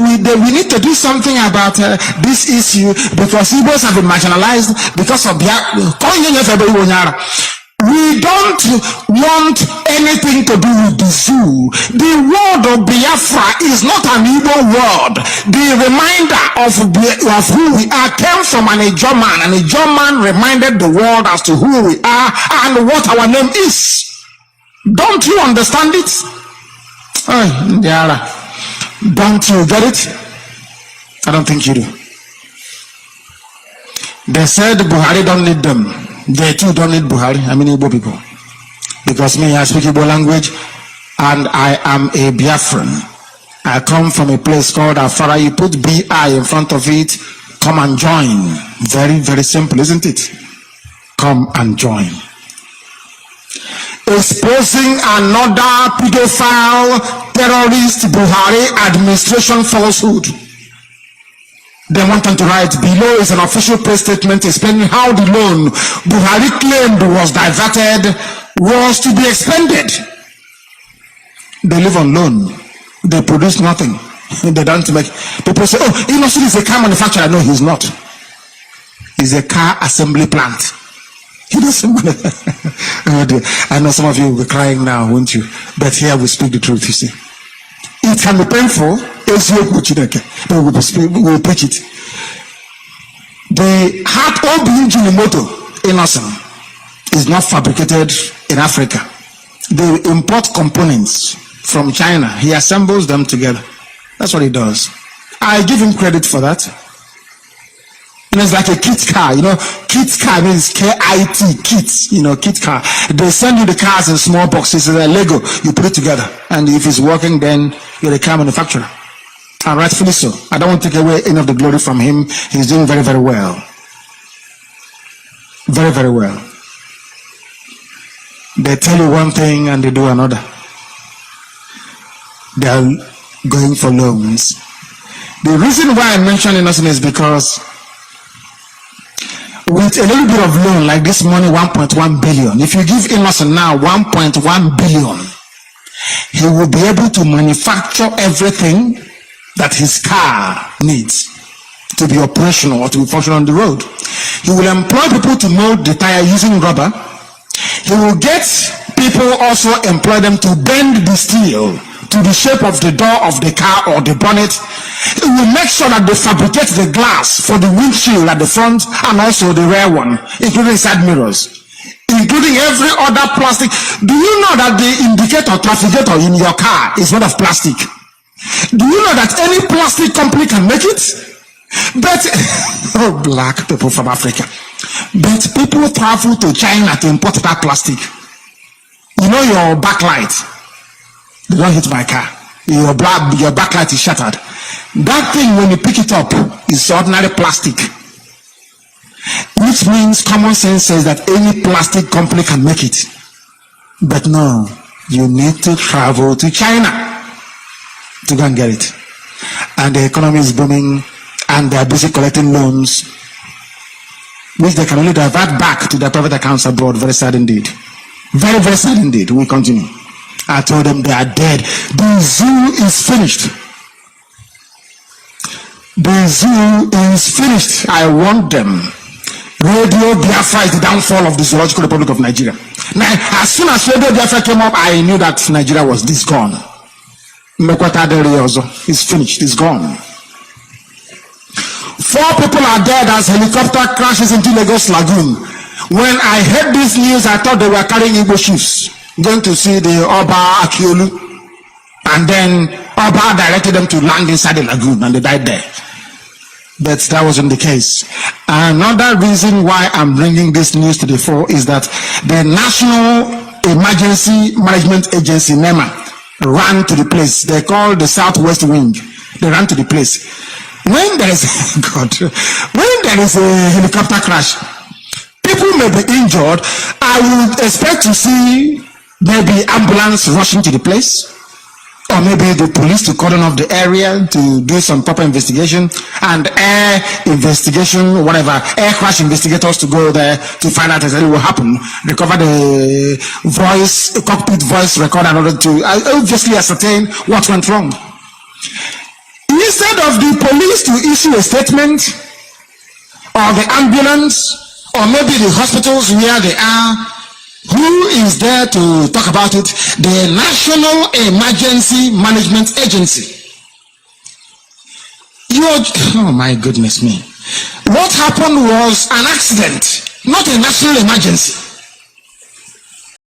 We need to do something about this issue, because Igbos have been marginalized because of we don't want anything to do with the zoo. The word of Biafra is not an Igbo word. The reminder of who we are came from an Ijo man. An Ijo man reminded the world as to who we are and what our name is. Don't you understand it? Oh, Diara, don't you get it? I don't think you do. They said Buhari don't need them. They too don't need Buhari. I mean Igbo people. because me, I speak Igbo language, and I am a Biafran. I come from a place called Afara. You put BI in front of it, come and join. Very, very simple, isn't it? Come and join. Exposing another pedophile, terrorist, Buhari administration falsehood. They want them to write below is an official press statement explaining how the loan Buhari claimed was diverted was to be expended. They live on loan. They produce nothing. They don't make. People say, oh, Innocent is a car manufacturer. No, he's not. He's a car assembly plant. He doesn't. Oh dear. I know some of you will be crying now, won't you? But here we speak the truth, you see. It can be painful, but we will preach it. The heart of the motor, Innocent, is not fabricated in Africa. They import components from China. He assembles them together. That's what he does. I give him credit for that. You know, it's like a kit car. You know, kit car means K-I-T, kit. You know, kit car. They send you the cars in small boxes. It's a Lego. You put it together. And if it's working, then you're a car manufacturer. And rightfully so. I don't want to take away any of the glory from him. He's doing very, very well. Very, very well. They tell you one thing and they do another. They are going for loans. The reason why I mention Innocent is because with a little bit of loan like this money, 1.1 billion, if you give Innocent now 1.1 billion, he will be able to manufacture everything that his car needs to be operational or to be functional on the road. He will employ people to mold the tire using rubber. He will get people also employ them to bend the steel to the shape of the door of the car or the bonnet. It will make sure that they fabricate the glass for the windshield at the front and also the rear one, including side mirrors, including every other plastic. Do you know that the indicator, trafficator in your car is made of plastic? Do you know that any plastic company can make it? But, oh, black people from Africa. But people travel to China to import that plastic. You know your backlight. They don't hit my car. Your backlight is shattered. That thing, when you pick it up, is ordinary plastic. Which means common sense says that any plastic company can make it. But no, you need to travel to China to go and get it. And the economy is booming, and they are busy collecting loans, which they can only divert back to their private accounts abroad. Very sad indeed. Very, very sad indeed. We continue. I told them they are dead. The zoo is finished. The zoo is finished. I warned them. Radio Biafra is the downfall of the Zoological Republic of Nigeria. Now, as soon as Radio Biafra came up, I knew that Nigeria was this gone. It's finished. It's gone. 4 people are dead as helicopter crashes into Lagos Lagoon. When I heard this news, I thought they were carrying Igbo chiefs, going to see the Oba Akiolu, and then Oba directed them to land inside the lagoon, and they died there. But that wasn't the case. Another reason why I'm bringing this news to the fore is that the National Emergency Management Agency, NEMA, ran to the place. They call the Southwest Wing. They ran to the place. When there is when there is a helicopter crash, people may be injured. I would expect to see maybe ambulance rushing to the place, or maybe the police to cordon off the area to do some proper investigation, and air investigation, whatever, air crash investigators to go there to find out exactly what happened, recover the voice, cockpit voice recorder in order to obviously ascertain what went wrong. Instead of the police to issue a statement, or the ambulance, or maybe the hospitals where they are, who is there to talk about it? The National Emergency Management Agency. Oh my goodness me. What happened was an accident, not a national emergency.